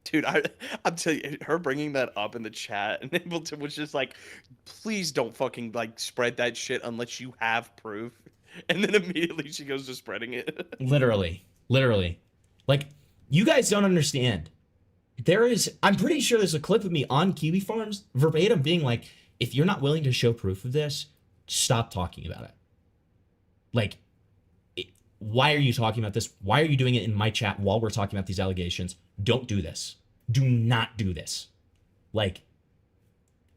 Dude, I'm telling you, her bringing that up in the chat and Himbleton was just like, "Please don't fucking like spread that shit unless you have proof." And then immediately she goes to spreading it. Literally. Like, you guys don't understand. I'm pretty sure there's a clip of me on Kiwi Farms verbatim being like, if you're not willing to show proof of this, stop talking about it. Like, why are you talking about this? Why are you doing it in my chat while we're talking about these allegations? Don't do this. Do not do this. Like,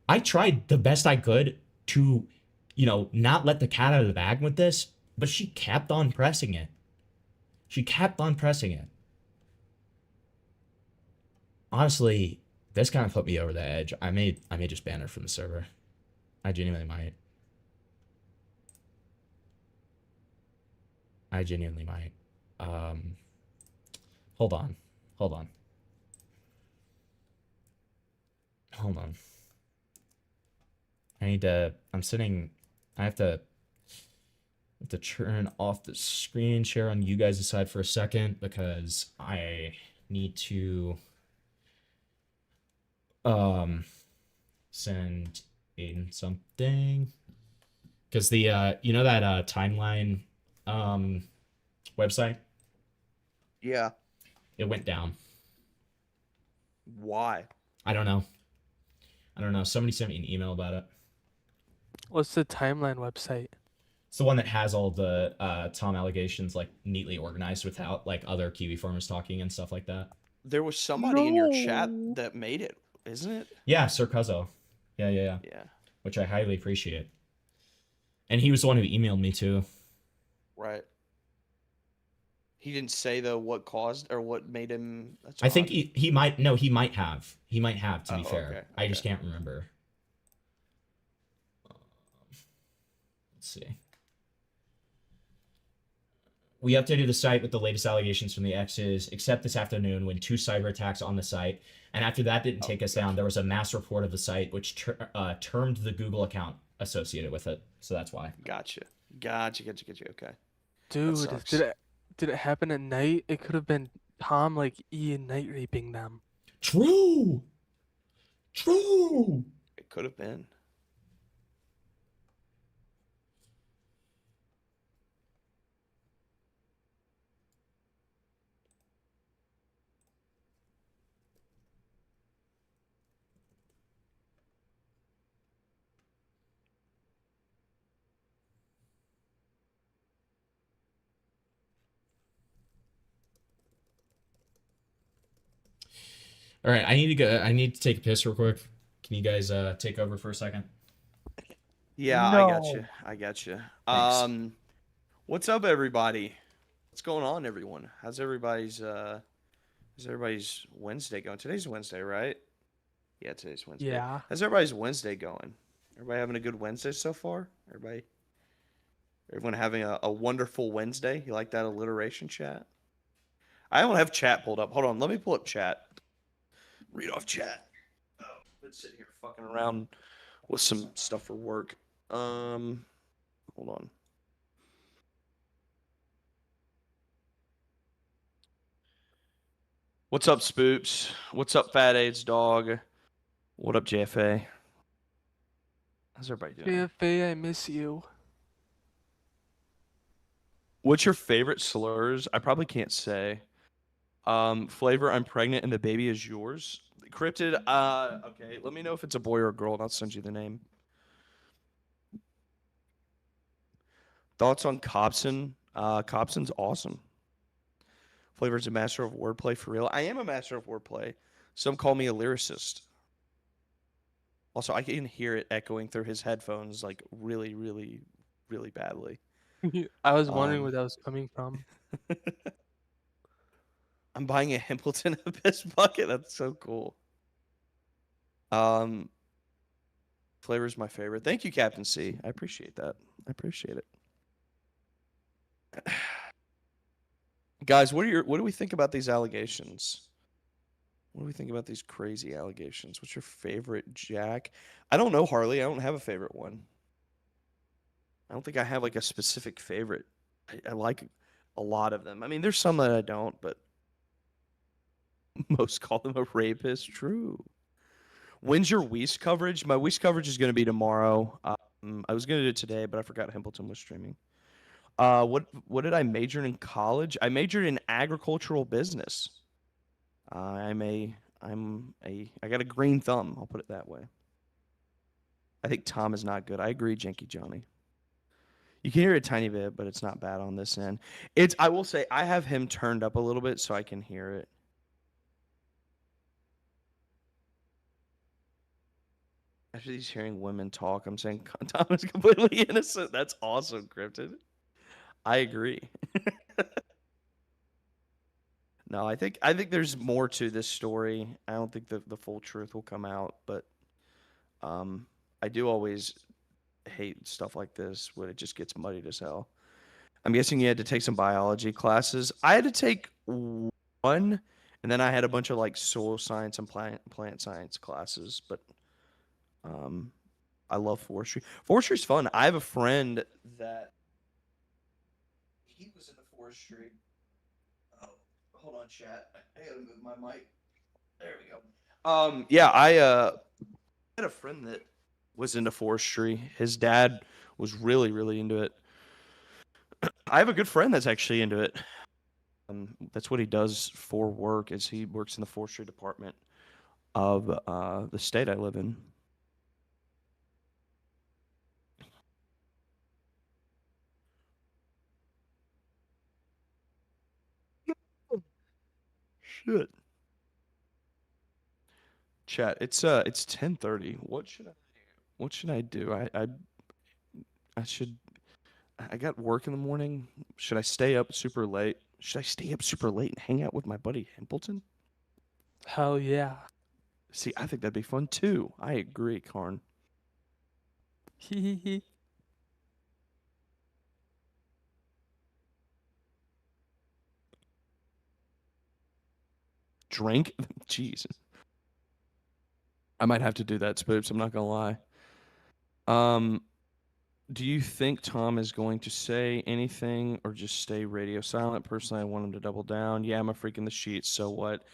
I tried the best I could to, not let the cat out of the bag with this, but she kept on pressing it. Honestly, this kind of put me over the edge. I may just ban her from the server. I genuinely might. Hold on. I have to turn off the screen share on you guys' side for a second because I need to send in something, because the that timeline website, Yeah. it went down. Why? I don't know. Somebody sent me an email about it. What's the timeline website? It's the one that has all the Tom allegations like neatly organized without like other Kiwi farmers talking and stuff like that. There was somebody in your chat that made it, isn't it? Yeah, Sir Cuzzo. Yeah. Yeah. Which I highly appreciate. And he was the one who emailed me too. Right. He didn't say though what caused or what made him. That's I think odd. he might have. He might have, to be fair. Okay, I just can't remember. Let's see. We updated the site with the latest allegations from the X's, except this afternoon when 2 cyber attacks on the site. And after that didn't take us down, there was a mass report of the site which termed the Google account associated with it. So that's why. Gotcha. Okay. Dude, did it happen at night? It could have been Tom like Ian night raping them. True. It could have been. All right, I need to go. I need to take a piss real quick. Can you guys take over for a second? Yeah, No. I got you. Thanks. What's up, everybody? What's going on, everyone? How's everybody's Wednesday going? Today's Wednesday, right? Yeah, today's Wednesday. Yeah. How's everybody's Wednesday going? Everybody having a good Wednesday so far? Everyone having a wonderful Wednesday? You like that alliteration, chat? I don't have chat pulled up. Hold on, let me pull up chat. Read off chat. Oh, been sitting here fucking around with some stuff for work. Hold on. What's up, Spoops? What's up, Fat AIDS Dog? What up, JFA? How's everybody doing? JFA, I miss you. What's your favorite slurs? I probably can't say. Flavor, I'm pregnant and the baby is yours. Cryptid, okay, let me know if it's a boy or a girl and I'll send you the name. Thoughts on Cobson? Cobson's awesome. Flavor's a master of wordplay for real. I am a master of wordplay. Some call me a lyricist. Also, I can hear it echoing through his headphones like really, really, really badly. I was wondering where that was coming from. I'm buying a Himpleton Abyss bucket. That's so cool. Flavor's my favorite. Thank you, Captain C. I appreciate that. I appreciate it. Guys, what do we think about these allegations? What do we think about these crazy allegations? What's your favorite Jack? I don't know, Harley. I don't have a favorite one. I don't think I have like a specific favorite. I like a lot of them. I mean, there's some that I don't, but most call them a rapist. True. When's your Weest coverage? My Weest coverage is going to be tomorrow. I was going to do it today, but I forgot Himpleton was streaming. What did I major in college? I majored in agricultural business. I got a green thumb. I'll put it that way. I think Tom is not good. I agree, Janky Johnny. You can hear it a tiny bit, but it's not bad on this end. I will say I have him turned up a little bit so I can hear it. After he's hearing women talk, I'm saying Tom is completely innocent. That's awesome, Cryptid. I agree. No, I think there's more to this story. I don't think the full truth will come out, but I do always hate stuff like this when it just gets muddied as hell. I'm guessing you had to take some biology classes. I had to take one, and then I had a bunch of like soil science and plant science classes, but I love forestry. Forestry's fun. I have a friend that he was into forestry. Oh, hold on, chat. I gotta move my mic. There we go. Yeah, I had a friend that was into forestry. His dad was really, really into it. I have a good friend that's actually into it. That's what he does for work. Is he works in the forestry department of the state I live in. Shit. Chat, it's 10:30. What should I do? I got work in the morning. Should I stay up super late? Should I stay up super late and hang out with my buddy Himpleton? Hell yeah. See, I think that'd be fun too. I agree, Karn. Drink? Jeez. I might have to do that, Spoops. I'm not gonna lie. Do you think Tom is going to say anything or just stay radio silent? Personally, I want him to double down. Yeah, I'm a freak in the sheets, so what?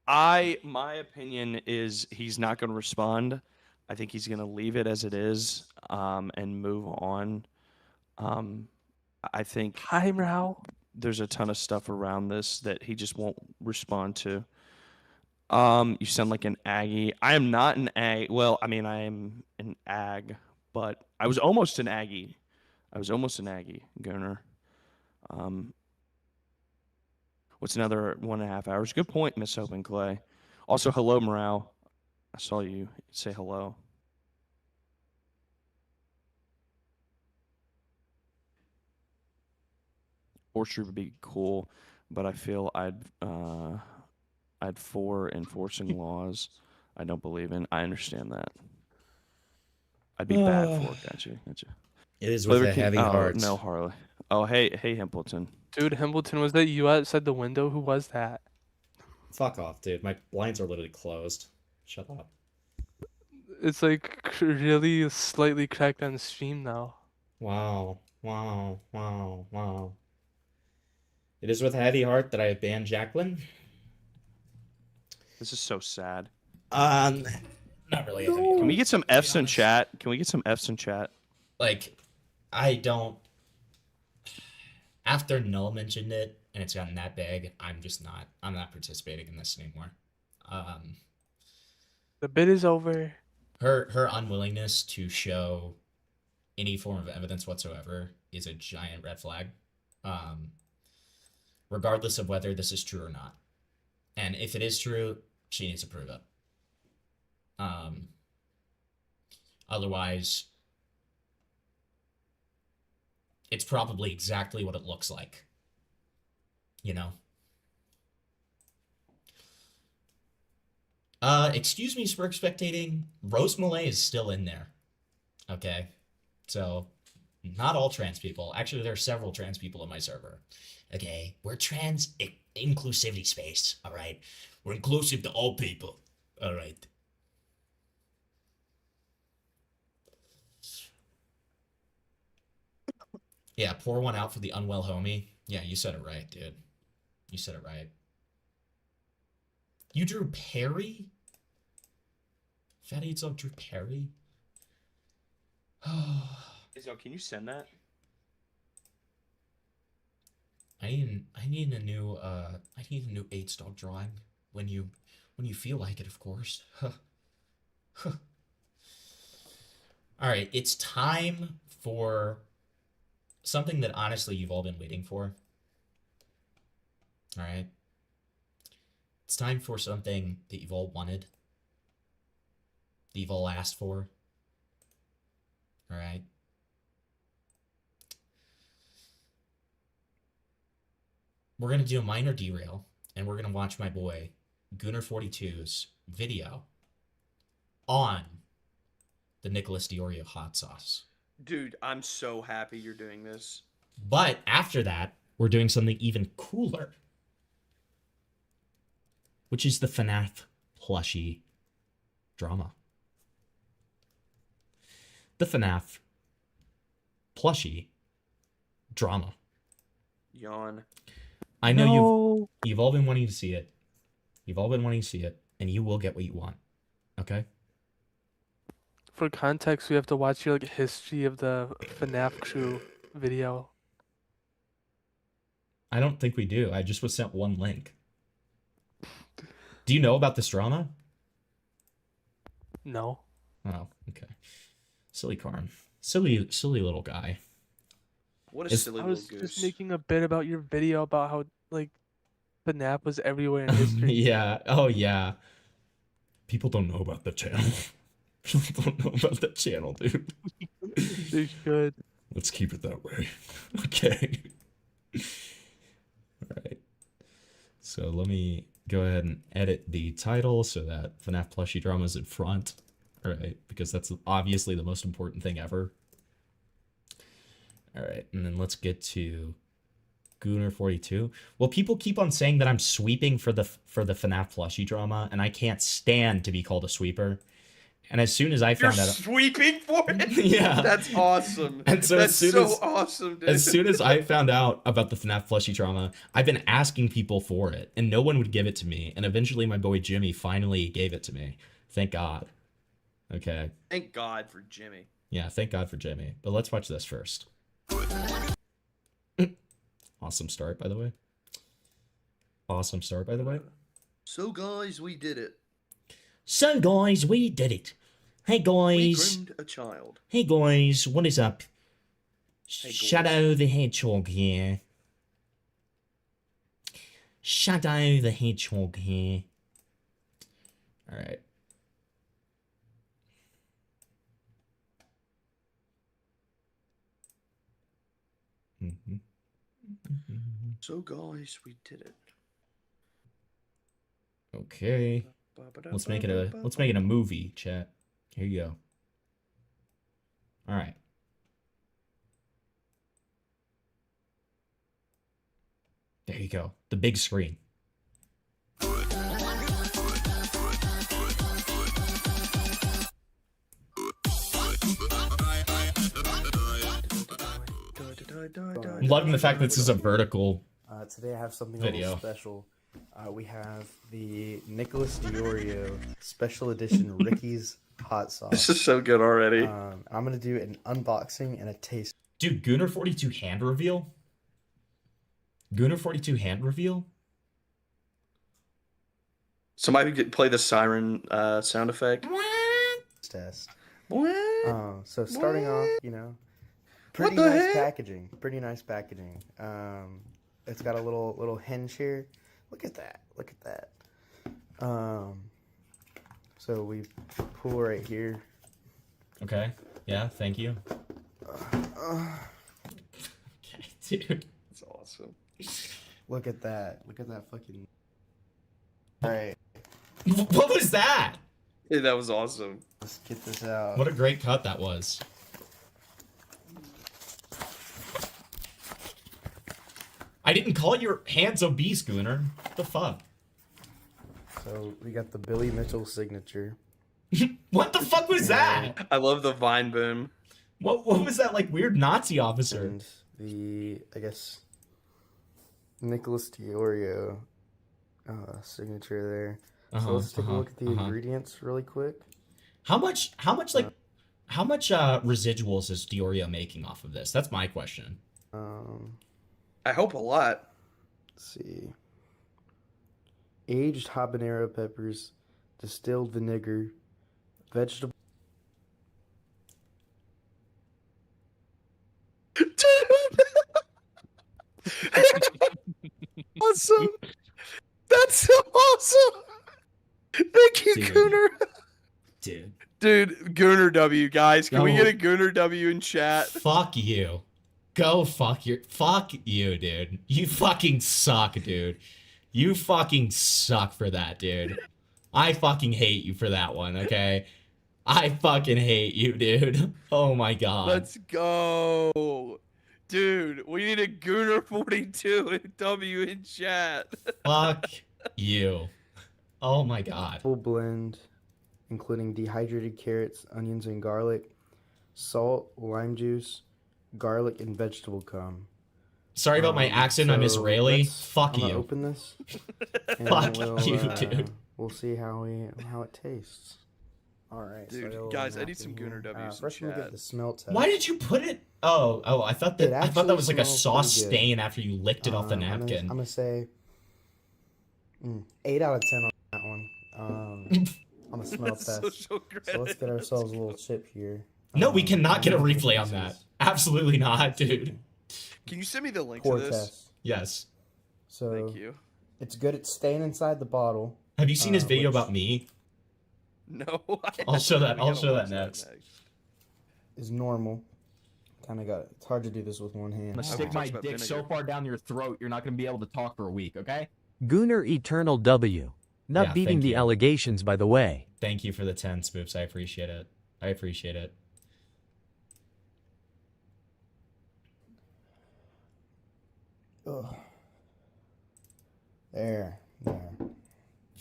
My opinion is he's not going to respond. I think he's going to leave it as it is, and move on. I think there's a ton of stuff around this that he just won't respond to. You sound like an Aggie. I am not an Ag. Well, I mean, I am an Ag, but I was almost an Aggie. Gooner. What's another 1.5 hours? Good point, Miss Hope and Clay. Also, hello, Morale. I saw you say hello. Forestry would be cool, but I feel I'd for enforcing laws I don't believe in. I understand that. I'd be bad for it. Gotcha. It is with a heavy heart. No, Harley. Oh, hey, Himpleton. Dude, Himpleton, was that you outside the window? Who was that? Fuck off, dude. My blinds are literally closed. Shut up. It's like really slightly cracked on stream now. Wow. It is with a heavy heart that I have banned Jacqueline. This is so sad. Not really. Can we get some F's in chat? Like, I don't. After Null mentioned it and it's gotten that big, I'm not participating in this anymore. The bid is over. Her unwillingness to show any form of evidence whatsoever is a giant red flag. Regardless of whether this is true or not. And if it is true, she needs to prove it. Otherwise, it's probably exactly what it looks like. You know? Excuse me for spectating. Rose Malay is still in there. Okay? So, not all trans people. Actually, there are several trans people in my server. Okay? We're trans inclusivity space, alright? We're inclusive to all people. Alright. Yeah, pour one out for the unwell homie. Yeah, you said it right, dude. You said it right. You drew Perry? Fatty Eats Up drew Perry? Izzo, can you send that? I need a new 8 dog drawing when you feel like it, of course. All right, it's time for something that honestly you've all been waiting for. All right. It's time for something that you've all wanted. That you've all asked for. All right. We're going to do a minor derail, and we're going to watch my boy, Gooner42's video on the Nicholas Diorio hot sauce. Dude, I'm so happy you're doing this. But after that, we're doing something even cooler, which is the FNAF plushie drama. The FNAF plushie drama. Yawn. I know you've all been wanting to see it. You've all been wanting to see it, and you will get what you want. Okay? For context, we have to watch your history of the FNAF crew video. I don't think we do. I just was sent one link. Do you know about this drama? No. Oh, okay. Silly Karn. Silly little guy. What a silly I little was goose. just making a bit about your video about how FNAF was everywhere in history. Yeah. Oh, yeah. People don't know about the channel. People don't know about the channel, dude. They should. Let's keep it that way. Okay. All right. So let me go ahead and edit the title so that FNAF plushie drama is in front. All right, because that's obviously the most important thing ever. All right, and then let's get to Gooner42. Well, people keep on saying that I'm sweeping for the FNAF plushie drama, and I can't stand to be called a sweeper. And as soon as I found You're out, sweeping for it? Yeah. That's awesome. and so That's awesome, dude. as soon as I found out about the FNAF plushie drama, I've been asking people for it, and no one would give it to me. And eventually, my boy Jimmy finally gave it to me. Thank God. Okay. Thank God for Jimmy. Yeah, thank God for Jimmy. But let's watch this first. Awesome start, by the way. Awesome start, by the way. So, guys, we did it. So, guys, we did it. Hey, We guys. groomed a child. Hey, guys. What is up? Hey, Shadow the Hedgehog here. Shadow the Hedgehog here. All right. So, guys, we did it. Okay. Let's make it a movie, chat. Here you go. All right. There you go. The big screen. I'm loving the fact that this is a vertical Today I have something a video. little special. We have the Nicholas Diorio Special Edition Ricky's Hot Sauce. This is so good already. I'm going to do an unboxing and a taste. Dude, Gooner42 hand reveal? Gooner42 hand reveal? Somebody play the siren sound effect. Test. So starting off, pretty the nice heck? packaging. Pretty nice packaging. It's got a little hinge here. Look at that. Look at that. So we pull right here. Okay. Yeah. Thank you. Okay, dude. That's awesome. Look at that. Look at that fucking. All right. What was that? Yeah, that was awesome. Let's get this out. What a great cut that was. I didn't call your hands obese, Gooner. What the fuck? So we got the Billy Mitchell signature. What the fuck was that? I love the Vine boom. What was that like weird Nazi officer? And the, I guess, Nicholas Diorio signature there. So let's take a look at the ingredients really quick. How much residuals is Diorio making off of this? That's my question. I hope a lot. Let's see. Aged habanero peppers, distilled vinegar, vegetable. Awesome. That's so awesome. Thank you, Gooner. Dude, Gooner W, guys. Can we get a Gooner W in chat? Fuck you. Go fuck you, dude. You fucking suck, dude. You fucking suck for that, dude. I fucking hate you for that one, okay? I fucking hate you, dude. Oh my god. Let's go. Dude, we need a Gooner 42 W in chat. Fuck you. Oh my god. Full blend, including dehydrated carrots, onions, and garlic, salt, lime juice, garlic, and vegetable cum. Sorry about my accent. I'm Israeli. Fuck I'm you. gonna open this. And Fuck you, dude. We'll see how it tastes. All right, Dude, so guys, I need some Gooner W's in first we'll chat. get the smell test. Why did you put it? Oh, I thought that actually was like a smells sauce pretty good. stain after you licked it off the I'm napkin. gonna say 8 out of 10 on that one. On the smell test. So let's get ourselves a little chip here. No, we cannot get a replay on that. Absolutely not, dude. Can you send me the link Pour to this? test. Yes. So Thank you. it's good at staying inside the bottle. Have you seen his video which about me? No. I'll show that. I'll show that next. Is normal. Kind of got. It's hard to do this with one hand. I'm gonna stick my dick so far down your throat, you're not gonna be able to talk for a week, okay? Gooner Eternal W. Not Yeah, beating thank the you. allegations, by the way. Thank you for the 10 spoops. I appreciate it. I appreciate it. Ugh. There.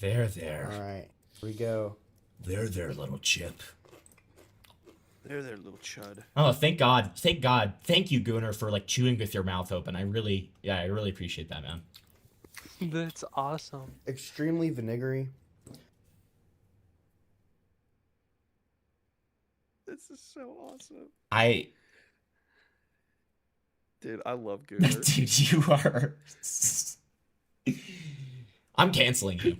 There. All right. Here we go. There, little chip. There, little chud. Oh, thank God. Thank God. Thank you, Gooner, for like chewing with your mouth open. I really appreciate that, man. That's awesome. Extremely vinegary. This is so awesome. Dude, I love Gooner. Dude, you are. I'm canceling you.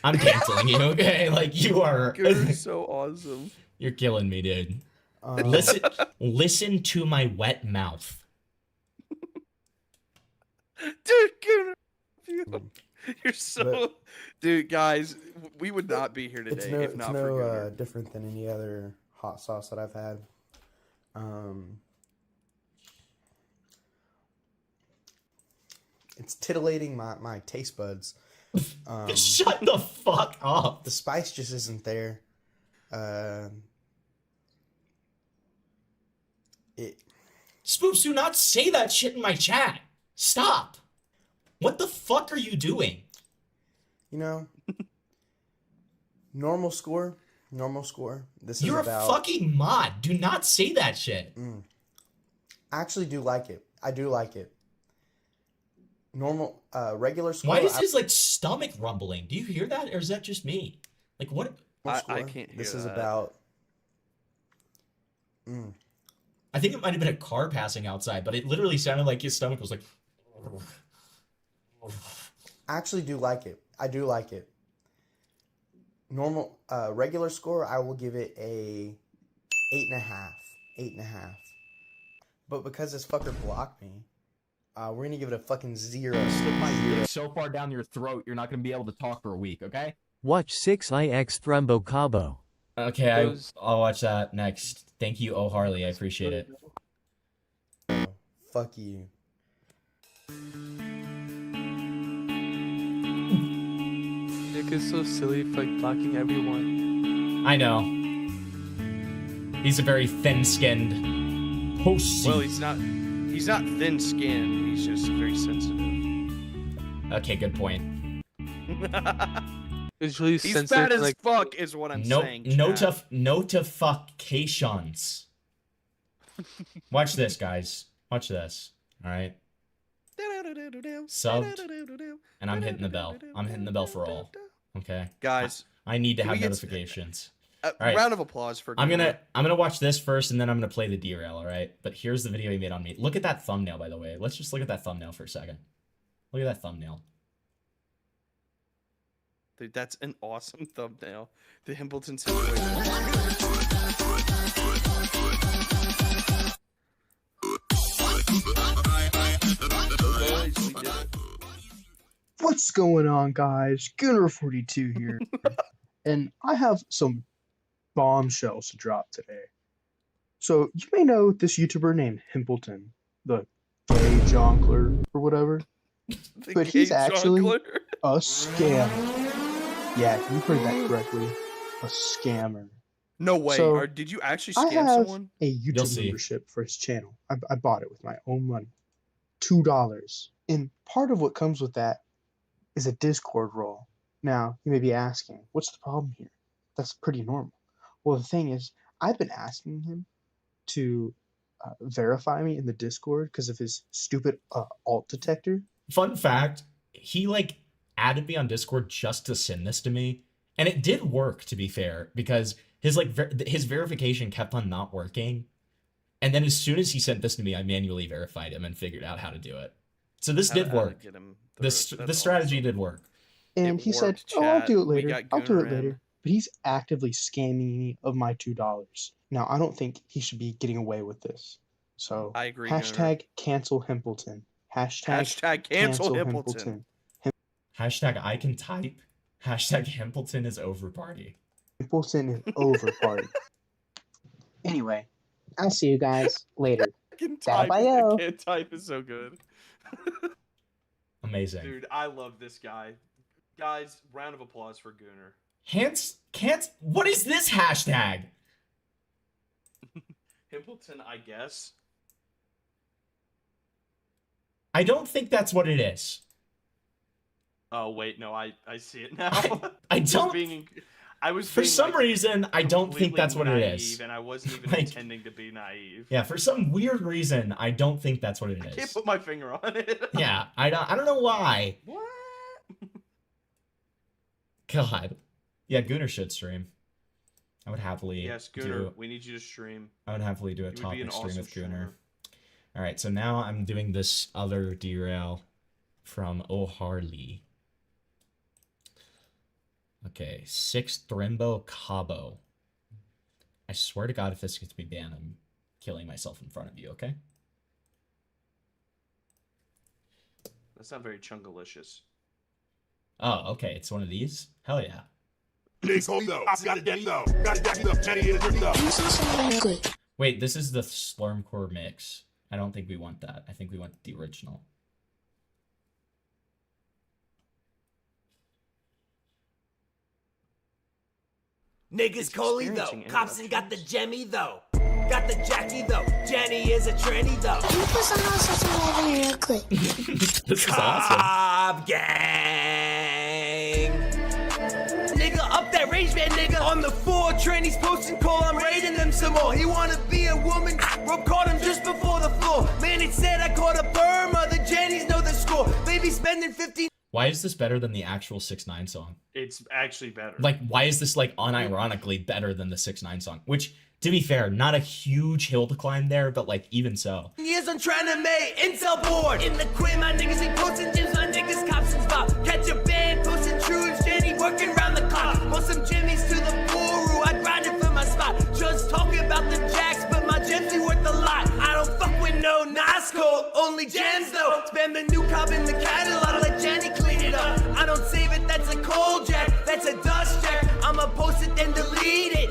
I'm canceling you, okay? Like, you are. Gooner's so awesome. You're killing me, dude. Listen to my wet mouth. Dude, Gooner. You're so. Dude, guys, we would not be here today if not for Gooner. Different than any other hot sauce that I've had. It's titillating my taste buds. Shut the fuck up. The spice just isn't there. Spoops, do not say that shit in my chat. Stop. What the fuck are you doing? You know, normal score. This You're is about. a fucking mod. Do not say that shit. I actually do like it. I do like it. Normal, regular score. Why is his like stomach rumbling? Do you hear that, or is that just me? Like what? I can't hear This is that. about. I think it might have been a car passing outside, but it literally sounded like his stomach was like. I actually do like it. I do like it. Normal, regular score, I will give it a 8.5. 8.5. But because this fucker blocked me, we're gonna give it a fucking 0. Stick my dick so far down your throat, you're not gonna be able to talk for a week, okay? Watch 6ix Thrombo Cabo. Okay, I'll watch that next. Thank you, Oh Harley. I appreciate it. Fuck you. Nick is so silly for like blocking everyone. I know. He's a very thin-skinned pussy. Well, he's not thin-skinned. He's just very sensitive. Okay, good point. It's really He's sensitive. fat as like, fuck, is what I'm saying. No to fuckations. Watch this, guys. Watch this. All right. Subbed, and I'm hitting the bell. I'm hitting the bell for all. Okay, guys. I need to can have we get notifications. A All right. round of applause for. I'm Gooner. gonna watch this first, and then I'm gonna play the derail. All right. But here's the video he made on me. Look at that thumbnail, by the way. Let's just look at that thumbnail for a second. Look at that thumbnail. Dude, that's an awesome thumbnail. The Himpleton situation. What's going on, guys? Gooner42 here. And I have some bombshells to drop today. So, you may know this YouTuber named Himpleton, the gay jonkler or whatever. But he's actually a scammer. Yeah, you heard that correctly. A scammer. No way. So, Did you actually I scam have someone? a YouTube membership for his channel. I bought it with my own money. $2. And part of what comes with that is a Discord role. Now, you may be asking, what's the problem here? That's pretty normal. Well, the thing is, I've been asking him to verify me in the Discord because of his stupid alt detector. Fun fact, he like added me on Discord just to send this to me, and it did work, to be fair, because his his verification kept on not working. And then as soon as he sent this to me, I manually verified him and figured out how to do it. So this did work. This strategy did work. And he said, "Oh, I'll do it later. I'll do it later." But he's actively scamming me of my $2. Now, I don't think he should be getting away with this. So, I agree, hashtag cancel Himpleton. Hashtag cancel Himpleton. Hashtag I can type. Hashtag Himpleton is over party. Himpleton is over party. Anyway, I'll see you guys later. I can Bye type. bye. I can't type is so good. Amazing. Dude, I love this guy. Guys, round of applause for Gooner. Can't. What is this hashtag? Himpleton, I guess. I don't think that's what it is. Oh wait, no, I see it now. I don't. For some reason, I don't think that's what it is. And I wasn't even intending to be naive. Yeah, for some weird reason, I don't think that's what it is. I can't put my finger on it. Yeah, I don't know why. What? God. Yeah, Gooner should stream. I would happily. Yes, Gooner, we need you to stream. I would happily do a You would be topic an stream awesome with Gooner. streamer. All right, so now I'm doing this other derail from O'Harley. Okay, 6 Thrimbo Cabo. I swear to God, if this gets me banned, I'm killing myself in front of you, okay? That's not very chungalicious. Oh, okay, it's one of these? Hell yeah. Wait, this is the Slurmcore mix. I don't think we want that. I think we want the original. Niggas Coley though, Copson got the Jemmy though, got the Jackie though, Jenny is a tranny though. Can you put some on something real quick? This is awesome. Cobb gang. Nigga up that range man nigga on the 4 trannies posting call, I'm raiding them some more. He wanna be a woman, rope caught him just before the floor. Man, it said I caught a Burma, the Jennies know the score. Baby spending 15. Why is this better than the actual 6ix9ine song? It's actually better. Like, why is this, like, unironically better than the 6ix9ine song? Which, to be fair, not a huge hill to climb there, but, like, even so. Years I'm trying to make Intel board. In the crib, my niggas ain't posting gyms, my niggas cops and spot. Catch a band, posting truths, Jenny working round the clock. Want some Jimmys to the Buru, I grinded for my spot. Just talking about the jacks, but my gems ain't worth a lot. I don't fuck with no Nasco, only gems though. Spam the new cop in the catalog, let Jenny clean it up. I don't save it, that's a cold jack, that's a dust jack. I'ma post it then delete it.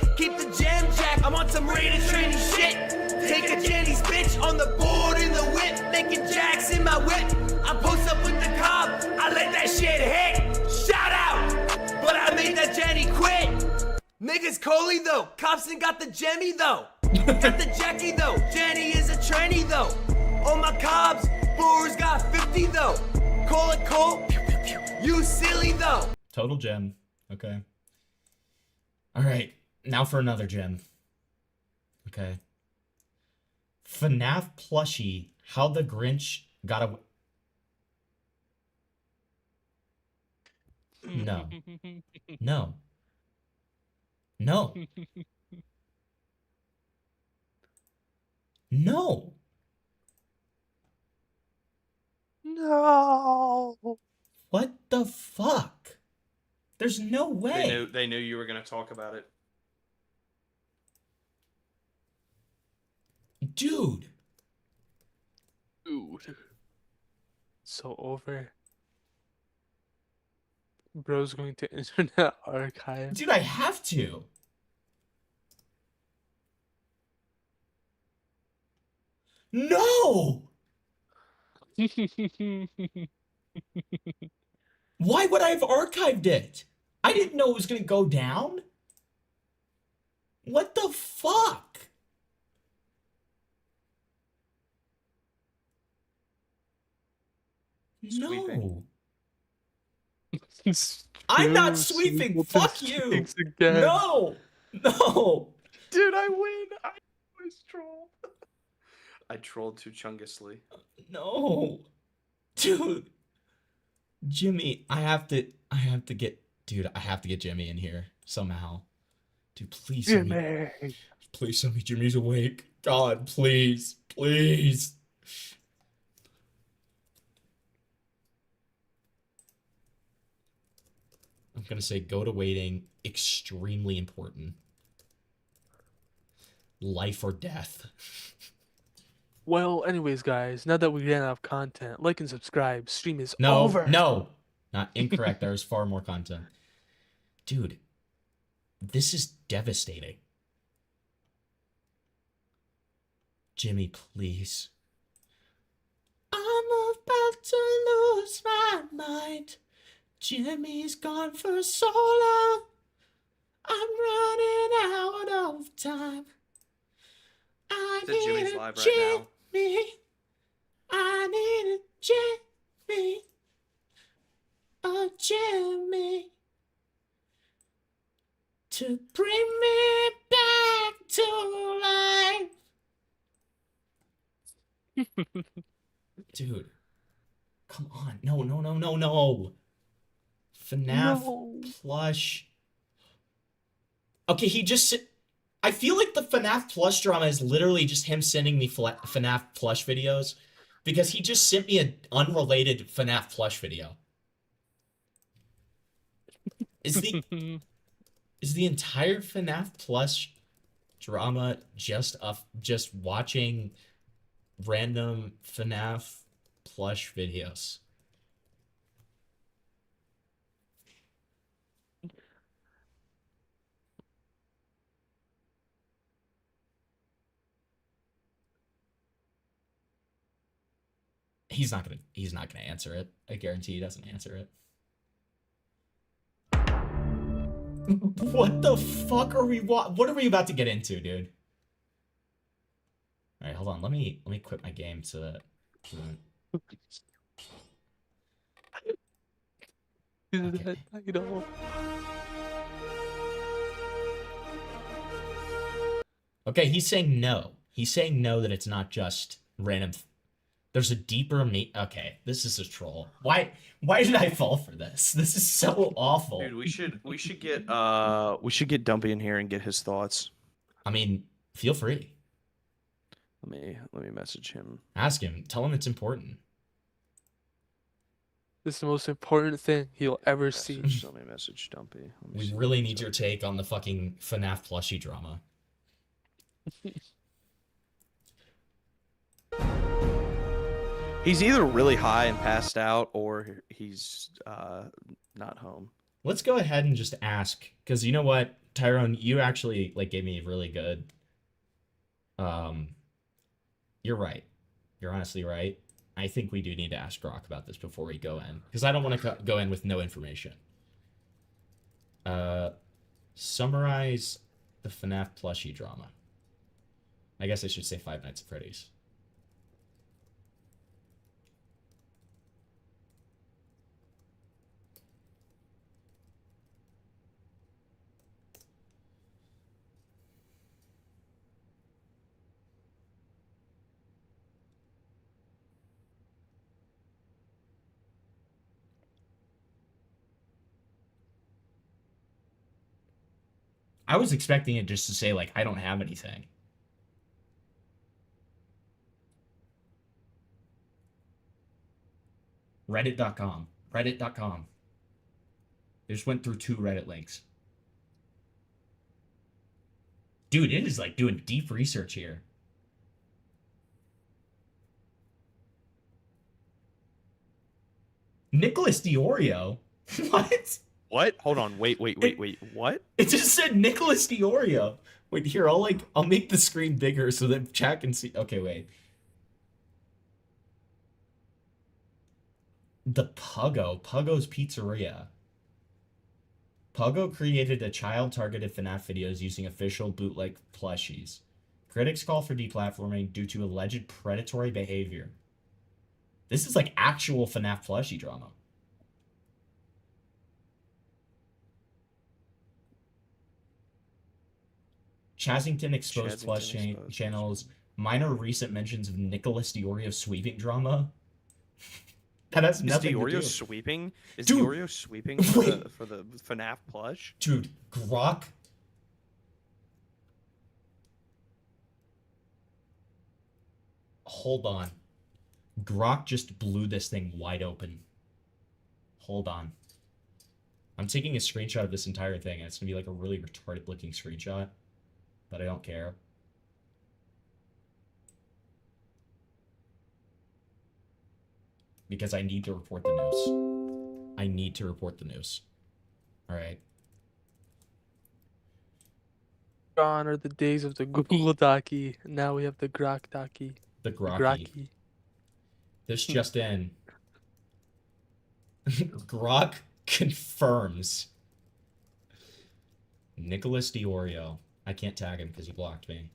some rated training shit. Take a Jenny's bitch on the board in the whip, making jacks in my whip. I post up with the cob, I let that shit hit. Shout out, but I made that Jenny quit. Niggas Coley though, Copson got the Jemmy though. Got the Jackie though, Jenny is a tranny though. On my cobs, blowers got 50 though. Call it Cole, you silly though. Total gem. Okay. All right. Now for another gem. Okay. FNAF plushie. How the Grinch got away. No. No. No. No. No. What the fuck? There's no way. They knew you were going to talk about it. Dude. So over. Bro's going to Internet Archive. Dude, I have to. No! Why would I have archived it? I didn't know it was going to go down. What the fuck? No. I'm not sweeping. Fuck you. No. No. Dude, I win. I always troll. I trolled too chungusly. No. Dude. Jimmy, I have to get Jimmy in here somehow. Dude, please send me. Please send me Jimmy's awake. God, please. Please. I'm gonna say go to waiting. Extremely important. Life or death. Well, anyways, guys, now that we ran out of content, like and subscribe. Stream is No, over. no, not incorrect. There's far more content. Dude, this is devastating. Jimmy, please. I'm about to lose my mind. Jimmy's gone for so long. I'm running out of time. I Is Jimmy's need a live right now? Jimmy. I need a Jimmy. A Jimmy. To bring me back to life. Dude. Come on. No. FNAF plush. Okay, I feel like the FNAF plush drama is literally just him sending me FNAF plush videos because he just sent me an unrelated FNAF plush video. Is the entire FNAF plush drama just watching random FNAF plush videos? He's not gonna answer it. I guarantee he doesn't answer it. What the fuck are we what are we about to get into, dude? All right, hold on. Let me quit my game so that. Okay. Okay, he's saying no. He's saying no, that it's not just random. There's a deeper okay, this is a troll. Why did I fall for this? This is so awful. Dude, we should get Dumpy in here and get his thoughts. I mean, feel free. Let me message him. Ask him. Tell him it's important. This is the most important thing he'll ever see. Let me message Dumpy. We really need your take on the fucking FNAF plushie drama. He's either really high and passed out, or he's not home. Let's go ahead and just ask, because you know what, Tyrone, you actually gave me a really good You're right. You're honestly right. I think we do need to ask Grok about this before we go in, because I don't want to go in with no information. Summarize the FNAF plushie drama. I guess I should say Five Nights at Freddy's. I was expecting it just to say, like, I don't have anything. Reddit.com. Reddit.com. They just went through 2 Reddit links. Dude, it is like doing deep research here. Nicholas Diorio? What? What? Hold on. Wait. What? It just said Nicholas Diorio. Wait, here, I'll make the screen bigger so that chat can see. Okay, wait. The Puggo's Pizzeria. Puggo created a child-targeted FNAF videos using official bootleg plushies. Critics call for deplatforming due to alleged predatory behavior. This is like actual FNAF plushie drama. Chazington exposed plush channels. Minor recent mentions of Nicholas Diorio sweeping drama. That has nothing to do. Sweeping? Is Dude, Diorio sweeping for the FNAF plush? Dude, Grok. Hold on. Grok just blew this thing wide open. Hold on. I'm taking a screenshot of this entire thing, and it's gonna be like a really retarded looking screenshot, but I don't care. Because I need to report the news. I need to report the news. Alright. Gone are the days of the Google Docky. Now we have the Grok Docky. The Grokky. This just in. Grok confirms. Nicholas Diorio. I can't tag him because he blocked me.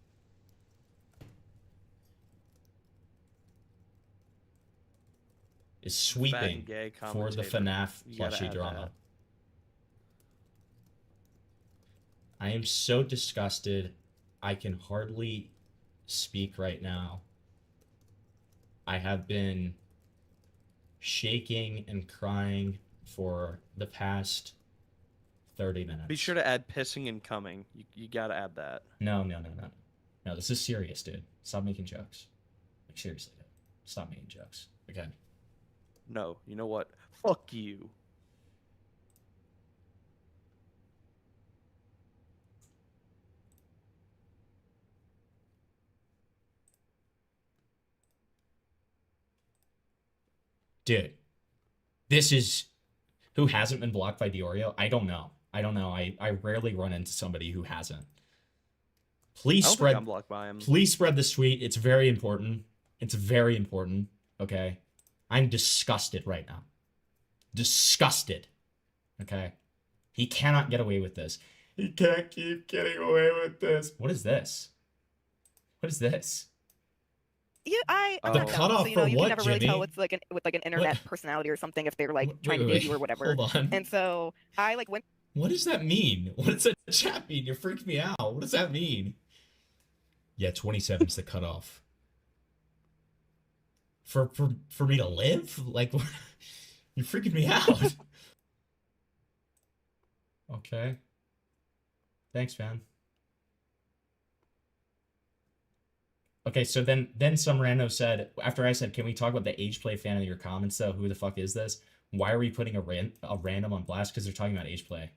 Is sweeping for the FNAF plushie drama. I am so disgusted. I can hardly speak right now. I have been shaking and crying for the past 30 minutes. Be sure to add pissing and coming. You gotta add that. No. No, this is serious, dude. Stop making jokes. Like, seriously, dude. Stop making jokes. Okay. No, you know what? Fuck you. Dude, this is who hasn't been blocked by Diorio? I don't know. I rarely run into somebody who hasn't. Please spread. I'm blocked by him. Please spread this tweet. It's very important. It's very important. Okay, I'm disgusted right now. Disgusted. Okay, he cannot get away with this. He can't keep getting away with this. What is this? What is this? Yeah, I'm The not dumb, cutoff so, you for know, you what, can never really tell Jimmy? what's like with like an internet personality or something if they're like trying to wait, dig you or whatever. hold on. And so I like went. What does that mean? What does that chat mean? You're freaking me out. What does that mean? Yeah, 27's the cutoff. For me to live? Like, you're freaking me out. Okay. Thanks, man. Okay, so then some rando said, after I said, can we talk about the age play fan of your comments though? Who the fuck is this? Why are we putting a random on blast? Because they're talking about age play.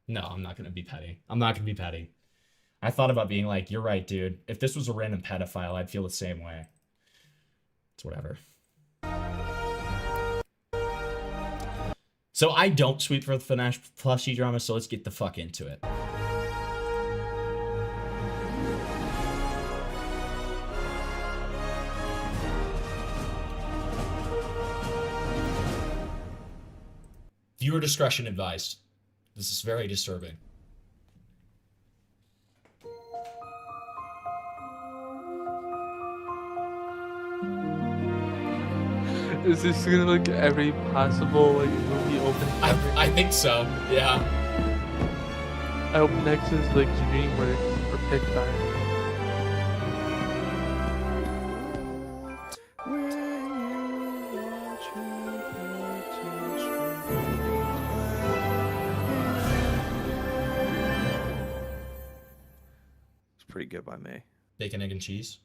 No, I'm not going to be petty. I'm not going to be petty. I thought about being like, you're right, dude. If this was a random pedophile, I'd feel the same way. It's whatever. So I don't sweep for the FNAF plushie drama, so let's get the fuck into it. Viewer discretion advised. This is very disturbing. Is this gonna look every possible like movie opening? I think so. Yeah. I hope next is like DreamWorks or Pixar. It's pretty good by me. Bacon, egg, and cheese.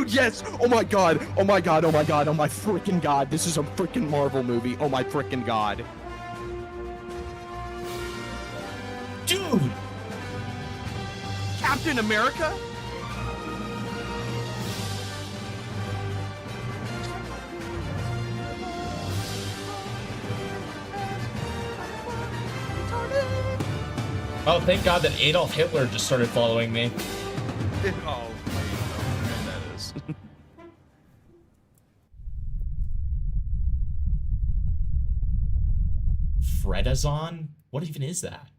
Yes! Oh my god! Oh my god! Oh my god! Oh my freaking god! This is a freaking Marvel movie! Oh my freaking god! Dude! Captain America? Oh, thank God that Adolf Hitler just started following me. Oh, that is. Fredazon? What even is that?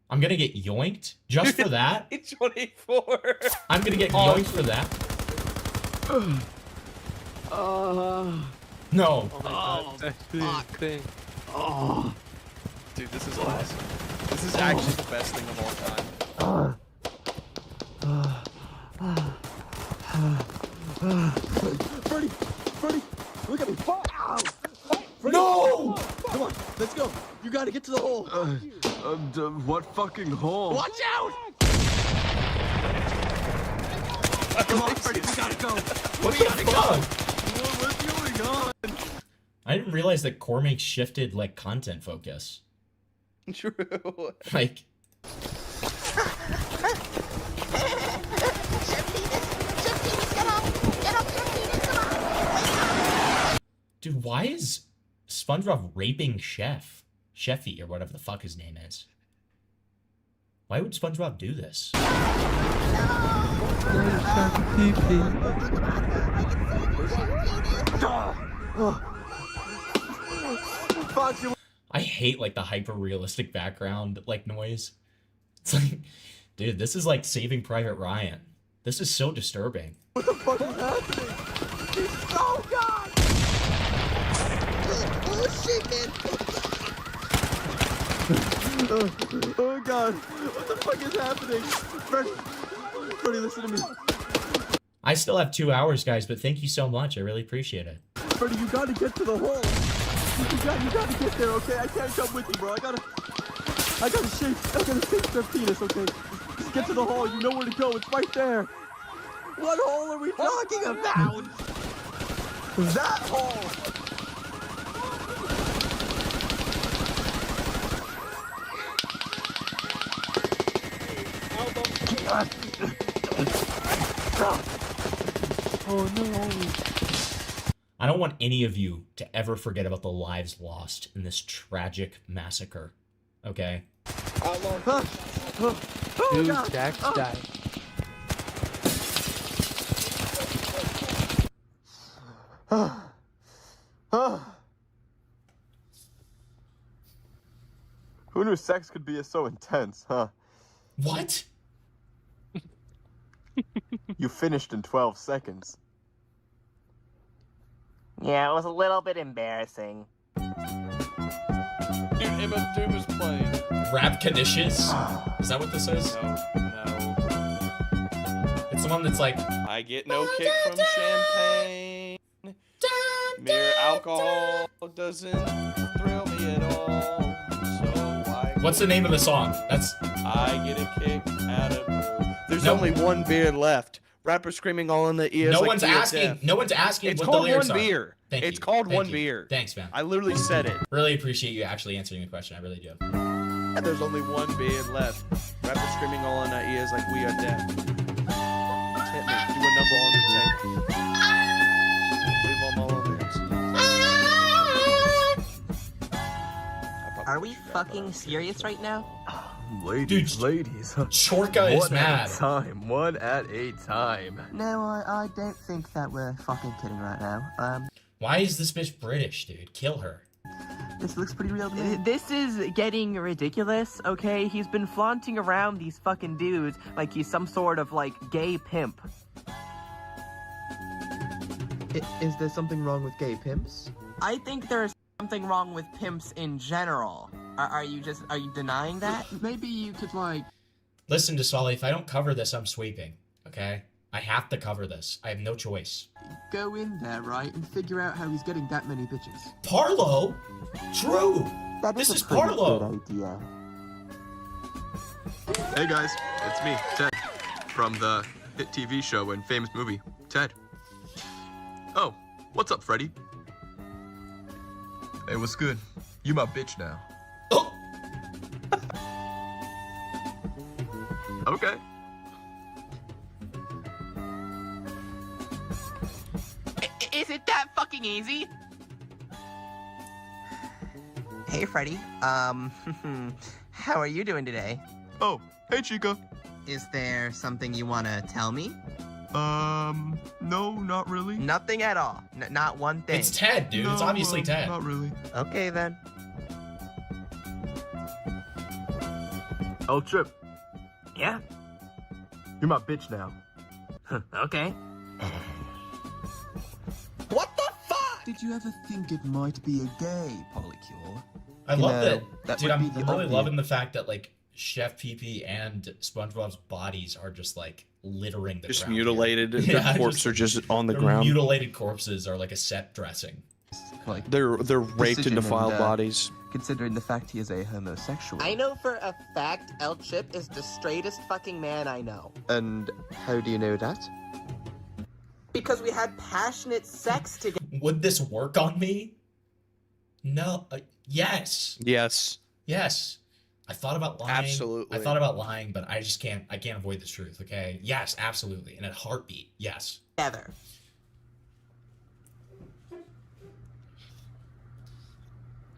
I'm gonna get yoinked just for that? It's 24. I'm gonna get yoinked for that? No. Oh my god, that's actually a thing. Oh. Dude, this is awesome. This is actually the best thing of all time. Freddy! Freddy! Look at me! Ow! Freddy! No! Come on, let's go. You gotta get to the hole. What fucking hole? Watch out! Come on, Freddy, we gotta go. What the fuck? What's going on? I didn't realize that Cormac shifted, like, content focus. True. Like... Dude, why is SpongeBob raping Chefy, or whatever the fuck his name is? Why would SpongeBob do this? I hate, like, the hyper-realistic background, like, noise. It's like, dude, this is like Saving Private Ryan. This is so disturbing. What the fuck is happening? Oh god! Oh shit, man! Oh god! What the fuck is happening? Freddy, listen to me. I still have 2 hours, guys, but thank you so much. I really appreciate it. Freddy, you gotta get to the hole. You gotta get there, okay? I can't come with you, bro. I gotta shake their penis, okay? Just get to the hole. You know where to go. It's right there. What hole are we talking about? That hole. Oh no. I don't want any of you to ever forget about the lives lost in this tragic massacre. Okay? Dude, Jax died. Who knew sex could be so intense, huh? What? You finished in 12 seconds. Yeah, it was a little bit embarrassing. Dude, MF Doom is playing. Rap Canisius? Is that what this is? No. It's the one that's like... I get no kick from champagne. Mere alcohol doesn't thrill me at all. So What's the name of the song? That's... I get a kick out of... There's only one beer left. Rapper screaming all in the ears. No like one's Fear of asking. Death. No one's asking It's what the called lyrics one are. beer. Thank It's you. called Thank one you. beer. Thanks, man. I literally said it. Really appreciate you actually answering the question. I really do. And there's only one beer left. Rapper screaming all in our ears like we are deaf. Leave them all over there. Are we fucking serious right now? Ladies, ladies. Chorka is mad. One at a time. No, I don't think that we're fucking kidding right now. Why is this bitch British, dude? Kill her. This looks pretty real to me. This is getting ridiculous, okay? He's been flaunting around these fucking dudes like he's some sort of, like, gay pimp. Is there something wrong with gay pimps? I think there's something wrong with pimps in general. Are you denying that? Maybe you could, like... Listen to Solly, if I don't cover this, I'm sweeping, okay? I have to cover this. I have no choice. Go in there, right, and figure out how he's getting that many bitches. Parlo? True! This is Parlo! Idea. Hey guys, it's me, Ted, from the hit TV show and famous movie, Ted. Oh, what's up, Freddy? Hey, what's good? You my bitch now. Oh! Okay. Is it that fucking easy? Hey, Freddy. How are you doing today? Oh, hey, Chica. Is there something you want to tell me? No, not really. Nothing at all. Not one thing. It's Ted, dude. It's obviously Ted. Not really. Okay, then. Oh, Chip. Yeah? You're my bitch now. Okay. What the fuck? Did you ever think it might be a gay polycule? I love that. Dude, might I'm be the really obvious- loving the fact that, like, Chef Pee-Pee and SpongeBob's bodies are just, like, littering the Just ground. mutilated. Yeah, The corpses are just on the their ground. Mutilated corpses are like a set dressing. Like They're raped and defiled bodies. Considering the fact he is a homosexual. I know for a fact El Chip is the straightest fucking man I know. And how do you know that? Because we had passionate sex together. Would this work on me? No. Yes. Yes. Yes. I thought about lying. Absolutely. I thought about lying, but I just can't. I can't avoid the truth. Okay. Yes, absolutely. In a heartbeat. Yes. Together.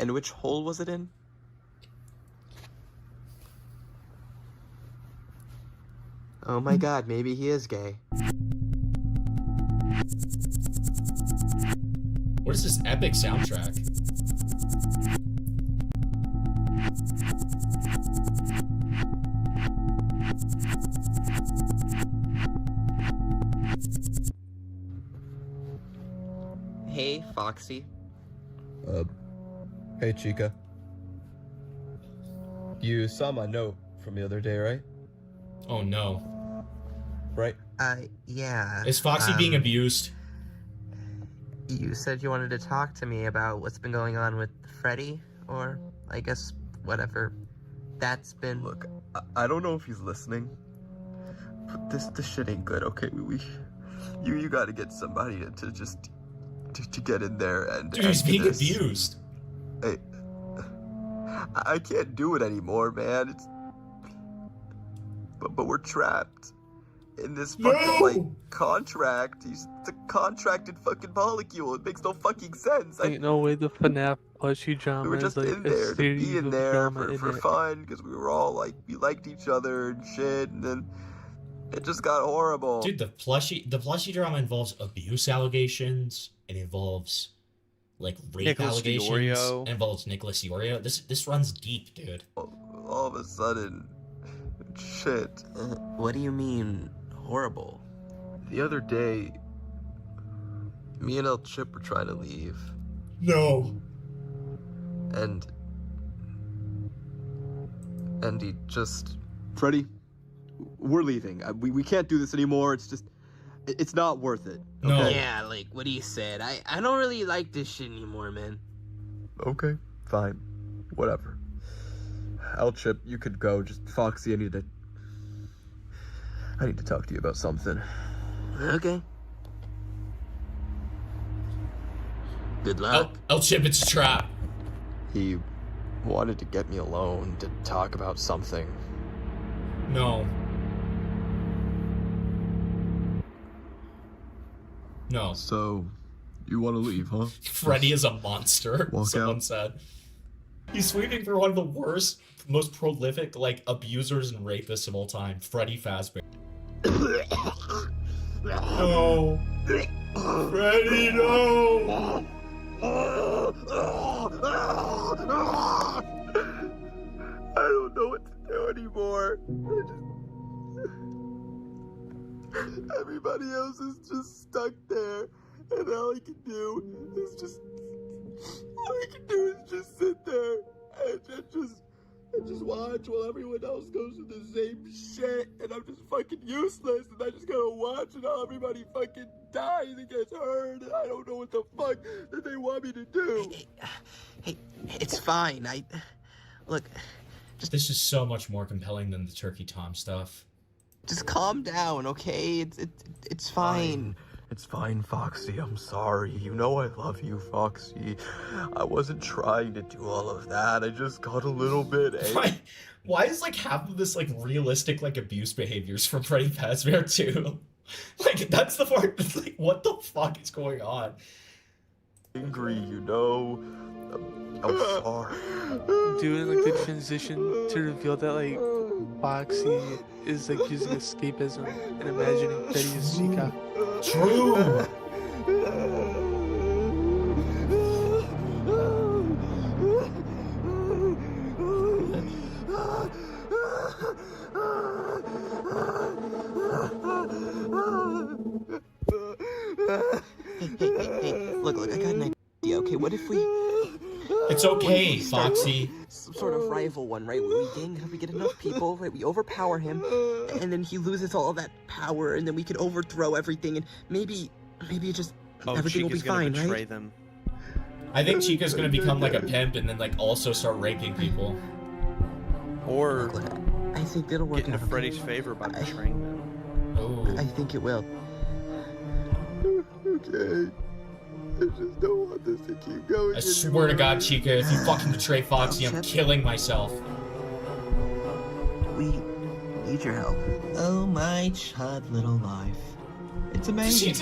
And which hole was it in? Oh my god, maybe he is gay. What is this epic soundtrack? Hey, Foxy. Hey, Chica. You saw my note from the other day, right? Oh no. Right? Yeah. Is Foxy being abused? You said you wanted to talk to me about what's been going on with Freddy, or I guess whatever that's been. Look, I don't know if he's listening, but this shit ain't good, okay? You gotta get somebody to just to get in there and. Dude, he's end being this. abused. Hey, I can't do it anymore, man. But we're trapped in this fucking like contract. It's a contracted fucking molecule. It makes no fucking sense. Ain't no way the FNAF plushie drama We were is just like in a there to series be in of there drama for in it. fun because we were all like we liked each other and shit, and then it just got horrible. Dude, the plushie drama involves abuse allegations. It involves like rape Nicholas allegations. Fiorio. It involves Nicholas Fiorio. This runs deep, dude. All of a sudden, shit. What do you mean horrible? The other day, me and El Chip were trying to leave. No. And he just... Freddy, we're leaving. We can't do this anymore. It's just... It's not worth it. No. Okay? Yeah, like what he said. I don't really like this shit anymore, man. Okay, fine. Whatever. El Chip, you could go. Just Foxy, I need to talk to you about something. Okay. Good luck. El Chip, it's a trap. He wanted to get me alone to talk about something. No. No. So, you want to leave, huh? Freddy is a monster, Walk someone out. said. He's sweeping for one of the worst, most prolific, like, abusers and rapists of all time, Freddy Fazbear. No. Freddy, no! I don't know what to do anymore. Everybody else is just stuck there, and all I can do is just sit there and just watch while everyone else goes through the same shit, and I'm just fucking useless, and I just gotta watch until everybody fucking dies and gets hurt, and I don't know what the fuck that they want me to do. Hey, it's fine. Look. This is so much more compelling than the Turkey Tom stuff. Just calm down, okay? It's fine. It's fine, Foxy. I'm sorry. You know I love you, Foxy. I wasn't trying to do all of that. I just got a little bit angry. Why is, like, half of this, like, realistic, like, abuse behaviors from Freddy Fazbear too? Like, that's the part that's like, what the fuck is going on? Angry, you know. I'm sorry. Doing like the transition to reveal that like Foxy is like using escapism and imagining Betty as Chica. True. Hey, look, I got an idea, okay? What if we... It's okay, Foxy. Some sort of rival one, right? We get enough people, right? We overpower him, and then he loses all that power, and then we can overthrow everything, and maybe just everything will be fine, right? Them. I think Chica's gonna become like a pimp and then like also start raping people. Or I think it'll work get into out. Freddy's favor by betraying them. Oh. I think it will. Okay. I just don't want this to keep going. I swear to God, Chica, if you fucking betray Foxy, I'm killing myself. We need your help. Oh my chud little life. It's amazing.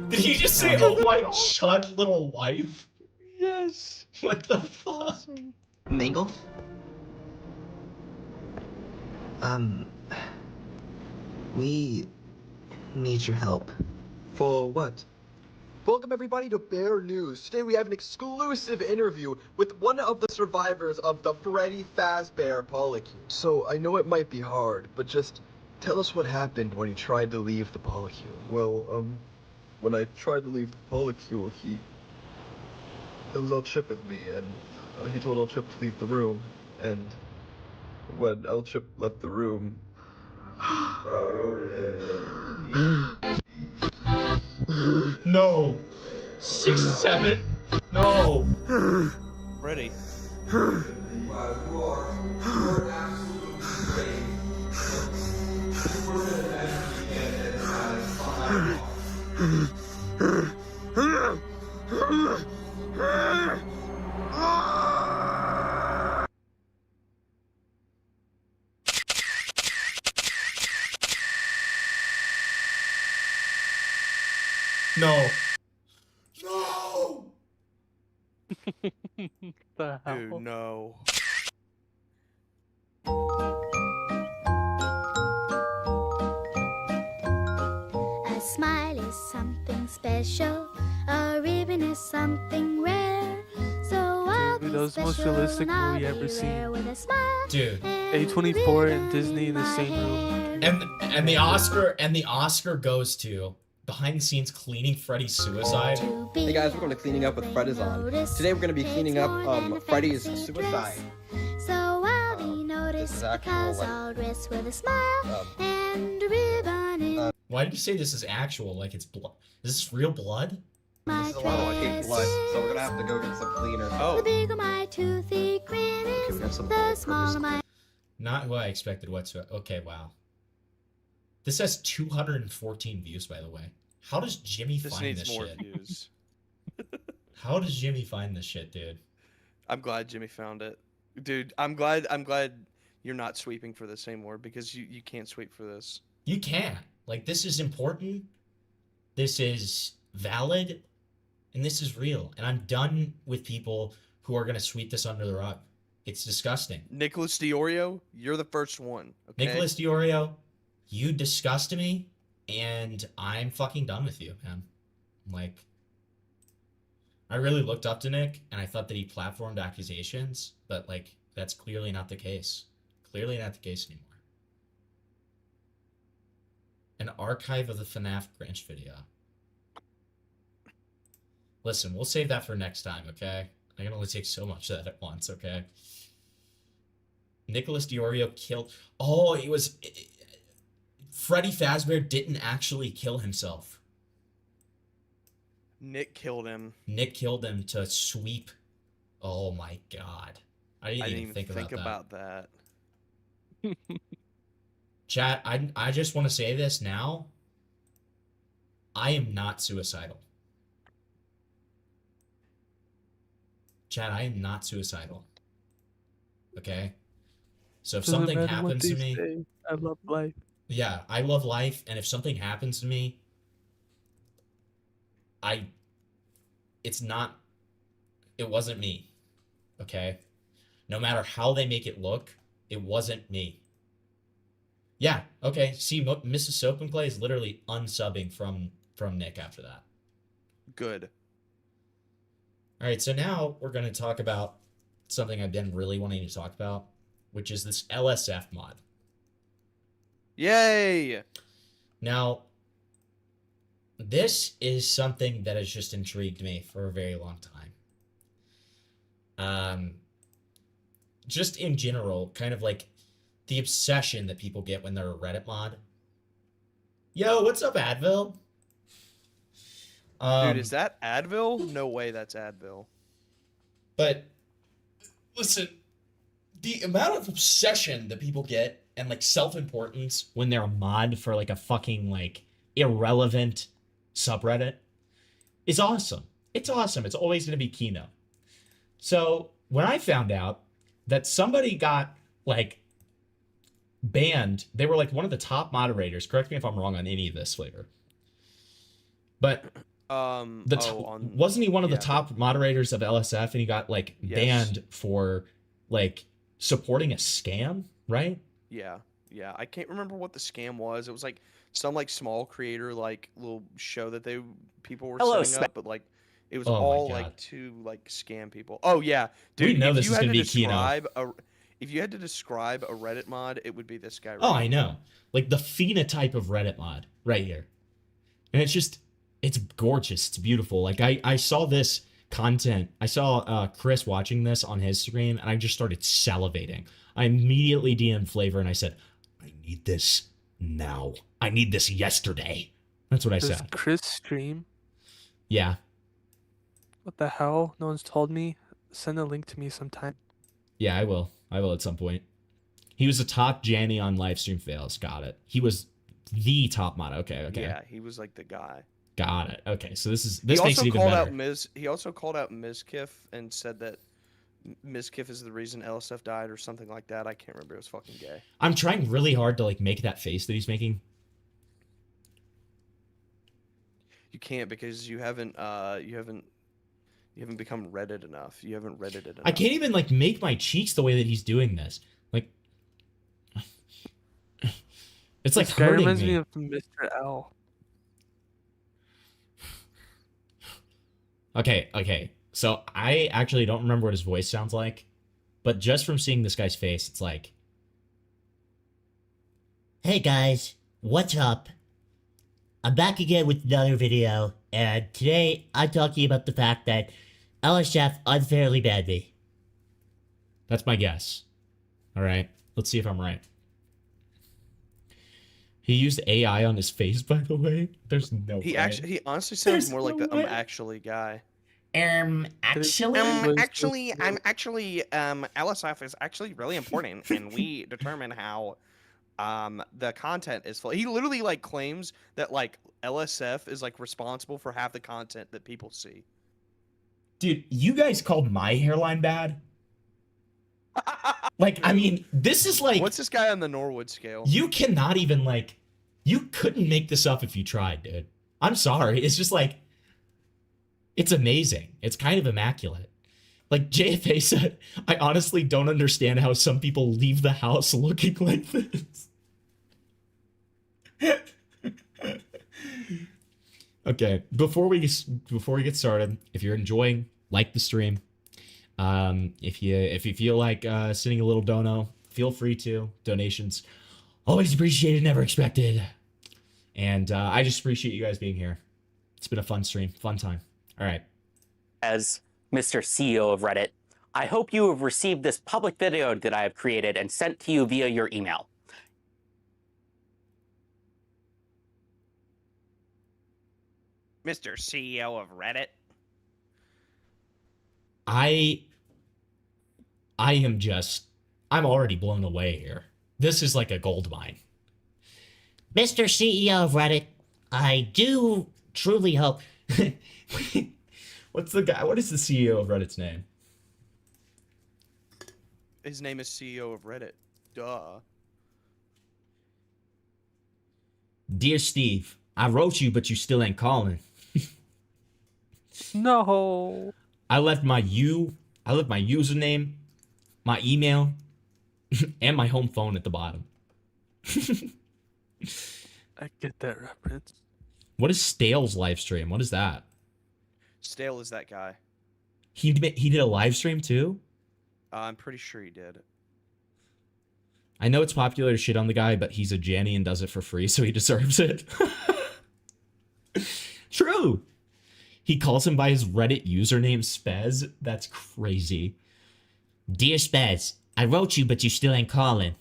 Did he just say, oh my chud little wife? Yes. What the fuck? Mingle? We need your help. For what? Welcome everybody to Bear News. Today we have an exclusive interview with one of the survivors of the Freddy Fazbear Molecule. So I know it might be hard, but just tell us what happened when you tried to leave the Molecule. Well, when I tried to leave the Molecule, it was El Chip with me, and he told El Chip to leave the room, and when El Chip left the room, No. 6, 7. No. Ready. No. No. The hell? Dude, no. A smile is something special. A ribbon is something rare. So I'll be Dude, that was the most special realistic and I'll movie be ever seen. rare with a smile. Dude. A24 and Disney in the same room. And the Oscar goes to behind the scenes cleaning Freddy's suicide. Hey guys, we're going to cleaning up with Fred is on. Today we're going to be cleaning up Freddy's suicide. So I'll be noticed because I'll dress with a smile and a ribbon in Why did you say this is actual? Like it's blood? Is this real blood? my This is a lot of I hate blood, so we're going to have to go get some cleaner. The bigger my toothy grin is, we got some the smaller my... Not who I expected whatsoever. Okay, wow. This has 214 views, by the way. How does Jimmy find this more shit? views. How does Jimmy find this shit, dude? I'm glad Jimmy found it. Dude, I'm glad you're not sweeping for this anymore because you can't sweep for this. You can't. Like, this is important. This is valid and this is real. And I'm done with people who are going to sweep this under the rug. It's disgusting. Nicholas Diorio, you're the first one. Okay? Nicholas Diorio, you disgust me, and I'm fucking done with you, man. Like, I really looked up to Nick, and I thought that he platformed accusations, but, like, that's clearly not the case. Clearly not the case anymore. An archive of the FNAF Grinch video. Listen, we'll save that for next time, okay? I can only take so much of that at once, okay? Nicholas Diorio killed... Oh, it was... Freddy Fazbear didn't actually kill himself. Nick killed him. Nick killed him to sweep... Oh my god. I didn't even think about that. Chat, I just want to say this now. I am not suicidal. Chat, I am not suicidal. Okay? So if something happens to me... Say, I love life. Yeah, I love life, and if something happens to me, it wasn't me. Okay? No matter how they make it look, it wasn't me. Yeah, okay. See, Mrs. Soap and Clay is literally unsubbing from Nick after that. Good. All right, so now we're going to talk about something I've been really wanting to talk about, which is this LSF mod. Yay! Now, this is something that has just intrigued me for a very long time. Just in general, kind of like the obsession that people get when they're a Reddit mod. Yo, what's up, Advil? Dude, is that Advil? No way that's Advil. But, listen, the amount of obsession that people get and, like, self-importance when they're a mod for, like, a fucking, like, irrelevant subreddit is awesome. It's awesome. It's always going to be Kino. So, when I found out that somebody got, like, banned, they were, like, one of the top moderators. Correct me if I'm wrong on any of this, Flavor. But... wasn't he one of the top moderators of LSF, and he got like banned for like supporting a scam, right? Yeah, I can't remember what the scam was. It was like some like small creator like little show that people were setting up, but like it was all like to like scam people. Oh yeah, dude. We know this is gonna be Kino. If you had to describe a Reddit mod, it would be this guy. Oh, I know, like the phenotype of Reddit mod right here, and it's gorgeous. It's beautiful. Like I saw this content. I saw Chris watching this on his stream, and I just started salivating. I immediately DM'd Flavor, and I said, I need this now. I need this yesterday. That's what I said. Chris stream? Yeah. What the hell? No one's told me. Send a link to me sometime. Yeah, I will. I will at some point. He was the top Janny on livestream fails. Got it. He was the top mod. Okay. Yeah, he was like the guy. Got it. Okay, so this makes it even better. He also called out Mizkiff and said that Mizkiff is the reason LSF died or something like that. I can't remember. It was fucking gay. I'm trying really hard to like make that face that he's making. You can't because you haven't become Reddit enough. You haven't Reddited enough. I can't even like make my cheeks the way that he's doing this. Like, it's like hurting reminds me. me of Mr. L. Okay. So I actually don't remember what his voice sounds like, but just from seeing this guy's face, it's like, hey guys, what's up? I'm back again with another video, and today I'm talking about the fact that LSF unfairly banned me. That's my guess. All right, let's see if I'm right. He used AI on his face, by the way. There's no way. He honestly sounds more like the actually guy. Actually, LSF is actually really important, and we determine how the content is full. He literally like claims that like LSF is like responsible for half the content that people see. Dude, you guys called my hairline bad? Like, I mean, this is like... What's this guy on the Norwood scale? You cannot even, like... You couldn't make this up if you tried, dude. I'm sorry. It's just like... It's amazing. It's kind of immaculate. Like JFA said, I honestly don't understand how some people leave the house looking like this. Okay, before we get started, if you're enjoying, like the stream. If you feel like sending a little dono, feel free to. Donations always appreciated, never expected. And I just appreciate you guys being here. It's been a fun stream, fun time. All right. As Mr. CEO of Reddit, I hope you have received this public video that I have created and sent to you via your email. Mr. CEO of Reddit. I'm already blown away here. This is like a gold mine. Mr. CEO of Reddit, I do truly hope. What is the CEO of Reddit's name? His name is CEO of Reddit. Duh. Dear Steve, I wrote you, but you still ain't calling. No. I left my username, my email, and my home phone at the bottom. I get that reference. What is Stale's live stream? What is that? Stale is that guy. He did a live stream too? I'm pretty sure he did. I know it's popular to shit on the guy, but he's a Janny and does it for free, so he deserves it. True. He calls him by his Reddit username, Spez. That's crazy. Dear Spez, I wrote you, but you still ain't calling.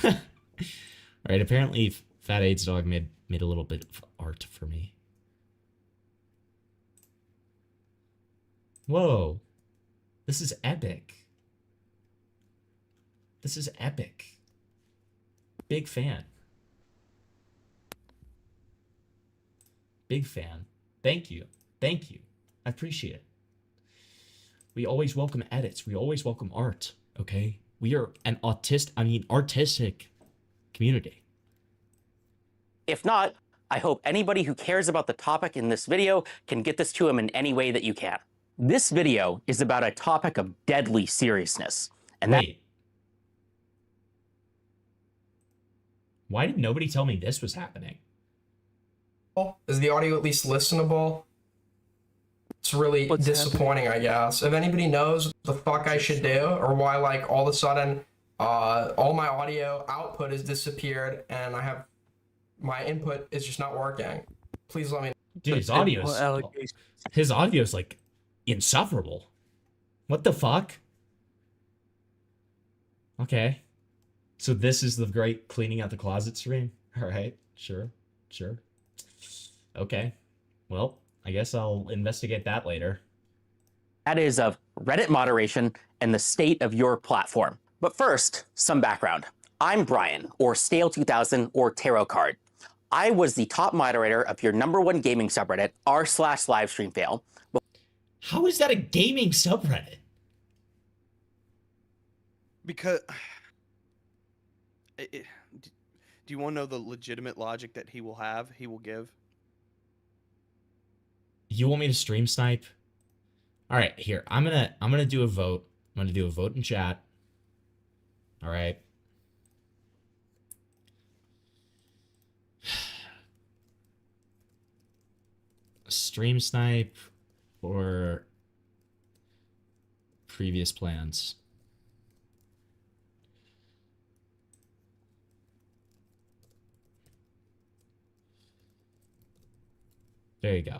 Alright, apparently Fat AIDS Dog made a little bit of art for me. Whoa. This is epic. This is epic. Big fan. Big fan. Thank you. Thank you. I appreciate it. We always welcome edits. We always welcome art, okay? We are an artistic community. If not, I hope anybody who cares about the topic in this video can get this to him in any way that you can. This video is about a topic of deadly seriousness. And Wait. Why did nobody tell me this was happening? Is the audio at least listenable? It's really disappointing, I guess. If anybody knows what the fuck I should do, or why, like, all of a sudden, all my audio output has disappeared, and my input is just not working, please let me know. Dude, his audio is like insufferable. What the fuck? Okay. So this is the great cleaning out the closet stream? Alright, sure. Okay. Well, I guess I'll investigate that later. that is of Reddit moderation and the state of your platform. But first, some background. I'm Brian, or Stale2000, or Tarot Card. I was the top moderator of your #1 gaming subreddit, r/livestreamfail. How is that a gaming subreddit? Because... do you want to know the legitimate logic that he will give? You want me to stream snipe? All right, here. I'm gonna do a vote. I'm gonna do a vote in chat. All right. Stream snipe or previous plans. There you go.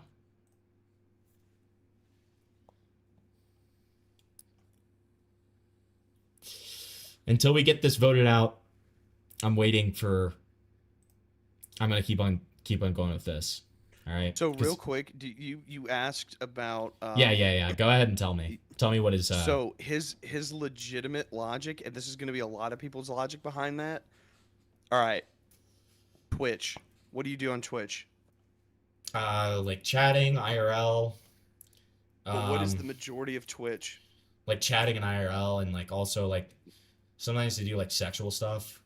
Until we get this voted out, I'm waiting for... I'm gonna keep on going with this. All right. So real quick, you asked about... Yeah. Go ahead and tell me. Tell me what is... So his legitimate logic, and this is going to be a lot of people's logic behind that. All right. Twitch. What do you do on Twitch? Like chatting, IRL. But what is the majority of Twitch? Like chatting and IRL, and like also like sometimes they do like sexual stuff.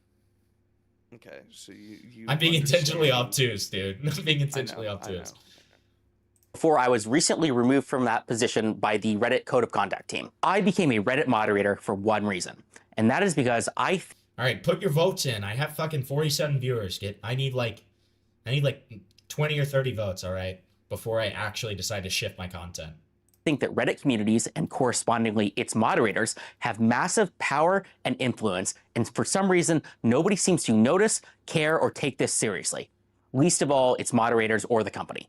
Okay, so you I'm being intentionally obtuse, dude. I'm being intentionally obtuse. before I was recently removed from that position by the Reddit Code of Conduct team. I became a Reddit moderator for one reason, and that is because all right, put your votes in. I have fucking 47 viewers. I need like 20 or 30 votes, all right, before I actually decide to shift my content. think that Reddit communities and correspondingly its moderators have massive power and influence, and for some reason, nobody seems to notice, care, or take this seriously. Least of all, its moderators or the company.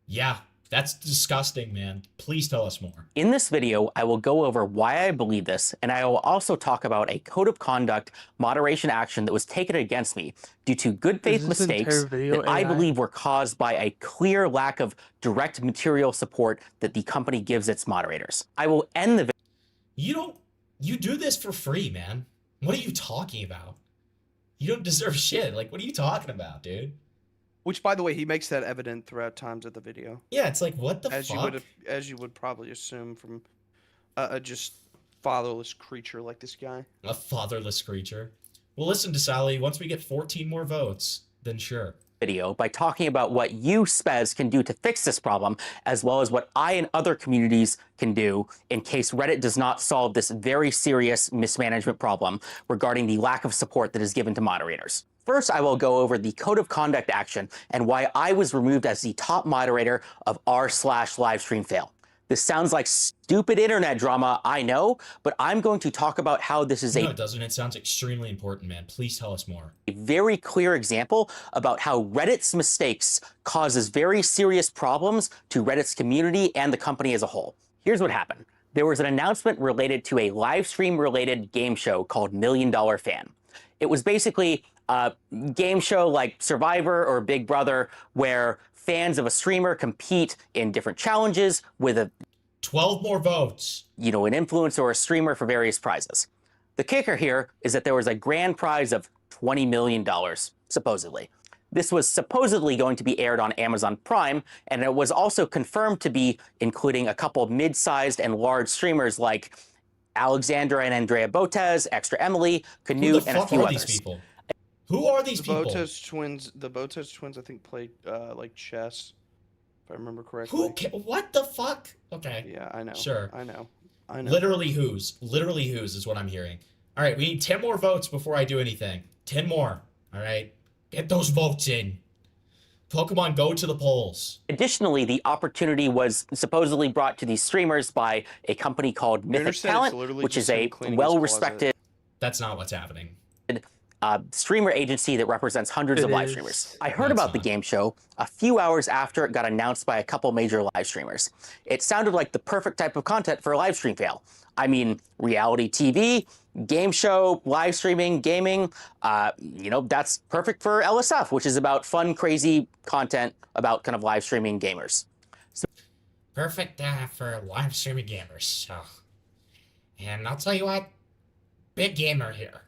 Yeah, that's disgusting, man. Please tell us more. In this video, I will go over why I believe this, and I will also talk about a code of conduct moderation action that was taken against me due to good faith mistakes that I believe were caused by a clear lack of direct material support that the company gives its moderators. I will end the video. You do this for free, man. What are you talking about? You don't deserve shit. Like, what are you talking about, dude? Which, by the way, he makes that evident throughout times of the video. Yeah, it's like, what the fuck? As you would probably assume from a just fatherless creature like this guy. A fatherless creature. Well, listen to Sally. Once we get 14 more votes, then sure. Video by talking about what you, Spez, can do to fix this problem, as well as what I and other communities can do in case Reddit does not solve this very serious mismanagement problem regarding the lack of support that is given to moderators. First, I will go over the code of conduct action and why I was removed as the top moderator of r/livestream fail. This sounds like stupid internet drama, I know, but I'm going to talk about how this is No, it doesn't. It sounds extremely important, man. Please tell us more. A very clear example about how Reddit's mistakes causes very serious problems to Reddit's community and the company as a whole. Here's what happened. There was an announcement related to a live stream related game show called $1 Million Fan. It was basically a game show like Survivor or Big Brother where fans of a streamer compete in different challenges with 12 more votes. An influencer or a streamer for various prizes. The kicker here is that there was a grand prize of $20 million, supposedly. This was supposedly going to be aired on Amazon Prime, and it was also confirmed to be including a couple of mid-sized and large streamers like Alexandra and Andrea Botez, Extra Emily, Canute, and a few others. These people? Who are these people? The Botez twins, I think, played like chess, if I remember correctly. What the fuck? Okay. Yeah, I know. Sure. I know. Literally who's is what I'm hearing. All right, we need 10 more votes before I do anything. 10 more. All right, get those votes in. Pokemon, go to the polls. Additionally, the opportunity was supposedly brought to these streamers by a company called Mythic Talent, which is a well-respected. That's not what's happening. Streamer agency that represents hundreds of live streamers. I heard about the game show a few hours after it got announced by a couple major live streamers. It sounded like the perfect type of content for a live stream fail. I mean, reality TV, game show, live streaming, gaming, that's perfect for LSF, which is about fun, crazy content about kind of live streaming gamers. Perfect for live streaming gamers. So, and I'll tell you what, big gamer here.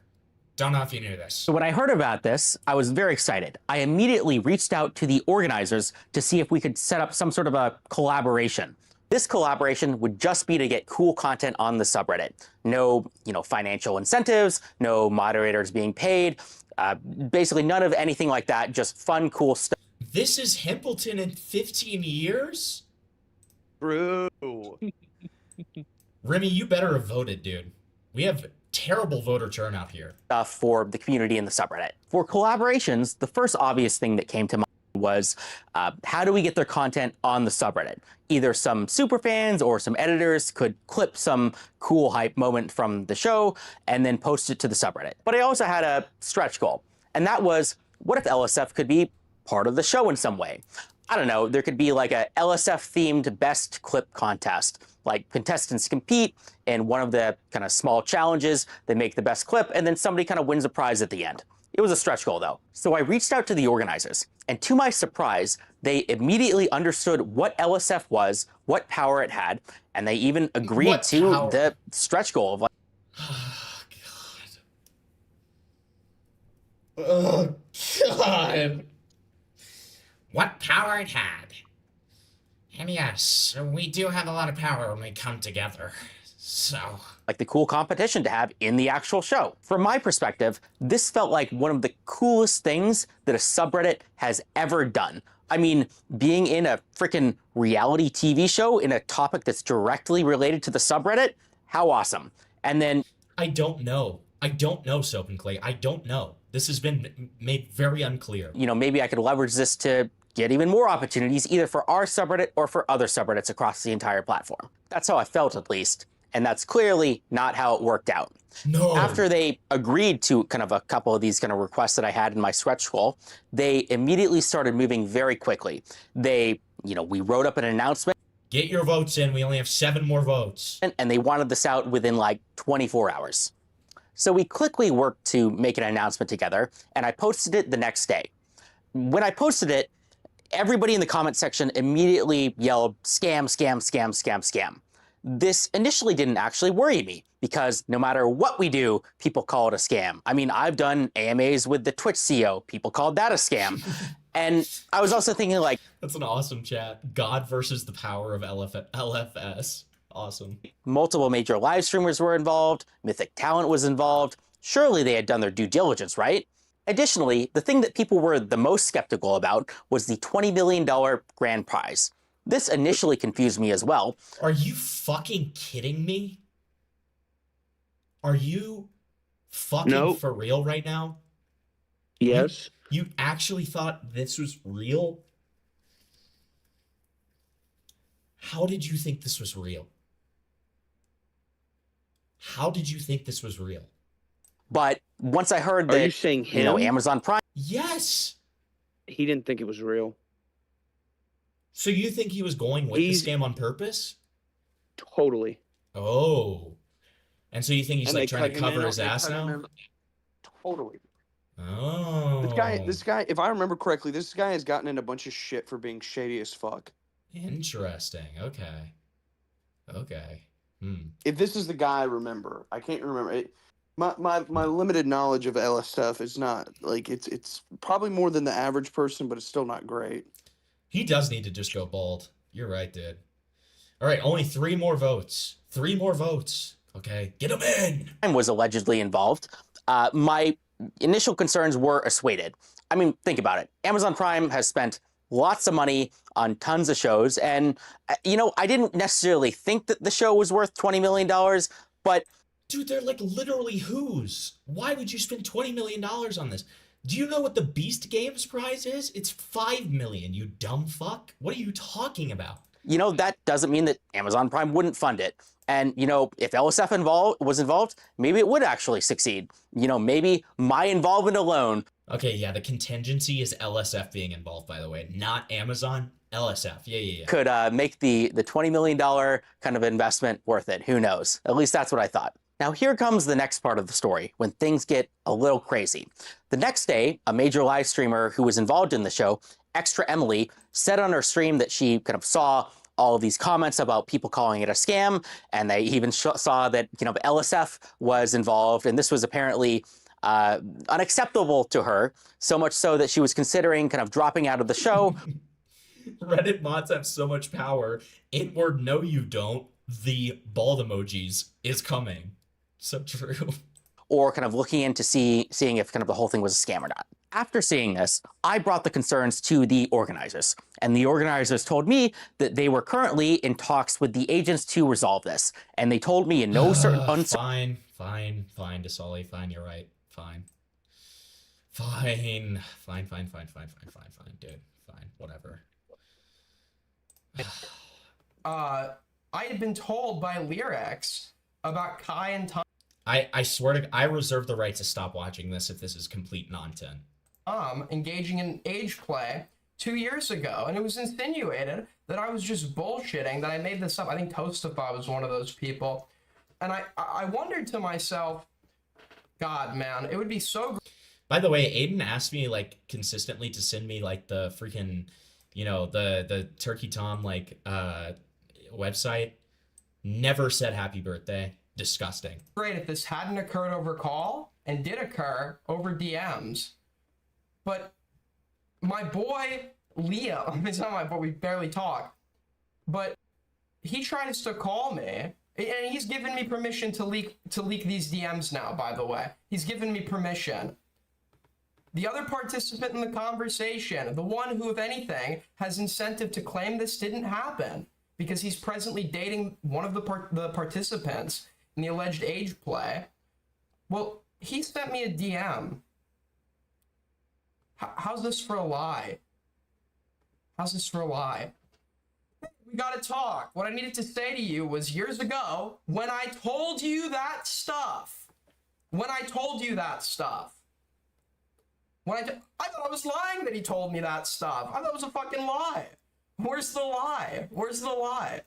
Don't know if you knew this. So when I heard about this, I was very excited. I immediately reached out to the organizers to see if we could set up some sort of a collaboration. This collaboration would just be to get cool content on the subreddit. No, financial incentives, no moderators being paid, basically none of anything like that, just fun, cool stuff. This is Hempleton in 15 years? Bro. Remy, you better have voted, dude. We have terrible voter turnout here. For the community in the subreddit. For collaborations, the first obvious thing that came to mind was how do we get their content on the subreddit? Either some superfans or some editors could clip some cool hype moment from the show and then post it to the subreddit. But I also had a stretch goal, and that was, what if LSF could be part of the show in some way? I don't know, there could be like a LSF-themed best clip contest. Like contestants compete in one of the kind of small challenges, they make the best clip, and then somebody kind of wins a prize at the end. It was a stretch goal though. So I reached out to the organizers, and to my surprise, they immediately understood what LSF was, what power it had, and they even agreed to the stretch goal of like, oh God. What power it had. And yes, we do have a lot of power when we come together. So, like the cool competition to have in the actual show. From my perspective, this felt like one of the coolest things that a subreddit has ever done. I mean, being in a freaking reality TV show in a topic that's directly related to the subreddit, how awesome. And then I don't know, Soap and Clay. I don't know. This has been made very unclear. You know, maybe I could leverage this to get even more opportunities, either for our subreddit or for other subreddits across the entire platform. That's how I felt, at least. And that's clearly not how it worked out. No. After they agreed to kind of a couple of these kind of requests that I had in my stretch goal, they immediately started moving very quickly. We wrote up an announcement. Get your votes in. We only have 7 more votes. And they wanted this out within like 24 hours. So we quickly worked to make an announcement together, and I posted it the next day. When I posted it, everybody in the comment section immediately yelled, scam, scam, scam, scam, scam. This initially didn't actually worry me because no matter what we do, people call it a scam. I mean, I've done AMAs with the Twitch CEO. People called that a scam. And I was also thinking like... That's an awesome chat. God versus the power of LFS. Awesome. Multiple major live streamers were involved. Mythic Talent was involved. Surely they had done their due diligence, right? Additionally, the thing that people were the most skeptical about was the $20 million grand prize. This initially confused me as well. Are you fucking kidding me? Are you fucking for real right now? Yes. You actually thought this was real? How did you think this was real? How did you think this was real? But once I heard that, Are you saying him? Amazon Prime... Yes! He didn't think it was real. So you think he was going with the scam on purpose? Totally. Oh. And so you think he's like trying to cover his ass now? Totally. Oh. This guy, if I remember correctly, this guy has gotten in a bunch of shit for being shady as fuck. Interesting. Okay. If this is the guy I remember, I can't remember it. My limited knowledge of LSF is not like it's probably more than the average person, but it's still not great. He does need to just go bald. You're right, dude. All right, only 3 more votes. 3 more votes. Okay, get him in. Was allegedly involved. My initial concerns were assuaded. I mean, think about it. Amazon Prime has spent lots of money on tons of shows, and I didn't necessarily think that the show was worth $20 million, but dude, they're like literally whose? Why would you spend $20 million on this? Do you know what the Beast Games prize is? It's $5 million, you dumb fuck. What are you talking about? That doesn't mean that Amazon Prime wouldn't fund it. And, if LSF was involved, maybe it would actually succeed. Maybe my involvement alone. Okay, yeah, the contingency is LSF being involved, by the way, not Amazon. LSF, yeah. Could make the $20 million kind of investment worth it. Who knows? At least that's what I thought. Now here comes the next part of the story, when things get a little crazy. The next day, a major live streamer who was involved in the show, Extra Emily, said on her stream that she kind of saw all of these comments about people calling it a scam, and they even saw that LSF was involved, and this was apparently unacceptable to her, so much so that she was considering kind of dropping out of the show. Reddit mods have so much power. Inward, no you don't. The bald emojis is coming. So true. Or kind of looking into seeing if kind of the whole thing was a scam or not. After seeing this, I brought the concerns to the organizers, and the organizers told me that they were currently in talks with the agents to resolve this, and they told me in no certain Fine, Desali, fine, you're right, fine, dude, fine, whatever. I had been told by Lyrics about Kai and Tom. I swear to I reserve the right to stop watching this if this is complete non-10. Engaging in age play 2 years ago, and it was insinuated that I was just bullshitting, that I made this up. I think Toastify was one of those people. And I wondered to myself, God, man, it would be so... By the way, Aiden asked me, like, consistently to send me, like, the freaking, the Turkey Tom, like, website. Never said happy birthday. Disgusting. Great if this hadn't occurred over call and did occur over DMs. But my boy, Leo, it's not my boy, we barely talk, but he tries to call me And he's given me permission to leak these DMs now, by the way. He's given me permission. The other participant in the conversation, the one who, if anything, has incentive to claim this didn't happen, because he's presently dating one of the participants in the alleged age play, well, he sent me a DM. How's this for a lie? How's this for a lie? We gotta talk. What I needed to say to you was years ago, when I told you that stuff, I thought I was lying that he told me that stuff. I thought it was a fucking lie. Where's the lie?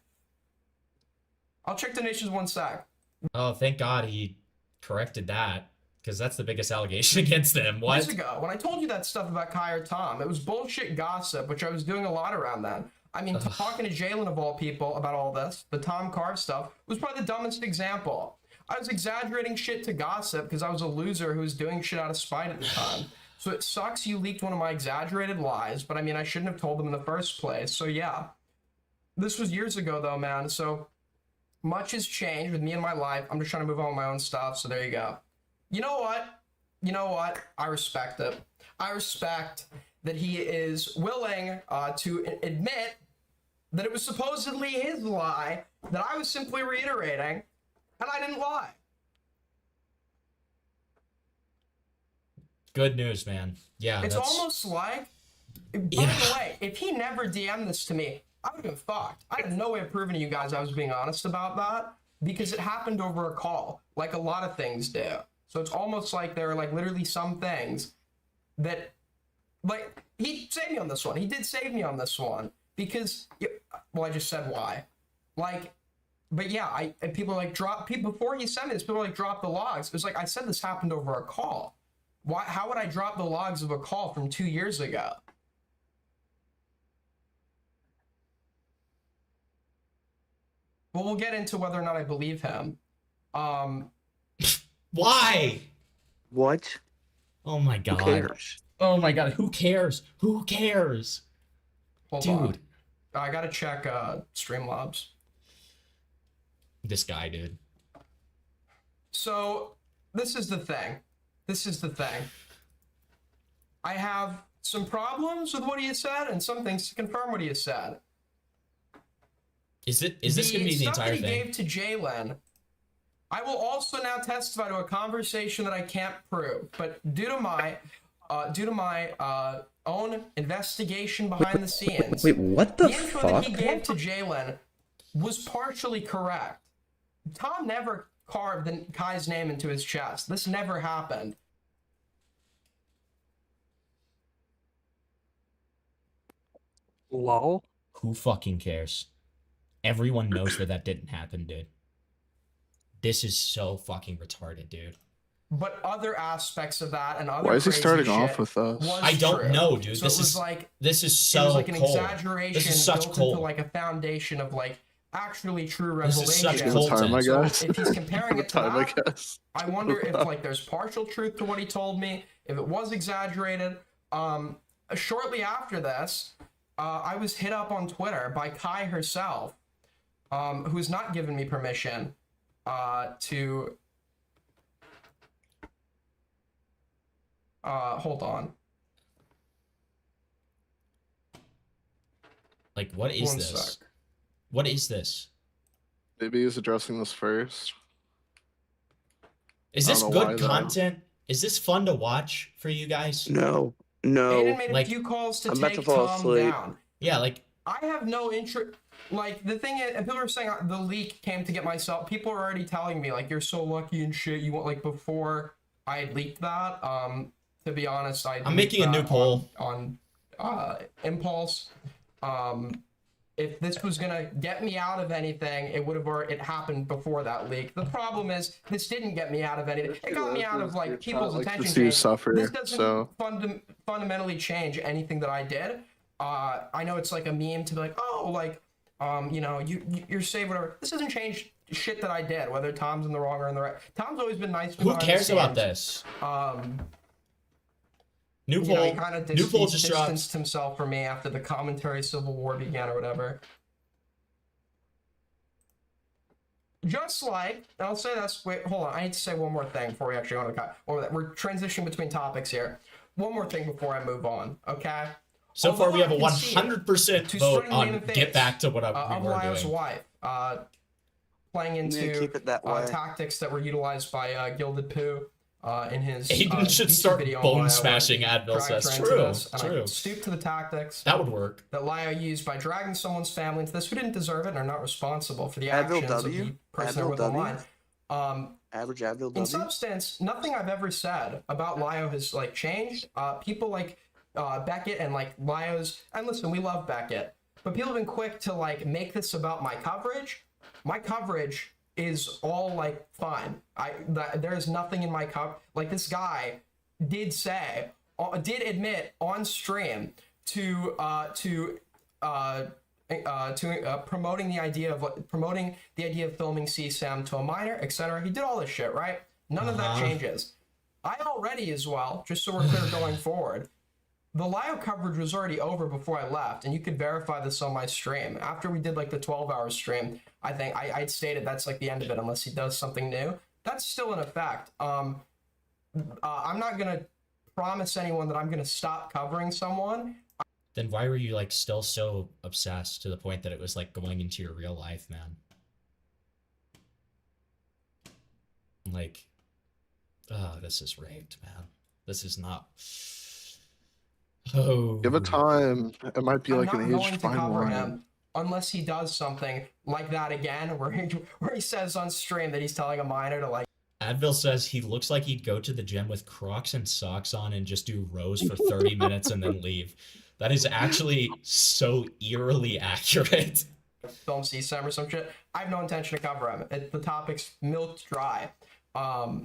I'll check donations 1 sec. Oh, thank God he corrected that, because that's the biggest allegation against him. What? Years ago, when I told you that stuff about Kai or Tom, it was bullshit gossip, which I was doing a lot around then. I mean, talking to Jalen of all people about all this, the Tom Carr stuff, was probably the dumbest example. I was exaggerating shit to gossip because I was a loser who was doing shit out of spite at the time. So it sucks you leaked one of my exaggerated lies, but I mean, I shouldn't have told them in the first place. So yeah, this was years ago though, man. So much has changed with me and my life. I'm just trying to move on with my own stuff. So there you go. You know what? I respect it. I respect that he is willing to admit that it was supposedly his lie that I was simply reiterating, and I didn't lie. Good news, man. Yeah, it's almost like, by the way, if he never DM'd this to me, I would have been fucked. I had no way of proving to you guys I was being honest about that, because it happened over a call, like a lot of things do. So it's almost like there are like literally some things that, like, he saved me on this one. He did save me on this one because, well, I just said why. Like, but yeah, and people like before he sent me this, people like drop the logs. It was like, I said this happened over a call. Why? How would I drop the logs of a call from 2 years ago? Well, we'll get into whether or not I believe him. Why? What? Oh my God. Who cares? Oh my God. Who cares? Who cares? Hold on. I gotta check Streamlabs. This guy, dude. So this is the thing. I have some problems with what he has said and some things to confirm what he has said. Is this going to be the entire thing? The stuff that he thing? gave to Jalen, I will also now testify to a conversation that I can't prove, but due to my own investigation behind the scenes. Wait, what the info fuck? that he gave to Jalen was partially correct. Tom never carved Kai's name into his chest. This never happened. Lol. Who fucking cares? Everyone knows that didn't happen, dude. This is so fucking retarded, dude. But other aspects of that and other Why is he crazy starting shit off with us? was I don't true. know, dude. So This it was is like this is so it was like an cold. exaggeration This is such built cold. into like a foundation of like actually true This is revelation. such cold time, I So guess. if he's comparing it to Time, I that, guess. I wonder if like there's partial truth to what he told me, if it was exaggerated. Shortly after this, I was hit up on Twitter by Kai herself, who has not given me permission to hold on. Like, what is One this? sec. What is this? Maybe he's addressing this first. Is I this don't know why, good though. content? Is this fun to watch for you guys? No. Aiden made Like- a few calls to I'm about take to fall Tom asleep. down. Yeah, like, I have no interest. Like, the thing is, and people are saying the leak came to get myself. People are already telling me, like, you're so lucky and shit. You want, like, before I had leaked that, to be honest, I'm making a new poll. on impulse. If this was gonna get me out of anything, it would have it happened before that leak. The problem is, this didn't get me out of anything. It got me out of, like, people's like to attention. see you span. suffer, This doesn't so- fundamentally change anything that I did. I know it's like a meme to be like, oh, like, you know, you're safe, whatever. This doesn't change shit that I did, whether Tom's in the wrong or in the right. Tom's always been nice to me. Who cares about this? New You know, he poll. kind of New poll just dropped. distanced himself from me after the commentary civil war began or whatever. just like, I'll say this, wait, hold on, I need to say one more thing before we actually go to the cut. We're transitioning between topics here. One more thing before I move on, okay? So far, we have a Although I concede 100% to vote spreading the name on and get face, back to what we of were Lyo's doing. wife, playing into keep it that way. tactics that were utilized by Gilded Pooh in his Aiden should YouTube start video on bone Lyo, smashing where he Advil dragged says. her into True, this, and I true. stooped to the tactics That would work. that Lyo used by dragging someone's family into this who didn't deserve it and are not responsible for the Advil actions of W? the person they're Advil with W? online. Average Advil In W? substance, nothing I've ever said about Lyo has like changed. People like Beckett and like Lyo's, and listen, we love Beckett, but people have been quick to like make this about my coverage. My coverage is all like fine. There's nothing in my like this guy did admit on stream to promoting the idea of filming CSAM to a minor, etc. He did all this shit, right? None of that changes. I already as well, just so we're clear going forward, the Lyo coverage was already over before I left, and you could verify this on my stream. After we did like the 12-hour stream, I think I'd stated that's like the end of it unless he does something new. That's still in effect. I'm not gonna promise anyone that I'm gonna stop covering someone. Then why were you like still so obsessed to the point that it was like going into your real life, man? Like, oh, this is raped, man. This is not. Oh. Give it time. It might be like I'm an not aged going to fine cover wine. him unless he does something like that again, where he says on stream that he's telling a minor to like. Advil says he looks like he'd go to the gym with Crocs and socks on and just do rows for 30 minutes and then leave. That is actually so eerily accurate. Film CSAM or some shit. I have no intention to cover him. The topic's milked dry. Yeah.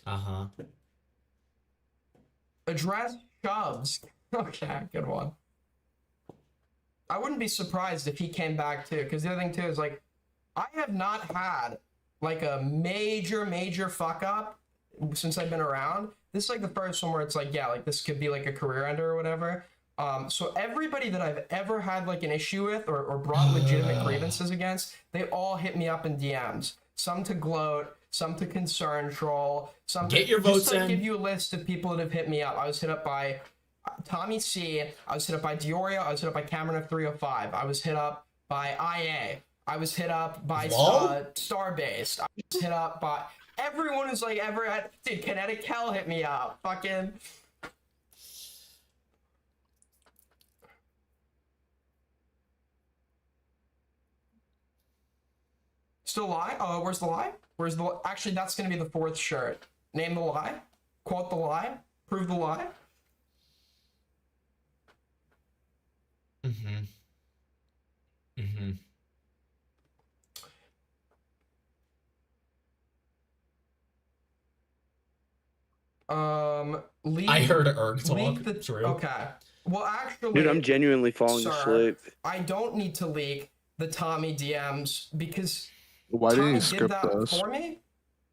Uh-huh. Address shoves. Okay, good one. I wouldn't be surprised if he came back too, because the other thing too is like, I have not had like a major fuck up since I've been around. This is like the first one where it's like, yeah, like this could be like a career ender or whatever. So everybody that I've ever had like an issue with or brought legitimate grievances against, they all hit me up in DMs. Some to gloat, some to concern troll, some Get to your votes just to in. give you a list of people that have hit me up. I was hit up by Tommy C. I was hit up by Diorio. I was hit up by Cameron of 305. I was hit up by IA. I was hit up by Starbase. I was hit up by everyone who's like ever had. Dude, Kinetic Hell hit me up. Fucking. Still lie? Oh, where's the lie? Where's the actually? That's gonna be the fourth shirt. Name the lie. Quote the lie. Prove the lie. Mm-hmm. Mm-hmm. I heard Erg talk. True. Okay. Well, actually, Dude, I'm genuinely falling sir, asleep. I don't need to leak the Tommy DMs because Why didn't Tommy you did skip that this? for me.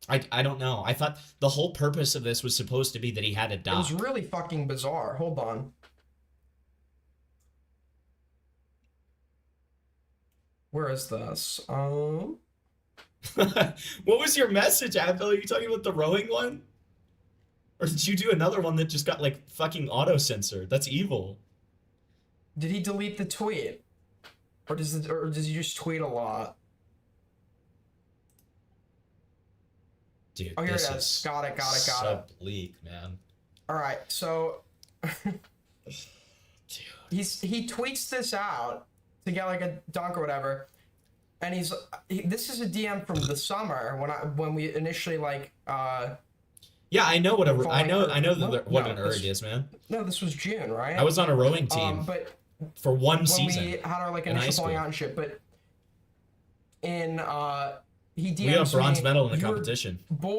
I don't know. I thought the whole purpose of this was supposed to be that he had a It dog. was really fucking bizarre. Hold on. Where is this? What was your message, Advil? Are you talking about the rowing one? Or did you do another one that just got like fucking auto censored? That's evil. Did he delete the tweet, or does he just tweet a lot? Dude, Oh, here this it is. is Got it. so bleak, man. All right, so he tweets this out to get like a dunk or whatever, and this is a DM from the summer when we initially like Yeah, I know what what No, an erg is, man. No, this was June, right? I was on a rowing team but for one when season. we had our like in high initial school. falling out and shit, but in he DMs We got bronze me, medal in the "You were- competition. Boy,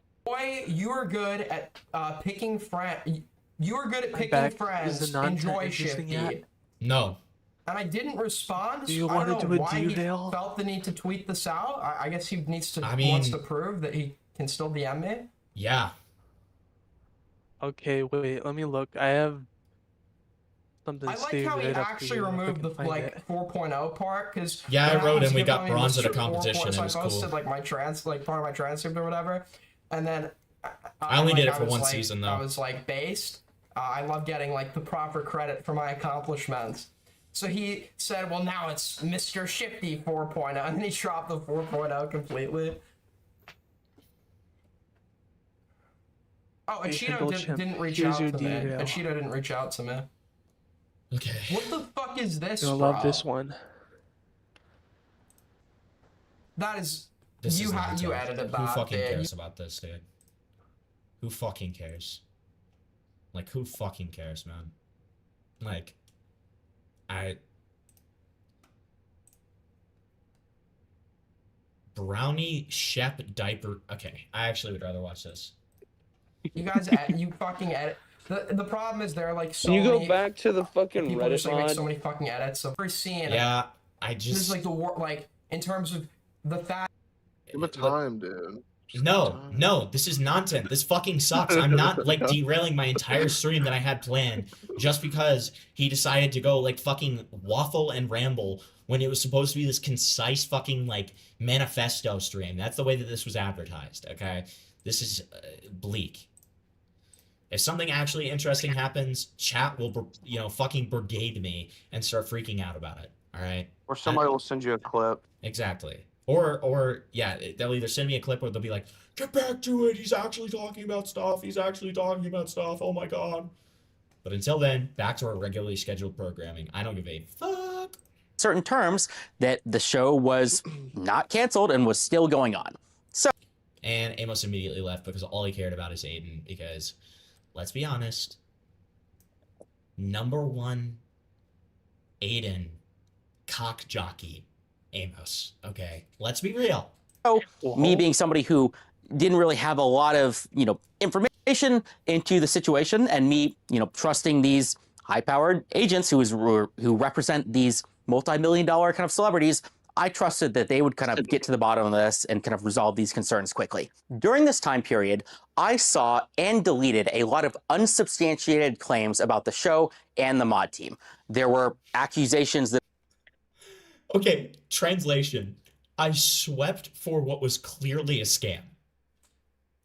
you were good at picking friends. You were good at I'm picking back. Is friends. the non-chat Enjoy existing Shifty. yet? No. And I didn't respond. Do you I want don't to know do a why he Derail? felt the need to tweet this out. I guess he needs to I mean- wants to prove that he can still DM me. Yeah. Okay, wait, let me look. I have something I like saved how he right up actually here if I removed can the find it. 4.0 part because Yeah, I wrote and we got bronze at a competition. So It I was posted cool. like my part of my transcript or whatever, and then I only did it for was one like- season, though. I was like based. I love getting like the proper credit for my accomplishments. So he said, "Well, now it's Mr. Shifty 4.0," and then he dropped the 4.0 completely. Oh, and Hey, Cheeto indulge him. didn't reach Here's out your to me. derail. And Cheeto didn't reach out to me. Okay. What the fuck is this, You'll bro? love this one. That is. This you is not you tough. edited Who that. fucking dude. cares about this, dude? Who fucking cares? Like, who fucking cares, man? Like, Brownie Shep diaper. Okay, I actually would rather watch this. You guys, you fucking edit. The problem is there are like so Can you go many back to the fucking people Reddit just like make mod? so many fucking edits. So every scene. Yeah, I This just is like the like in terms of the fact. Give it time, dude. No, this is nonsense. This fucking sucks. I'm not like derailing my entire stream that I had planned just because he decided to go like fucking waffle and ramble when it was supposed to be this concise fucking like manifesto stream. That's the way that this was advertised, okay? This is bleak. If something actually interesting happens, chat will, fucking brigade me and start freaking out about it, all right? Or somebody will send you a clip. Exactly. Or yeah, they'll either send me a clip or they'll be like, "Get back to it. He's actually talking about stuff. He's actually talking about stuff. Oh my god." But until then, back to our regularly scheduled programming. I don't give a fuck. Certain terms that the show was not canceled and was still going on. So, And Amos immediately left because all he cared about is Aiden. Because, let's be honest, number one, Aiden, cock jockey, Amos. Okay, let's be real. me being somebody who didn't really have a lot of, information into the situation, and me, trusting these high-powered agents who represent these multi-million-dollar kind of celebrities, I trusted that they would kind of get to the bottom of this and kind of resolve these concerns quickly. During this time period, I saw and deleted a lot of unsubstantiated claims about the show and the mod team. There were accusations that Okay, translation. I swept for what was clearly a scam.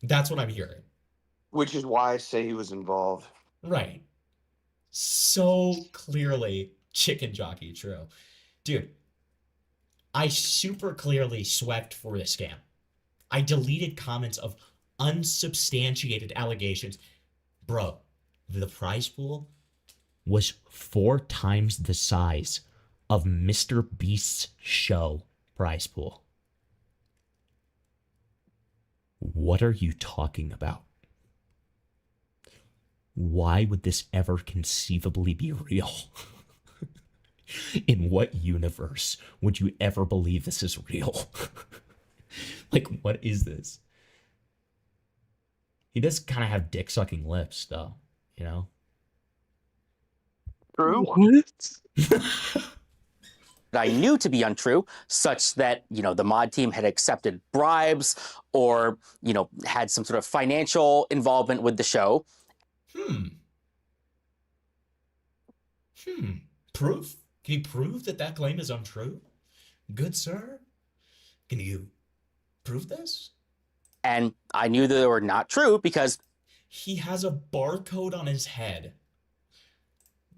That's what I'm hearing. Which is why I say he was involved. Right. So clearly chicken jockey, true. Dude, I super clearly swept for the scam. I deleted comments of unsubstantiated allegations. Bro, the prize pool was 4 times the size of Mr. Beast's show prize pool. What are you talking about? Why would this ever conceivably be real? In what universe would you ever believe this is real? Like, what is this? He does kind of have dick-sucking lips, though, you know? True. What? I knew to be untrue, such that, the mod team had accepted bribes or, had some sort of financial involvement with the show. Proof? Can you prove that claim is untrue? Good sir? Can you prove this? And I knew that they were not true because he has a barcode on his head.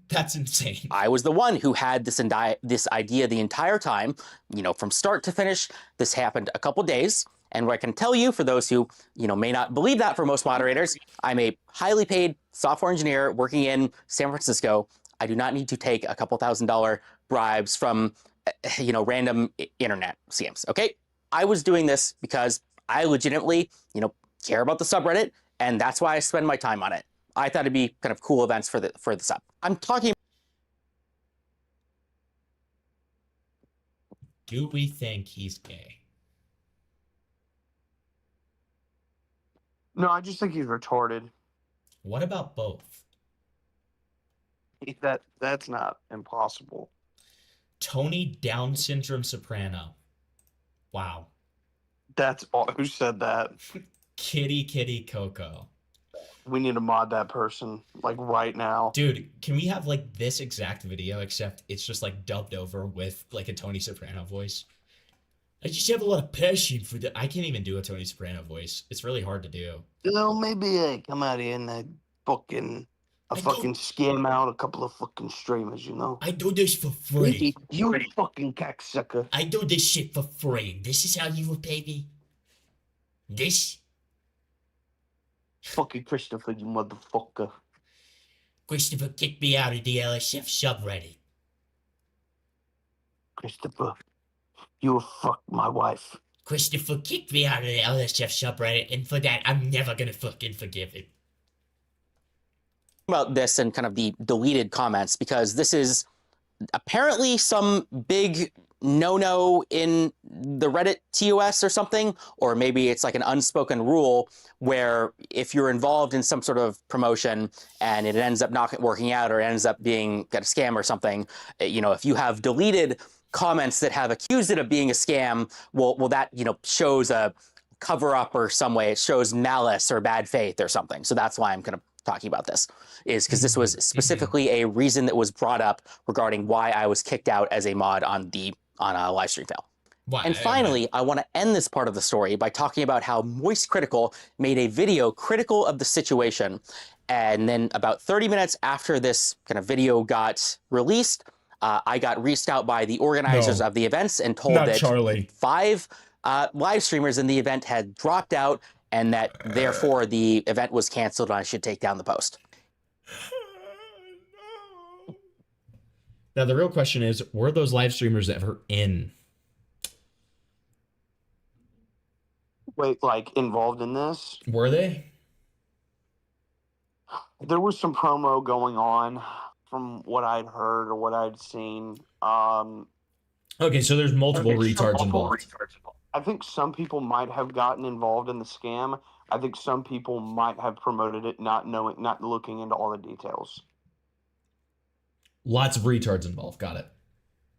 That's insane. I was the one who had this idea the entire time, from start to finish. This happened a couple days. And what I can tell you, for those who, may not believe that for most moderators, I'm a highly paid software engineer working in San Francisco. I do not need to take a couple $1,000 bribes from, random internet scams, okay? I was doing this because I legitimately, care about the subreddit, and that's why I spend my time on it. I thought it'd be kind of cool events for the sub. I'm talking. Do we think he's gay? No, I just think he's retarded. What about both? That's not impossible. Tony Down Syndrome Soprano. Wow. That's all. Who said that? Kitty Coco. We need to mod that person, like, right now. Dude, can we have, like, this exact video, except it's just, like, dubbed over with, like, a Tony Soprano voice? I just have a lot of passion for that. I can't even do a Tony Soprano voice. It's really hard to do. You know, maybe I come out here and fucking scam out a couple of fucking streamers, you know? I do this for free. You fucking cocksucker. I do this shit for free. This is how you will pay me. This? Fucking Christopher, you motherfucker. Christopher kicked me out of the LSF subreddit. Christopher, you fucked my wife. Christopher kicked me out of the LSF subreddit, and for that, I'm never gonna fucking forgive him. About this and kind of the deleted comments, because this is apparently some big no-no in the Reddit TOS or something, or maybe it's like an unspoken rule where if you're involved in some sort of promotion and it ends up not working out or it ends up being a scam or something, you know, if you have deleted comments that have accused it of being a scam, well that, you know, shows a cover-up or some way. It shows malice or bad faith or something. So that's why I'm kind of talking about this, is because this was specifically a reason that was brought up regarding why I was kicked out as a mod on a live stream fail. And finally, I want to end this part of the story by talking about how Moist Critical made a video critical of the situation. And then about 30 minutes after this kind of video got released, I got reached out by the organizers of the events and told that Charlie. 5 live streamers in the event had dropped out and that therefore the event was canceled and I should take down the post. Now, the real question is, were those live streamers ever in? Wait, like, involved in this? Were they? There was some promo going on from what I'd heard or what I'd seen. Okay, so there's multiple retards involved. I think some people might have gotten involved in the scam. I think some people might have promoted it, not looking into all the details. Lots of retards involved. Got it.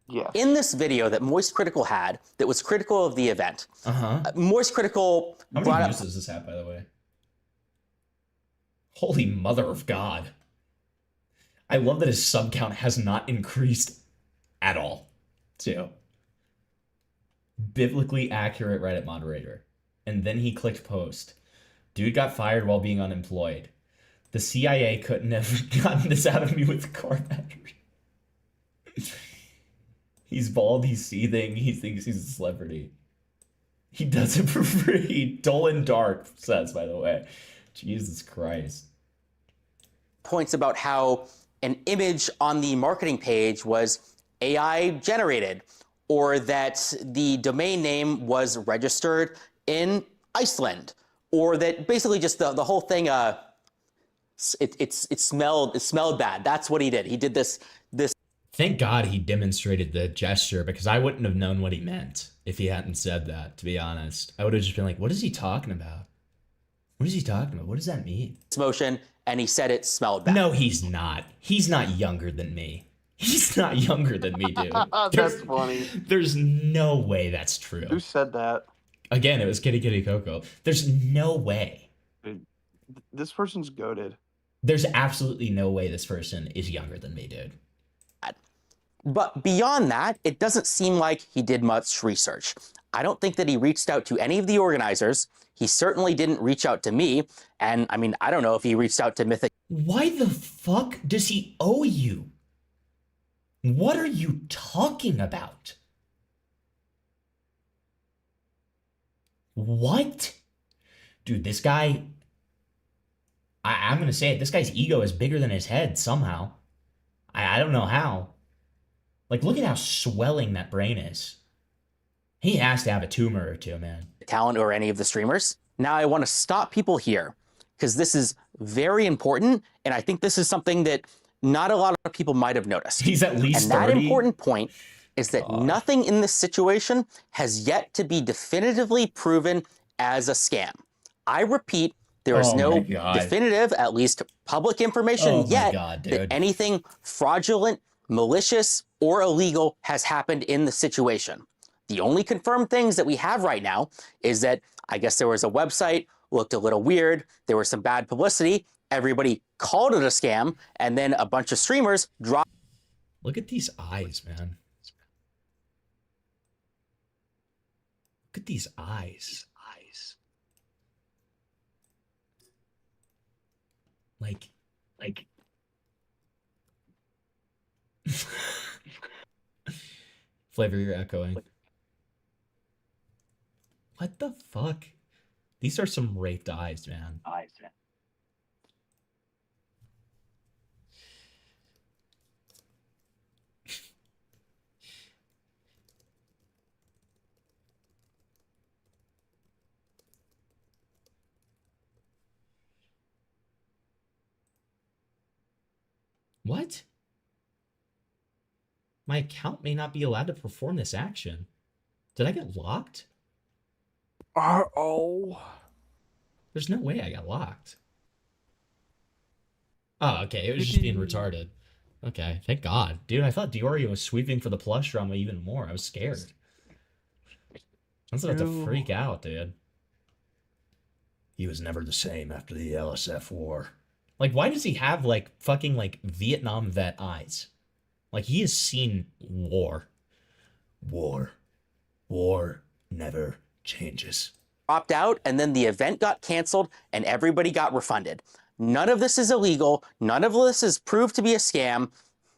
Yeah. In this video that Moist Critical had, that was critical of the event, Moist Critical How brought many up... views does this have, by the way? Holy mother of God. I love that his sub count has not increased at all, too. Biblically accurate Reddit moderator. And then he clicked post. Dude got fired while being unemployed. The CIA couldn't have gotten this out of me with a car battery. He's bald, he's seething, he thinks he's a celebrity. He does it for free. Dolan Dark says, by the way. Jesus Christ. Points about how an image on the marketing page was AI generated, or that the domain name was registered in Iceland, or that basically just the whole thing, it smelled bad. That's what he did. He did this. Thank God he demonstrated the gesture, because I wouldn't have known what he meant if he hadn't said that, to be honest. I would have just been like, what is he talking about? What is he talking about? What does that mean? Motion, and he said it smelled bad. No, he's not. He's not younger than me. He's not younger than me, dude. That's funny. There's no way that's true. Who said that? Again, it was Kitty Kitty Coco. There's no way. Dude, this person's goated. There's absolutely no way this person is younger than me, dude. But beyond that, it doesn't seem like he did much research. I don't think that he reached out to any of the organizers. He certainly didn't reach out to me. And I mean, I don't know if he reached out to Mythic. Why the fuck does he owe you? What are you talking about? What? Dude, this guy... I'm gonna say it, this guy's ego is bigger than his head somehow. I don't know how. Like, look at how swelling that brain is. He has to have a tumor or two, man. Talent or any of the streamers. Now I want to stop people here, because this is very important, and I think this is something that not a lot of people might have noticed. He's at least and 30. That important point is that nothing in this situation has yet to be definitively proven as a scam. I repeat, there is no definitive, at least public information yet, that anything fraudulent, malicious, or illegal has happened in the situation. The only confirmed things that we have right now is that I guess there was a website, looked a little weird, there was some bad publicity, everybody called it a scam, and then a bunch of streamers dropped. Look at these eyes, man. Look at these eyes. Like. Flavor, you're echoing. What the fuck? These are some raped eyes, man. What? My account may not be allowed to perform this action. Did I get locked? Oh. There's no way I got locked. Oh, okay. It was just being retarded. Okay, thank God. Dude, I thought Diorio was sweeping for the plush drama even more. I was scared. I was about to freak out, dude. He was never the same after the LSF war. Like, why does he have, like, fucking, like, Vietnam vet eyes? Like, he has seen war. War never changes. Dropped out, and then the event got canceled, and everybody got refunded. None of this is illegal. None of this is proved to be a scam,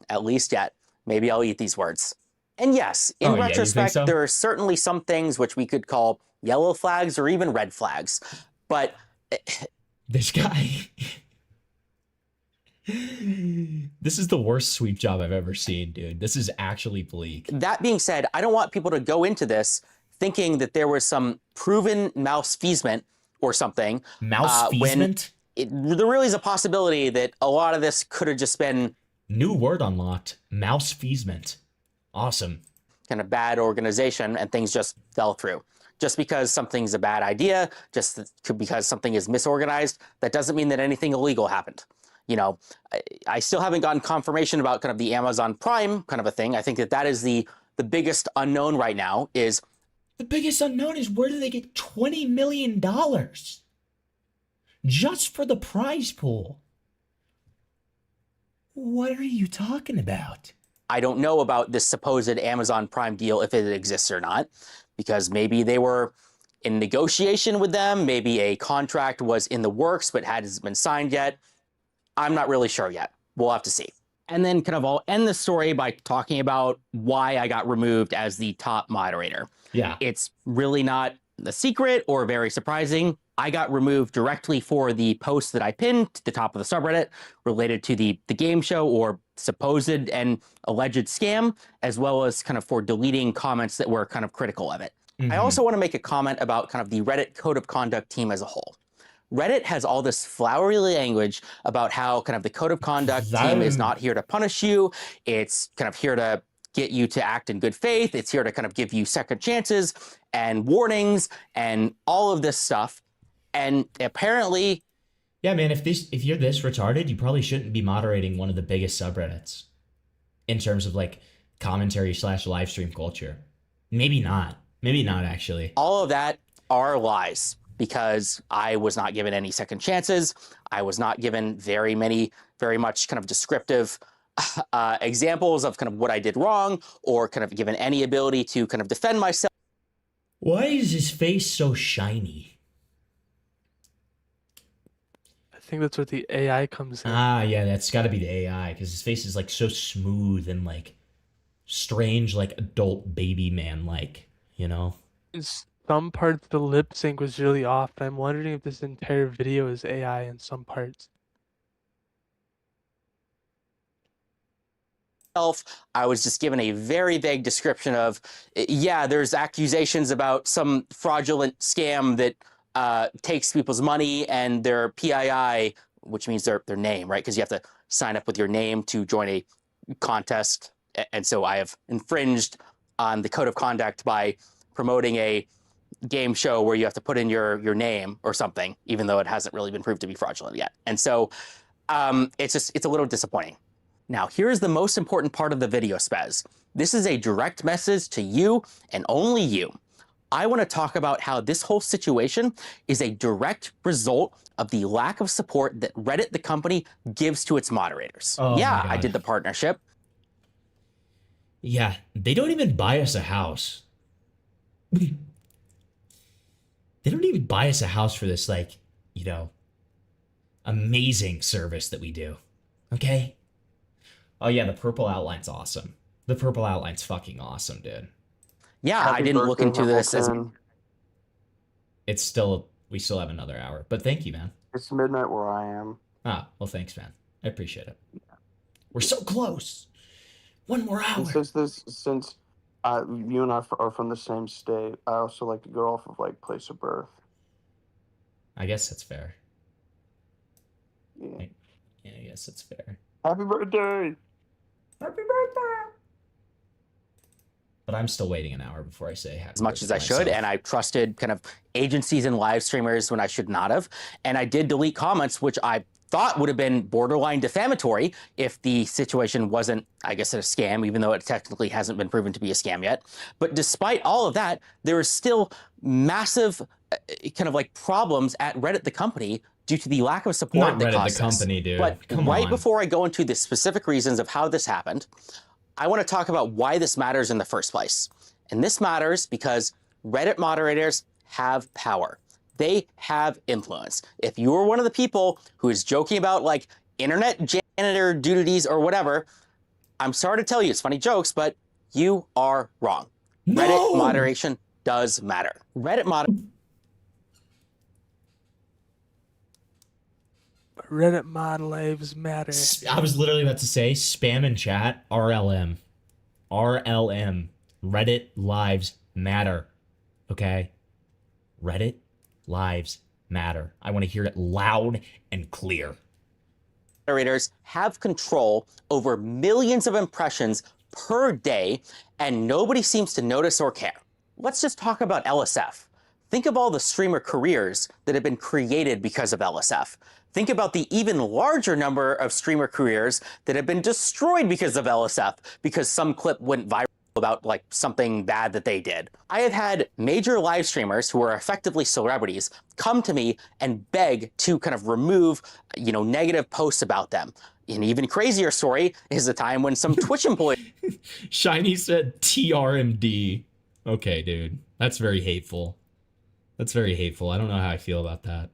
at least yet. Maybe I'll eat these words. And yes, in retrospect, there are certainly some things which we could call yellow flags or even red flags. But this guy... This is the worst sweep job I've ever seen, dude. This is actually bleak. That being said, I don't want people to go into this thinking that there was some proven malfeasance or something. Malfeasance? There really is a possibility that a lot of this could have just been... New word unlocked. Malfeasance. Awesome. Kind of bad organization and things just fell through. Just because something's a bad idea, just because something is misorganized, that doesn't mean that anything illegal happened. You know, I still haven't gotten confirmation about kind of the Amazon Prime kind of a thing. I think that is the biggest unknown right now is... The biggest unknown is where do they get $20 million? Just for the prize pool. What are you talking about? I don't know about this supposed Amazon Prime deal, if it exists or not, because maybe they were in negotiation with them. Maybe a contract was in the works, but hasn't been signed yet. I'm not really sure yet. We'll have to see. And then kind of I'll end the story by talking about why I got removed as the top moderator. Yeah. It's really not a secret or very surprising. I got removed directly for the post that I pinned to the top of the subreddit related to the game show or supposed and alleged scam, as well as kind of for deleting comments that were kind of critical of it. I also want to make a comment about kind of the Reddit Code of Conduct team as a whole. Reddit has all this flowery language about how kind of the Code of Conduct team is not here to punish you. It's kind of here to get you to act in good faith. It's here to kind of give you second chances and warnings and all of this stuff. And apparently... Yeah, man, if you're this retarded, you probably shouldn't be moderating one of the biggest subreddits in terms of like commentary / live stream culture. Maybe not. Maybe not, actually. All of that are lies. Because I was not given any second chances. I was not given very much kind of descriptive examples of kind of what I did wrong or kind of given any ability to kind of defend myself. Why is his face so shiny? I think that's where the AI comes in. Ah, yeah, that's got to be the AI because his face is like so smooth and like strange, like adult baby man, like, you know? Some parts the lip sync was really off, and I'm wondering if this entire video is AI in some parts. I was just given a very vague description of, yeah, there's accusations about some fraudulent scam that takes people's money and their PII, which means their name, right? Because you have to sign up with your name to join a contest. And so I have infringed on the code of conduct by promoting a game show where you have to put in your name or something, even though it hasn't really been proved to be fraudulent yet. And so it's a little disappointing. Now, here's the most important part of the video, Spez. This is a direct message to you and only you. I want to talk about how this whole situation is a direct result of the lack of support that Reddit, the company, gives to its moderators. Oh yeah, my I God. did the partnership. Yeah, they don't even buy us a house. They don't even buy us a house for this, like, you know, amazing service that we do. Okay? Oh yeah, the purple outline's awesome. The purple outline's fucking awesome, dude. Yeah, Happy I didn't look birthday, into this as Hamilton. It's still, we still have another hour, but thank you, man. It's midnight where I am. Ah, well, thanks, man. I appreciate it. We're so close. One more hour. And since you and I are from the same state, I also like to go off of like place of birth. I guess that's fair. Yeah. Yeah, I guess that's fair. Happy birthday! Happy birthday! But I'm still waiting an hour before I say happy as much as birthday I should, myself. and I trusted kind of agencies and live streamers when I should not have. And I did delete comments, which I thought would have been borderline defamatory if the situation wasn't, I guess, a scam, even though it technically hasn't been proven to be a scam yet. But despite all of that, there is still massive kind of like problems at Reddit, the company, due to the lack of support Not that Reddit, caused the company, this. dude. But Come right on. before I go into the specific reasons of how this happened, I want to talk about why this matters in the first place. And this matters because Reddit moderators have power. They have influence. If you are one of the people who is joking about like internet janitor duties or whatever, I'm sorry to tell you, it's funny jokes, but you are wrong. No! Reddit moderation does matter. Reddit mod lives matter. I was literally about to say spam in chat, RLM. RLM. Reddit lives matter. Okay? Reddit lives matter. I want to hear it loud and clear. Moderators have control over millions of impressions per day, and nobody seems to notice or care. Let's just talk about LSF. Think of all the streamer careers that have been created because of LSF. Think about the even larger number of streamer careers that have been destroyed because of LSF, because some clip went viral about like something bad that they did. I have had major live streamers who are effectively celebrities come to me and beg to kind of remove, you know, negative posts about them. An even crazier story is the time when some Twitch employee Shiny said TRMD. Okay, dude. That's very hateful. That's very hateful. I don't know how I feel about that,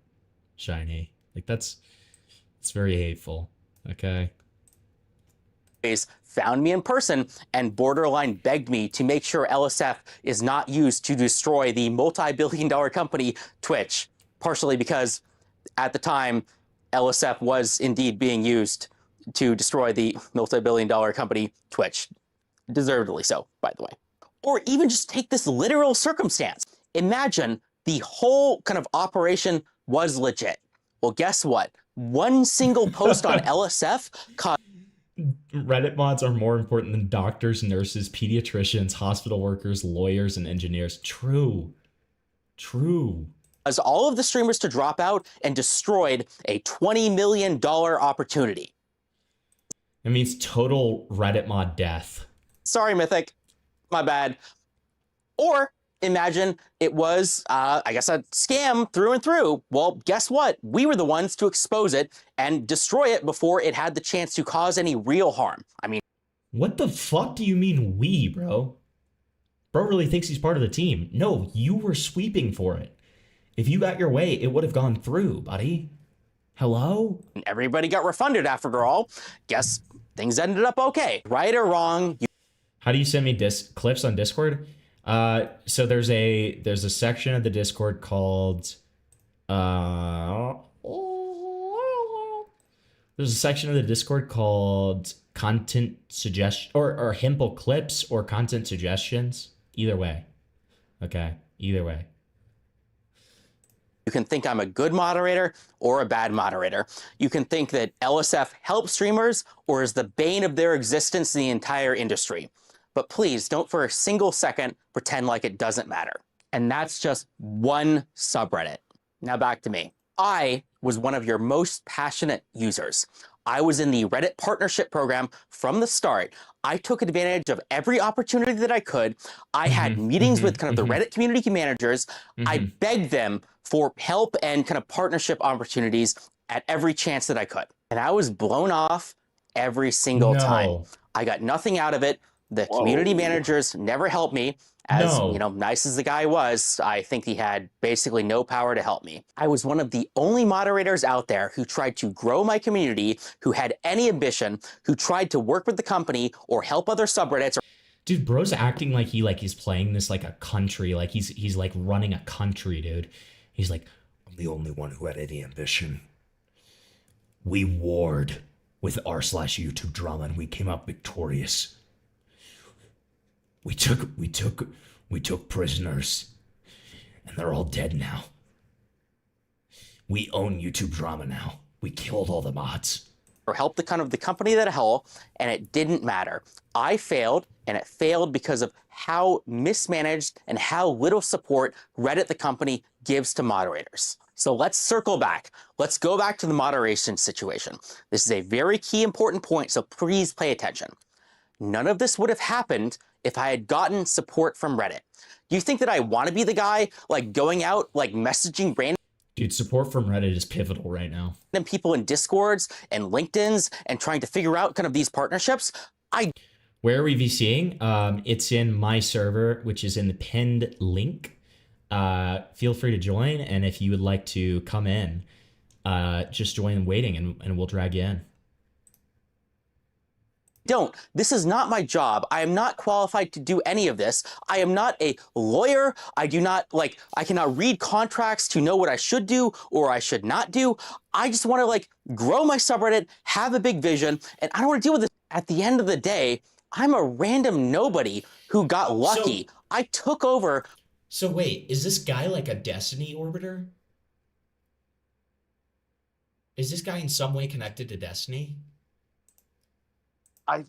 Shiny. Like, it's very hateful. Okay? found me in person and borderline begged me to make sure LSF is not used to destroy the multi-billion-dollar company Twitch, partially because at the time LSF was indeed being used to destroy the multi-billion-dollar company Twitch. Deservedly so, by the way. Or even just take this literal circumstance. Imagine the whole kind of operation was legit. Well, guess what? One single post on LSF caused Reddit mods are more important than doctors, nurses, pediatricians, hospital workers, lawyers, and engineers. True. True. As all of the streamers to drop out and destroyed a $20 million opportunity. It means total Reddit mod death. Sorry, Mythic. My bad. Or imagine it was, I guess, a scam through and through. Well, guess what? We were the ones to expose it and destroy it before it had the chance to cause any real harm. I mean, what the fuck do you mean we, bro? Bro really thinks he's part of the team. No, you were sweeping for it. If you got your way, it would have gone through, buddy. Hello? Everybody got refunded after all. Guess things ended up okay. Right or wrong? How do you send me clips on Discord? So there's a section of the Discord called there's a section of the Discord called content suggestion or Himple clips or content suggestions. Either way. Okay. Either way. You can think I'm a good moderator or a bad moderator. You can think that LSF helps streamers or is the bane of their existence in the entire industry. But please don't for a single second pretend like it doesn't matter. And that's just one subreddit. Now back to me. I was one of your most passionate users. I was in the Reddit partnership program from the start. I took advantage of every opportunity that I could. I had meetings with kind of the Reddit community managers. I begged them for help and kind of partnership opportunities at every chance that I could. And I was blown off every single time. I got nothing out of it. The community managers never helped me. As you know, nice as the guy was, I think he had basically no power to help me. I was one of the only moderators out there who tried to grow my community, who had any ambition, who tried to work with the company or help other subreddits. Dude, bro's acting like he's playing this like a country, like he's like running a country, dude. He's like, I'm the only one who had any ambition. We warred with r/YouTube drama and we came out victorious. We took prisoners, and they're all dead now. We own YouTube drama now. We killed all the mods. Or help the kind of the company that hell, and it didn't matter. I failed, and it failed because of how mismanaged and how little support Reddit, the company, gives to moderators. So let's circle back. Let's go back to the moderation situation. This is a very key important point, so please pay attention. None of this would have happened if I had gotten support from Reddit. Do you think that I want to be the guy like going out, like messaging random Dude, support from Reddit is pivotal right now. people in Discords and LinkedIn's and trying to figure out kind of these partnerships? Where are we VCing? It's in my server, which is in the pinned link. Feel free to join, and if you would like to come in, just join waiting and we'll drag you in. Don't. This is not my job. I am not qualified to do any of this. I am not a lawyer. I cannot read contracts to know what I should do or I should not do. I just want to grow my subreddit, have a big vision, and I don't want to deal with this. At the end of the day, I'm a random nobody who got lucky. I took over. So wait, is this guy like a Destiny orbiter? Is this guy in some way connected to Destiny? I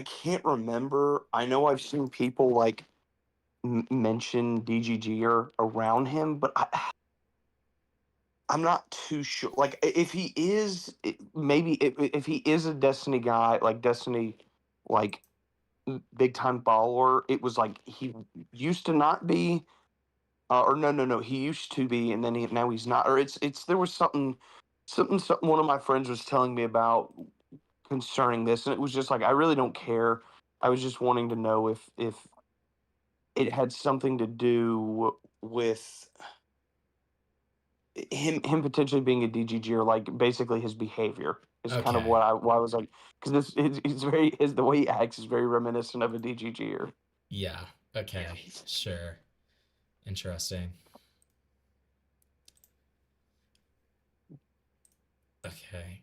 can't remember. I know I've seen people mention DGG around him, but I'm not too sure. If he is, maybe if he is a Destiny guy, Destiny, big time follower, it was he used to not be, or no, he used to be, and then now he's not, or there was something one of my friends was telling me about concerning this, and it was just I really don't care. I was just wanting to know if it had something to do with him potentially being a DGG, or basically his behavior is kind of why I was because the way he acts is very reminiscent of a DGGer. Yeah. Okay. Sure. Interesting. Okay.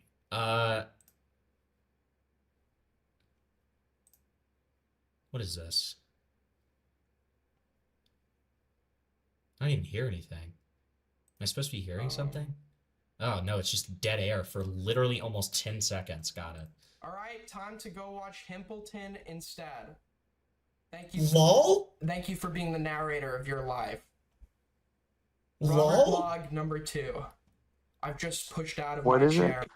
What is this? I didn't even hear anything. Am I supposed to be hearing something? Oh, no, it's just dead air for literally almost 10 seconds. Got it. All right, time to go watch Himpleton instead. Thank you. LOL? Thank you for being the narrator of your life. LOL? Log number 2. I've just pushed out of What my is chair. it?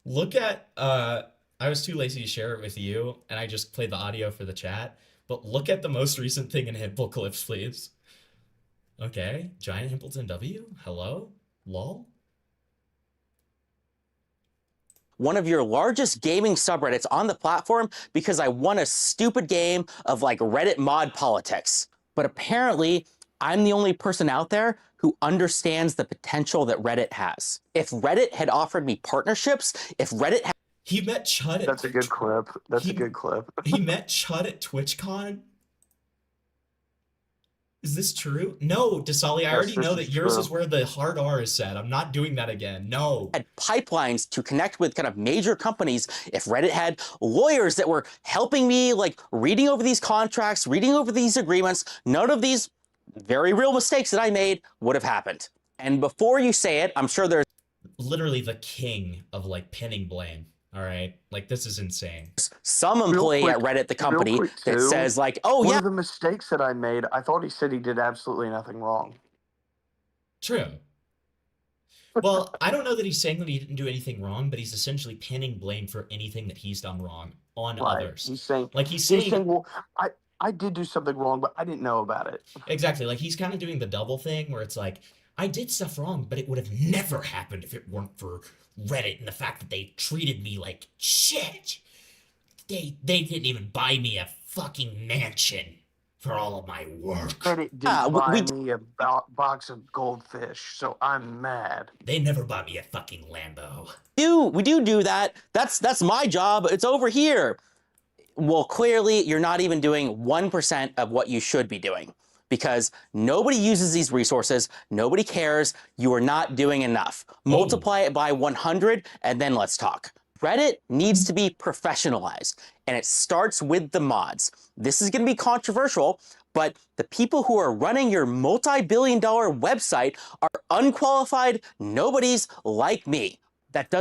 Look at, I was too lazy to share it with you, and I just played the audio for the chat, but look at the most recent thing in Himple Clips, please. Okay, Giant Himpleton W? Hello? LOL? One of your largest gaming subreddits on the platform because I won a stupid game of Reddit mod politics. But apparently, I'm the only person out there who understands the potential that Reddit has. If Reddit had offered me partnerships, if Reddit had... He met Chud at... That's a good clip. That's a good clip. He met Chud at TwitchCon? Is this true? No, Dasali, I already know that yours is where the hard R is set. I'm not doing that again. No. Had pipelines to connect with kind of major companies. If Reddit had lawyers that were helping me, reading over these contracts, reading over these agreements, none of these very real mistakes that I made would have happened. And before you say it, I'm sure there's literally the king of pinning blame. All right, this is insane. Some employee at Reddit, the company, that says oh one yeah. of the mistakes that I made, I thought he said he did absolutely nothing wrong. True. Well, I don't know that he's saying that he didn't do anything wrong, but he's essentially pinning blame for anything that he's done wrong on Right. others. He's saying, Like he's saying, well, I did do something wrong, but I didn't know about it. exactly. Like he's kind of doing the double thing where it's like, I did stuff wrong, but it would have never happened if it weren't for Reddit and the fact that they treated me like shit. They didn't even buy me a fucking mansion for all of my work. Reddit didn't buy me a box of goldfish, so I'm mad. They never bought me a fucking Lambo. We do that. That's my job. It's over here. Well, clearly you're not even doing 1% of what you should be doing because nobody uses these resources. Nobody cares. You are not doing enough. Multiply it by 100 and then let's talk. Reddit needs to be professionalized, and it starts with the mods. This is going to be controversial, but the people who are running your multi-billion-dollar website are unqualified nobodies like me. That does.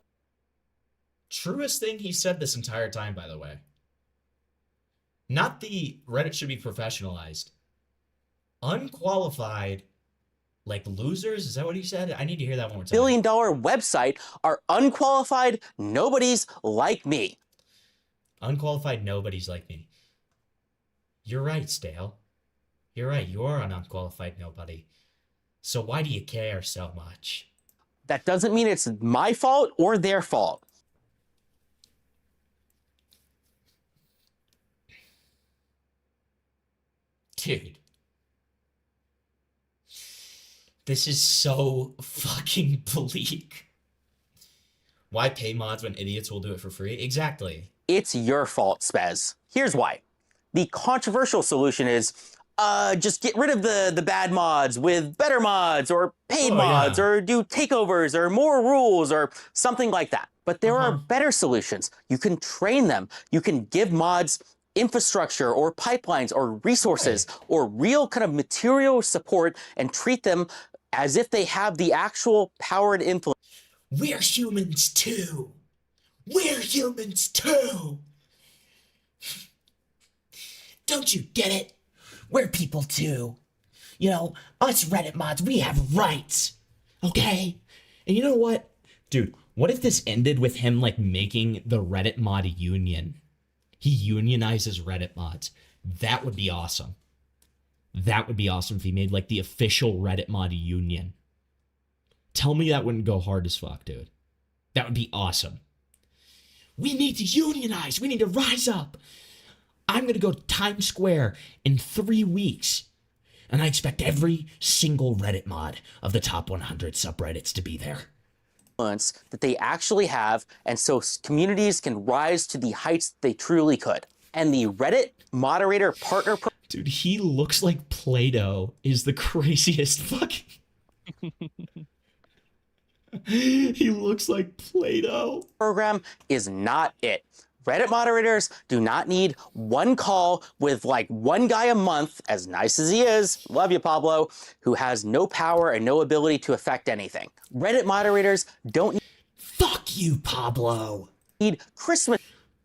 Truest thing he said this entire time, by the way. Not the Reddit should be professionalized. Unqualified, like losers? Is that what he said? I need to hear that one more time. Billion-dollar website are unqualified nobodies like me. Unqualified nobodies like me. You're right, Stale. You're right. You are an unqualified nobody. So why do you care so much? That doesn't mean it's my fault or their fault. Dude. This is so fucking bleak. Why pay mods when idiots will do it for free? Exactly. It's your fault, Spez. Here's why. The controversial solution is, just get rid of the bad mods with better mods or paid mods or do takeovers or more rules or something like that. But there are better solutions. You can train them. You can give mods infrastructure or pipelines or resources or real kind of material support and treat them as if they have the actual power and influence. We're humans too. We're humans too. Don't you get it? We're people too. You know, us Reddit mods, we have rights. Okay? And you know what? Dude, what if this ended with him like making the Reddit mod union? He unionizes Reddit mods. That would be awesome. That would be awesome if he made like the official Reddit mod union. Tell me that wouldn't go hard as fuck, dude. That would be awesome. We need to unionize. We need to rise up. I'm going to go to Times Square in 3 weeks. And I expect every single Reddit mod of the top 100 subreddits to be there. That they actually have, and so communities can rise to the heights they truly could. And the Reddit moderator partner dude, he looks like Play-Doh is the craziest fucking he looks like Play-Doh program is not it. Reddit moderators do not need one call with like one guy a month, as nice as he is, love you, Pablo, who has no power and no ability to affect anything. Reddit moderators don't need— Fuck you, Pablo. Need Christmas.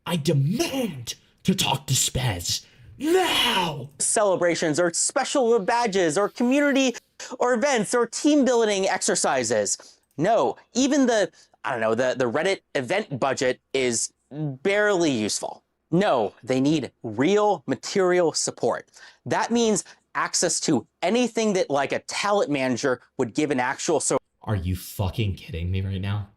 I demand to talk to Spez now. Celebrations or special badges or community or events or team building exercises. No, even the Reddit event budget is barely useful. No, they need real material support. That means access to anything that like a talent manager would give an actual. So are you fucking kidding me right now?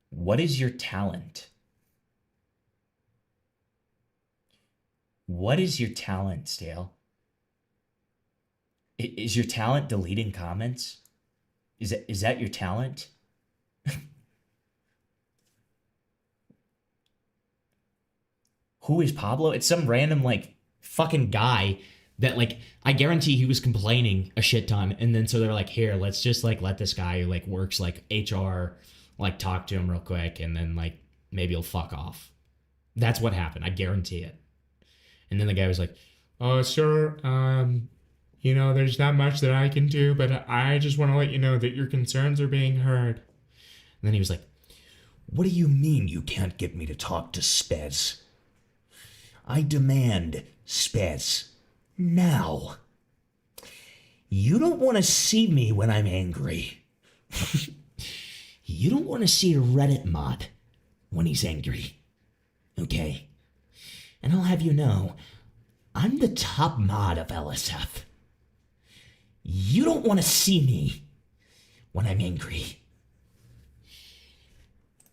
What is your talent? What is your talent, Stale? Is your talent deleting comments? Is that your talent? Who is Pablo? It's some random like fucking guy that like I guarantee he was complaining a shit ton, and then so they're like, here, let's just like let this guy who like works like HR like talk to him real quick, and then like maybe he'll fuck off. That's what happened. I guarantee it. And then the guy was like, "Oh, sir, you know, there's not much that I can do, but I just want to let you know that your concerns are being heard." And then he was like, "What do you mean you can't get me to talk to Spez? I demand Spez now." You don't want to see me when I'm angry. You don't want to see a Reddit mod when he's angry. Okay? And I'll have you know, I'm the top mod of LSF. You don't want to see me when I'm angry.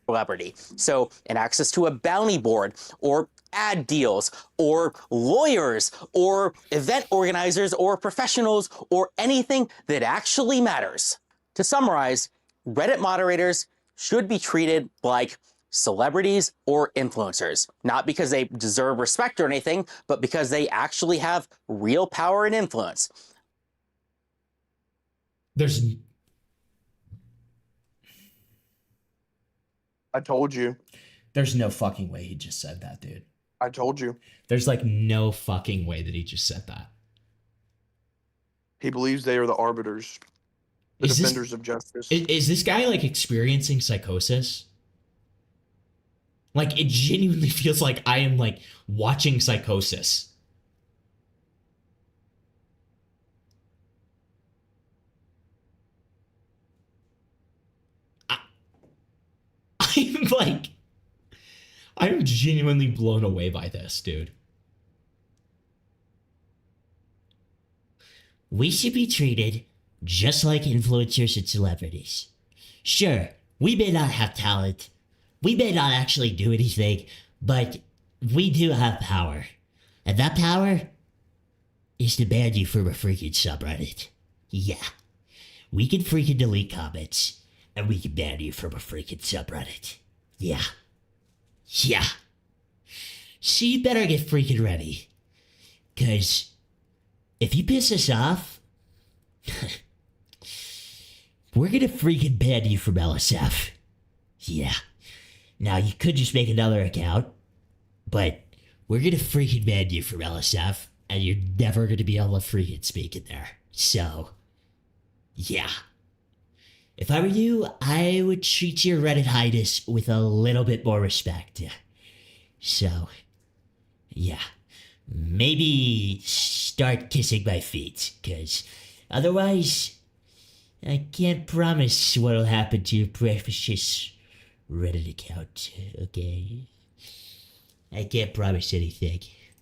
Celebrity. So, an access to a bounty board, or ad deals, or lawyers, or event organizers, or professionals, or anything that actually matters. To summarize, Reddit moderators should be treated like celebrities or influencers, not because they deserve respect or anything, but because they actually have real power and influence. I told you. There's no fucking way he just said that, dude. I told you. There's like no fucking way that he just said that. He believes they are the arbiters, the defenders of justice. Is this guy like experiencing psychosis? Like, it genuinely feels like I am like watching Psychosis. I'm genuinely blown away by this, dude. We should be treated just like influencers and celebrities. Sure, we may not have talent, we may not actually do anything, but we do have power. And that power is to ban you from a freaking subreddit. Yeah. We can freaking delete comments, and we can ban you from a freaking subreddit. Yeah. Yeah. So you better get freaking ready. 'Cause if you piss us off, we're gonna freaking ban you from LSF. Yeah. Now, you could just make another account, but we're gonna freaking ban you from LSF, and you're never gonna be able to freaking speak in there. So, yeah. If I were you, I would treat your Reddit highness with a little bit more respect. So, yeah. Maybe start kissing my feet, because otherwise, I can't promise what'll happen to your precious Reddit account, okay? I can't promise anything.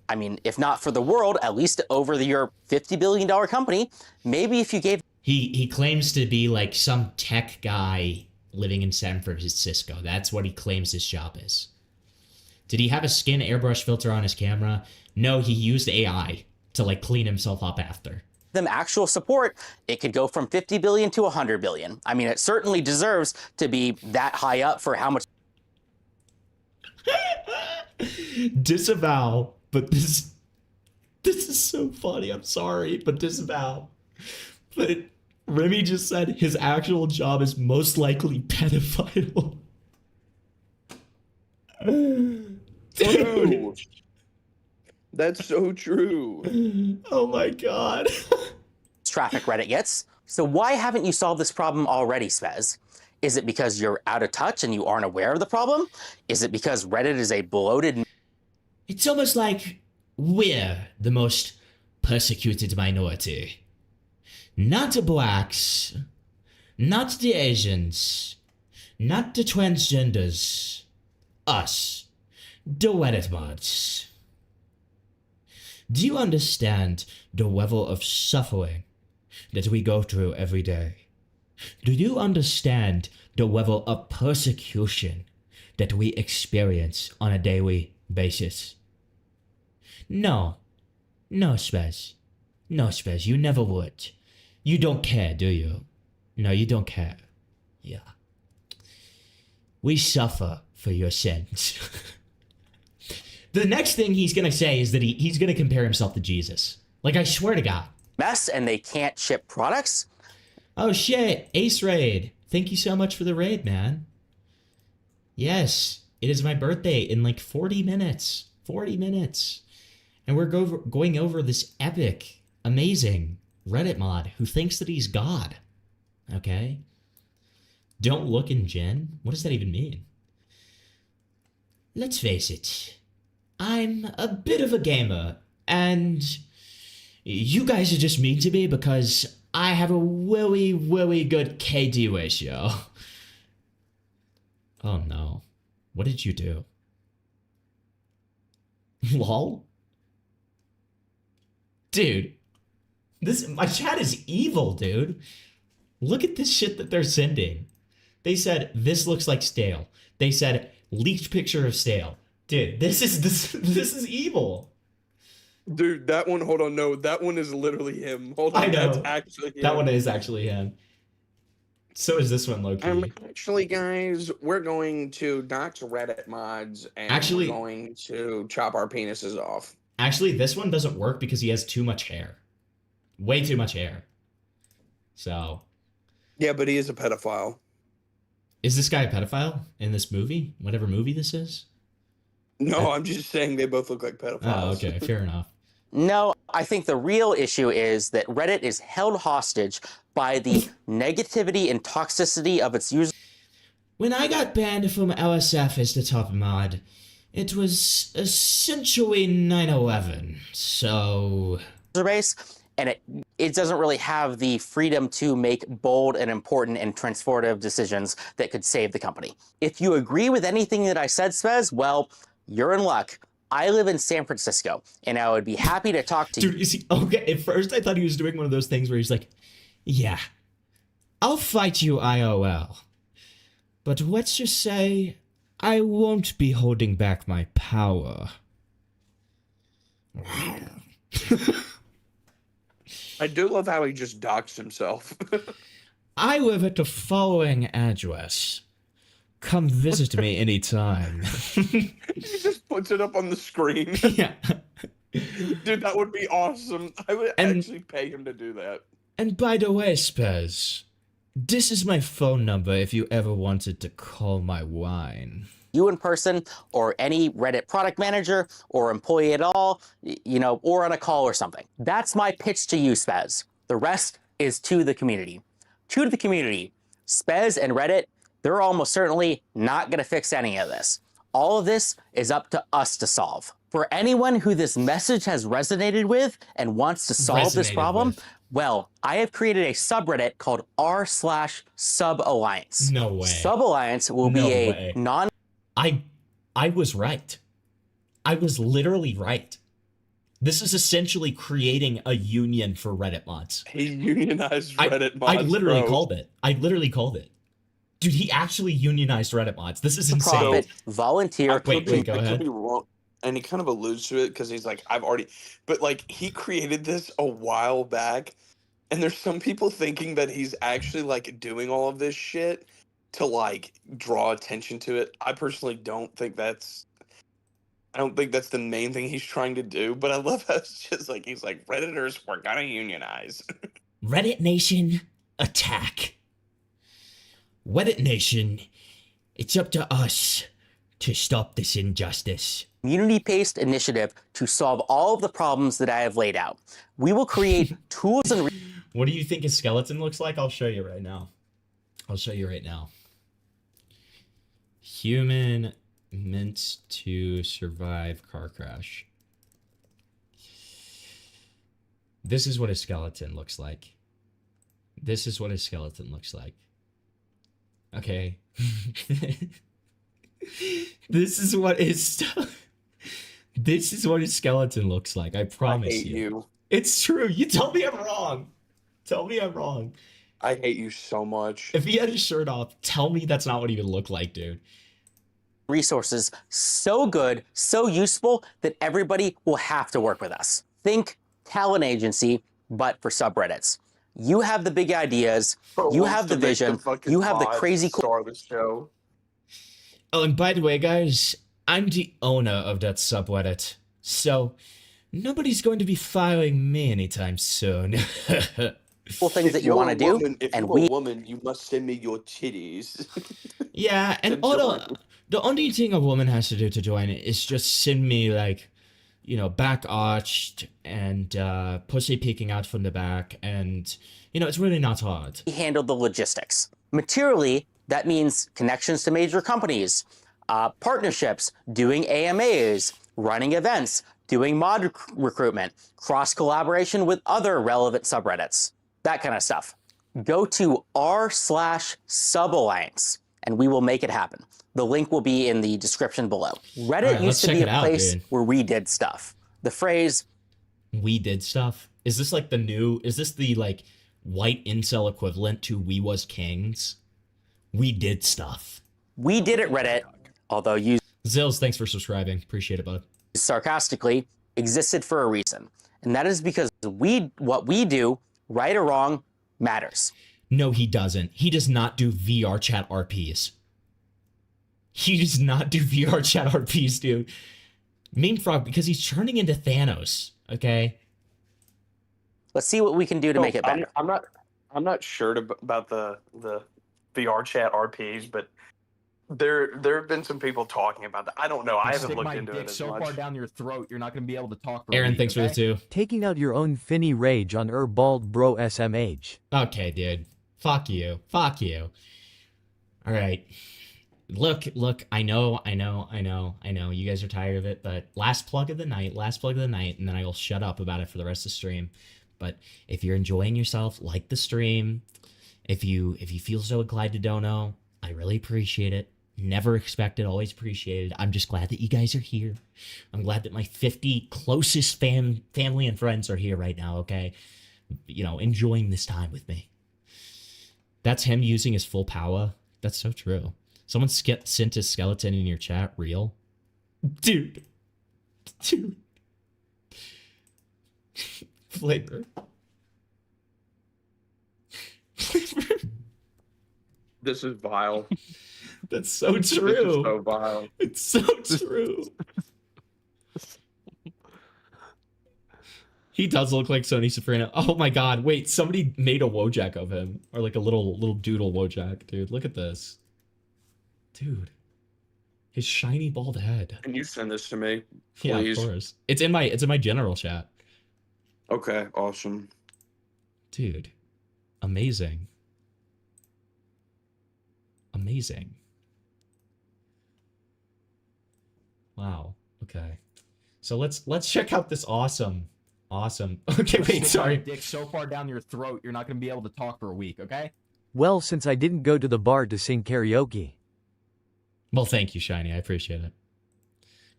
I mean, if not for the world, at least over your $50 billion company, maybe if you gave... He claims to be like some tech guy living in San Francisco. That's what he claims his job is. Did he have a skin airbrush filter on his camera? No, he used AI to like clean himself up after. Them actual support, it could go from 50 billion to 100 billion. I mean, it certainly deserves to be that high up for how much... Disavow, but this is so funny. I'm sorry, but disavow. But Remy just said his actual job is most likely pedophile. True. That's so true. Oh my god. Traffic Reddit gets. So why haven't you solved this problem already, Spez? Is it because you're out of touch and you aren't aware of the problem? Is it because Reddit is a bloated... It's almost like we're the most persecuted minority. Not the blacks, not the Asians, not the transgenders. Us, the Reddit mods. Do you understand the level of suffering that we go through every day? Do you understand the level of persecution that we experience on a daily basis? No. No, Spez. No, Spez, you never would. You don't care, do you? No, you don't care. Yeah. We suffer for your sins. The next thing he's gonna say is that he's gonna compare himself to Jesus. Like, I swear to God. Mess and they can't ship products? Oh shit, Ace Raid. Thank you so much for the raid, man. Yes, it is my birthday in like 40 minutes. 40 minutes. And we're going over this epic, amazing Reddit mod who thinks that he's God. Okay? Don't look in Gen? What does that even mean? Let's face it. I'm a bit of a gamer, and you guys are just mean to me because I have a really good KD ratio. Oh no. What did you do? Lol? Dude. My chat is evil, dude. Look at this shit that they're sending. They said, this looks like stale. They said, leaked picture of stale. Dude, this is evil. Dude, that one, hold on, no, that one is literally him. Hold on, I know. that's actually him. That one is actually him. So is this one, low-key. Actually, guys, we're going to dox Reddit mods and Actually- we're going to chop our penises off. Actually, this one doesn't work because he has too much hair. Way too much hair. So. Yeah, but he is a pedophile. Is this guy a pedophile in this movie? Whatever movie this is? No, I'm just saying they both look like pedophiles. Oh, okay. Fair enough. No, I think the real issue is that Reddit is held hostage by the negativity and toxicity of its users. When I got banned from LSF as the top mod, it was essentially 9/11. So. Base, and it doesn't really have the freedom to make bold and important and transformative decisions that could save the company. If you agree with anything that I said, Spez, well, you're in luck. I live in San Francisco, and I would be happy to talk to you. Dude, you see, okay, at first I thought he was doing one of those things where he's like, yeah, I'll fight you IOL. But let's just say I won't be holding back my power. I do love how he just doxed himself. I live at the following address. Come visit me anytime. He just puts it up on the screen. Yeah. Dude, that would be awesome. I would actually pay him to do that. And by the way, Spez, this is my phone number if you ever wanted to call my wine. You in person, or any Reddit product manager or employee at all, or on a call or something. That's my pitch to you, Spez. The rest is to the community. To the community, Spez and Reddit, they're almost certainly not going to fix any of this. All of this is up to us to solve. For anyone who this message has resonated with and wants to solve this problem, well, I have created a subreddit called r/suballiance. No way. Suballiance will be a non... I was right. I was literally right. This is essentially creating a union for Reddit mods. He unionized Reddit mods. I literally bro. called it. I literally called it. Dude, he actually unionized Reddit mods. This is insane. Profit, volunteer. Wait, go I ahead. could be wrong. And he kind of alludes to it because he's like, but like he created this a while back, and there's some people thinking that he's actually like doing all of this shit to like draw attention to it. I personally don't think that's the main thing he's trying to do, but I love how it's just like he's like, Redditors, we're gonna unionize. Reddit Nation, attack. Reddit Nation, it's up to us to stop this injustice. Community-based initiative to solve all of the problems that I have laid out. We will create tools and... What do you think a skeleton looks like? I'll show you right now. Human meant to survive car crash. This is what a skeleton looks like. Okay. This is what a skeleton looks like. I promise I hate you. It's true. You tell me I'm wrong. I hate you so much. If he had his shirt off, tell me that's not what he would look like, dude. Resources so good, so useful that everybody will have to work with us. Think talent agency, but for subreddits. You have the big ideas, you have the vision, you have the crazy star of the show. Oh, and by the way, guys, I'm the owner of that subreddit, so nobody's going to be firing me anytime soon. Things that you want to do, If you're a woman, you must send me your titties. Yeah, and the only thing a woman has to do to join it is just send me, like, back arched and pussy peeking out from the back, and, it's really not hard. We handled the logistics. Materially, that means connections to major companies, partnerships, doing AMAs, running events, doing mod recruitment, cross-collaboration with other relevant subreddits. that kind of stuff. Go to r/suballiance and we will make it happen. The link will be in the description below. Reddit right, used to be a out, place dude. where we did stuff. The phrase "we did stuff" is this like the new? Is this the like white incel equivalent to "we was kings"? We did stuff. We did it, Reddit, although used Zills, thanks for subscribing. Appreciate it, bud. Sarcastically, existed for a reason. And that is because what we do, right or wrong, matters. No, he doesn't. He does not do VR chat RPs. He does not do VR chat RPs, dude. Meme Frog, because he's turning into Thanos, okay? Let's see what we can do to make it better. I'm not sure about the VR chat RPs, but there have been some people talking about that. I don't know. I haven't looked into it as so much. far down your throat, you're not going to be able to talk. For Aaron, a week, thanks for the 2. Taking out your own finny rage on bald bro SMH. Okay, dude. Fuck you. Fuck you. All right. Look, I know. You guys are tired of it, but last plug of the night, and then I will shut up about it for the rest of the stream. But if you're enjoying yourself, like the stream. If you feel so inclined to dono, I really appreciate it. Never expected, always appreciated. I'm just glad that you guys are here. I'm glad that my 50 closest family and friends are here right now, okay? You know, enjoying this time with me. That's him using his full power. That's so true. Someone sent his skeleton in your chat. Real? Dude. Flavor. This is vile. That's so true. This is so vile. It's so true. He does look like Sony Soprano. Oh my god, wait, somebody made a Wojak of him. Or like a little doodle Wojak, dude. Look at this. Dude. His shiny bald head. Can you send this to me? Please? Yeah, of course. It's in my general chat. Okay, awesome. Dude. Amazing. Amazing. Wow. Okay. So let's check out this awesome. Okay, wait, sorry. Dick so far down your throat, you're not going to be able to talk for a week, okay? Well, since I didn't go to the bar to sing karaoke. Well, thank you, Shiny. I appreciate it.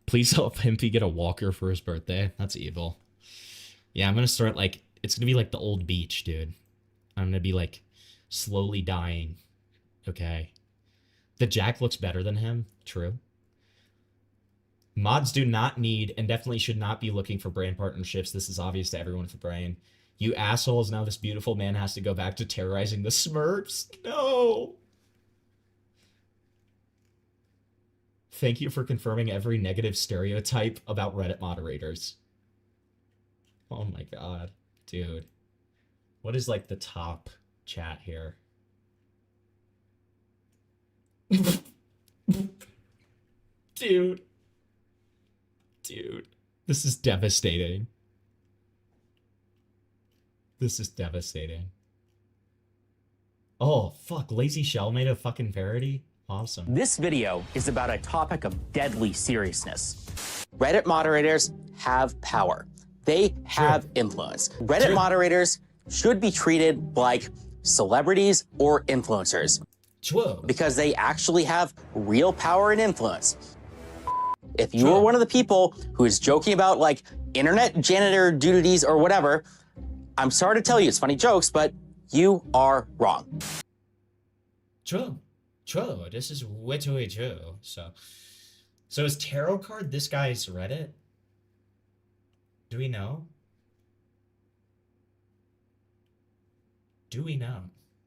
Please help Pimpy get a walker for his birthday. That's evil. Yeah, I'm gonna start like it's gonna be like the old beach, dude. I'm gonna be like slowly dying. Okay. The Jack looks better than him. True. Mods do not need and definitely should not be looking for brand partnerships. This is obvious to everyone with a brain. You assholes, now this beautiful man has to go back to terrorizing the Smurfs. No! Thank you for confirming every negative stereotype about Reddit moderators. Oh my god. Dude. What is like the top chat here? Dude. This is devastating. This is devastating. Oh, fuck. Lazy Shell made a fucking parody? Awesome. This video is about a topic of deadly seriousness. Reddit moderators have power. They have influence. Reddit moderators should be treated like celebrities or influencers. Because they actually have real power and influence. If you are one of the people who is joking about like internet janitor duties or whatever, I'm sorry to tell you, it's funny jokes, but you are wrong. True. This is way too true. So is tarot card this guy's Reddit? Do we know?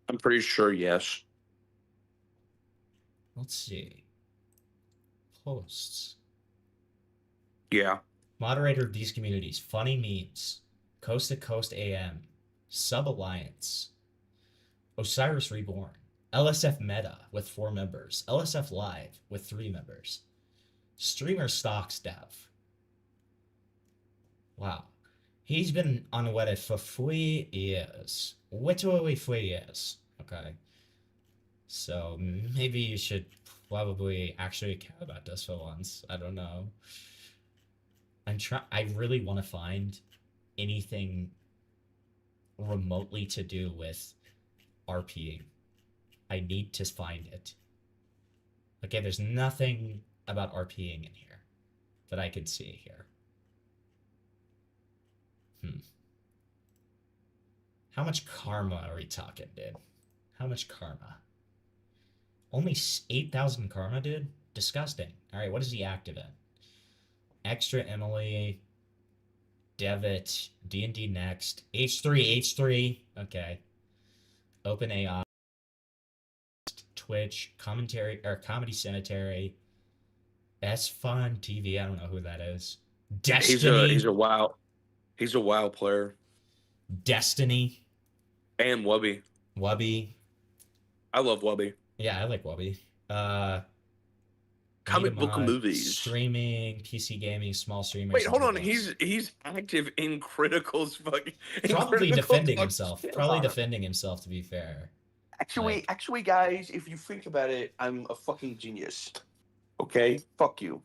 I'm pretty sure yes. Let's see. Posts. Yeah. Moderator of these communities. Funny memes. Coast to Coast AM. Sub Alliance. Osiris Reborn. LSF Meta with 4 members. LSF Live with 3 members. Streamer Stocks Dev. Wow. He's been on Reddit for 4 years. Literally 4 years. Okay. So maybe you should probably actually care about this for once. I don't know. I really want to find anything remotely to do with RPing. I need to find it. Okay, there's nothing about RPing in here that I could see here. How much karma are we talking, dude? How much karma? Only 8,000 karma, dude? Disgusting. Alright, what is he active in? Extra Emily, Devitt, D&D Next, H3, okay. OpenAI, Twitch, Commentary, or Comedy Cemetery, S-Fun TV, I don't know who that is. Destiny. He's a WoW player. Destiny. And Wubby. Wubby. I love Wubby. Yeah, I like Wubby. Comic book Megamod, movies. Streaming, PC gaming, small streamers. Wait, hold on. He's active in Critical's fucking. Probably defending himself. Probably defending himself, to be fair. Actually, guys, if you think about it, I'm a fucking genius. Okay? Fuck you.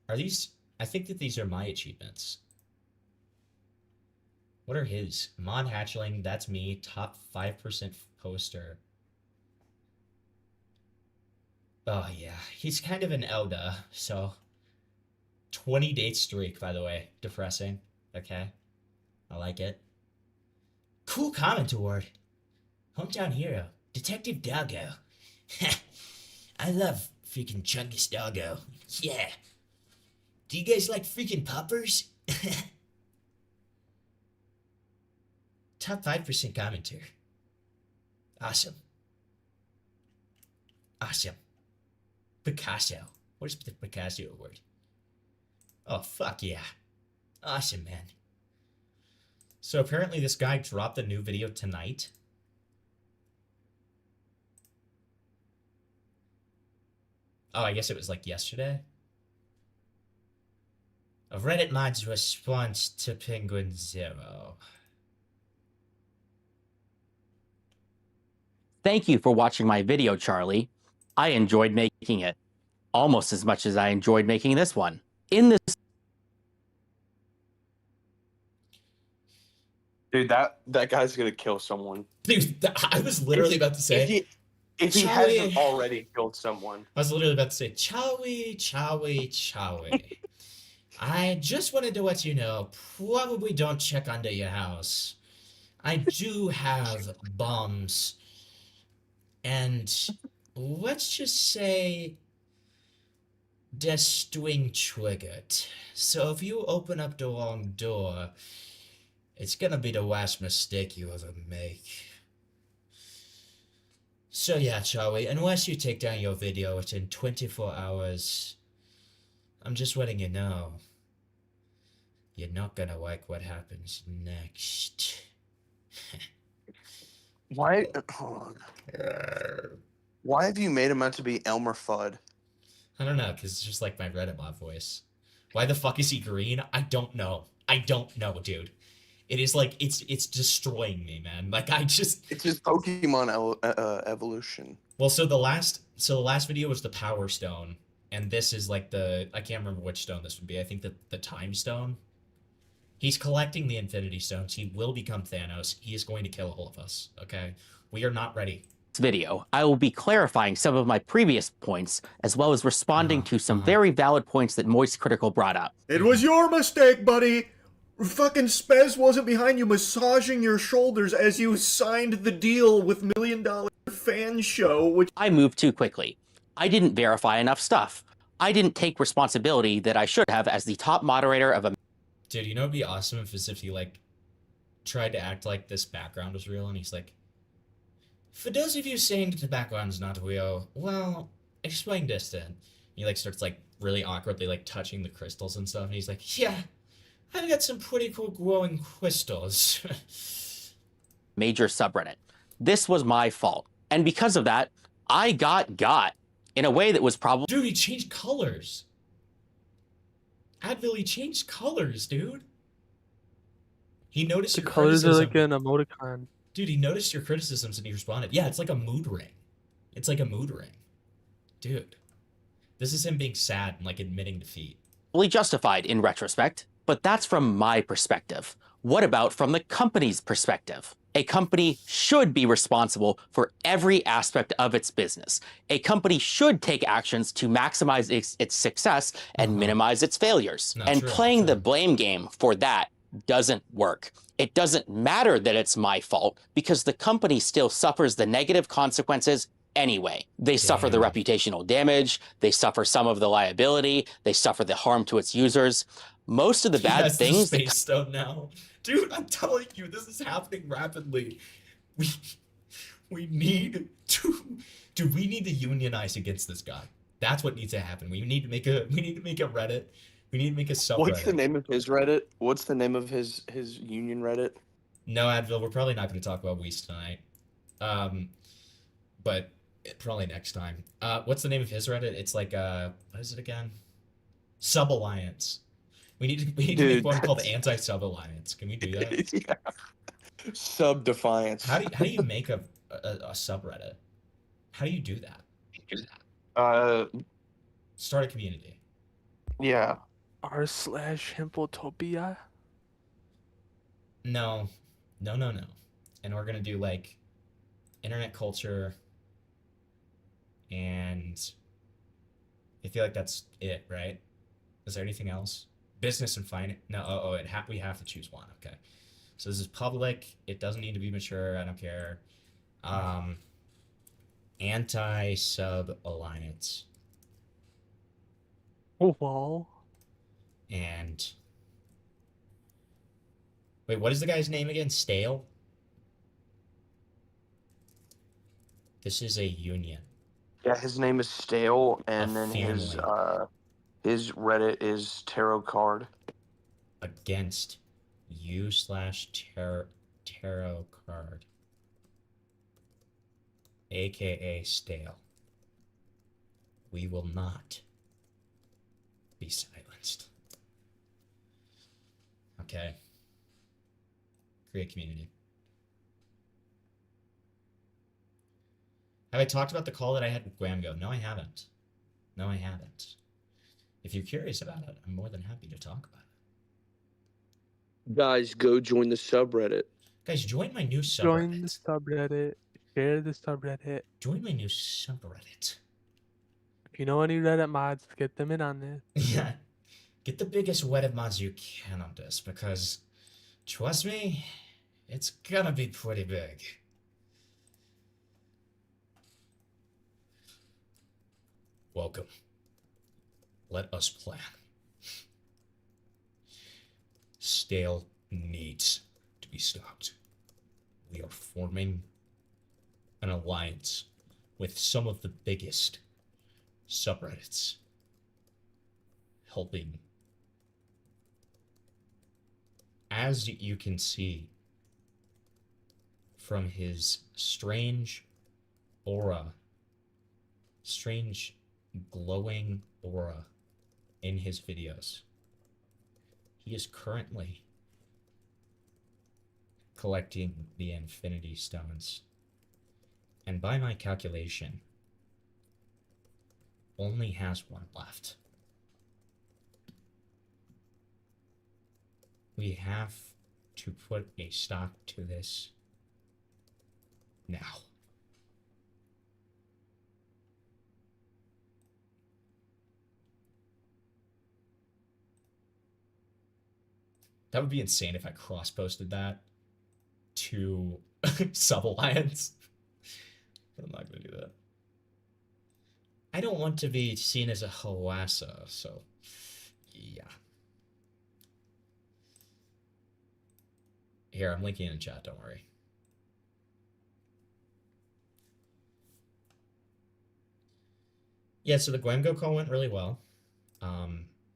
Are these... I think that these are my achievements. What are his? Mod Hatchling, that's me. Top 5% poster. Oh, yeah. He's kind of an Elda, so... 20-date streak, by the way. Depressing. Okay. I like it. Cool comment award. Hometown hero. Detective Doggo. I love freaking Chungus Doggo. Yeah. Do you guys like freaking poppers? Top 5% commenter. Awesome. Awesome. Picasso. What is the Picasso award? Oh, fuck yeah. Awesome, man. So apparently this guy dropped a new video tonight. Oh, I guess it was like yesterday. A Reddit mod's response to Penguin Zero. Thank you for watching my video, Charlie. I enjoyed making it. Almost as much as I enjoyed making this one. In this... Dude, that guy's gonna kill someone. Dude, I was literally about to say... If he hasn't already killed someone. I was literally about to say, Chowie, Chowie, Chowie. I just wanted to let you know, probably don't check under your house. I do have bombs. And let's just say they're string triggered. So if you open up the wrong door, it's gonna be the last mistake you ever make. So yeah, Charlie, unless you take down your video within 24 hours, I'm just letting you know, you're not gonna like what happens next. Why? Hold on. Why have you made him out to be Elmer Fudd? I don't know, because it's just like my Reddit mod voice. Why the fuck is he green? I don't know. I don't know, dude. It is like, it's destroying me, man. Like, it's just Pokemon evolution. Well, so the last video was the Power Stone, and this is like I can't remember which stone this would be. I think the Time Stone. He's collecting the Infinity Stones. He will become Thanos. He is going to kill all of us, okay? We are not ready. Video, I will be clarifying some of my previous points, as well as responding to some very valid points that Moist Critical brought up. It was your mistake, buddy! Fucking Spez wasn't behind you massaging your shoulders as you signed the deal with $1 Million Fan Show, which— I moved too quickly. I didn't verify enough stuff. I didn't take responsibility that I should have as the top moderator of a— Dude, you know what'd be awesome if he, like, tried to act like this background was real, and he's like, for those of you saying that the background's not real, well, explain this then. And he, like, starts, like, really awkwardly, like, touching the crystals and stuff, and he's like, yeah, I've got some pretty cool glowing crystals. major subreddit. This was my fault. And because of that, I got in a way that was probably— Dude, he changed colors. Advil, he changed colors, dude. He noticed The your colors are criticism. like an emoticon. Dude, he noticed your criticisms and he responded. Yeah, it's like a mood ring. It's like a mood ring. Dude. This is him being sad and like admitting defeat. justified in retrospect, but that's from my perspective. What about from the company's perspective? A company should be responsible for every aspect of its business. A company should take actions to maximize its success and minimize its failures. No, and true, playing the blame game for that doesn't work. It doesn't matter that it's my fault because the company still suffers the negative consequences anyway. They suffer the reputational damage, they suffer some of the liability, they suffer the harm to its users. Most of the bad Yes, things the Space Stone now. Dude, I'm telling you, this is happening rapidly. We need to we need to unionize against this guy. That's what needs to happen. We need to make a Reddit. We need to make a subreddit. What's the name of his Reddit? What's the name of his union Reddit? No, Advil, we're probably not going to talk about Weest tonight. But probably next time. What's the name of his Reddit? It's like what is it again? Sub Alliance. We need to make one called Anti-Sub Alliance. Can we do that? Yeah. Sub Defiance. How do you make a subreddit? How do you do that? Start a community. Yeah. r/Himpotopia? No. And we're gonna do like internet culture, and I feel like that's it, right? Is there anything else? Business and finance? No. We have to choose one. Okay. So this is public. It doesn't need to be mature. I don't care. Anti-Sub Alliance. Oh, wow. And wait, what is the guy's name again? Stale? This is a union. Yeah, his name is Stale, and A then family. his Reddit is Tarot Card. Against u/tarot card, aka Stale. We will not be silenced. Okay. Create community. Have I talked about the call that I had with Guamgo? No, I haven't. If you're curious about it, I'm more than happy to talk about it. Guys, go join the subreddit. Guys, join my new subreddit. Join the subreddit. Share the subreddit. Join my new subreddit. If you know any Reddit mods, get them in on this. Yeah. Get the biggest Reddit mods you can on this, because trust me, it's gonna be pretty big. Welcome. Let us plan. Stale needs to be stopped. We are forming an alliance with some of the biggest subreddits, helping. As you can see from his strange aura, strange glowing aura in his videos, he is currently collecting the Infinity Stones. And by my calculation, only has one left. We have to put a stop to this now. That would be insane if I cross-posted that to Sub-Alliance. I'm not going to do that. I don't want to be seen as a harasser, so yeah. Here, I'm linking in chat, don't worry. Yeah, so the Guamgo call went really well.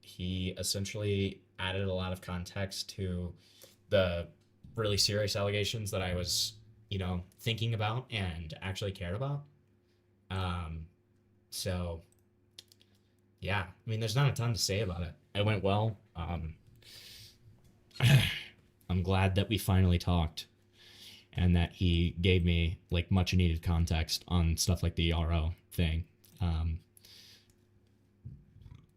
He essentially added a lot of context to the really serious allegations that I was, thinking about and actually cared about. So, yeah, I mean, there's not a ton to say about it. It went well. I'm glad that we finally talked and that he gave me like much needed context on stuff like the RO thing.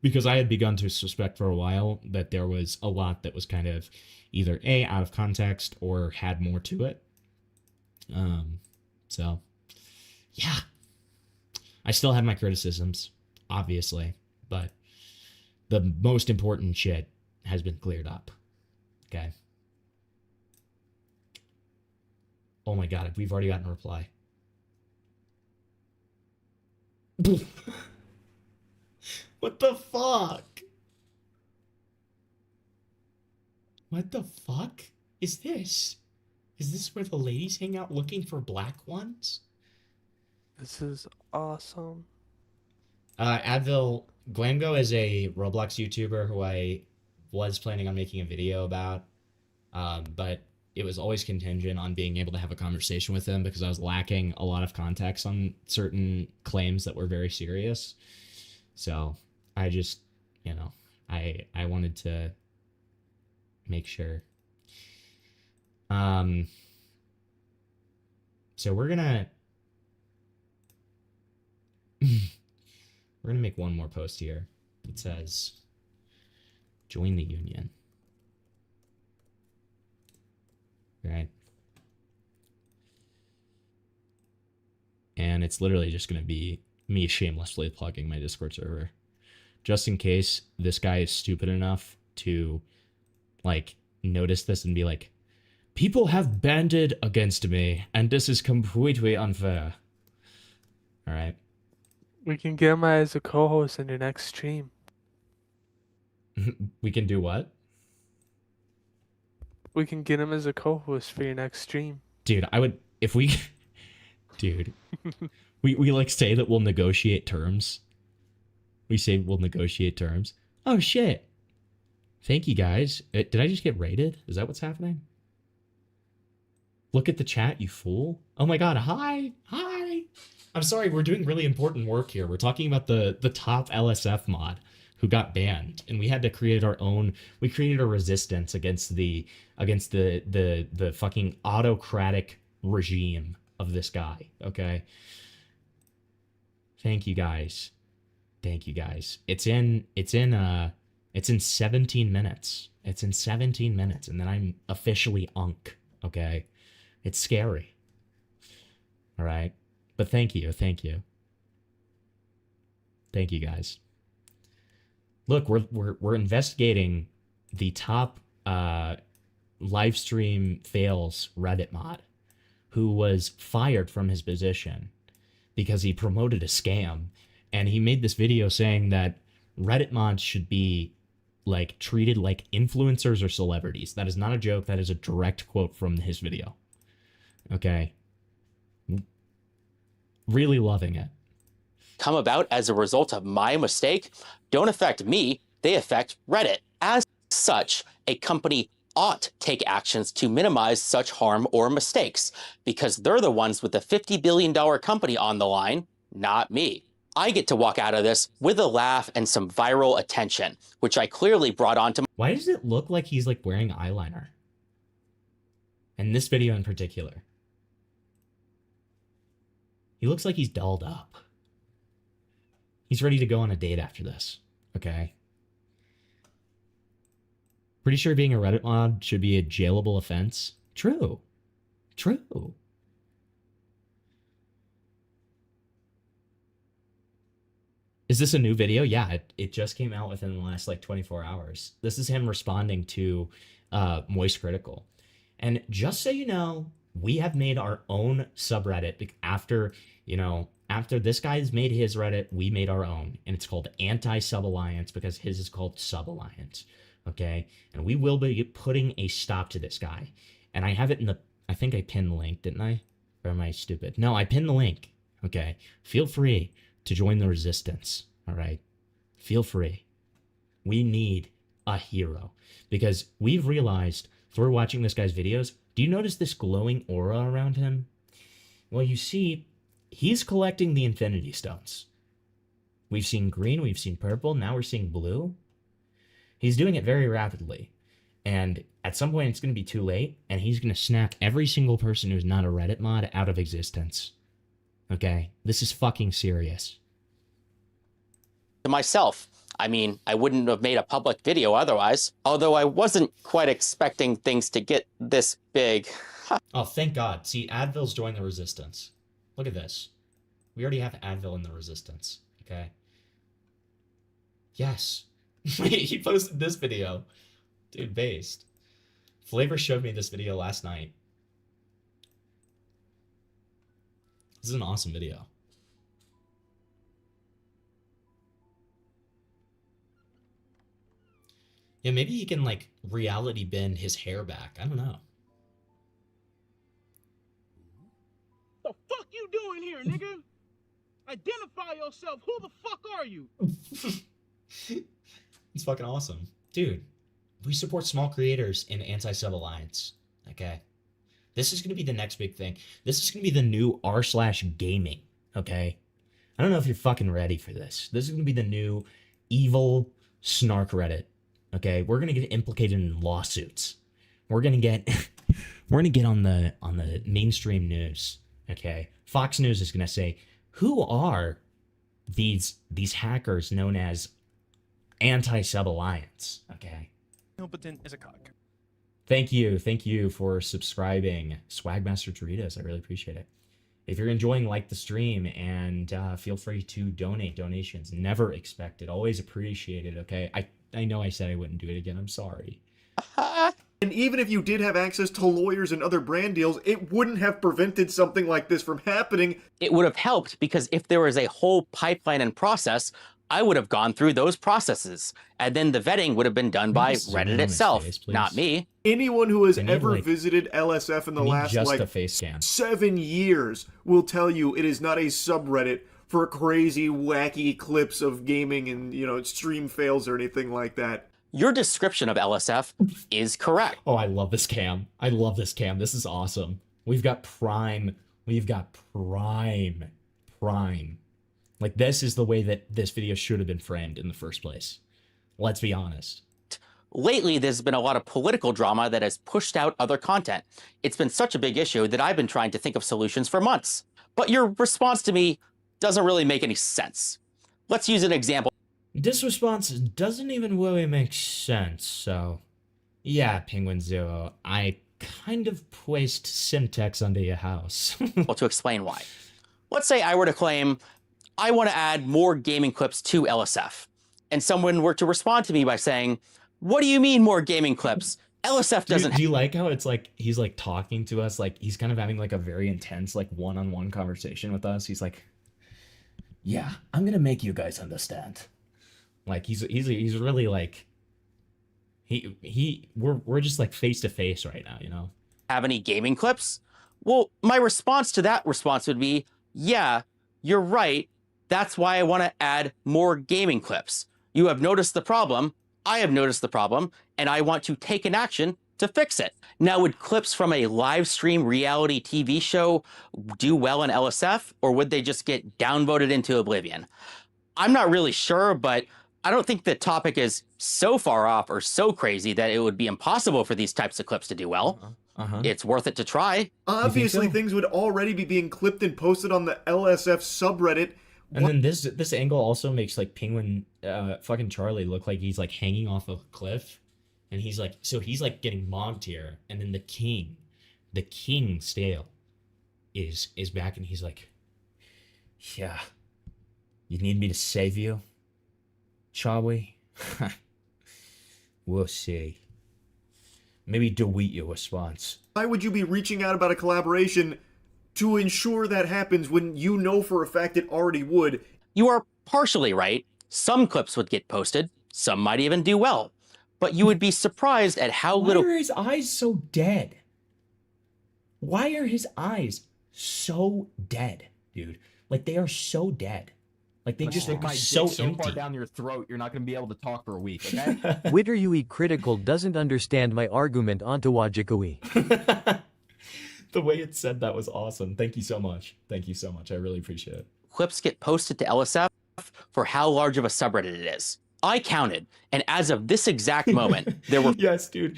because I had begun to suspect for a while that there was a lot that was kind of either A, out of context, or had more to it. So, yeah. I still have my criticisms, obviously, but the most important shit has been cleared up. Okay. Oh my god, we've already gotten a reply. What the fuck? What the fuck is this? Is this where the ladies hang out looking for black ones? This is awesome. Advil, Glamgo is a Roblox YouTuber who I was planning on making a video about, but it was always contingent on being able to have a conversation with him because I was lacking a lot of context on certain claims that were very serious. So I just, you know, I wanted to make sure. So we're gonna make one more post here. It says, join the union. Right. And it's literally just going to be me shamelessly plugging my Discord server. Just in case this guy is stupid enough to, like, notice this and be like, people have banded against me, and this is completely unfair. Alright. We can get him as a co-host in your next stream. We can do what? We can get him as a co-host for your next stream. Dude, I would, if we, dude, we like say that we'll negotiate terms. We say we'll negotiate terms. Oh shit. Thank you guys. Did I just get raided? Is that what's happening? Look at the chat, you fool. Oh my god, hi. Hi. I'm sorry, we're doing really important work here. We're talking about the top LSF mod who got banned, and we had to create our own. We created a resistance against the fucking autocratic regime of this guy. Okay. Thank you guys. Thank you guys. It's in 17 minutes. It's in 17 minutes, and then I'm officially unk. Okay. It's scary. All right. But thank you. Thank you. Thank you guys. Look, we're investigating the top live stream fails Reddit mod who was fired from his position because he promoted a scam, and he made this video saying that Reddit mods should be like treated like influencers or celebrities. That is not a joke. That is a direct quote from his video. Okay. Really loving it. Come about as a result of my mistake don't affect me, they affect Reddit. As such, a company ought take actions to minimize such harm or mistakes, because they're the ones with the $50 billion company on the line, not me. I get to walk out of this with a laugh and some viral attention, which I clearly brought onto. Why does it look like he's like wearing eyeliner? In this video in particular. He looks like he's dolled up. He's ready to go on a date after this. Okay. Pretty sure being a Reddit mod should be a jailable offense. True. True. Is this a new video? Yeah, it just came out within the last like 24 hours. This is him responding to Moist Critical. And just so you know, we have made our own subreddit after, you know, after this guy's made his Reddit, we made our own. And it's called Anti-Sub Alliance because his is called Sub Alliance. Okay? And we will be putting a stop to this guy. And I have it in the, I think I pinned the link, didn't I? Or am I stupid? No, I pinned the link. Okay? Feel free to join the resistance. All right? Feel free. We need a hero. Because we've realized through watching this guy's videos, do you notice this glowing aura around him? Well, you see, he's collecting the Infinity Stones. We've seen green, we've seen purple, now we're seeing blue. He's doing it very rapidly. And at some point, it's going to be too late, and he's going to snap every single person who's not a Reddit mod out of existence. Okay? This is fucking serious. to myself. I mean, I wouldn't have made a public video otherwise, although I wasn't quite expecting things to get this big. Oh, thank God. See, Advil's joined the resistance. Look at this. We already have Advil in the resistance, okay? Yes. He posted this video. Dude, based. Flavor showed me this video last night. This is an awesome video. Yeah, maybe he can, like, reality bend his hair back. I don't know. The fuck you doing here, nigga? Identify yourself. Who the fuck are you? It's fucking awesome. Dude, we support small creators in Anti-Sub Alliance. Okay? This is going to be the next big thing. This is going to be the new r/gaming. Okay? I don't know if you're fucking ready for this. This is going to be the new evil snark Reddit. Okay? We're going to get implicated in lawsuits. We're going to get on the mainstream news. Okay? Fox News is going to say, who are these hackers known as Anti-Sub Alliance? Okay. Impotent as a cock. Thank you for subscribing, Swagmaster Doritos. I really appreciate it. If you're enjoying, like the stream, and feel free to donate. Donations never expected, always appreciated. Okay, I know I said I wouldn't do it again. I'm sorry. And even if you did have access to lawyers and other brand deals, it wouldn't have prevented something like this from happening. It would have helped because if there was a whole pipeline and process, I would have gone through those processes, and then the vetting would have been done by Reddit itself, not me. Anyone who has ever visited LSF in the last, like, 7 years will tell you it is not a subreddit for crazy, wacky clips of gaming and, you know, stream fails or anything like that. Your description of LSF is correct. Oh, I love this cam. I love this cam. This is awesome. We've got prime. Like, this is the way that this video should have been framed in the first place. Let's be honest. Lately, there's been a lot of political drama that has pushed out other content. It's been such a big issue that I've been trying to think of solutions for months. But your response to me doesn't really make any sense. Let's use an example. This response doesn't even really make sense, so... Yeah, Penguin Zero, I kind of placed Simtex under your house. Well, to explain why. Let's say I were to claim, I want to add more gaming clips to LSF. And someone were to respond to me by saying, what do you mean more gaming clips? LSF doesn't... Do you like how it's like, he's like talking to us, like he's kind of having like a very intense, like one-on-one conversation with us. He's like, yeah, I'm gonna make you guys understand. Like he's really like, we're just like face to face right now, you know? Have any gaming clips? Well, my response to that response would be, yeah, you're right. That's why I want to add more gaming clips. You have noticed the problem. I have noticed the problem, and I want to take an action to fix it. Now, would clips from a live stream reality TV show do well in LSF, or would they just get downvoted into oblivion? I'm not really sure, but I don't think the topic is so far off or so crazy that it would be impossible for these types of clips to do well. It's worth it to try. Obviously, things would already be being clipped and posted on the LSF subreddit. And then this angle also makes like Penguin fucking Charlie look like he's like hanging off a cliff, and he's like, so he's like getting mobbed here, and then the king Stale is back, and he's like, yeah, you need me to save you, Charlie? We'll see. Maybe delete your response. Why would you be reaching out about a collaboration to ensure that happens when you know for a fact it already would? You are partially right. Some clips would get posted. Some might even do well. But you would be surprised at how little... Why are his eyes so dead? Why are his eyes so dead, dude? Like, they are so dead. Like, they just look so so empty. far down your throat, you're not going to be able to talk for a week, okay? Witter UE Critical doesn't understand my argument ontologically. The way it said that was awesome. Thank you so much. Thank you so much. I really appreciate it. Clips get posted to LSF for how large of a subreddit it is. I counted, and as of this exact moment, there were... Yes, dude.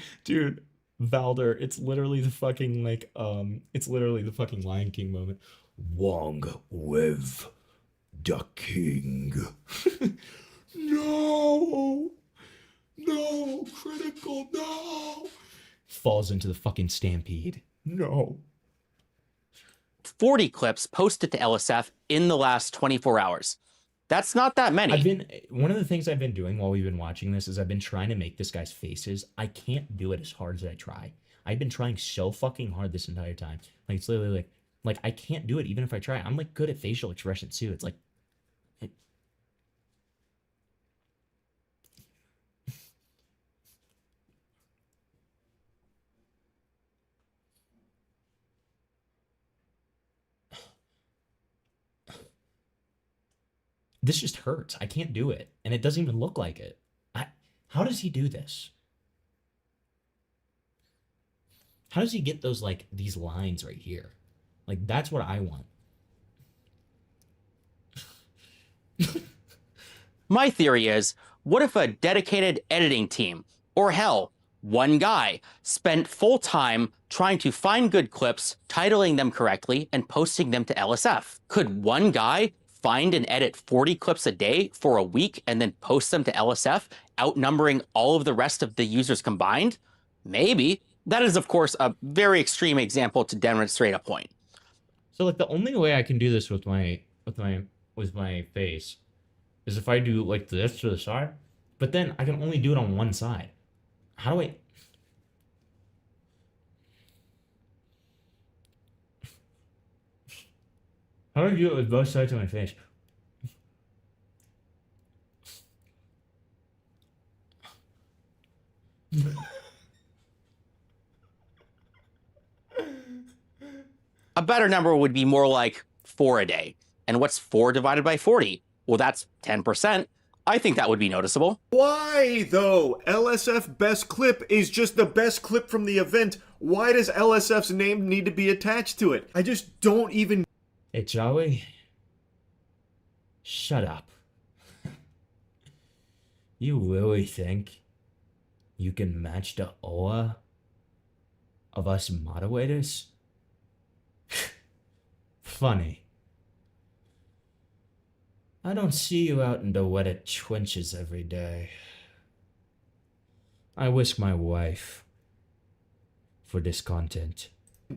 Valder, it's literally the fucking, like, it's literally the fucking Lion King moment. Wong with the king. No! No! Critical, no! Falls into the fucking stampede. No. 40 clips posted to LSF in the last 24 hours. That's not that many. One of the things I've been doing while we've been watching this is I've been trying to make this guy's faces. I can't do it as hard as I try. I've been trying so fucking hard this entire time. Like, it's literally like I can't do it even if I try. I'm like good at facial expressions too. It's like, this just hurts. I can't do it. And it doesn't even look like it. How does he do this? How does he get those, like, these lines right here? Like, that's what I want. My theory is, what if a dedicated editing team, or hell, one guy, spent full time trying to find good clips, titling them correctly, and posting them to LSF? Could one guy find and edit 40 clips a day for a week and then post them to LSF, outnumbering all of the rest of the users combined? Maybe. That is, of course, a very extreme example to demonstrate a point. So, like, the only way I can do this with my face is if I do like this to the side, but then I can only do it on one side. How do I? How do I do it with both sides of my face? A better number would be more like 4 a day. And what's 4 divided by 40? Well, that's 10%. I think that would be noticeable. Why, though? LSF best clip is just the best clip from the event. Why does LSF's name need to be attached to it? I just don't even... Hey, Joey. Shut up. You really think you can match the aura of us moderators? Funny. I don't see you out in the wetted trenches every day. I whisk my wife for this content.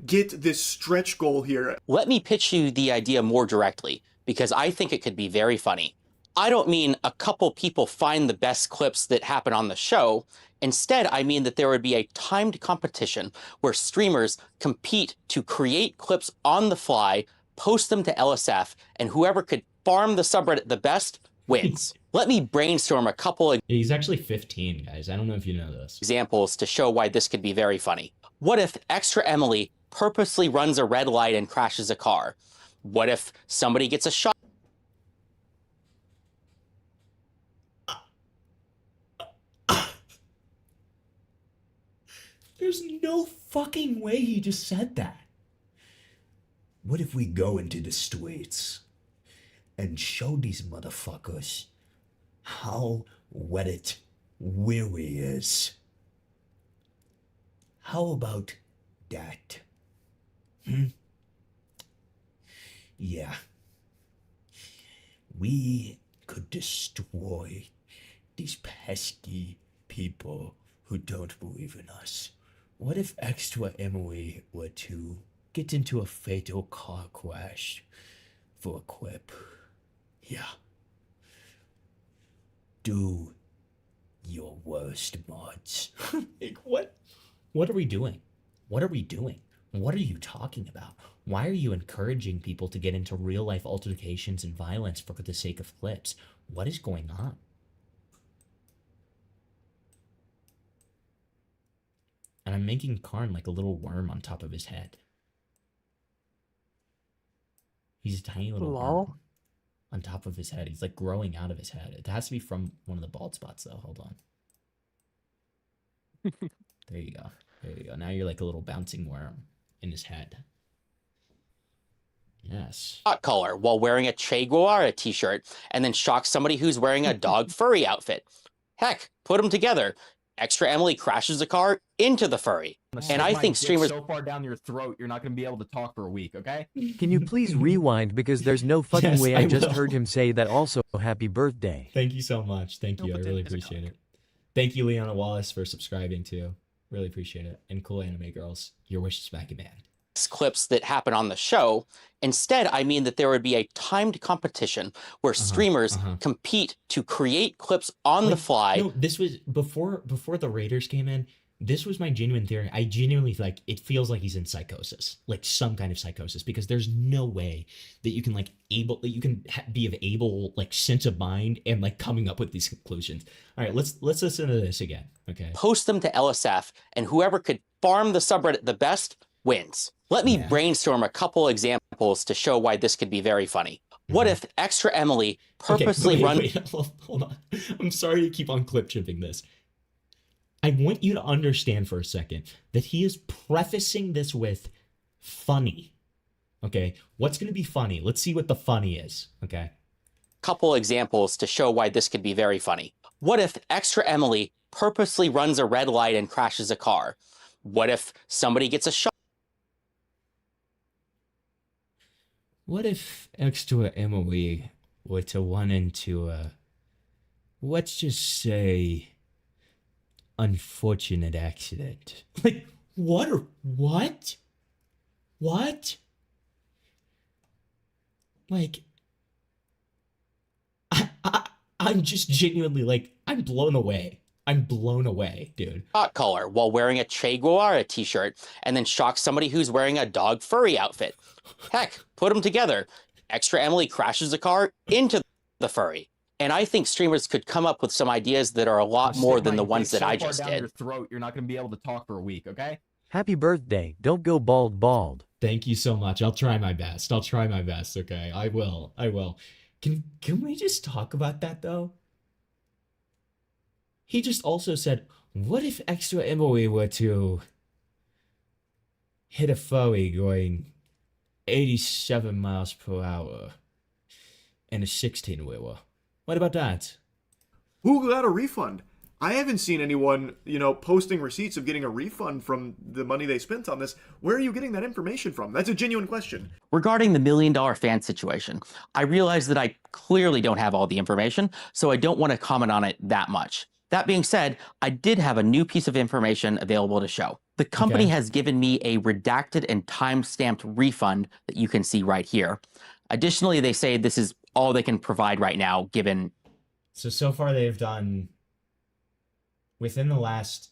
Get this stretch goal here. Let me pitch you the idea more directly, because I think it could be very funny. I don't mean a couple people find the best clips that happen on the show. Instead, I mean that there would be a timed competition where streamers compete to create clips on the fly, post them to LSF, and whoever could farm the subreddit the best wins. Let me brainstorm a couple of... He's actually 15, guys. I don't know if you know this. ...examples to show why this could be very funny. What if Extra Emily purposely runs a red light and crashes a car? What if somebody gets a shot? There's no fucking way he just said that. What if we go into the streets and show these motherfuckers how wetted weary is? How about that? Yeah. We could destroy these pesky people who don't believe in us. What if Extra Emily were to get into a fatal car crash for a quip? Yeah. Do your worst, mods. Like, what? What are we doing? What are we doing? What are you talking about? Why are you encouraging people to get into real-life altercations and violence for the sake of clips? What is going on? And I'm making Karn like a little worm on top of his head. He's a tiny little worm on top of his head. He's like growing out of his head. It has to be from one of the bald spots though. Hold on. There you go. There you go. Now you're like a little bouncing worm in his head. Yes. Hot color while wearing a Che Guevara t-shirt and then shock somebody who's wearing a dog furry outfit. Heck, put them together. Extra Emily crashes a car into the furry. And I think streamers so far down your throat, you're not gonna be able to talk for a week, okay? Can you please rewind because there's no fucking Yes, way I I just will. heard him say that also happy birthday. Thank you so much. Thank you. I really appreciate it. Thank you, Leona Wallace, for subscribing too. Really appreciate it. And cool anime girls, your wish is back in man. clips that happen on the show. Instead, I mean that there would be a timed competition where streamers compete to create clips on the fly. No, this was before the Raiders came in. This was my genuine theory. I genuinely like it feels like he's in psychosis, like some kind of psychosis, because there's no way that you can be of able like sense of mind and like coming up with these conclusions. All right, let's listen to this again. Okay. Post them to LSF, and whoever could farm the subreddit the best wins. Let me brainstorm a couple examples to show why this could be very funny. What if Extra Emily purposely wait, hold on. I'm sorry to keep on clip chipping this. I want you to understand for a second that he is prefacing this with funny. Okay, what's going to be funny? Let's see what the funny is. Okay. Couple examples to show why this could be very funny. What if Extra Emily purposely runs a red light and crashes a car? What if somebody gets a shot? What if Extra Emily were to run into a, let's just say, unfortunate accident? Like, what? Like, I'm just genuinely like, I'm blown away. I'm blown away, dude. Hot color while wearing a Che Guevara t-shirt and then shock somebody who's wearing a dog furry outfit. Heck, put them together. Extra Emily crashes a car into the furry. And I think streamers could come up with some ideas that are a lot more than the ones that I just down did. Your throat, you're not going to be able to talk for a week, okay? Happy birthday. Don't go bald. Thank you so much. I'll try my best. Okay, I will. Can we just talk about that though? He just also said, what if Extra Emily were to hit a furry going 87 miles per hour in a 16-wheeler? What about that? Who got a refund? I haven't seen anyone, posting receipts of getting a refund from the money they spent on this. Where are you getting that information from? That's a genuine question. Regarding the $1 million fan situation, I realize that I clearly don't have all the information, so I don't want to comment on it that much. That being said, I did have a new piece of information available to show. The company has given me a redacted and time-stamped refund that you can see right here. Additionally, they say this is all they can provide right now, given... So far they've done, within the last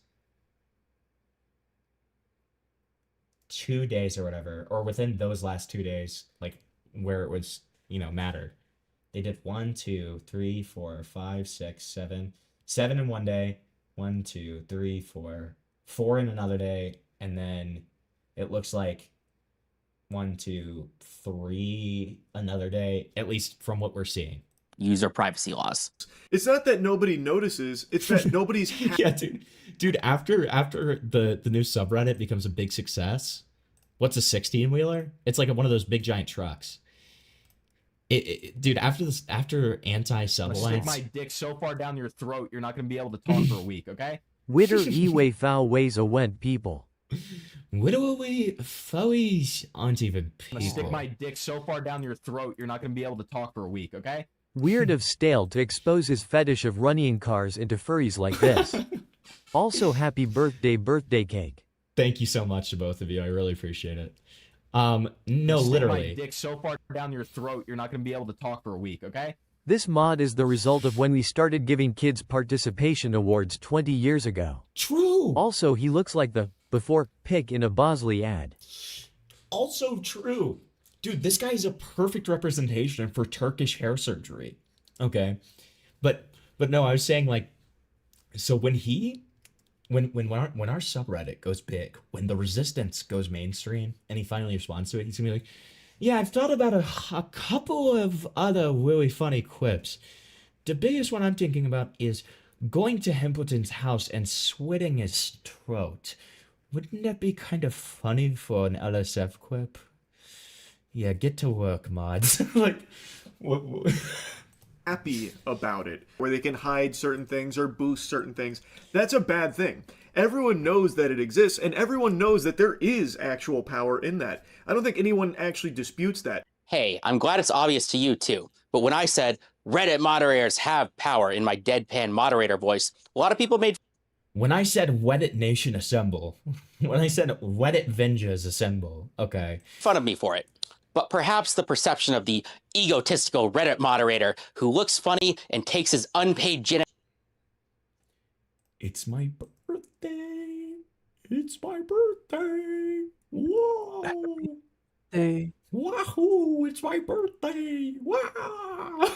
2 days or whatever, or within those last 2 days, like where it was, mattered. They did 1, 2, 3, 4, 5, 6, 7 in one day, 1, 2, 3, 4 in another day, and then it looks like 1, 2, 3 another day, at least from what we're seeing. User privacy laws. It's not that nobody notices, it's that nobody's Yeah, dude, after the new subreddit becomes a big success, what's a 16-wheeler? It's like one of those big giant trucks. Dude, after anti-sub Stick alliance, my dick so far down your throat, you're not going to be able to talk for a week, okay? Witter Ewe foul ways a went people. Widowy fowies aren't even people. Stick my dick so far down your throat, you're not going to be able to talk for a week, okay? Weird of Stale to expose his fetish of running cars into furries like this. Also, happy birthday cake. Thank you so much to both of you. I really appreciate it. No, literally. Stick my dick so far down your throat, you're not going to be able to talk for a week, okay? This mod is the result of when we started giving kids participation awards 20 years ago. True. Also, he looks like the before pic in a Bosley ad. Also true. Dude, this guy is a perfect representation for Turkish hair surgery. Okay. But no, I was saying like, so when our subreddit goes big, when the resistance goes mainstream and he finally responds to it, he's gonna be like, yeah, I've thought about a couple of other really funny quips. The biggest one I'm thinking about is going to Hempleton's house and slitting his throat. Wouldn't that be kind of funny for an LSF quip? Yeah, get to work, mods. Like, what? happy about it, where they can hide certain things or boost certain things. That's a bad thing. Everyone knows that it exists, and everyone knows that there is actual power in that. I don't think anyone actually disputes that. Hey, I'm glad it's obvious to you too, but when I said Reddit moderators have power in my deadpan moderator voice, a lot of people made When I said Reddit Nation assemble, when I said Reddit Vengeance assemble, okay. fun of me for it. But perhaps the perception of the egotistical Reddit moderator who looks funny and takes his unpaid gin. It's my birthday. It's my birthday. Whoa. Hey. Wahoo! It's my birthday. Wow.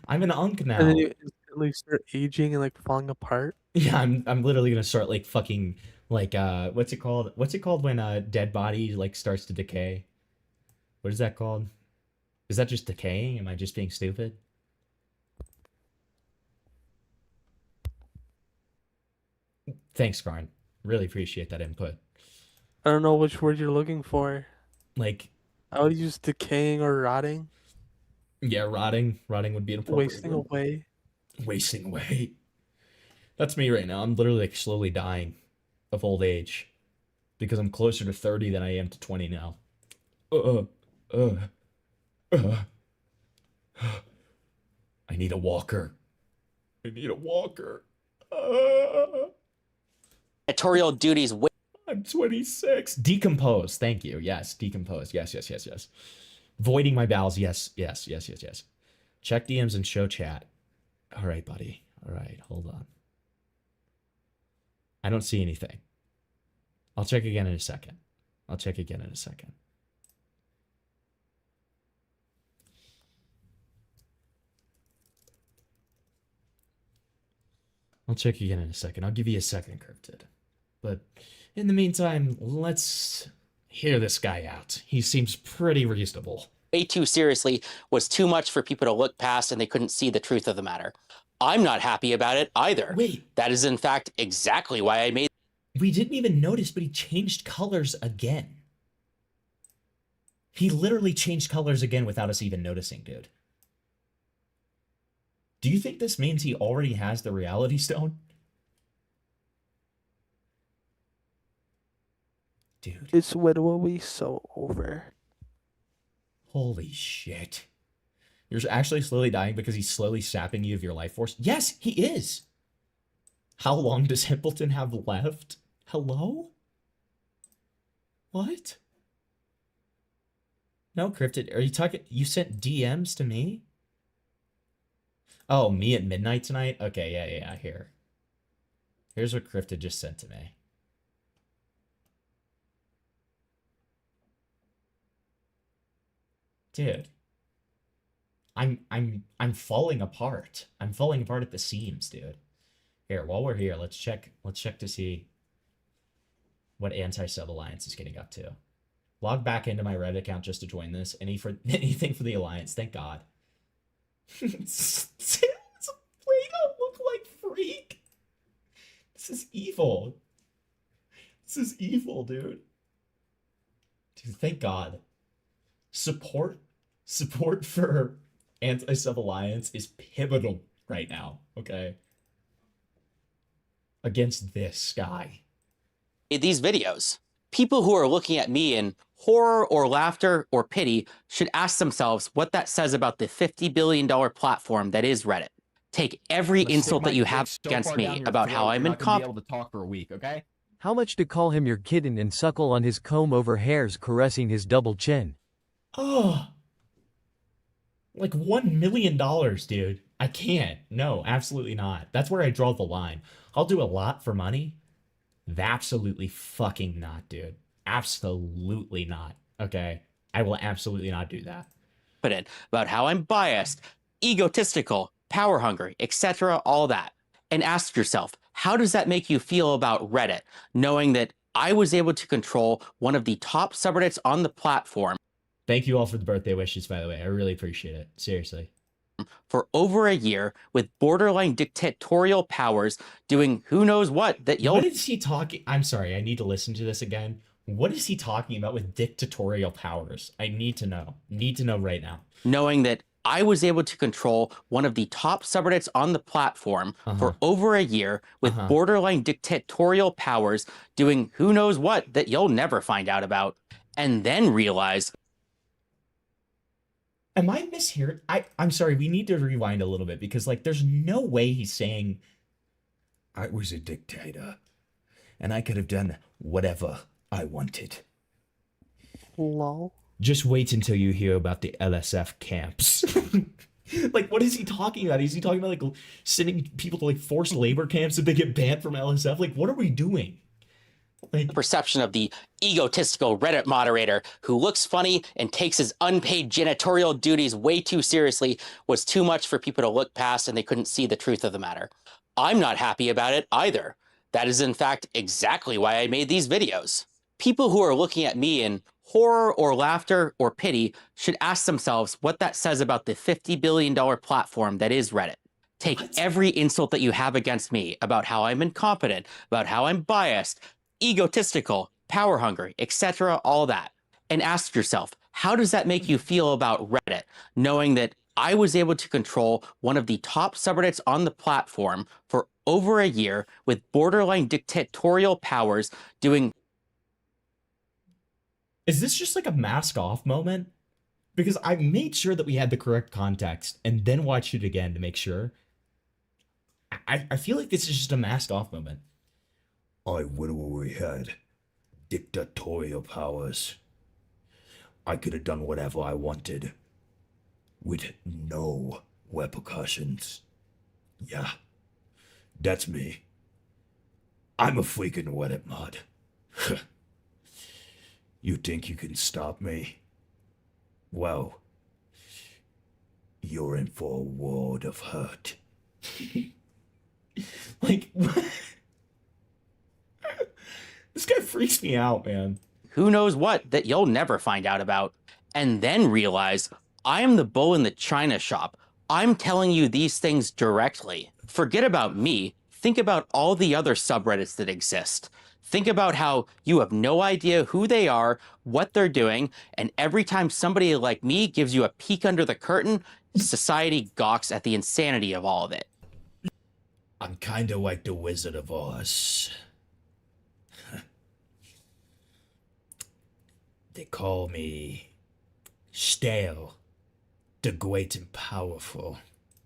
I'm an unk now. And then you instantly start aging and like falling apart. Yeah, I'm literally gonna start like fucking like what's it called? What's it called when a dead body like starts to decay? What is that called? Is that just decaying? Am I just being stupid? Thanks, Karn. Really appreciate that input. I don't know which word you're looking for. Like, I would use decaying or rotting. Yeah, rotting. Rotting would be an appropriate Wasting word. away. Wasting away. That's me right now. I'm literally like slowly dying of old age because I'm closer to 30 than I am to 20 now. I need a walker. I need a walker. Editorial duties. I'm 26. Decompose. Thank you. Yes, decompose. Yes. Voiding my bowels. Yes. Check DMs and show chat. All right, buddy. All right, hold on. I don't see anything. I'll check again in a second. I'll check again in a second. I'll give you a second, Cryptid. But in the meantime, let's hear this guy out. He seems pretty reasonable. Way too seriously was too much for people to look past and they couldn't see the truth of the matter. I'm not happy about it either. Wait. That is in fact exactly why I made. We didn't even notice, but he changed colors again. He literally changed colors again without us even noticing, dude. Do you think this means he already has the Reality Stone? Dude. It's when will be so over. Holy shit. You're actually slowly dying because he's slowly sapping you of your life force? Yes, he is. How long does Himpleton have left? Hello? What? No, Cryptid. Are you talking? You sent DMs to me? Oh, me at midnight tonight? Okay, yeah, here. Here's what Cryptid just sent to me. Dude. I'm falling apart. I'm falling apart at the seams, dude. Here, while we're here, let's check to see what Anti-Sub Alliance is getting up to. Log back into my Reddit account just to join this. Anything for the Alliance, thank God. Play-Doh look like freak. This is evil. This is evil, dude. Dude, thank God. Support for Anti-Sub Alliance is pivotal right now, okay? Against this guy. These videos. People who are looking at me in horror or laughter or pity should ask themselves what that says about the $50 billion platform that is Reddit. Take every insult that you have against me about how I'm incompetent. Able to talk for a week, okay? How much to call him your kitten and suckle on his comb over hairs caressing his double chin? Oh. Like $1 million, dude. I can't. No, absolutely not. That's where I draw the line. I'll do a lot for money. Absolutely fucking not, dude. Absolutely not. Okay? I will absolutely not do that. Put in about how I'm biased, egotistical, power hungry, etc., all that. And ask yourself, how does that make you feel about Reddit, knowing that I was able to control one of the top subreddits on the platform? Thank you all for the birthday wishes, by the way. I really appreciate it. Seriously. For over a year with borderline dictatorial powers doing who knows what that you'll... What is he talking? I'm sorry, I need to listen to this again. What is he talking about with dictatorial powers? I need to know. Need to know right now. Knowing that I was able to control one of the top subreddits on the platform for over a year with borderline dictatorial powers, doing who knows what that you'll never find out about, and then realize. Am I mishearing? I'm sorry, we need to rewind a little bit because, like, there's no way he's saying I was a dictator and I could have done whatever I wanted. Lol. Just wait until you hear about the LSF camps. Like, what is he talking about? Is he talking about, like, sending people to, like, forced labor camps if they get banned from LSF? Like, what are we doing? The perception of the egotistical Reddit moderator who looks funny and takes his unpaid janitorial duties way too seriously was too much for people to look past, and they couldn't see the truth of the matter. I'm not happy about it either. That is, in fact, exactly why I made these videos. People who are looking at me in horror or laughter or pity should ask themselves what that says about the $50 billion platform that is Reddit. Take every insult that you have against me about how I'm incompetent, about how I'm biased, egotistical, power hungry, etc., all that, and ask yourself, how does that make you feel about Reddit, knowing that I was able to control one of the top subreddits on the platform for over a year with borderline dictatorial powers, doing. Is this just like a mask off moment? Because I made sure that we had the correct context and then watched it again to make sure. I feel like this is just a mask off moment. I literally had dictatorial powers. I could have done whatever I wanted with no repercussions. Yeah, that's me. I'm a freaking Reddit mod. You think you can stop me? Well, you're in for a world of hurt. Like, this guy freaks me out, man. Who knows what that you'll never find out about, and then realize I am the bull in the china shop. I'm telling you these things directly. Forget about me. Think about all the other subreddits that exist. Think about how you have no idea who they are, what they're doing, and every time somebody like me gives you a peek under the curtain, society gawks at the insanity of all of it. I'm kinda like the Wizard of Oz. They call me Stale, the Great and Powerful.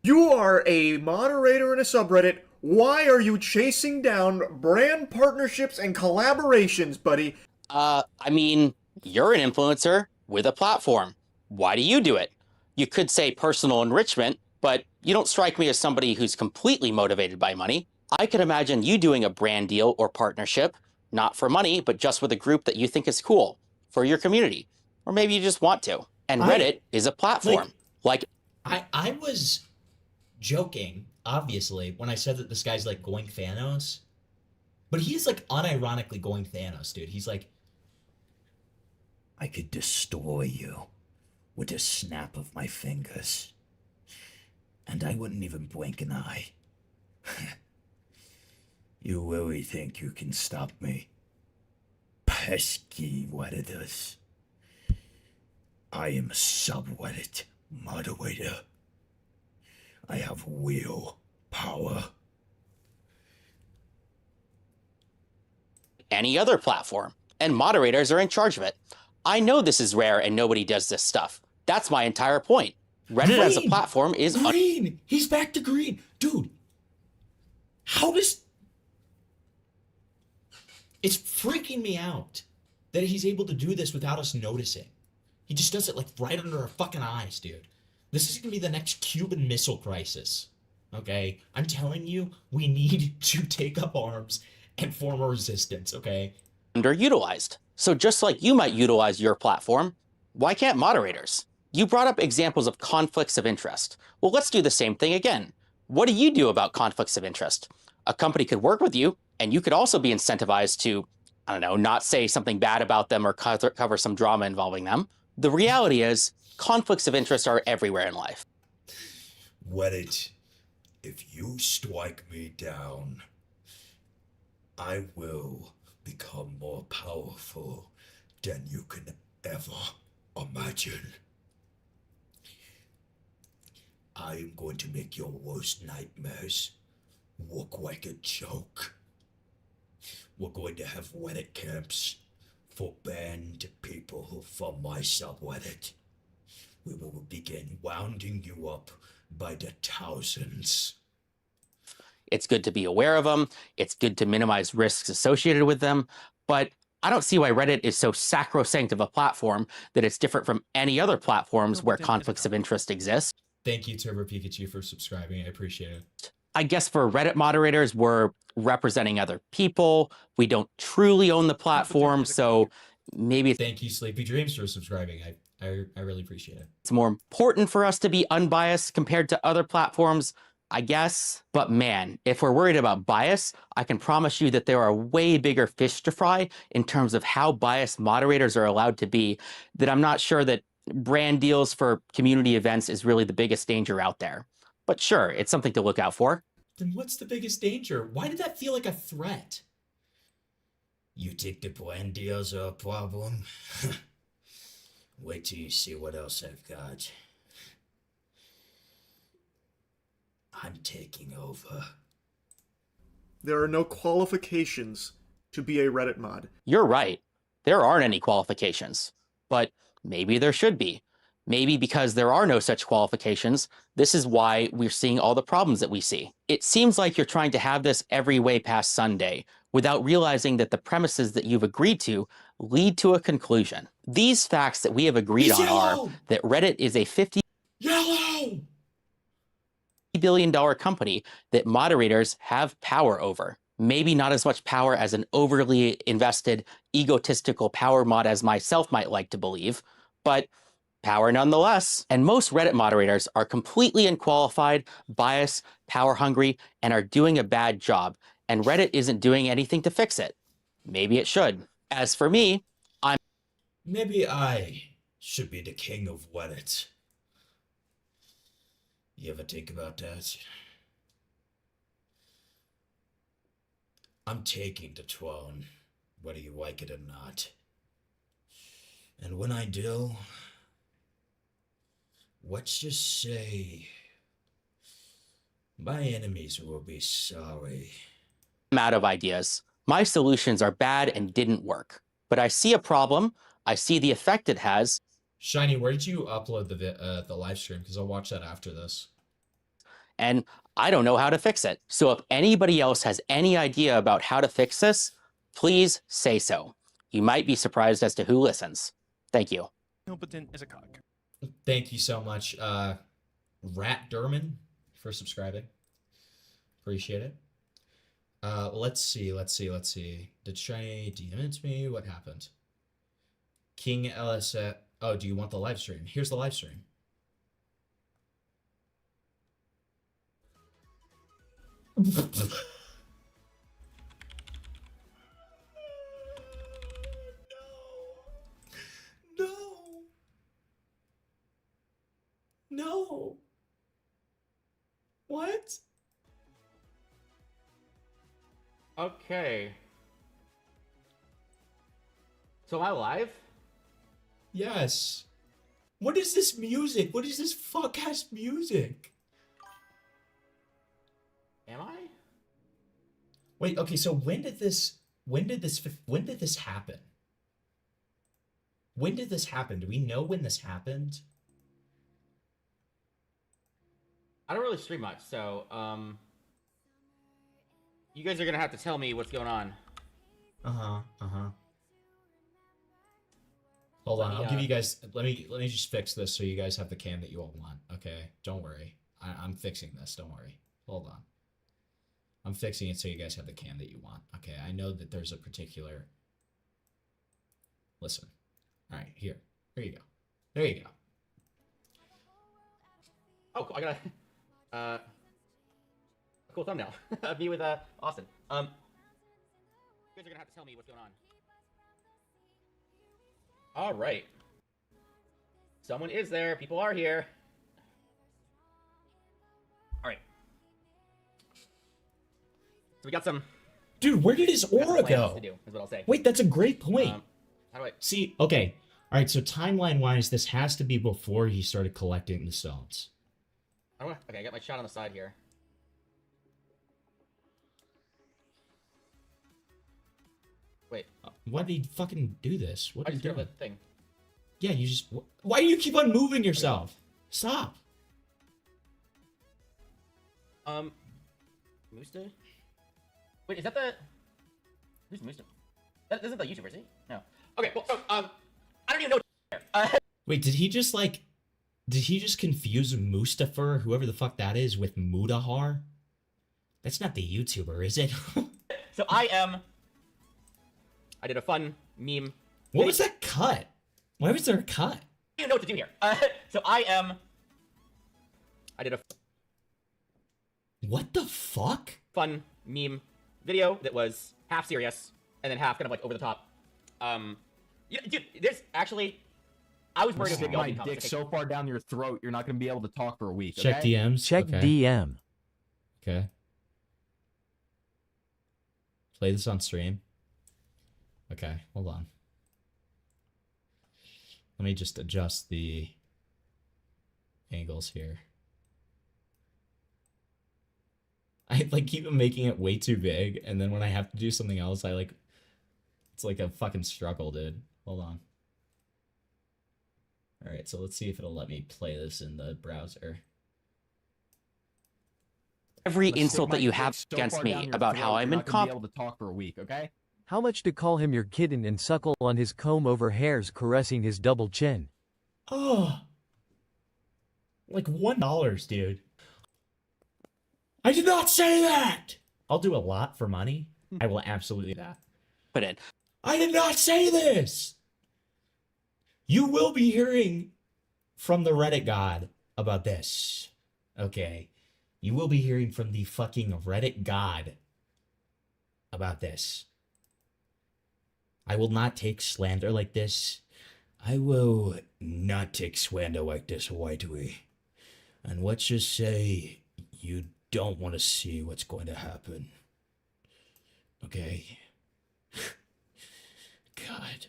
You are a moderator in a subreddit. Why are you chasing down brand partnerships and collaborations, buddy? I mean, you're an influencer with a platform. Why do you do it? You could say personal enrichment, but you don't strike me as somebody who's completely motivated by money. I could imagine you doing a brand deal or partnership, not for money, but just with a group that you think is cool for your community. Or maybe you just want to. And Reddit is a platform. I was joking, obviously, when I said that this guy's like going Thanos. But he's like unironically going Thanos, dude. He's like, I could destroy you with a snap of my fingers. And I wouldn't even blink an eye. You really think you can stop me? Pesky Redditors. I am a subreddit moderator. I have real power. Any other platform, and moderators are in charge of it. I know this is rare and nobody does this stuff. That's my entire point. Reddit as a platform is green. He's back to green, dude. How does? It's freaking me out that he's able to do this without us noticing. He just does it like right under our fucking eyes, dude. This is gonna be the next Cuban Missile Crisis. Okay, I'm telling you, we need to take up arms and form a resistance. Okay. Underutilized. So just like you might utilize your platform, why can't moderators? You brought up examples of conflicts of interest. Well, let's do the same thing again. What do you do about conflicts of interest? A company could work with you, and you could also be incentivized to, I don't know, not say something bad about them or cover some drama involving them. The reality is, conflicts of interest are everywhere in life. Reddit, if you strike me down, I will become more powerful than you can ever imagine. I am going to make your worst nightmares look like a joke. We're going to have Reddit camps for banned people from my subreddit. We will begin rounding you up by the thousands. It's good to be aware of them. It's good to minimize risks associated with them. But I don't see why Reddit is so sacrosanct of a platform that it's different from any other platforms where conflicts of interest exist. Thank you, Turbo Pikachu, for subscribing. I appreciate it. I guess for Reddit moderators, we're representing other people. We don't truly own the platform, so maybe Thank you, Sleepy Dreams, for subscribing. I really appreciate it. it's more important for us to be unbiased compared to other platforms, I guess. But man, if we're worried about bias, I can promise you that there are way bigger fish to fry in terms of how biased moderators are allowed to be, that I'm not sure that brand deals for community events is really the biggest danger out there. But sure, it's something to look out for. Then what's the biggest danger? Why did that feel like a threat? You think the brand deals are a problem? Wait till you see what else I've got. I'm taking over. There are no qualifications to be a Reddit mod. You're right. There aren't any qualifications. But maybe there should be. Maybe because there are no such qualifications, this is why we're seeing all the problems that we see. It seems like you're trying to have this every way past Sunday without realizing that the premises that you've agreed to lead to a conclusion. These facts that we have agreed on are that Reddit is a $50 billion company that moderators have power over. Maybe not as much power as an overly invested, egotistical power mod as myself might like to believe, but power nonetheless. And most Reddit moderators are completely unqualified, biased, power hungry, and are doing a bad job. And Reddit isn't doing anything to fix it. Maybe it should. As for me, Maybe I should be the king of Reddit. You ever think about that? I'm taking the throne, whether you like it or not. And when I do, let's just say my enemies will be sorry. I'm out of ideas. My solutions are bad and didn't work. But I see a problem. I see the effect it has. Shiny, where did you upload the live stream? Because I'll watch that after this. And I don't know how to fix it. So if anybody else has any idea about how to fix this, please say so. You might be surprised as to who listens. Thank you. Competent as a cock. Thank you so much, Rat Derman, for subscribing. Appreciate it. Let's see. Did Shiny DM it to me? What happened? King LSF. Oh, do you want the live stream? Here's the live stream. No. What? Okay. So am I live? Yes. What is this music? What is this fuck-ass music? Am I? Wait, okay, so when did this happen? When did this happen? Do we know when this happened? I don't really stream much, so you guys are gonna have to tell me what's going on. Hold on, I'll give you guys. Let me just fix this so you guys have the cam that you all want. Okay, don't worry. I'm fixing this. Don't worry. Hold on. I'm fixing it so you guys have the cam that you want. Okay, I know that there's a particular. Listen. All right, here you go. There you go. Oh, I got a cool thumbnail of me with Austin. You guys are gonna have to tell me what's going on. All right. Someone is there. People are here. All right. So we got some. Dude, where did his aura go? To do, is what I'll say. Wait, that's a great point. How do I see? Okay. All right. So timeline-wise, this has to be before he started collecting the stones. Okay, I got my shot on the side here. Wait. Why did he fucking do this? What I are you just did doing? a thing. Yeah, you just. Why do you keep on moving yourself? Stop. Musta? Wait, is that the... Who's Musta? That isn't the YouTuber, is he? No. Okay, well, so, I don't even know. Wait, did he just like... Did he just confuse Mustafa, whoever the fuck that is, with Mudahar? That's not the YouTuber, is it? So I did a fun meme. What was that cut? Why was there a cut? I don't even know what to do here. So I did a... What the fuck? Fun meme video that was half serious and then half kind of like over the top. Dude, there's actually... I was worried Stick about my dick so far down your throat, you're not going to be able to talk for a week. Check okay? DMs. Check Okay. DM. Okay. Play this on stream. Okay, hold on. Let me just adjust the angles here. I like keep making it way too big, and then when I have to do something else, I like... It's like a fucking struggle, dude. Hold on. Alright, so let's see if it'll let me play this in the browser. Every insult that you have against me about how I'm incompetent. Able to talk for a week, okay? How much to call him your kitten and suckle on his comb over hairs caressing his double chin? Oh. Like $1, dude. I did not say that! I'll do a lot for money. I will absolutely do that. Put in. I did not say this! You will be hearing from the Reddit god about this. Okay. You will be hearing from the fucking Reddit god about this. I will not take slander like this. I will not take slander like this, Whitey. And let's just say you don't want to see what's going to happen. Okay? God.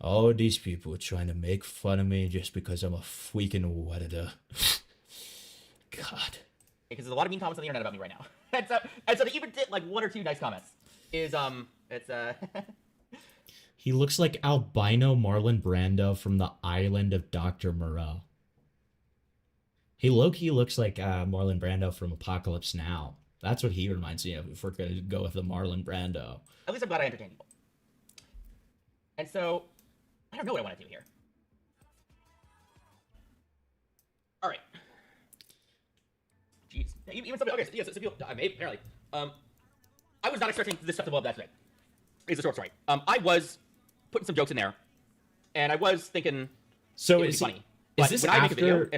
All these people are trying to make fun of me just because I'm a freaking Redditor. God. Because there's a lot of mean comments on the internet about me right now. and so they even did like 1 or 2 nice comments. He looks like albino Marlon Brando from the island of Dr. Moreau. He low-key looks like Marlon Brando from Apocalypse Now. That's what he reminds me of if we're going to go with the Marlon Brando. At least I'm glad I entertained people. And so, I don't know what I want to do here. All right. Jeez. Even somebody, okay, so, yeah, so people, I may, apparently. I was not expecting this stuff to blow up that today. It's a short story. I was putting some jokes in there, and I was thinking so it would be funny. Is this after,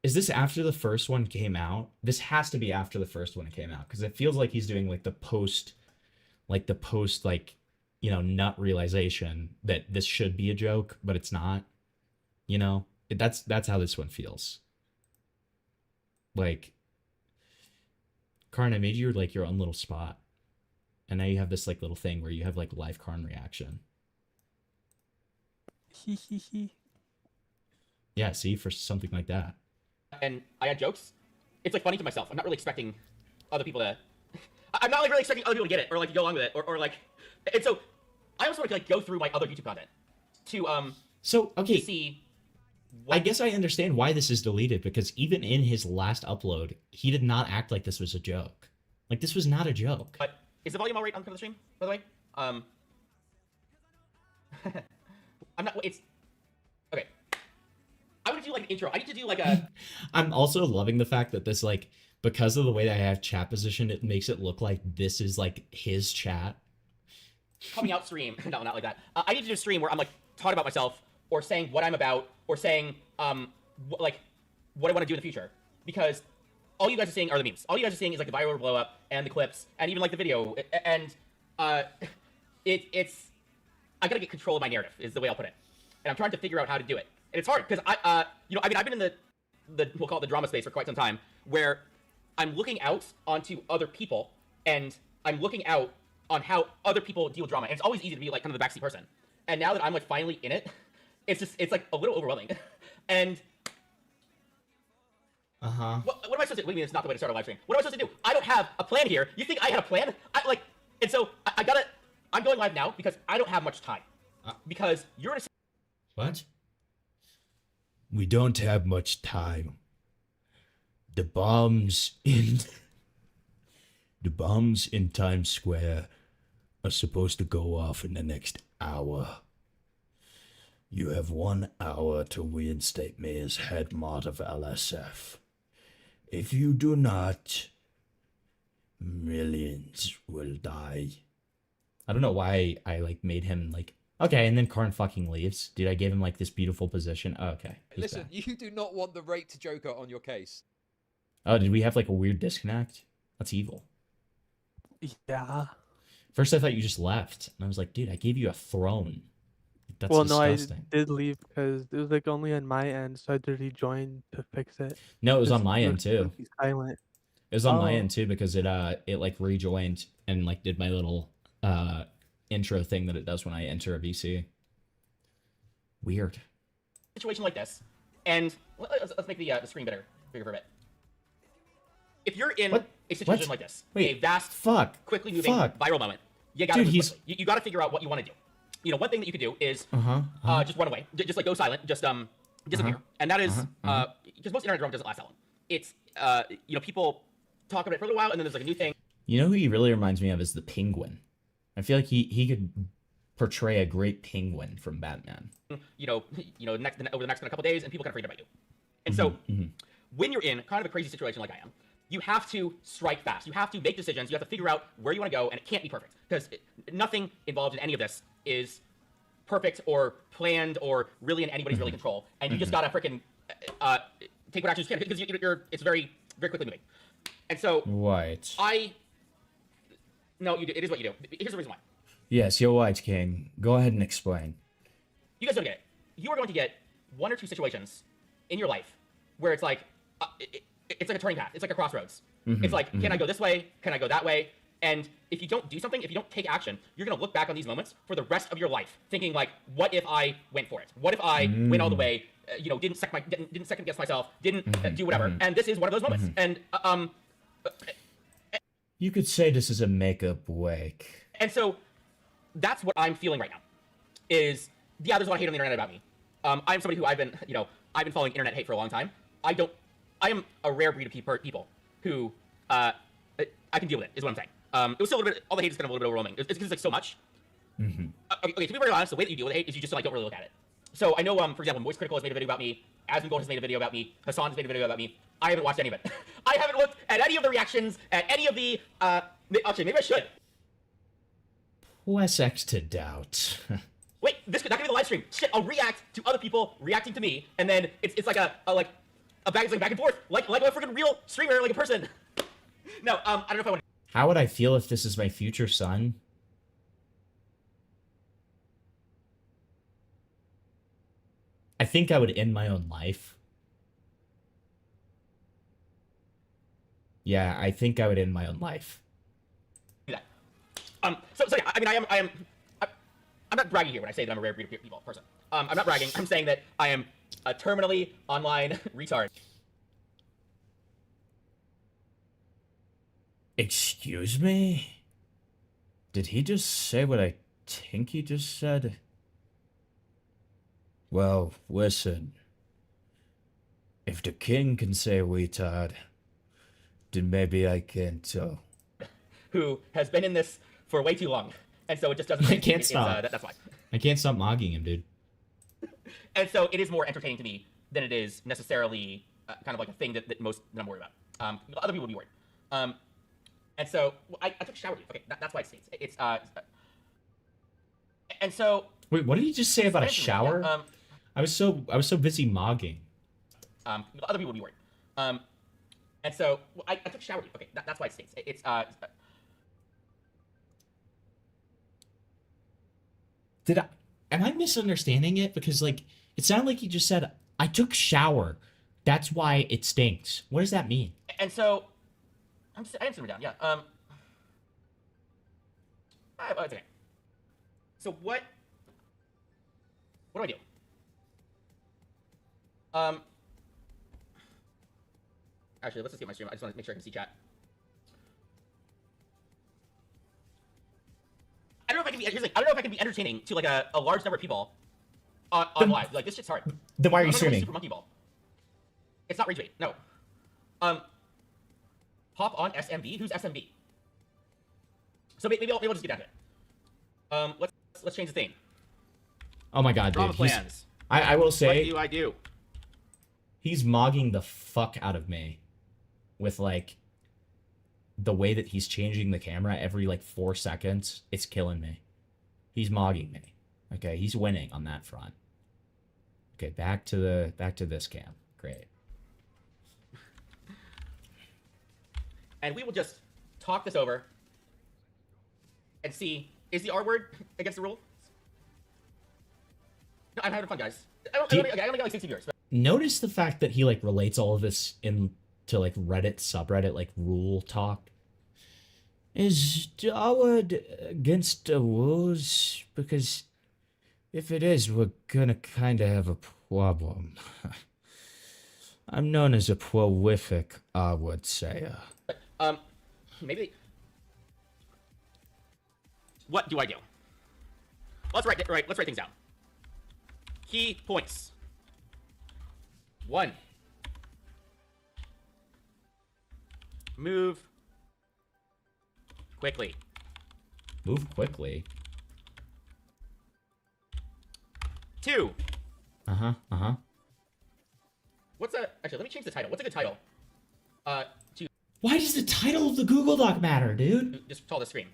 is this after the first one came out? This has to be after the first one came out, because it feels like he's doing like the post, you know, nut realization that this should be a joke, but it's not. You know, that's how this one feels. Like, Karn, I made you like your own little spot, and now you have this like little thing where you have like live Karn reaction. Yeah, see, for something like that. And I had jokes. It's like funny to myself. I'm not really expecting other people to. I'm not like really expecting other people to get it or like to go along with it or like. And so, I also want to like go through my other YouTube content to So okay. To see. I guess I understand why this is deleted, because even in his last upload, he did not act like this was a joke. Like, this was not a joke. But is the volume all right on the stream, by the way? I'm not. It's okay. I want to do like an intro. I need to do like a. I'm also loving the fact that this, like, because of the way that I have chat positioned, it makes it look like this is like his chat. Coming out stream. No, not like that. I need to do a stream where I'm like talking about myself, or saying what I'm about, or saying like what I want to do in the future. Because all you guys are seeing are the memes. All you guys are seeing is like the viral blow up and the clips and even like the video. And it's I gotta get control of my narrative is the way I'll put it. And I'm trying to figure out how to do it. And it's hard because I've been in the we'll call it the drama space for quite some time, where I'm looking out onto other people and I'm looking out on how other people deal with drama. And it's always easy to be like kind of the backseat person. And now that I'm like finally in it, it's like a little overwhelming. And What am I supposed to do? What do you mean it's not the way to start a live stream? What am I supposed to do? I don't have a plan here. You think I had a plan? And so I gotta. I'm going live now because I don't have much time. Because you're in a. What? We don't have much time. The bombs in Times Square are supposed to go off in the next hour. You have 1 hour to reinstate me as head mod of LSF. If you do not, millions will die. I don't know why I made him okay, and then Karn fucking leaves. Dude, I gave him this beautiful position. Oh, okay. Listen, back. You do not want the rate to Joker on your case. Oh, did we have a weird disconnect? That's evil. Yeah. First I thought you just left. And I was like, dude, I gave you a throne. That's well, disgusting. No, I did leave because it was only on my end, so I had to rejoin to fix it. No, it was on my end too. Silent. It was on my end too because it rejoined and did my little intro thing that it does when I enter a VC. Weird. Situation like this, and let's make the screen bigger for a bit. If you're in a situation like this, a vast, quickly moving, viral moment, you gotta you gotta figure out what you want to do. One thing that you could do is just run away, just go silent, just disappear, and that is because most internet drama doesn't last that long. It's people talk about it for a little while, and then there's a new thing. You know who he really reminds me of is the Penguin. I feel like he could portray a great penguin from Batman. Over the next couple days, and people kind of forget about you. And so, when you're in kind of a crazy situation like I am, you have to strike fast. You have to make decisions. You have to figure out where you want to go, and it can't be perfect because nothing involved in any of this is perfect or planned or really in anybody's really control. And you just gotta freaking take what actions you can because it's very, very quickly moving. And so, no, you do. It is what you do. Here's the reason why. Yes, you're white, King. Go ahead and explain. You guys don't get it. You are going to get 1 or 2 situations in your life where it's it's like a turning path. It's like a crossroads. It's can I go this way? Can I go that way? And if you don't do something, if you don't take action, you're going to look back on these moments for the rest of your life, thinking what if I went for it? What if I went all the way? Didn't second guess myself, didn't do whatever. And this is one of those moments. And you could say this is a makeup wake. And so that's what I'm feeling right now. There's a lot of hate on the internet about me. I'm somebody who I've been following internet hate for a long time. I am a rare breed of people who I can deal with it, is what I'm saying. It was still a little bit, all the hate is kind of a little bit overwhelming. It's because so much. Okay, to be very honest, the way that you deal with hate is you just don't really look at it. So I know, for example, Moist Critical has made a video about me. Asmongold has made a video about me. Hassan has made a video about me. I haven't watched any of it. I haven't looked at any of the reactions, at any of the, actually, maybe I should. Less X to doubt. Wait, that could be the live stream. Shit, I'll react to other people reacting to me, and then it's like a back and forth, like a freaking real streamer, like a person. No, I don't know if I want to. How would I feel if this is my future son? I think I would end my own life. Yeah, I think I would end my own life. Do that. So yeah, I mean, I'm not bragging here when I say that I'm a rare breed of person. I'm not bragging. I'm saying that I am a terminally online retard. Excuse me? Did he just say what I think he just said? Well, listen. If the king can say retard, then maybe I can too. Who has been in this for way too long, and so it just doesn't. I can't stop. That's why. I can't stop mogging him, dude. And so it is more entertaining to me than it is necessarily kind of like a thing that I'm worried about. Other people would be worried. And so I took a shower. Okay, that's why it states. It's and so. Wait, what did you just say about a shower? Yeah, I was so busy mogging. Other people would be worried. And so I took a shower. Okay, that's why it states. It's Am I misunderstanding it? Because it sounded like you just said I took shower. That's why it stinks. What does that mean? And so I am sitting down. Yeah. It's okay. So what do I do? Actually, let's just get my stream. I just want to make sure I can see chat. I don't know if I can be. Here's the thing, I don't know if I can be entertaining to like a large number of people on live. Like this shit's hard. Then why are you I'm not gonna streaming? Super Monkey Ball. It's not rage bait. No. Hop on SMB. Who's SMB? So maybe I'll just get down to it. Let's change the theme. Oh my god, Drama dude. plans. I will say. What do? He's mogging the fuck out of me with like the way that he's changing the camera every like 4 seconds. It's killing me. He's mogging me. Okay, he's winning on that front. Okay, back to this cam. Great. And we will just talk this over and see, is the R word against the rule? No, I'm having fun, guys. I only got like 60 viewers. But... Notice the fact that he like relates all of this into like Reddit subreddit like rule talk. Is R word against the rules? Because if it is, we're gonna kind of have a problem. I'm known as a prolific R word sayer. Maybe. What do I do? Let's write things down. Key points. 1. Move quickly. Move quickly. 2. What's a actually? Let me change the title. What's a good title? Why does the title of the Google Doc matter, dude? Just tell the screen.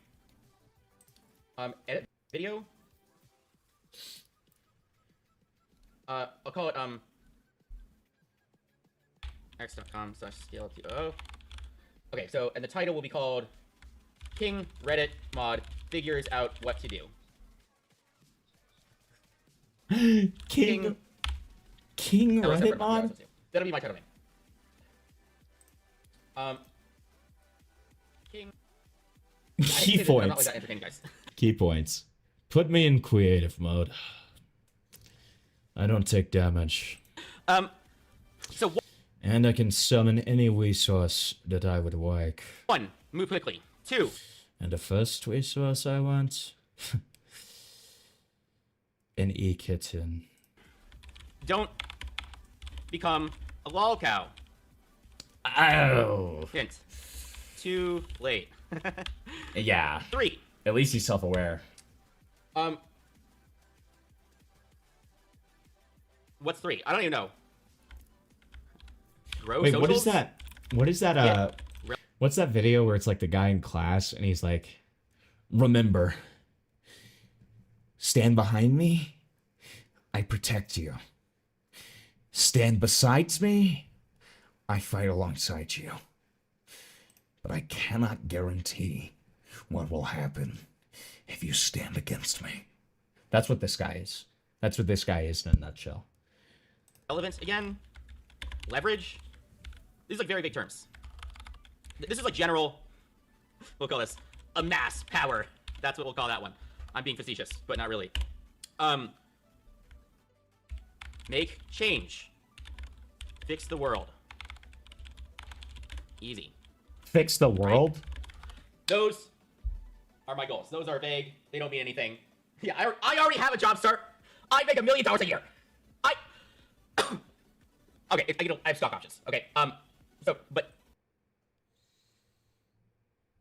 Edit video. I'll call it x.com/scale2o. Okay, so and the title will be called King Reddit Mod Figures Out What to Do. King Reddit Mod? That'll be my title name. King. Key points. Key points. Put me in creative mode. I don't take damage. So. And I can summon any resource that I would like. 1. Move quickly. 2. And the first resource I want? An e-kitten. Don't become a lol cow. Oh. Hint. Too late. Yeah. 3. At least he's self-aware. What's 3? I don't even know. Grow Wait, socials? what is that? What is that? Yeah. What's that video where it's like the guy in class and he's like, "Remember, stand behind me, I protect you. Stand beside me, I fight alongside you. But I cannot guarantee what will happen if you stand against me." That's what this guy is. That's what this guy is in a nutshell. Relevance again. Leverage. These are like very big terms. This is like general. We'll call this amass power. That's what we'll call that one. I'm being facetious, but not really. Make change. Fix the world. Easy. Fix the world? Right? Those are my goals. Those are vague. They don't mean anything. Yeah, I already have a job, sir. I make $1 million a year. Okay, I have stock options. Okay, so, but...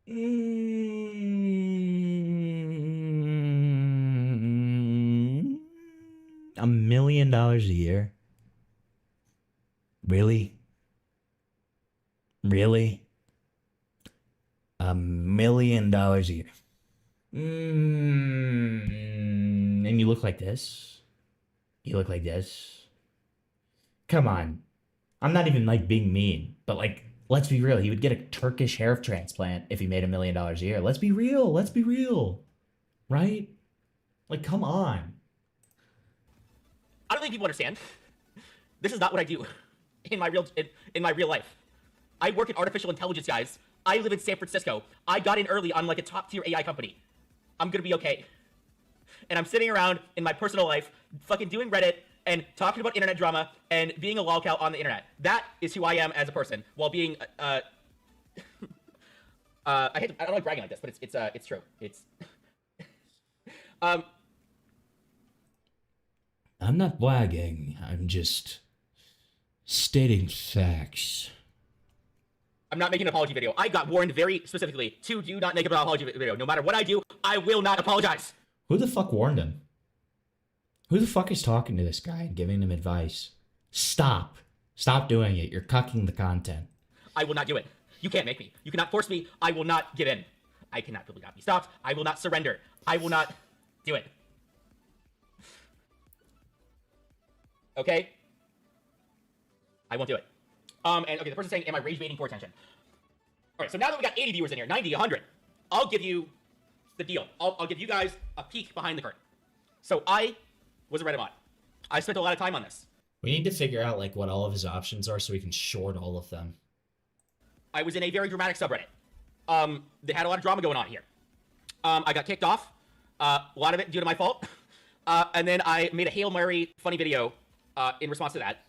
$1 million a year? Really? Really? $1 million a year. And you look like this? You look like this? Come on. I'm not even like being mean, but like, let's be real. He would get a Turkish hair transplant if he made $1 million a year. Let's be real. Let's be real. Right? Like, come on. I don't think people understand. This is not what I do in my real life. I work in artificial intelligence, guys. I live in San Francisco. I got in early on like a top tier AI company. I'm gonna be okay. And I'm sitting around in my personal life, fucking doing Reddit, and talking about internet drama and being a lolcow on the internet. That is who I am as a person, while being I don't like bragging like this, but it's true. It's I'm not bragging. I'm just stating facts. I'm not making an apology video. I got warned very specifically to do not make an apology video. No matter what I do, I will not apologize. Who the fuck warned him? Who the fuck is talking to this guy and giving him advice? Stop. Stop doing it. You're cucking the content. I will not do it. You can't make me. You cannot force me. I will not give in. I cannot be stopped. I will not surrender. I will not do it. Okay? I won't do it. And okay, the person's saying, am I rage baiting for attention? All right, so now that we got 80 viewers in here, 90, 100, I'll give you the deal. I'll give you guys a peek behind the curtain. So I was a Reddit mod. I spent a lot of time on this. We need to figure out like what all of his options are so we can short all of them. I was in a very dramatic subreddit. They had a lot of drama going on here. I got kicked off. A lot of it due to my fault. And then I made a Hail Mary funny video in response to that.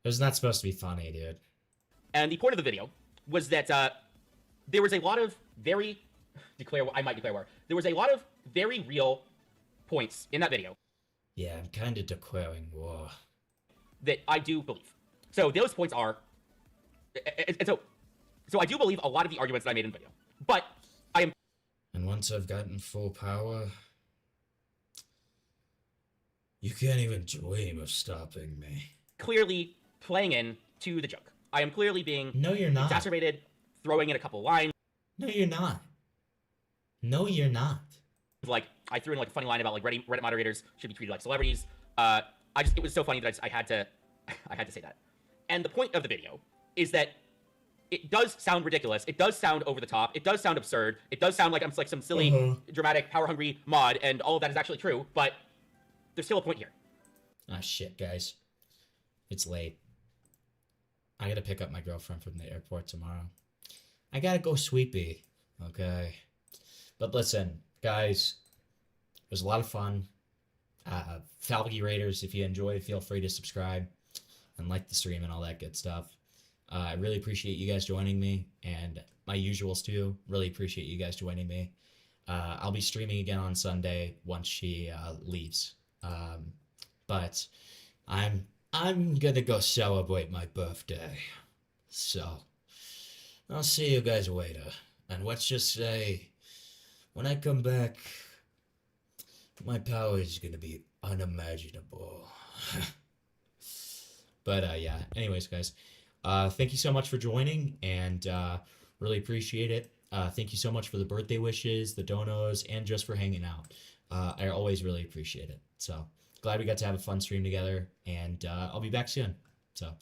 It was not supposed to be funny, dude. And the point of the video was that there was a lot of there was a lot of very real points in that video. Yeah, I'm kind of declaring war. That I do believe. So those points are, and so I do believe a lot of the arguments that I made in the video. But I am. And once I've gotten full power, you can't even dream of stopping me. Clearly playing in to the joke. I am clearly being No, you're not. exacerbated, throwing in a couple lines. No, you're not. No, you're not. Like, I threw in like a funny line about like Reddit moderators should be treated like celebrities. It was so funny that I had to say that. And the point of the video is that it does sound ridiculous. It does sound over the top. It does sound absurd. It does sound like I'm like some silly, dramatic, power-hungry mod, and all of that is actually true, but there's still a point here. Ah, shit, guys. It's late. I gotta pick up my girlfriend from the airport tomorrow. I gotta go sweepy, okay? But listen, guys, it was a lot of fun. Falcon Raiders, if you enjoy, feel free to subscribe and like the stream and all that good stuff. I really appreciate you guys joining me, and my usuals too. Really appreciate you guys joining me. I'll be streaming again on Sunday once she leaves. But I'm gonna go celebrate my birthday. So I'll see you guys later. And let's just say, when I come back, my power is gonna be unimaginable. But yeah, anyways, guys, thank you so much for joining, and really appreciate it. Thank you so much for the birthday wishes, the donos, and just for hanging out. I always really appreciate it. So glad we got to have a fun stream together, and I'll be back soon. So